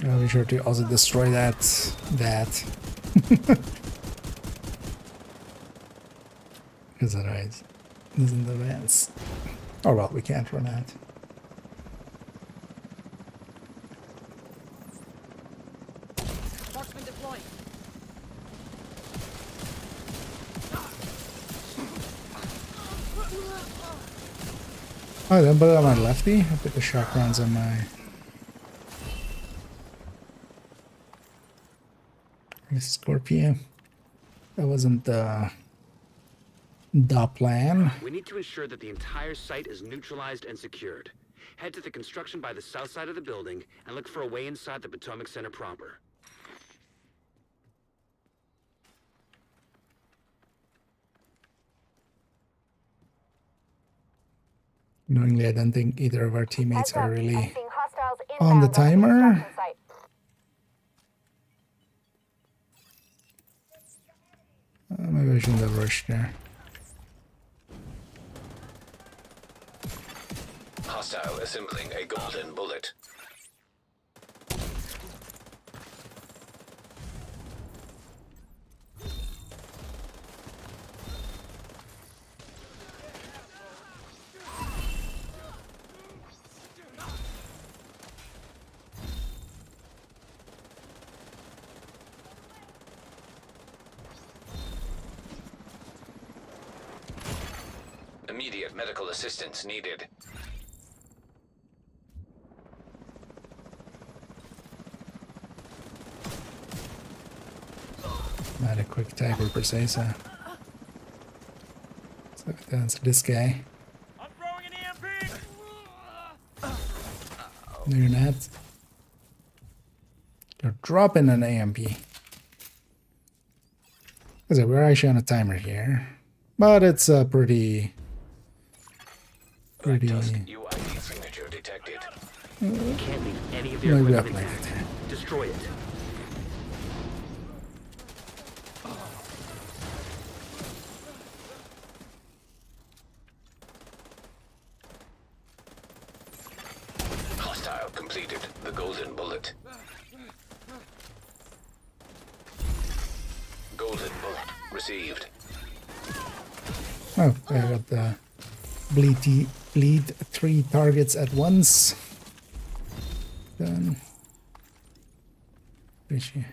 I'll be sure to also destroy that. Because otherwise, it isn't advance. Oh well, we can't run out. Marksman deployed. Oh, then put it on my lefty. I put the shock rounds on my Scorpio. That wasn't the plan. We need to ensure that the entire site is neutralized and secured. Head to the construction by the south side of the building and look for a way inside the Potomac Center proper. Knowingly, I don't think either of our teammates Heads up, are I'm really seeing hostiles on the inbound timer. construction site. Maybe I shouldn't have rushed there. Hostile assembling a golden bullet. Immediate medical assistance needed. Not a quick tag or per se, so. So that's this guy. I'm throwing an EMP! No, you're not. You're dropping an AMP. So we're actually on a timer here, but it's a pretty. Black Tusk UID signature detected. You can't leave any of their Maybe equipment upload intact. it. Destroy it. Hostile completed the golden bullet. Golden bullet received. Oh, I got the bleed 3 targets at once. Done. Fishy.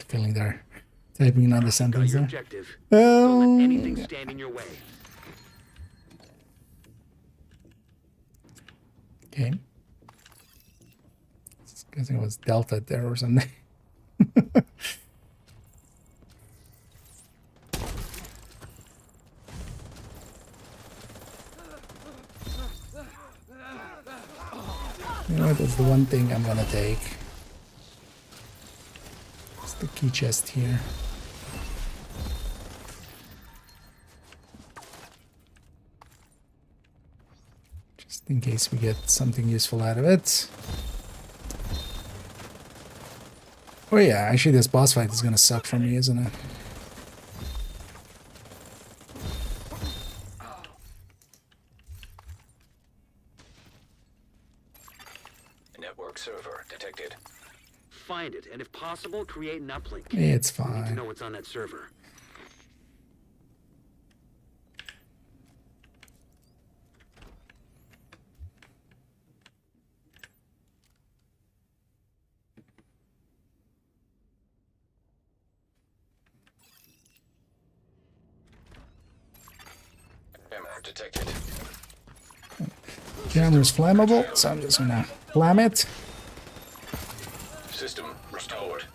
feeling they're typing another Got sentence your there. objective. Don't let anything Yeah. stand in your way. Okay. Guessing it was Delta there or something. You know what? That's the one thing I'm gonna take. It's the key chest here. Just in case we get something useful out of it. Oh yeah, actually this boss fight is gonna suck for me, isn't it? Network server detected. Find it, and if possible, create an uplink. It's We need to fine. know what's on that server. Jammer detected. Jammer's flammable, so I'm just gonna flam it. System restored.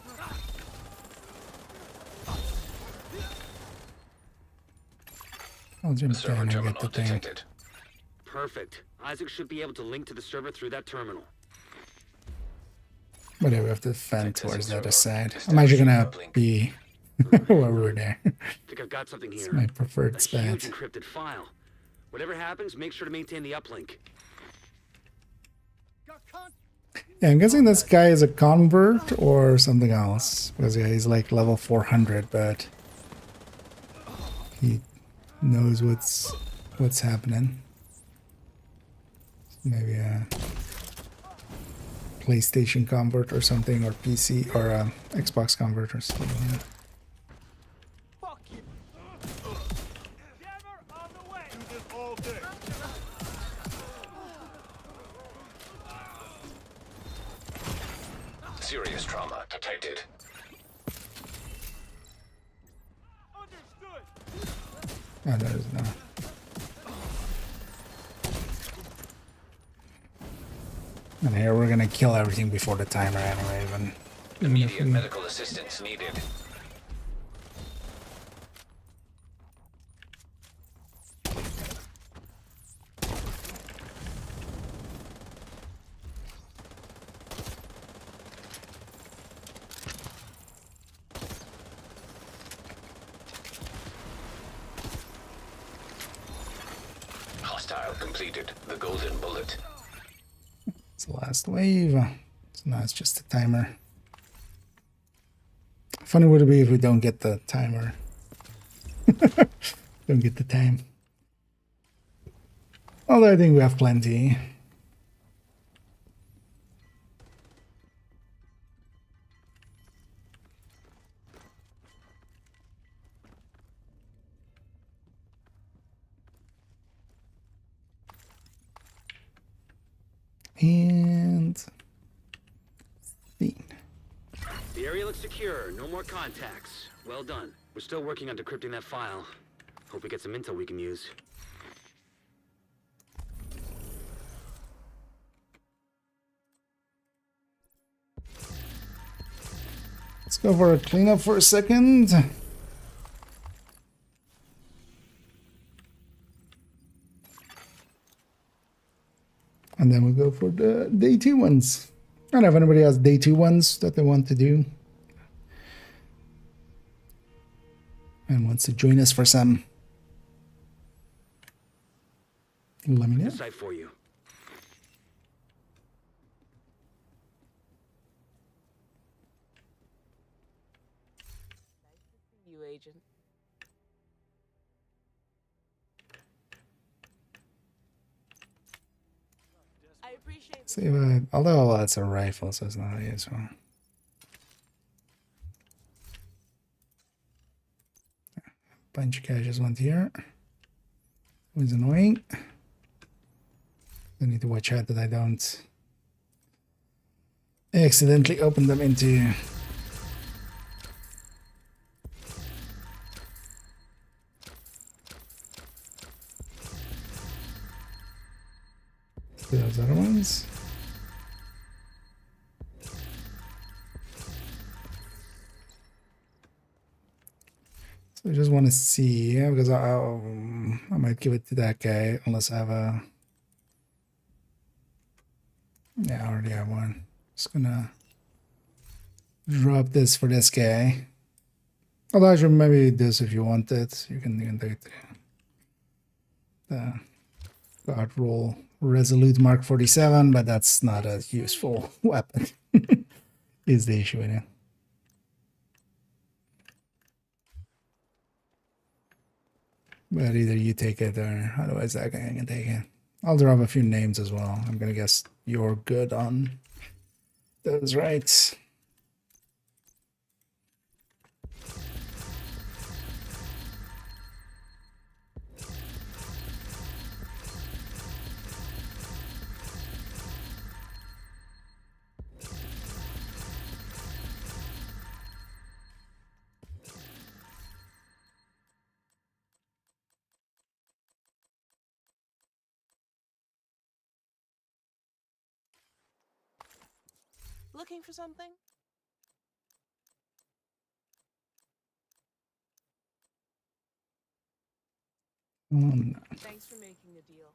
I'll jump Server down and get terminal the thing. detected. Perfect. Isaac should be able to link to the server through that terminal. But yeah, we have to fend towards the other side. I'm actually gonna be while we're there. Think I've got something here. It's my preferred A spot. huge encrypted file. Whatever happens, make sure to maintain the uplink. Yeah, I'm guessing this guy is a convert or something else. Because yeah, he's like level 400, but he knows what's happening. Maybe a PlayStation convert or something, or PC or a Xbox convert or something. Fuck you. Jammer on the way. Do this all day. Serious trauma detected. Understood. Oh, there's no. And here we're gonna kill everything before the timer anyway, even if Immediate we- medical assistance needed. Hostile completed. The golden bullet. It's the last wave. So now it's just a timer. Funny would it be if we don't get the timer? Don't get the time. Although I think we have plenty. And The area looks secure. No more contacts. Well done. We're still working on decrypting that file. Hope we get some intel we can use. let's go for a cleanup for a second. And then we'll go for the day 2 ones. I don't know if anybody has day 2 ones that they want to do. And wants to join us for some. Let me know. Site for you. You agent. I appreciate See, although well, it's a rifle, so it's not useful. Bunch of guys just went here. It was annoying. I need to watch out that I don't accidentally open them into Those other ones. So I just want to see, yeah, because I might give it to that guy unless I have a. Yeah, I already have one. Just gonna drop this for this guy. Although I should maybe this if you want it. You can take the guard roll resolute mark 47, but that's not a useful weapon. Is the issue in it. But either you take it or otherwise that guy can take it. I'll drop a few names as well. I'm gonna guess you're good on those, right? Looking for something? No. Thanks for making the deal.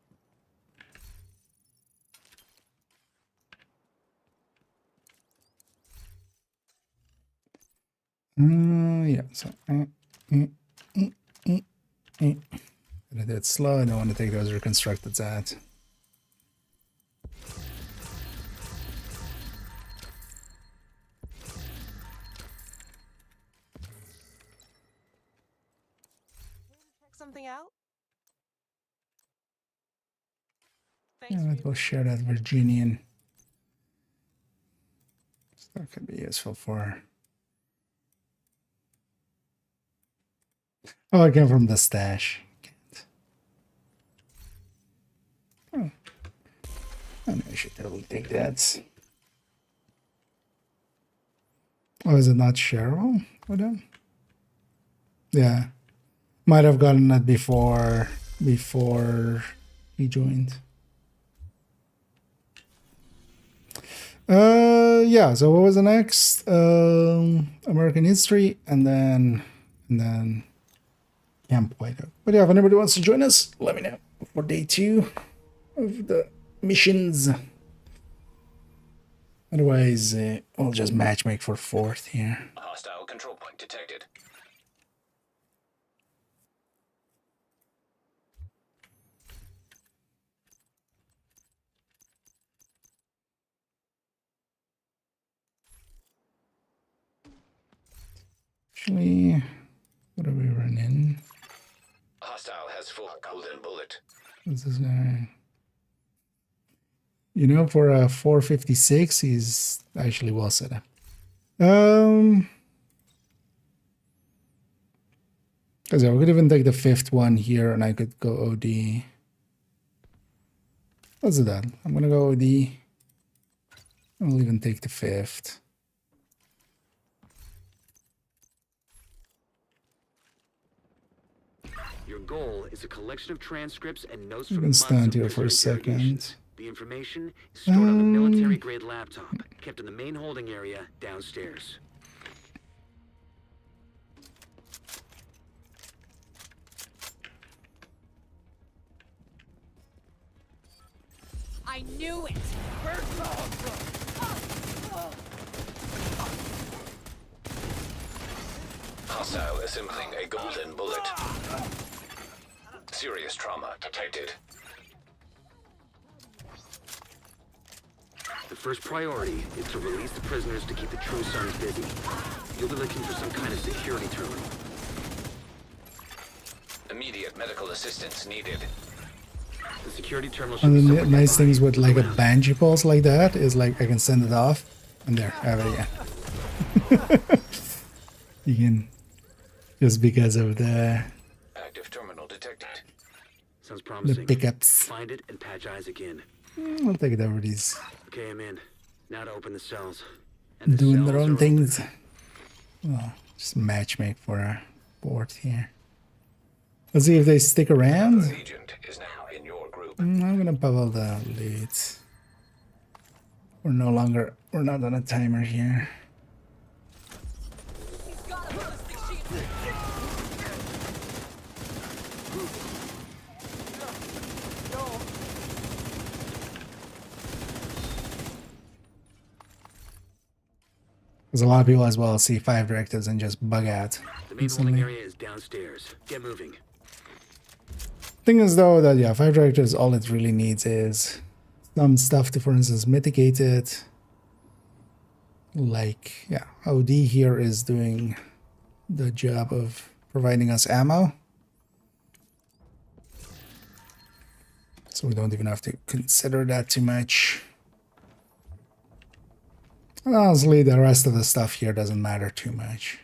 Yeah, so gonna do it slow. I don't want to take those reconstructed that. Check something out? Yeah, let's go share that Virginian. That could be useful for. Oh, it came from the stash. Oh, I should totally take that. Oh, is it not shareable with him? Yeah, might have gotten that before he joined. Yeah. So what was the next? American history, and then Camp Whiteoak. But yeah, if anybody wants to join us, let me know for day 2 of the missions. Otherwise, we'll just matchmake for 4th here. Hostile control point detected. Actually, what are we running? Hostile has full golden bullet. What's this guy? You know, for a 456, he's actually well set up. Because I could even take the 5th one here, and I could go OD. Let's do that. I'm gonna go OD. I'll even take the 5th. Your goal is a collection of transcripts and notes You from can months stand of here for a prisoner interrogations. second. The information is stored on the military-grade laptop, kept in the main holding area downstairs. I knew it! Hostile assembling a golden bullet. Serious trauma detected. The first priority is to release the prisoners to keep the True Sons busy. You'll be looking for some kind of security terminal. Immediate medical assistance needed. The security terminal should And be the somewhere nice nearby. things with like a Around. banshee pulse like that is like I can send it off, and there, I have it again. You can, just because of the Active terminal detected. Sounds promising. pickups. Find it and patch eyes again. I'll take it over these Okay, I'm in. Now to open the cells. And the doing their cells own are things. Well, just matchmake for a board here. Let's see if they stick around. Another agent is now in your group. I'm gonna bubble the lead. We're not on a timer here. Because a lot of people as well see 5 directives and just bug out. The main holding area is downstairs. Get moving. Thing is though that yeah, 5 directives, all it really needs is some stuff to, for instance, mitigate it. Like, yeah, OD here is doing the job of providing us ammo. So we don't even have to consider that too much. And honestly, the rest of the stuff here doesn't matter too much.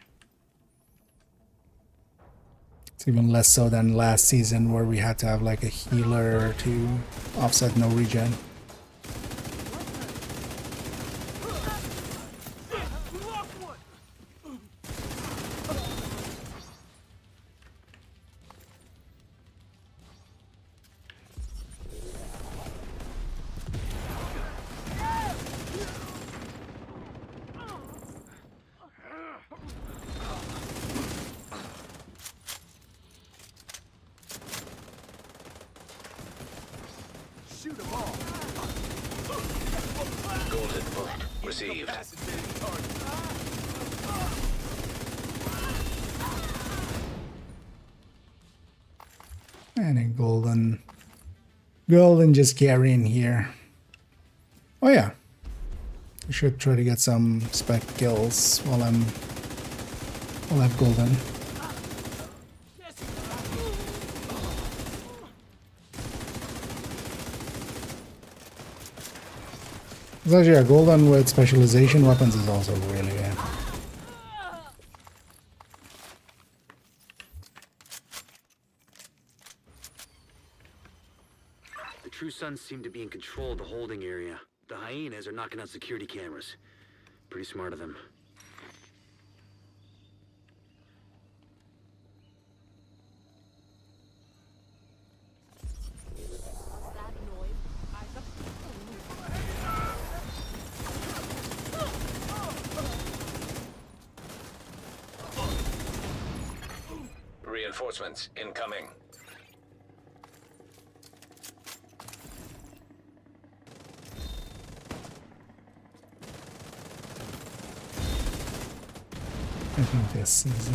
It's even less so than last season where we had to have like a healer to offset no regen. Golden bullet received. And a golden just carrying here. Oh yeah, I should try to get some spec kills while I have golden. It's actually a golden with specialization weapons is also really good. The True Sons seem to be in control of the holding area. The hyenas are knocking out security cameras. Pretty smart of them. Reinforcements incoming. I think this is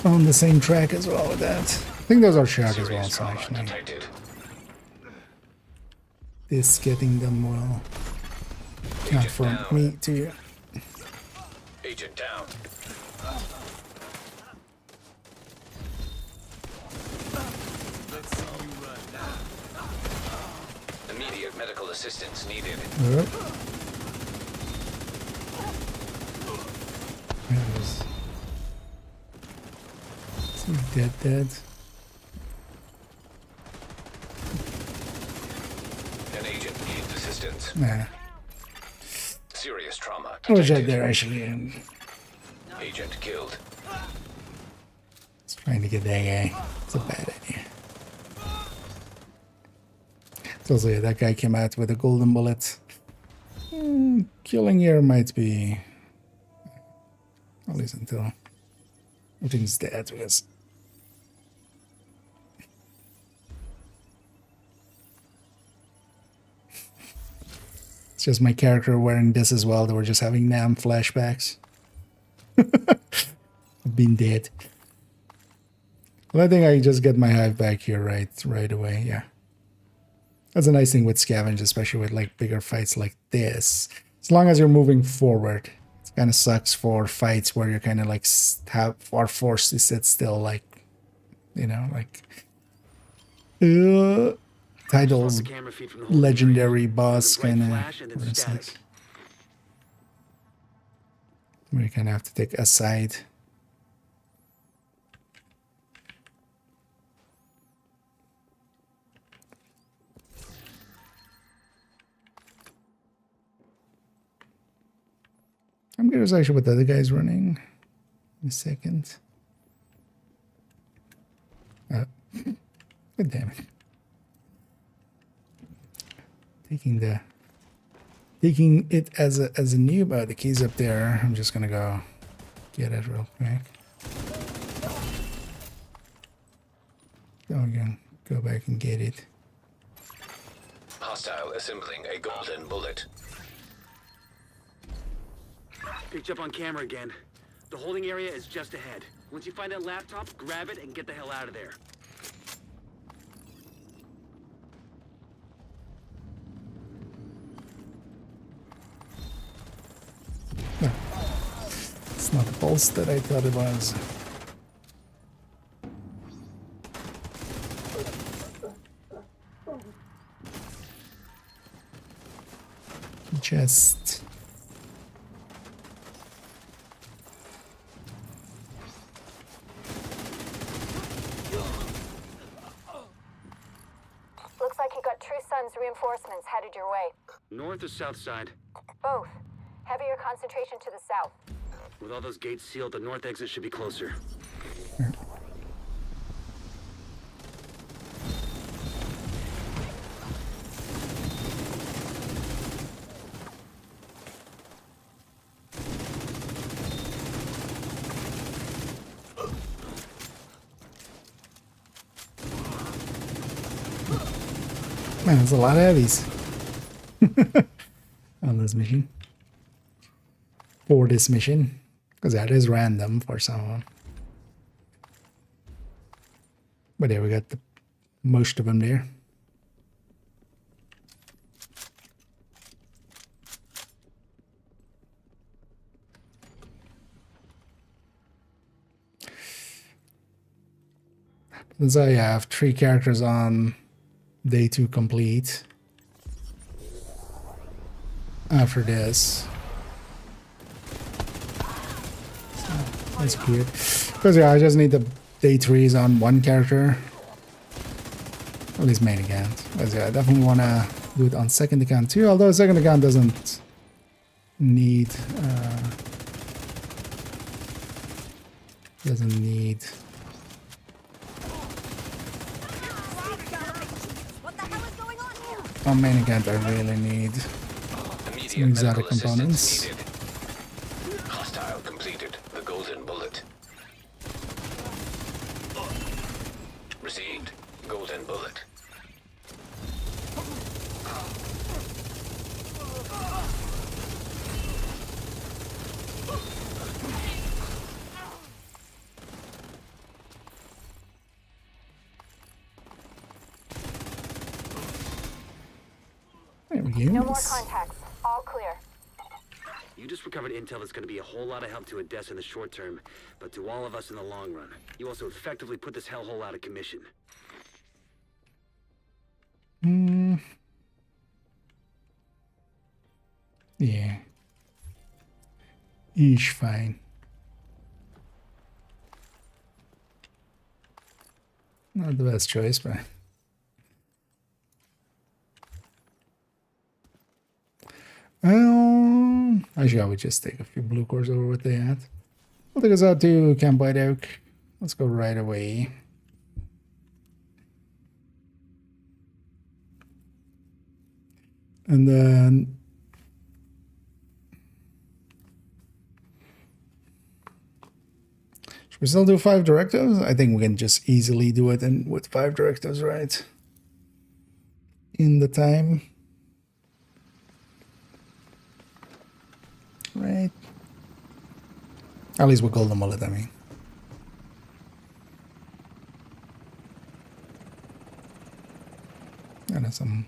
on the same track as well with that. I think those are shared as well, so actually this getting them will count for me too. Agent down. Immediate medical assistance needed. Yep. Dead. An agent needs assistance. Nah. Serious trauma. I was out there actually and Agent killed. it's trying to get that guy. It's a bad idea. So yeah, that guy came out with a golden bullet. Killing here might be at least until everything's dead, because it's just my character wearing this as well. They were just having Nam flashbacks. I've been dead. Well, I think I just get my hive back here right away. Yeah, that's a nice thing with scavenge, especially with like bigger fights like this. As long as you're moving forward, it kind of sucks for fights where you're kind of like are forced to sit still, like like titles legendary boss kind of, for instance, where you kind of have to take a side. I'm curious actually what the other guy's running. In a second. God damn it. taking it as a noob. Oh, the key's up there. I'm just gonna go get it real quick. Oh, again, go back and get it. Hostile assembling a golden bullet. Picked up on camera again. The holding area is just ahead. Once you find that laptop, grab it and get the hell out of there. No. It's not the pulse that I thought it was. Chest. Looks like you got True Sun's reinforcements headed your way. North or south side? Both. Heavier concentration to the south. With all those gates sealed, the north exit should be closer. Man, there's a lot of heavies on this mission. For this mission. Because that is random for someone. But yeah, we got most of them there. Since I have 3 characters on day 2 complete. After this. So, that's good. Because yeah, I just need the day 3s on 1 character. At least main account. Because yeah, I definitely want to do it on second account too. Although second account doesn't need... On main account, I really need some exotic components. Hostile completed the golden bullet. Received golden bullet. There we go. No more contacts. All clear. You just recovered intel that's going to be a whole lot of help to Odessa in the short term, but to all of us in the long run. You also effectively put this hellhole out of commission. Yeah. Ish fine. Not the best choice, but... Actually, I would just take a few blue cores over what they had. I'll take us out to Camp White Oak. Let's go right away. And then... should we still do 5 directives? I think we can just easily do it with 5 directives, right? In the time. Right. At least with golden mullet, I mean. And some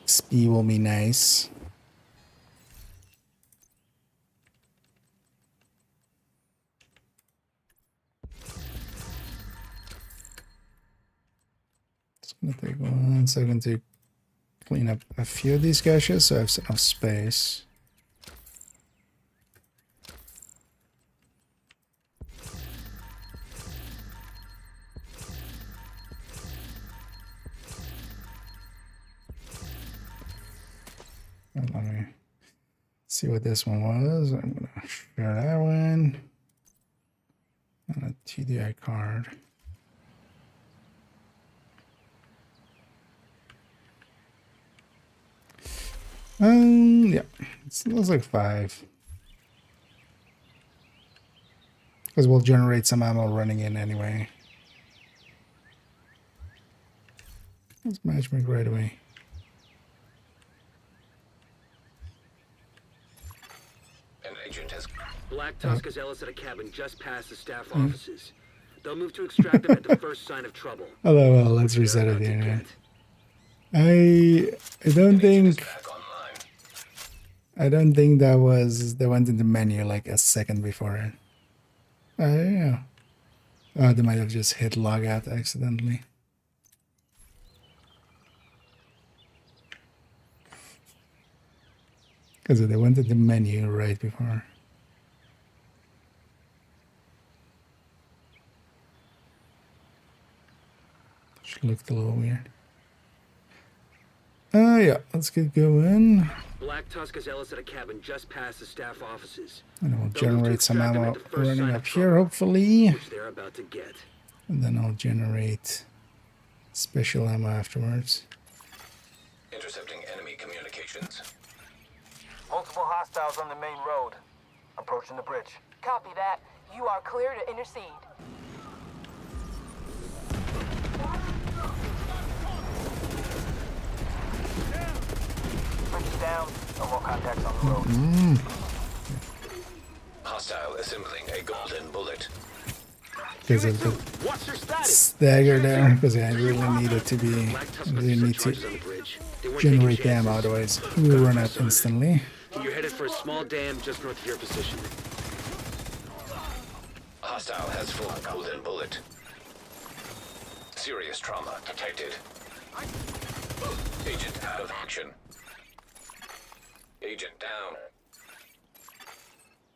speed will be nice. It's gonna take 1 second to clean up a few of these caches so I have enough space. Let me see what this one was. I'm gonna share that one. And a TDI card. Yeah, it looks like 5. Because we'll generate some ammo running in anyway. Let's matchmake right away. An agent has. Black Tusk is Ellis at a cabin just past the staff offices. They'll move to extract them at the first sign of trouble. Oh well, let's reset it here. I don't think that was they went in the menu like a second before it. Yeah. Oh, they might have just hit log out accidentally. Because they went in the menu right before. Which looked a little weird. Yeah, let's get going. Black Tusk is Ellis at a cabin just past the staff offices. And we'll generate some ammo running up here, hopefully. Which they're about to get. And then I'll generate special ammo afterwards. Intercepting enemy communications. Multiple hostiles on the main road. Approaching the bridge. Copy that. You are clear to intercede. Bridge is down. No more contacts on the road. Hostile assembling a golden bullet. Because of the stagger there, because I really need it to be, I really need to generate the ammo, otherwise we'll run out instantly. You're headed for a small dam just north of your position. Hostile has full golden bullet. Serious trauma detected. Agent out of action. Agent down.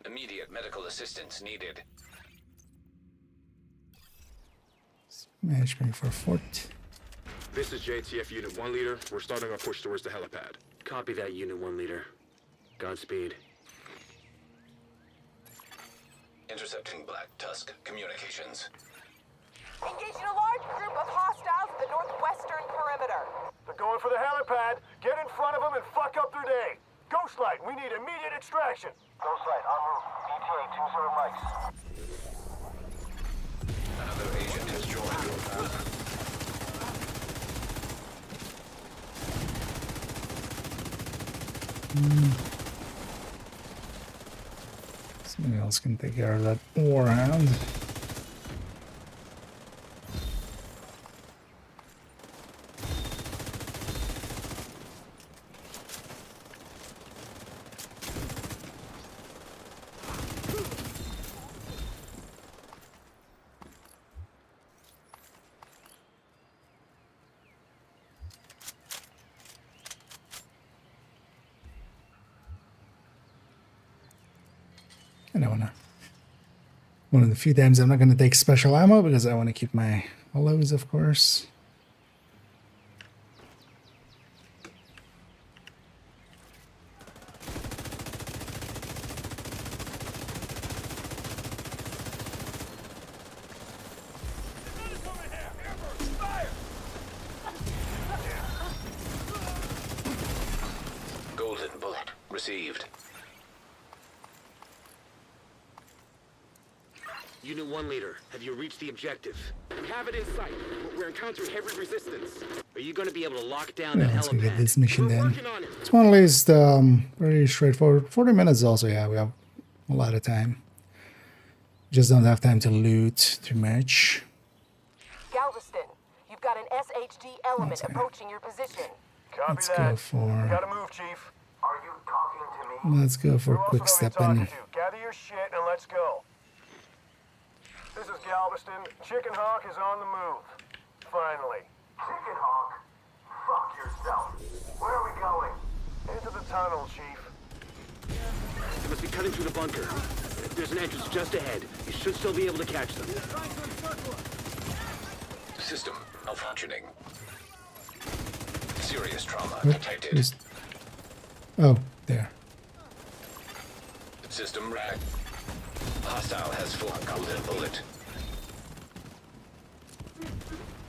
Immediate medical assistance needed. Matchmake for fort. This is JTF Unit 1 Leader. We're starting our push towards the helipad. Copy that, Unit 1 Leader. Godspeed. Intercepting Black Tusk communications. Engaging a large group of hostiles at the northwestern perimeter. They're going for the helipad. Get in front of them and fuck up their day. Ghostlight, we need immediate extraction. Ghostlight, en route. ETA 20 mics. Another agent has joined your group. Somebody else can take care of that warhound. And I wanna, one of the few times I'm not gonna take special ammo because I want to keep my hollows, of course. Golden bullet received. Unit 1 Leader, have you reached the objective? We have it in sight, but we're encountering heavy resistance. Are you going to be able to lock down that Let's go get helipad? this mission We're then. working on it. It's one of these very straightforward. 40 minutes also, yeah, we have a lot of time. Just don't have time to loot too much. Galveston, you've got an SHD element approaching your position. Copy Let's that. go for. Gotta move, Chief. Are you talking to me? Let's go for Who else quick am I step talking in. to? Gather your shit and let's go. This is Galveston. Chicken Hawk is on the move. Finally. Chicken Hawk? Fuck yourself. Where are we going? Into the tunnel, Chief. They must be cutting through the bunker. There's an entrance just ahead. You should still be able to catch them. System malfunctioning. Serious trauma What? detected. Just- Oh, there. System rack. Hostile has full golden bullet.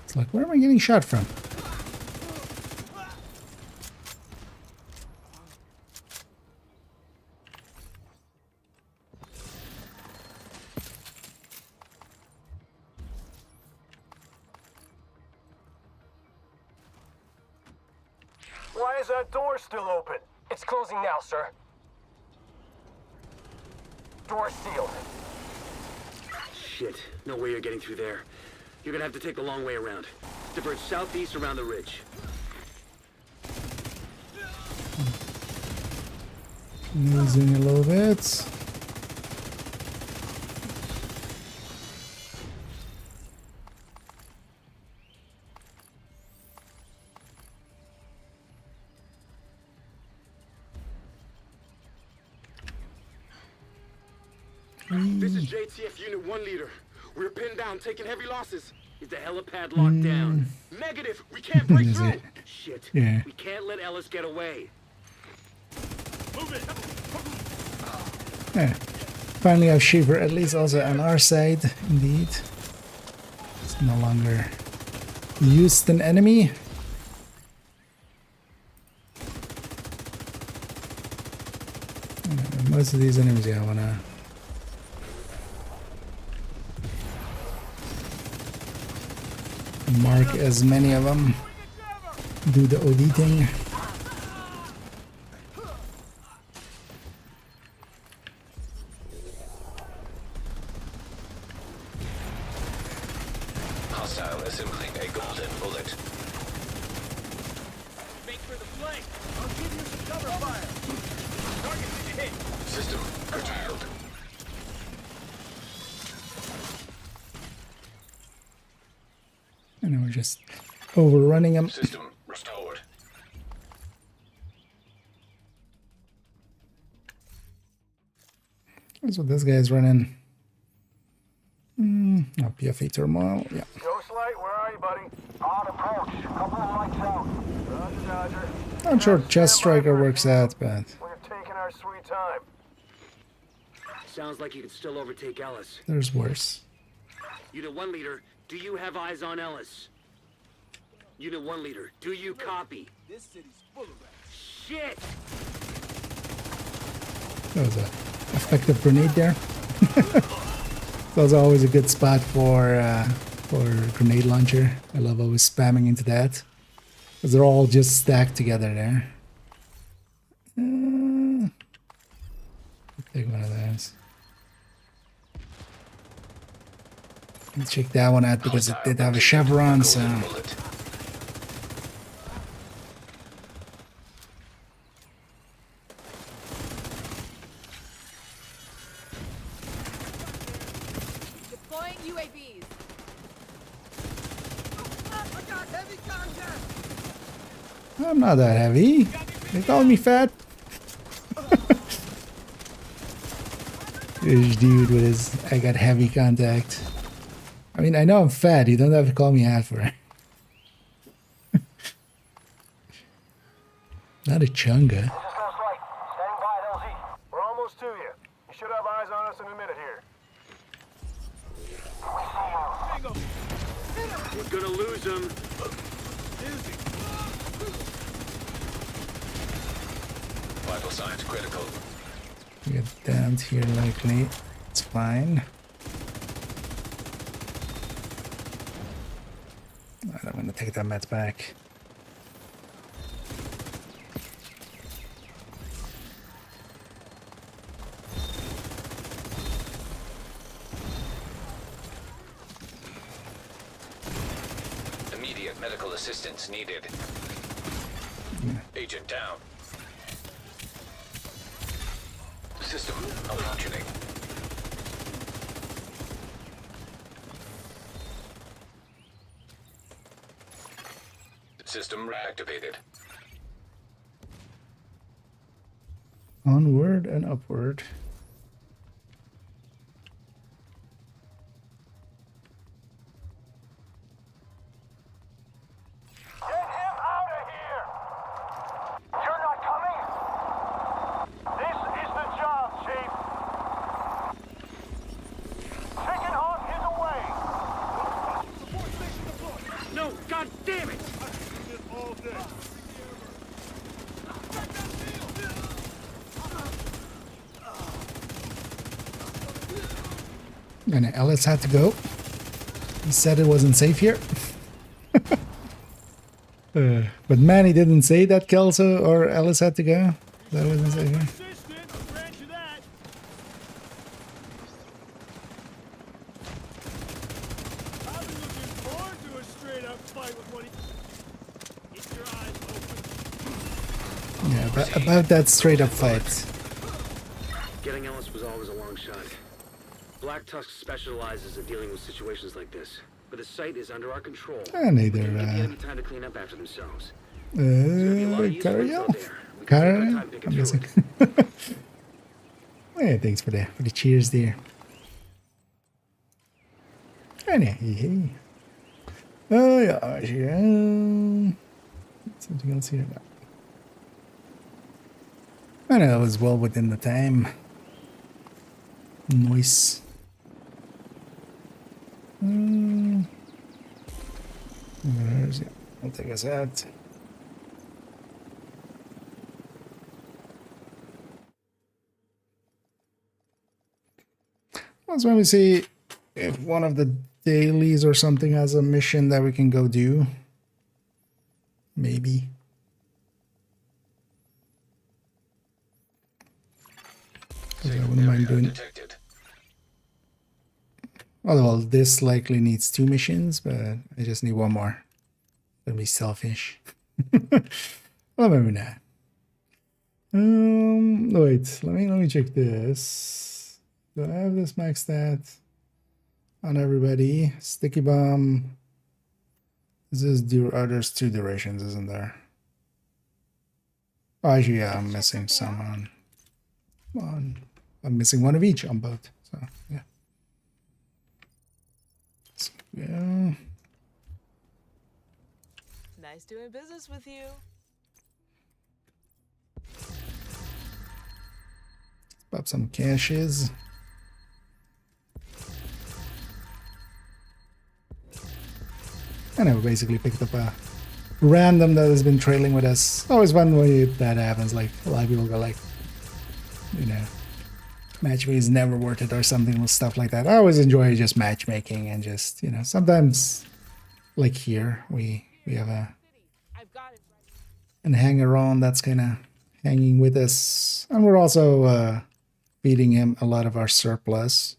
It's like, where am I getting shot from? is that door still open? It's closing now, sir. Door sealed. Shit. No way you're getting through there. You're gonna have to take the long way around. Diverge southeast around the ridge. Losing a little bit. This is JTF Unit 1 leader. We're pinned down, taking heavy losses. Is the helipad locked down? Negative! We can't break Is through! it? Shit. Yeah. We can't let Ellis get away. Move it. Yeah. Finally have Shiver at least also on our side, indeed. It's no longer used an enemy. Most of these enemies, yeah, I wanna mark as many of them. Do the OD thing. Hostile assembling a golden bullet. Make for the flank. I'll give you some cover fire. Target to hit. System curtailed. And we're just overrunning them. System restored. That's what this guy's running. Oh, PFA turmoil. Yeah. Ghostlight, where are you, buddy? On approach. Couple of lights out. Roger, Roger. Not sure Chest Striker works out, but We're taking our sweet time. Sounds like you can still overtake Ellis. there's worse. Unit 1 leader, do you have eyes on Ellis? Unit 1 leader, do you copy? This city's full of rats. Shit! That was a effective grenade there. That was always a good spot for grenade launcher. I love always spamming into that. Because they're all just stacked together there. Take one of those. Let's check that one out because it did have a chevron, so... Deploying UAVs. I got heavy contact. I'm not that heavy. They call me fat. This dude with his I got heavy contact. I mean, I know I'm fat. You don't have to call me out for it. Not a chunga. This is Ghostlight. Standing by at LZ. We're almost to you. You should have eyes on us in a minute here. We're gonna lose him. Vital signs critical. Get down here likely. It's fine. Alright, I'm gonna take that meds back. Immediate medical assistance needed. Agent down. System malfunctioning. System reactivated. Onward and upward. Get him out of here! You're not coming? This is the job, Chief. Chicken Hawk is away. No, god damn it! All day. And Ellis had to go. He said it wasn't safe here. But Manny didn't say that Kelso or Ellis had to go. That wasn't said here. Persistent, I'll grant you that. I've been looking forward to a straight-up fight with one of you. Keep your eyes open. Yeah, about that straight up fight. Getting Ellis was always a long shot. Black Tusk specializes in dealing with situations like this, but the site is under our control. Neither. Give the enemy time to clean up after themselves. Cariel? Cara? I'm guessing. Hey, thanks for the cheers there. Anyway. Oh yeah, something else here. I know it was well within the time. Nice. I'll take us out. Let's maybe see if one of the dailies or something has a mission that we can go do. Maybe. I wouldn't mind doing. Well, this likely needs 2 missions, but I just need 1 more. Gonna be selfish. Well, maybe not. Wait. Let me check this. Do I have this maxed out on everybody? Sticky bomb. This is there's 2 durations, isn't there? Oh, actually, yeah, I'm missing some on. I'm missing 1 of each on both. So yeah. Yeah. Nice doing business with you. Pop some caches. And I basically picked up a random that has been trailing with us. Always fun when that happens. Like a lot of people go like, you know, matchmaking is never worth it or something with stuff like that. I always enjoy just matchmaking and just, you know, sometimes like here we have an hanger on that's kind of hanging with us, and we're also feeding him a lot of our surplus.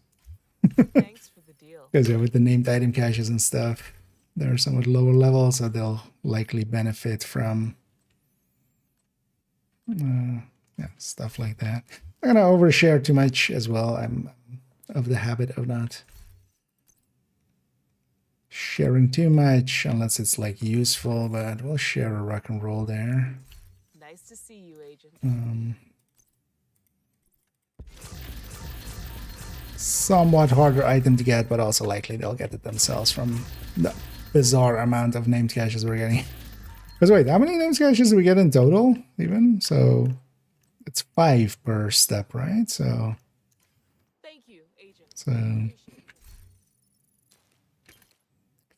Thanks for the deal. Because with the named item caches and stuff, they're somewhat lower level, so they'll likely benefit from stuff like that. I'm gonna overshare too much as well. I'm of the habit of not sharing too much unless it's like useful, but we'll share a rock and roll there. Nice to see you, Agent. Somewhat harder item to get, but also likely they'll get it themselves from the bizarre amount of named caches we're getting. Because wait, how many named caches do we get in total even? So it's 5 per step, right? So thank you, Agent. So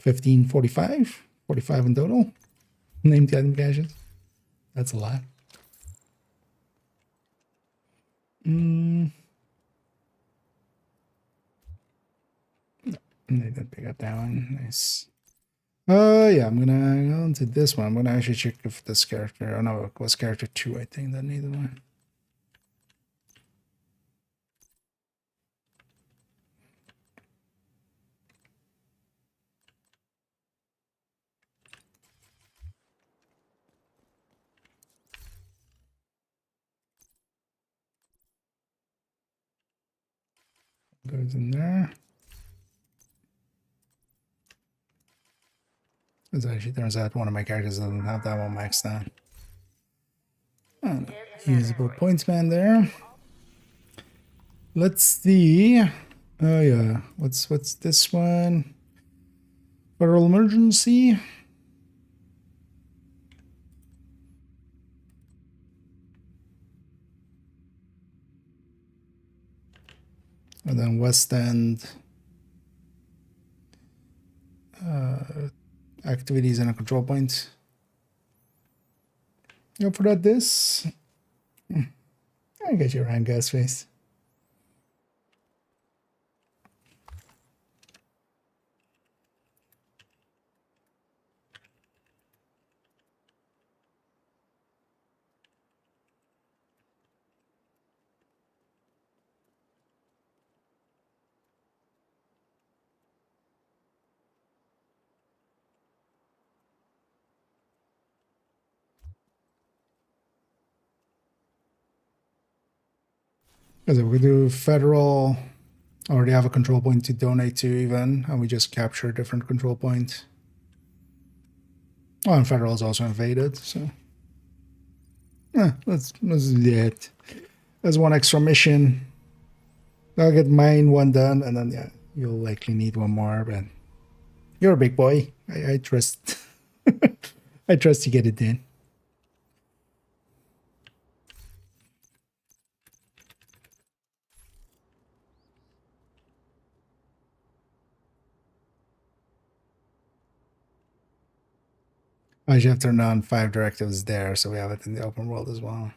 1545? 45 in total? Named item caches. That's a lot. They did pick up that one. Nice. Yeah, I'm gonna go into this one. I'm gonna actually check if this character, oh no, it was character 2, I think, that needed one. Goes in there. As actually turns out one of my characters doesn't have that one maxed out. Oh, no. Usable points man there. Let's see. Oh yeah. What's this one? Federal emergency. And then West End. Activities and a control point. Go for that this. I get your hand gas face. Because we do federal, already have a control point to donate to even, and we just capture a different control point. Oh, and federal is also invaded, so yeah, let's do that. There's one extra mission. I'll get mine one done, and then yeah, you'll likely need one more. But you're a big boy. I trust. I trust you get it done. I should have turned on 5 directives there, so we have it in the open world as well.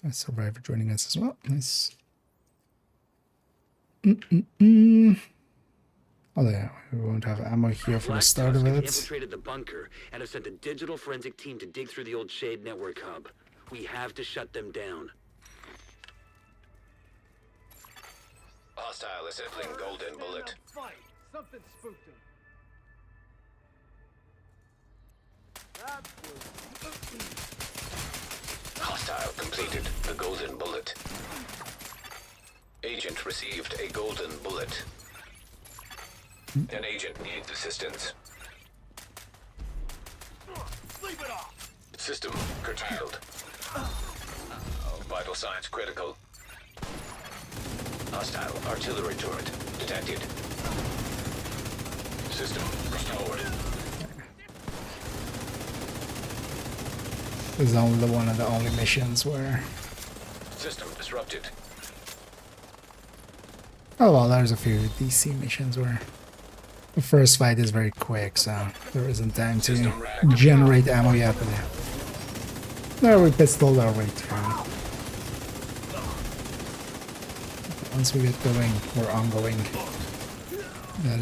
A survivor joining us as well. Nice. Oh yeah, we won't have ammo here for the start of it. Infiltrated the bunker and have sent a digital forensic team to dig through the old Shade network hub. We have to shut them down. Hostile assembling golden bullet. Fight. Something spooked him. Hostile completed the golden bullet. Agent received a golden bullet. An agent needs assistance. Sleep it off. System curtailed. Vital signs critical. Hostile artillery turret detected. System restored. This is only one of the only missions where... System disrupted. Oh well, there's a few DC missions where the first fight is very quick, so there isn't time to generate ammo yet. But yeah. There, we pistoled our way through. Once we get going, we're ongoing. That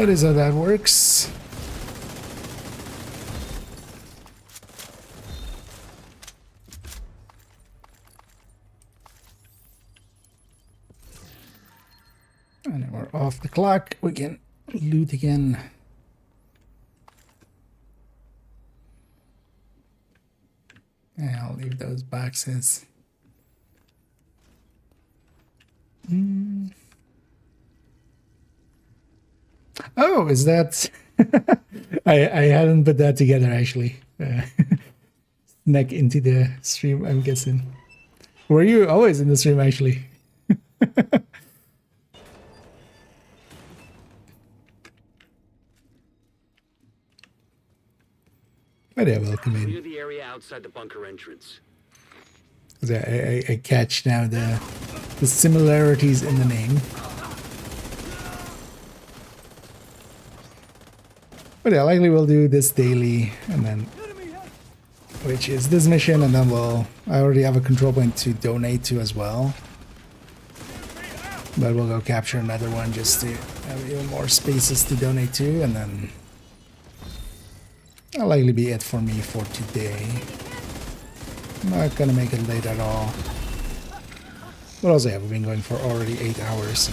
is how that works. And then we're off the clock. We can loot again. And I'll leave those boxes. Oh, is that... I hadn't put that together actually. Snuck into the stream, I'm guessing. Were you always in the stream actually? But yeah, welcome in. Clear the area outside the bunker entrance. I catch now the similarities in the name. But yeah, likely we'll do this daily, and then, which is this mission, and then I already have a control point to donate to as well. But we'll go capture another one just to have even more spaces to donate to, and then that'll likely be it for me for today. I'm not gonna make it late at all. But also, yeah, we've been going for already 8 hours, so.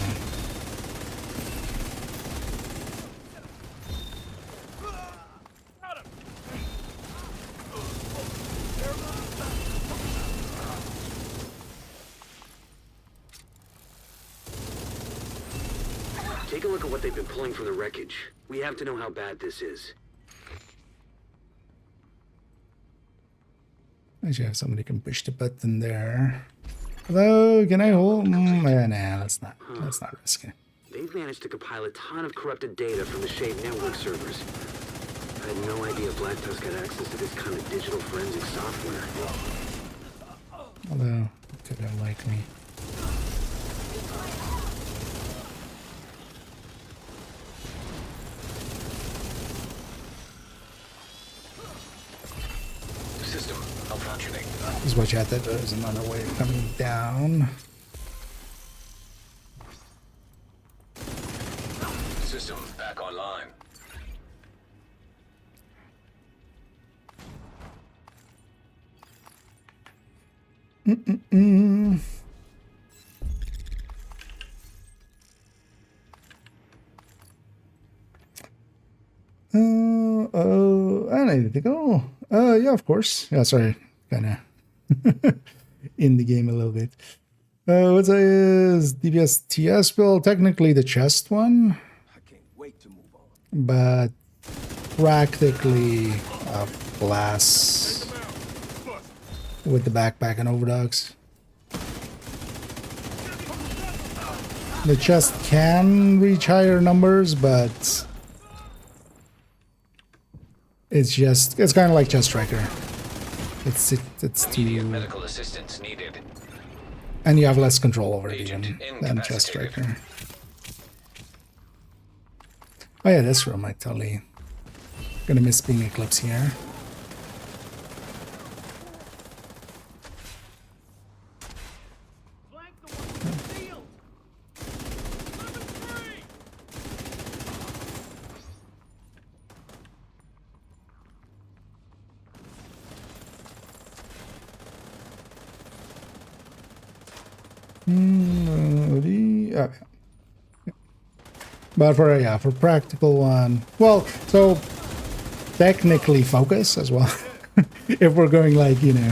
Take a look at what they've been pulling from the wreckage. We have to know how bad this is. I should have somebody can push the button there. Hello, can I hold? Nah, let's not risk it. They've managed to compile a ton of corrupted data from the Shade network servers. I had no idea Black Tusk had access to this kind of digital forensic software. Although, they don't like me. System malfunctioning. Just watch out that there's another wave coming down. System back online. did they go? Yeah, of course. Yeah, sorry. Kind of in the game a little bit. What's is DPS TS build? Technically the chest one. But practically a blast with the backpack and overdogs. The chest can reach higher numbers, but it's kind of like chest striker. It's too Medical assistance needed. and you have less control over it even than chest striker. Oh yeah, this room I totally gonna miss being Eclipse here. But for practical one, well, so technically focus as well. If we're going like, you know,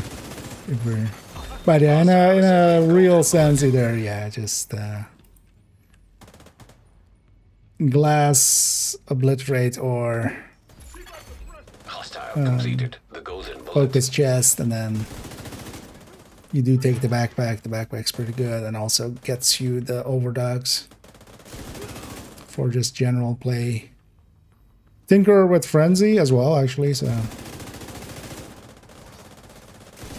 if we're, but yeah, in a real sense either, yeah, just glass obliterate or Hostile completed. The golden bullet. focus chest, and then you do take the backpack. The backpack's pretty good, and also gets you the overdogs for just general play. Tinker with Frenzy as well, actually, so.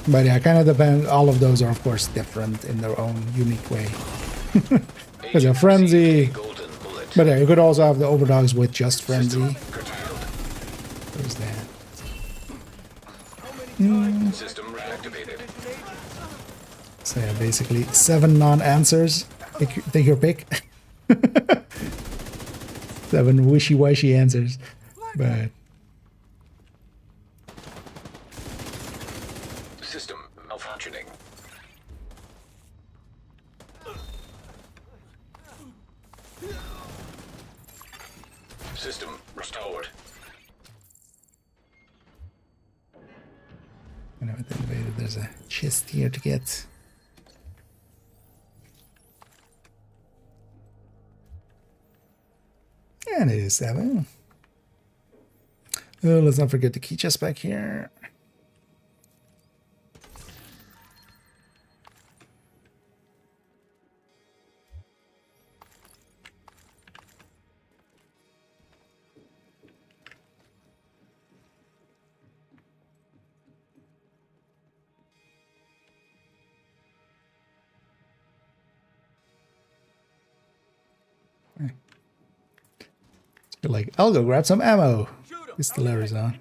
But yeah, kind of depend. All of those are, of course, different in their own unique way. Because a Frenzy. But yeah, you could also have the overdogs with just Frenzy. There's that. System reactivated. So yeah, basically 7 non-answers. Take your pick. 7 wishy-washy answers. But System malfunctioning. System restored. I know at the elevator there's a chest here to get. And it is 7. Oh, let's not forget the key chest back here. Like, I'll go grab some ammo. Distillery's on.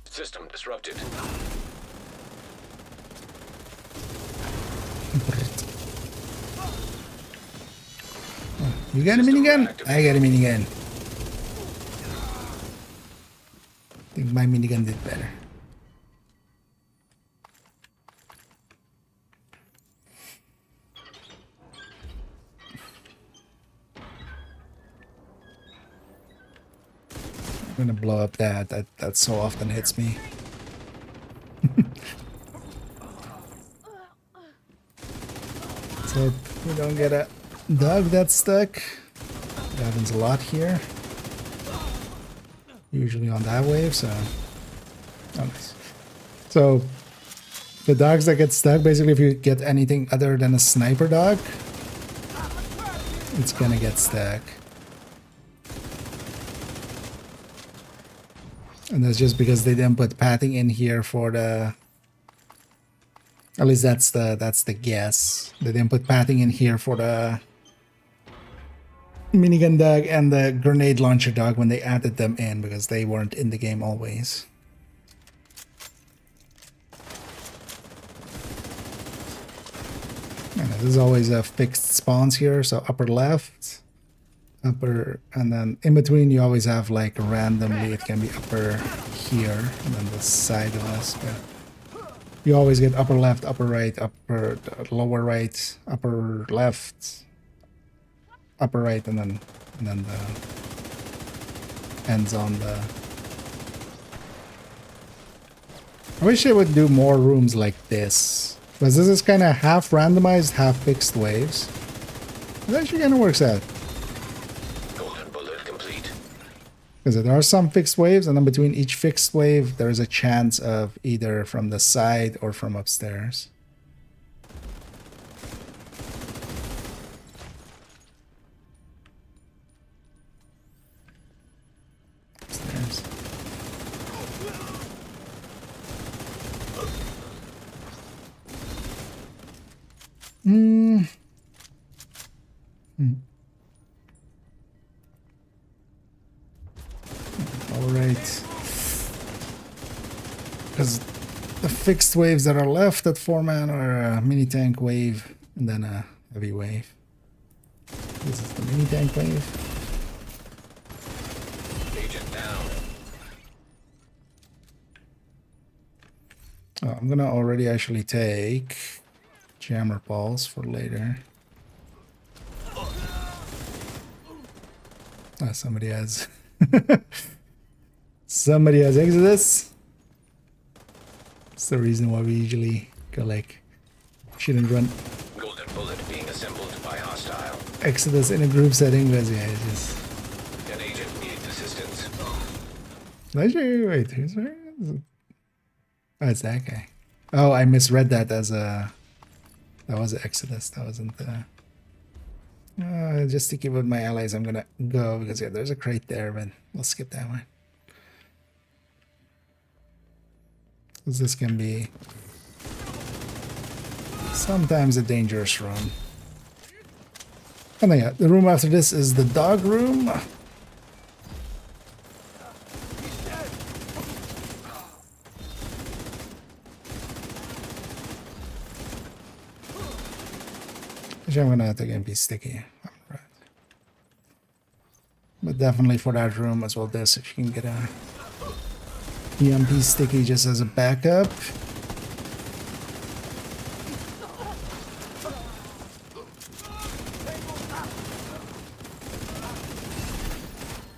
System disrupted. You got a minigun? I got a minigun. I think my minigun did better. I'm gonna blow up that so often hits me. So we don't get a dog that's stuck. It happens a lot here. Usually on that wave, so oh, nice. So the dogs that get stuck, basically if you get anything other than a sniper dog, it's gonna get stuck. And that's just because they didn't put padding in here for the, at least that's the guess. They didn't put padding in here for the minigun dog and the grenade launcher dog when they added them in, because they weren't in the game always. And there's always a fixed spawns here, so upper left, upper, and then in between you always have like randomly, it can be upper here and then the side of us. But You always get upper left, upper right, upper lower right, upper left, upper right, and then the ends on the. I wish they would do more rooms like this, because this is kind of half randomized, half fixed waves. It actually kind of works out. Golden bullet complete. Because there are some fixed waves, and then between each fixed wave, there is a chance of either from the side or from upstairs. Upstairs. All right. Because the fixed waves that are left at 4-man are a mini tank wave and then a heavy wave. This is the mini tank wave. Agent down. Oh, I'm gonna already actually take jammer balls for later. Oh, somebody has somebody has Exodus. That's the reason why we usually go like shouldn't run Golden bullet being assembled by hostile. Exodus in a group setting, because yeah, it's just. An agent needs assistance. Actually, wait, who's there? Oh, it's that guy. Oh, I misread that as a. That was Exodus. That wasn't the. Just to keep with my allies, I'm gonna go because yeah, there's a crate there, but we'll skip that one. Because this can be sometimes a dangerous room. And then yeah, the room after this is the dog room. Which I'm gonna have to again be sticky. Right. But definitely for that room as well, this if you can get a EMP sticky just as a backup.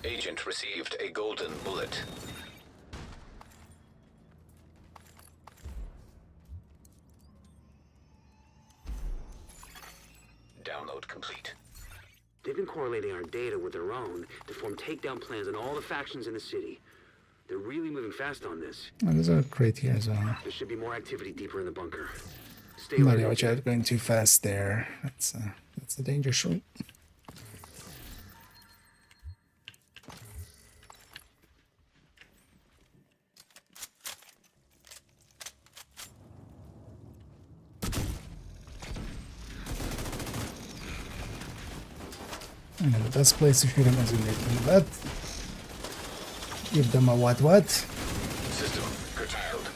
Agent received a golden bullet. Download complete. They've been correlating our data with their own to form takedown plans on all the factions in the city. They're really moving fast on this. Oh, there's a crate here as well. There should be more activity deeper in the bunker. Stay Bloody alert. watch out, going too fast there. That's a dangerous route. I know the best place to shoot them is in the butt. Give them a what? System curtailed.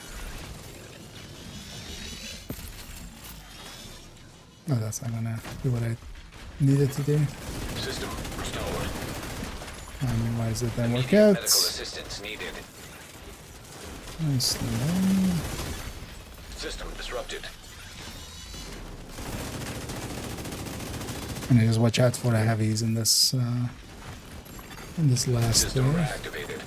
No, that's not gonna do what I needed to do. System restored. I mean, why does it then work out? Medical assistance needed. Nice. System disrupted. And I just watch out for the heavies in this last System wave. reactivated.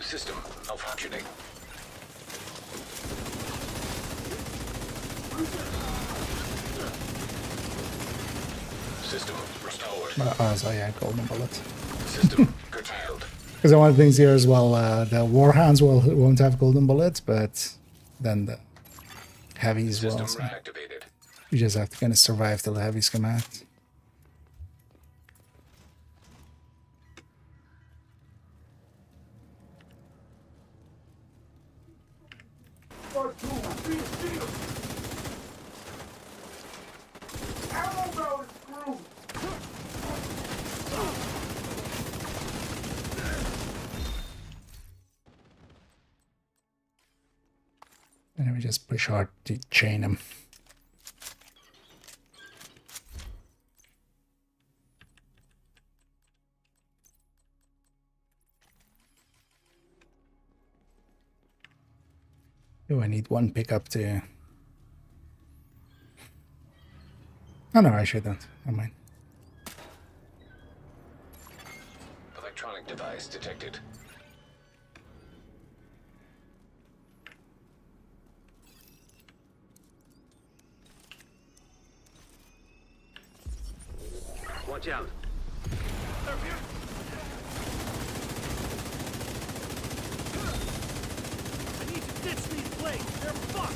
System malfunctioning. System restored. Oh, so yeah, golden bullet. System curtailed. Because one of the things here as well, the warhounds won't have golden bullets, but then the heavies will. System So reactivated. you just have to kind of survive till the heavies come out. And then we just push hard to chain them. Oh, I need one pickup to... Oh no, I shouldn't. Never mind. Electronic device detected. Watch out. I need to ditch these planes. They're fucked.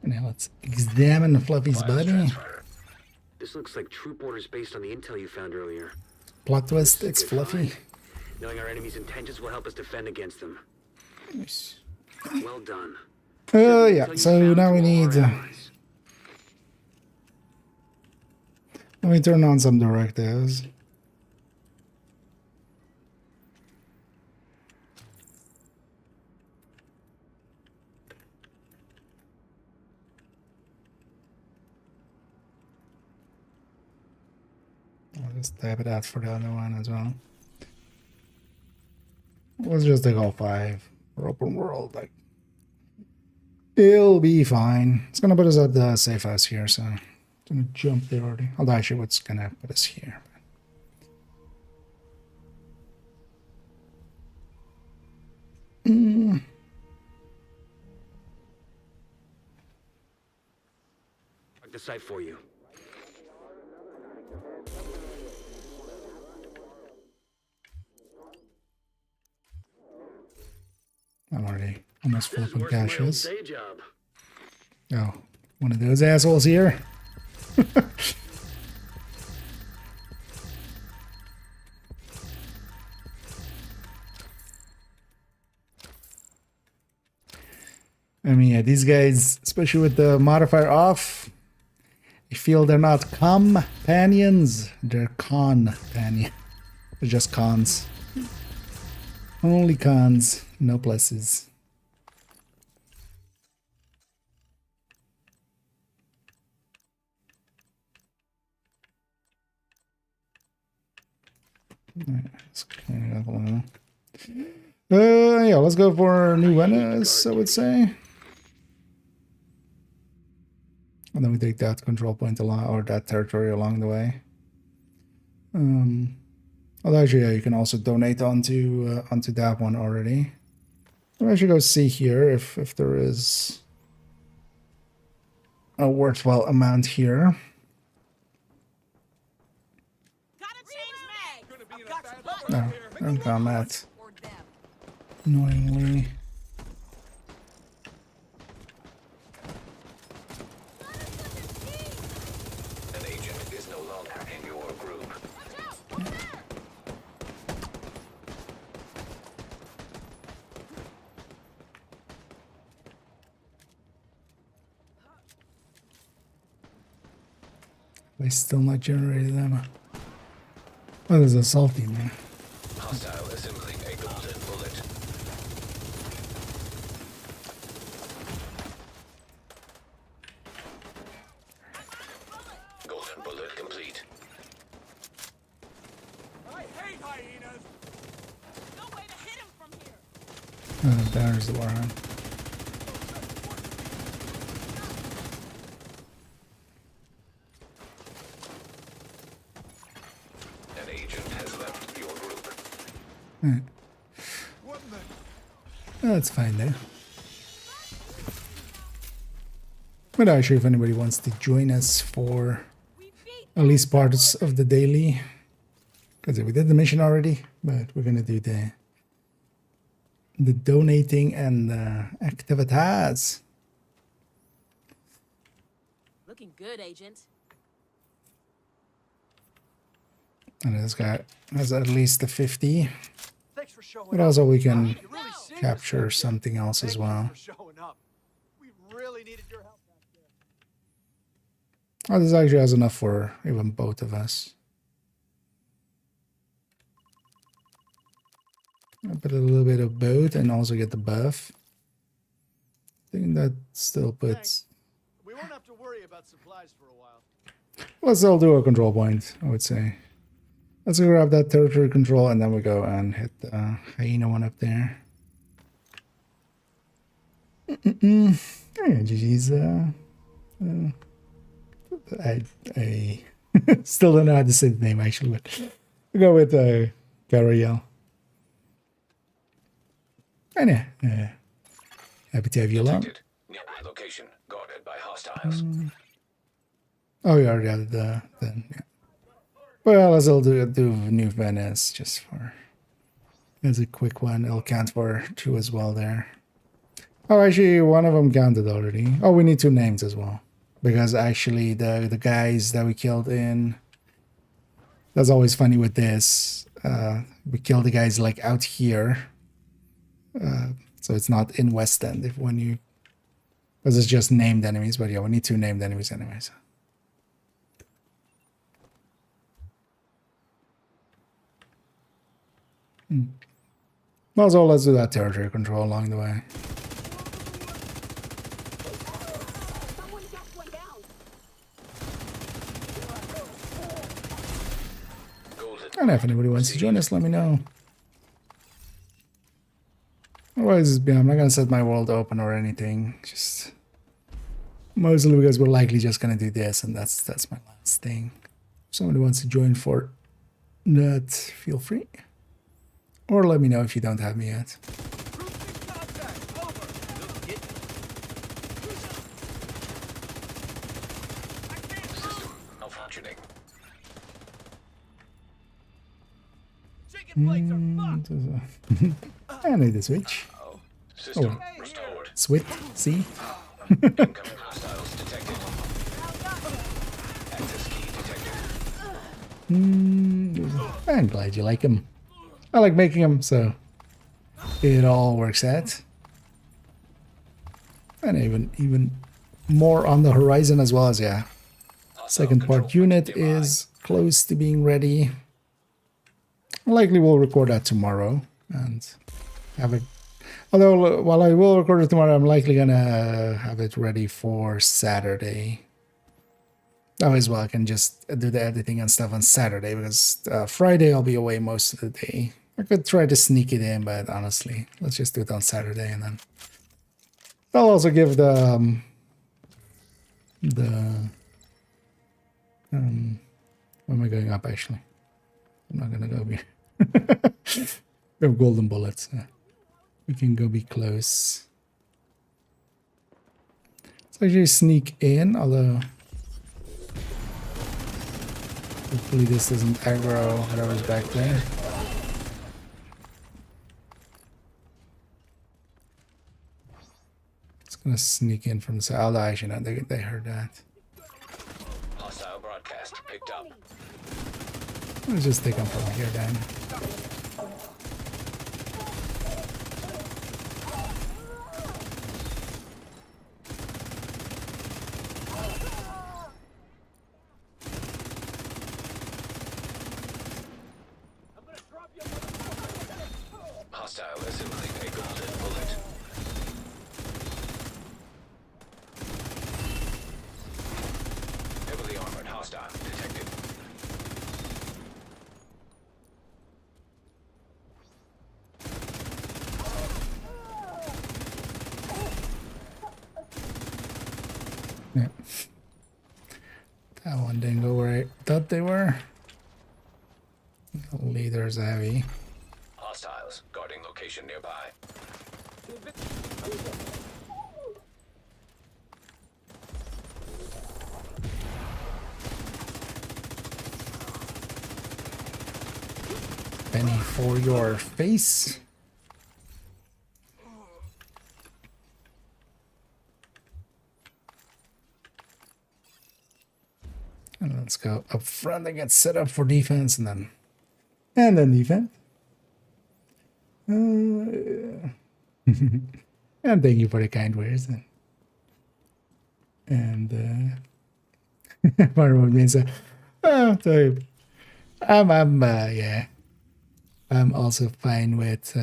Now let's examine Fluffy's body. This looks like troop orders based on the intel you found earlier. Plot twist, it's Fluffy. Find. Knowing our enemy's intentions will help us defend against them. Nice. Well done. Yeah, so now we need... let me turn on some directives. I'll just type it out for the other one as well. Let's just take all 5 for open world. Like, it'll be fine. It's gonna put us at the safe house here, so I'm gonna jump there already. Although actually, what's gonna put us here? Mark the site for you. I'm already almost full of caches. Day job. Oh, one of those assholes here. I mean, yeah, these guys, especially with the modifier off, I feel they're not companions, they're con-panions. They're just cons. Only cons, no pluses. Let's clean it up a little. Yeah, let's go for New Venice, I would say. And then we take that control point along, or that territory along the way. Although actually, yeah, you can also donate onto that one already. I should go see here if there is a worthwhile amount here. No, don't got that. Annoyingly. An agent is no longer in your group. They still not generated them. Oh, there's a salty man. Hostile assembling a golden bullet. Golden bullet complete. I hate hyenas. No way to hit him from here. There's the warhead. An agent has left your group. That's fine though. But actually, if anybody wants to join us for at least parts of the daily, because we did the mission already, but we're gonna do the donating and the activities. Looking good, Agent. And this guy has at least the 50. Thanks for showing But up. also we can You really saved us capture back something else as there. well. Thank you for showing up. We really needed your help back there. Oh, this actually has enough for even both of us. I'll put a little bit of both and also get the buff. I think that still puts... We won't have to worry about out supplies for a while. Let's all do a control point, I would say. Let's grab that territory control and then we go and hit the hyena one up there. Yeah, GG's. I still don't know how to say the name actually, but we'll go with Gariel. And yeah, happy to have you along. Nearby location guarded by hostiles. Oh, you already added the then. Yeah. Well, as I'll do New Venice just for as a quick one. It'll count for 2 as well there. Oh, actually, one of them counted already. Oh, we need 2 names as well. Because actually, the guys that we killed in... That's always funny with this. We kill the guys, like, out here. So it's not in West End. When you... Because it's just named enemies. But yeah, we need 2 named enemies anyways. Also, let's do that territory control along the way. And if anybody wants to join us, let me know. Otherwise, yeah, I'm not gonna set my world open or anything. Just mostly because we're likely just gonna do this, and that's my last thing. If somebody wants to join for that, feel free. Or let me know if you don't have me yet. Malfunctioning. I need to switch. System Oh, restored. Switch, see? Incoming hostiles detected. Access key detected. I'm glad you like him. I like making them, so it all works out. And even more on the horizon as well as, yeah. Second part unit is close to being ready. Likely we'll record that tomorrow and have it. Although, while I will record it tomorrow, I'm likely gonna have it ready for Saturday. That way as well, I can just do the editing and stuff on Saturday because Friday I'll be away most of the day. I could try to sneak it in, but honestly, let's just do it on Saturday and then I'll also give the where am I going up actually? I'm not gonna go be we have golden bullets. We can go be close. Let's actually sneak in, although hopefully this doesn't aggro whatever's back there. It's gonna sneak in from the side. Although actually no, they heard that. Hostile broadcast picked up. Let's just take them from here then. Hostile assembling a golden bullet. Heavily armored hostile detected. Yeah. That one didn't go where I thought they were. The leader's heavy. Hostiles guarding location nearby. Penny for your face. And let's go up front and get set up for defense and then defense. And thank you for the kind words. And Marvel means so yeah. I'm also fine with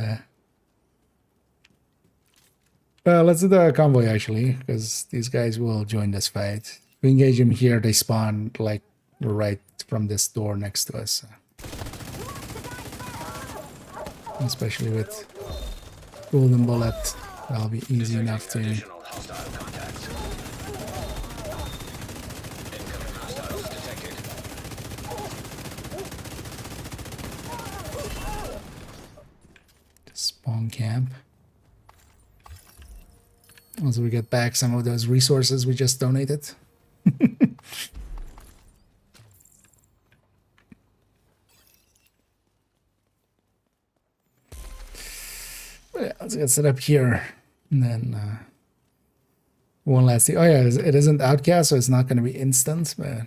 let's do the convoy actually, because these guys will join this fight. we engage them here, they spawn like right from this door next to us. Especially with golden bullet, that'll be easy enough to. Additional hostile contacts. Incoming hostiles detected. Spawn camp. Also, we get back some of those resources we just donated. Yeah, let's get set up here. And then one last thing. Oh yeah, it isn't outcast, so it's not going to be instant, but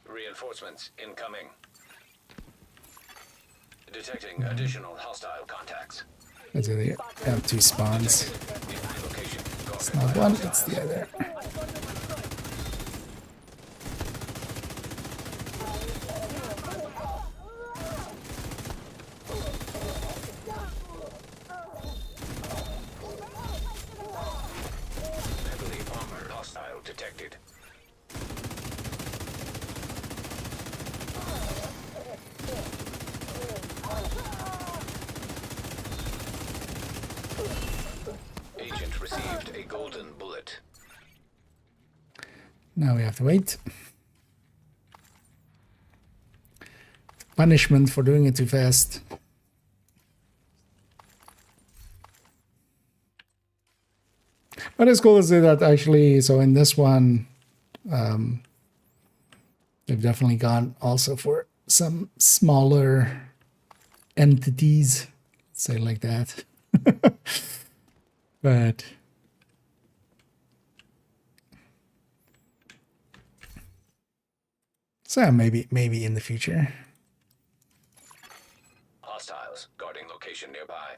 Reinforcements incoming. Detecting additional hostile contacts. let's have two spawns. Location. It's not one, it's the other. Heavily armored hostile detected. Agent received a golden bullet. Now we have to wait. Punishment for doing it too fast. What is cool is that actually, so in this one, they've definitely gone also for some smaller entities, say like that. But so maybe in the future. Hostiles guarding location nearby.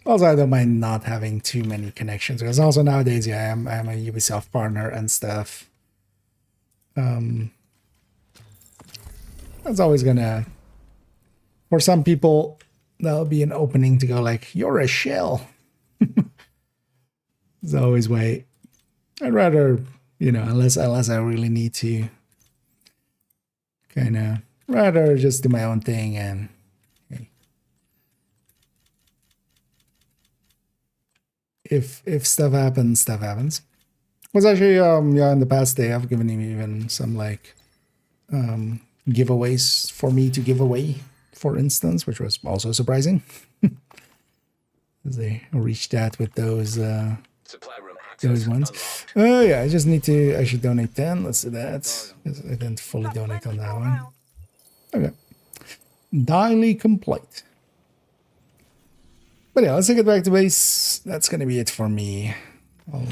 Also, I don't mind not having too many connections because also nowadays, yeah, I'm a Ubisoft partner and stuff. That's always gonna, for some people, that'll be an opening to go like, "You're a shell." It's always way. I'd rather, unless I really need to, kind of rather just do my own thing and. If stuff happens, stuff happens. Was actually yeah, in the past they have given him even some like giveaways for me to give away, for instance, which was also surprising. As they reached out with those ones. Oh yeah, I just need to. I should donate 10. Let's do that. I didn't fully donate on that one. Okay. Daily complete. But yeah, let's take it back to base. That's going to be it for me. I'll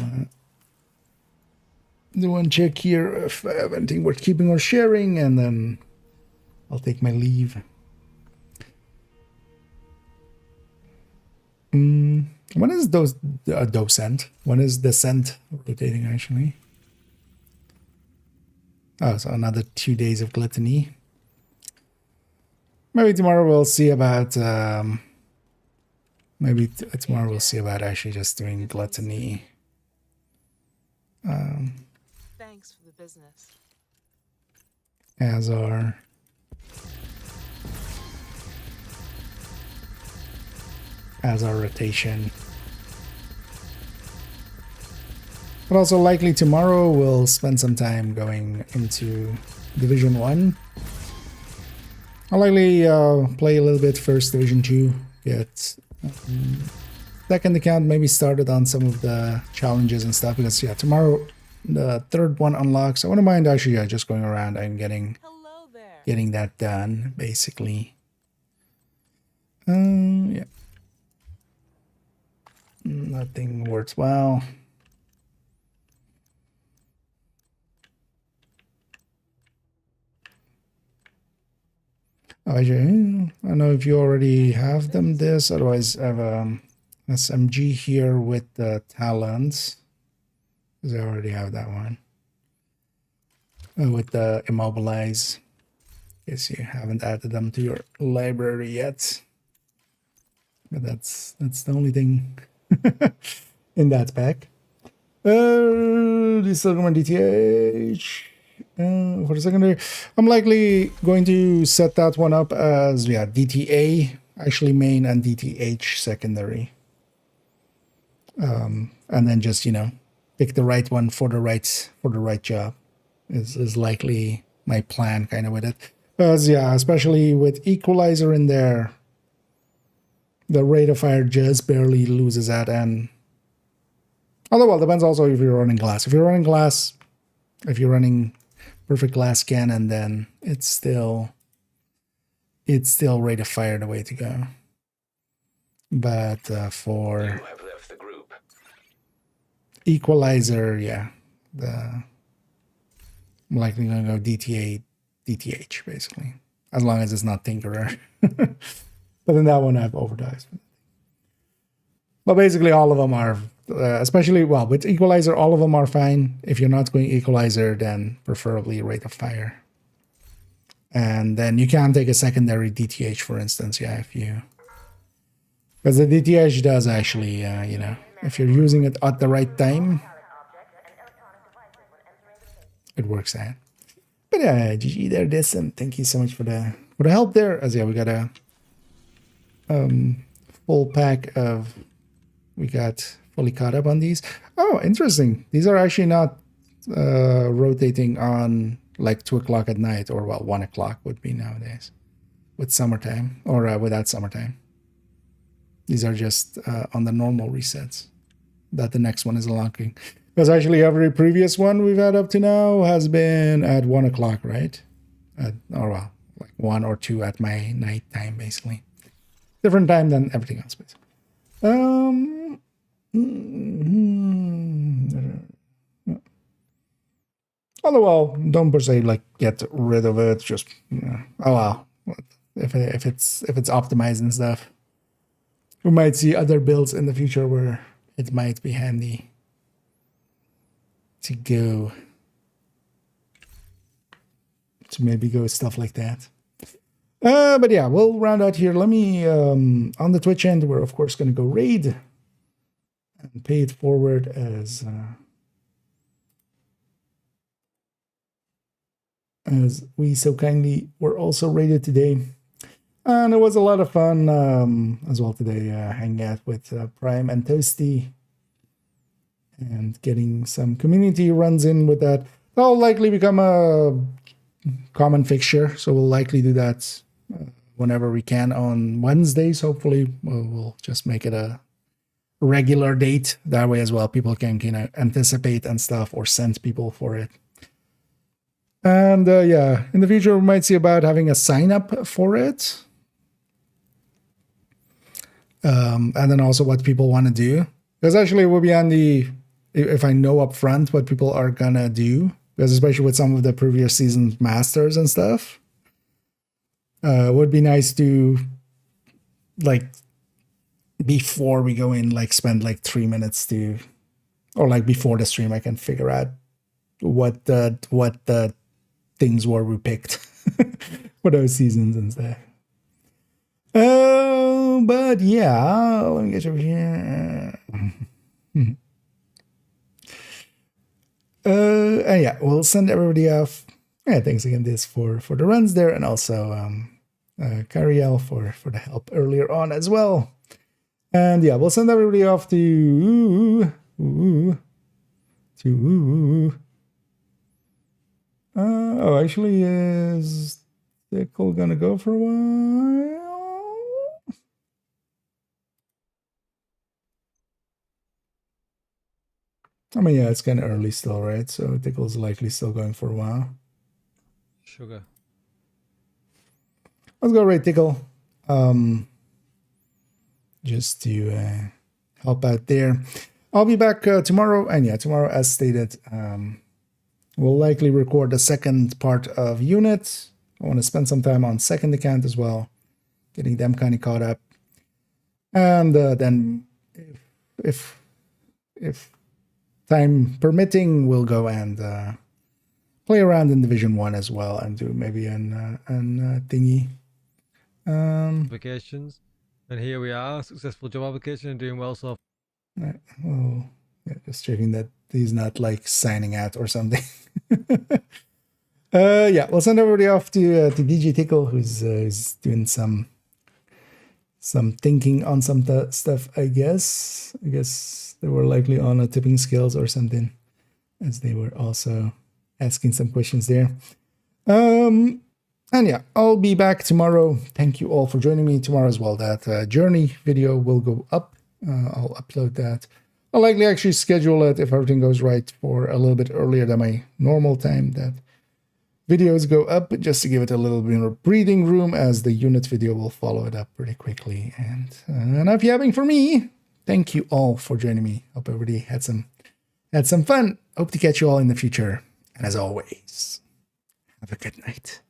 do one check here if I have anything worth keeping or sharing, and then I'll take my leave. When is docent? When is descent rotating, actually? Oh, so another 2 days of gluttony. Maybe tomorrow we'll see about... Maybe tomorrow we'll see about actually just doing gluttony. Thanks for the business. As our rotation. But also likely tomorrow we'll spend some time going into Division 1. I'll likely play a little bit first Division 2. Get second account maybe started on some of the challenges and stuff, because yeah, tomorrow the third one unlocks. I wouldn't mind actually just going around and getting that done basically. Yeah, nothing worthwhile. I don't know if you already have them this, otherwise I have SMG here with the talents, because I already have that one. With the immobilize, guess you haven't added them to your library yet, but that's the only thing. in that spec. This still going DTH. For the secondary, I'm likely going to set that one up as DTA actually main and DTH secondary. And then just pick the right one for the right job is likely my plan kind of with it. Because especially with equalizer in there, the rate of fire just barely loses that. And although, well, depends also if you're running glass. If you're running perfect glass cannon, then it's still rate of fire the way to go. But for You have left the group. equalizer, I'm likely gonna go DTH basically, as long as it's not Tinkerer. But in that one, I have overdrives. But basically, all of them are, especially, well, with equalizer, all of them are fine. If you're not going equalizer, then preferably rate of fire. And then you can take a secondary DTH, for instance, if you... Because the DTH does actually, if you're using it at the right time, it works out. But GG there, Descent. Thank you so much for the help there. As we got a full pack of... We got fully caught up on these. Oh, interesting. These are actually not rotating on like 2 o'clock at night, or well, 1 o'clock would be nowadays with summertime, or without summertime. These are just on the normal resets that the next one is unlocking. Because actually every previous one we've had up to now has been at 1 o'clock, right? Or well, like 1 or 2 at my night time, basically. Different time than everything else, basically. Although, well, don't per se like get rid of it. Just oh well, if it's optimized and stuff, we might see other builds in the future where it might be handy to go maybe go stuff like that. But yeah, we'll round out here. Let me on the Twitch end, we're of course going to go raid and pay it forward as we so kindly were also raided today. And it was a lot of fun as well today, hanging out with Prime and Toasty and getting some community runs in with that. That'll likely become a common fixture, so we'll likely do that whenever we can on Wednesdays. Hopefully we'll just make it a regular date that way as well. People can anticipate and stuff, or send people for it. And in the future we might see about having a sign up for it, and then also what people want to do, because actually it will be on the, if I know up front what people are gonna do, because especially with some of the previous season masters and stuff, it would be nice to, like, before we go in, like, spend like 3 minutes to, or like before the stream, I can figure out what the things were we picked for those seasons and stuff. But yeah, let me get over here. And yeah, we'll send everybody off. Yeah, thanks again, this for the runs there, and also Cariel for the help earlier on as well. And yeah, we'll send everybody off to actually, is Tickle gonna go for a while? I mean, yeah, it's kind of early still, right? So Tickle's likely still going for a while. Sugar. Let's go raid Tickle. Just to help out there. I'll be back tomorrow, and yeah, tomorrow, as stated, we'll likely record the second part of Unit. I want to spend some time on second account as well, getting them kind of caught up. And then, if time permitting, we'll go and play around in Division 1 as well, and do maybe an thingy. Applications. And here we are, successful job application and doing well so Well, yeah, just checking that he's not like signing out or something. Yeah, we'll send everybody off to DJ Tickle, who's doing some thinking on some stuff. I guess they were likely on a tipping scales or something, as they were also asking some questions there. And yeah, I'll be back tomorrow. Thank you all for joining me tomorrow as well. That journey video will go up. I'll upload that. I'll likely actually schedule it, if everything goes right, for a little bit earlier than my normal time that videos go up, just to give it a little bit of breathing room, as the unit video will follow it up pretty quickly. And enough yapping for me. Thank you all for joining me. Hope everybody had some fun. Hope to catch you all in the future. And as always, have a good night.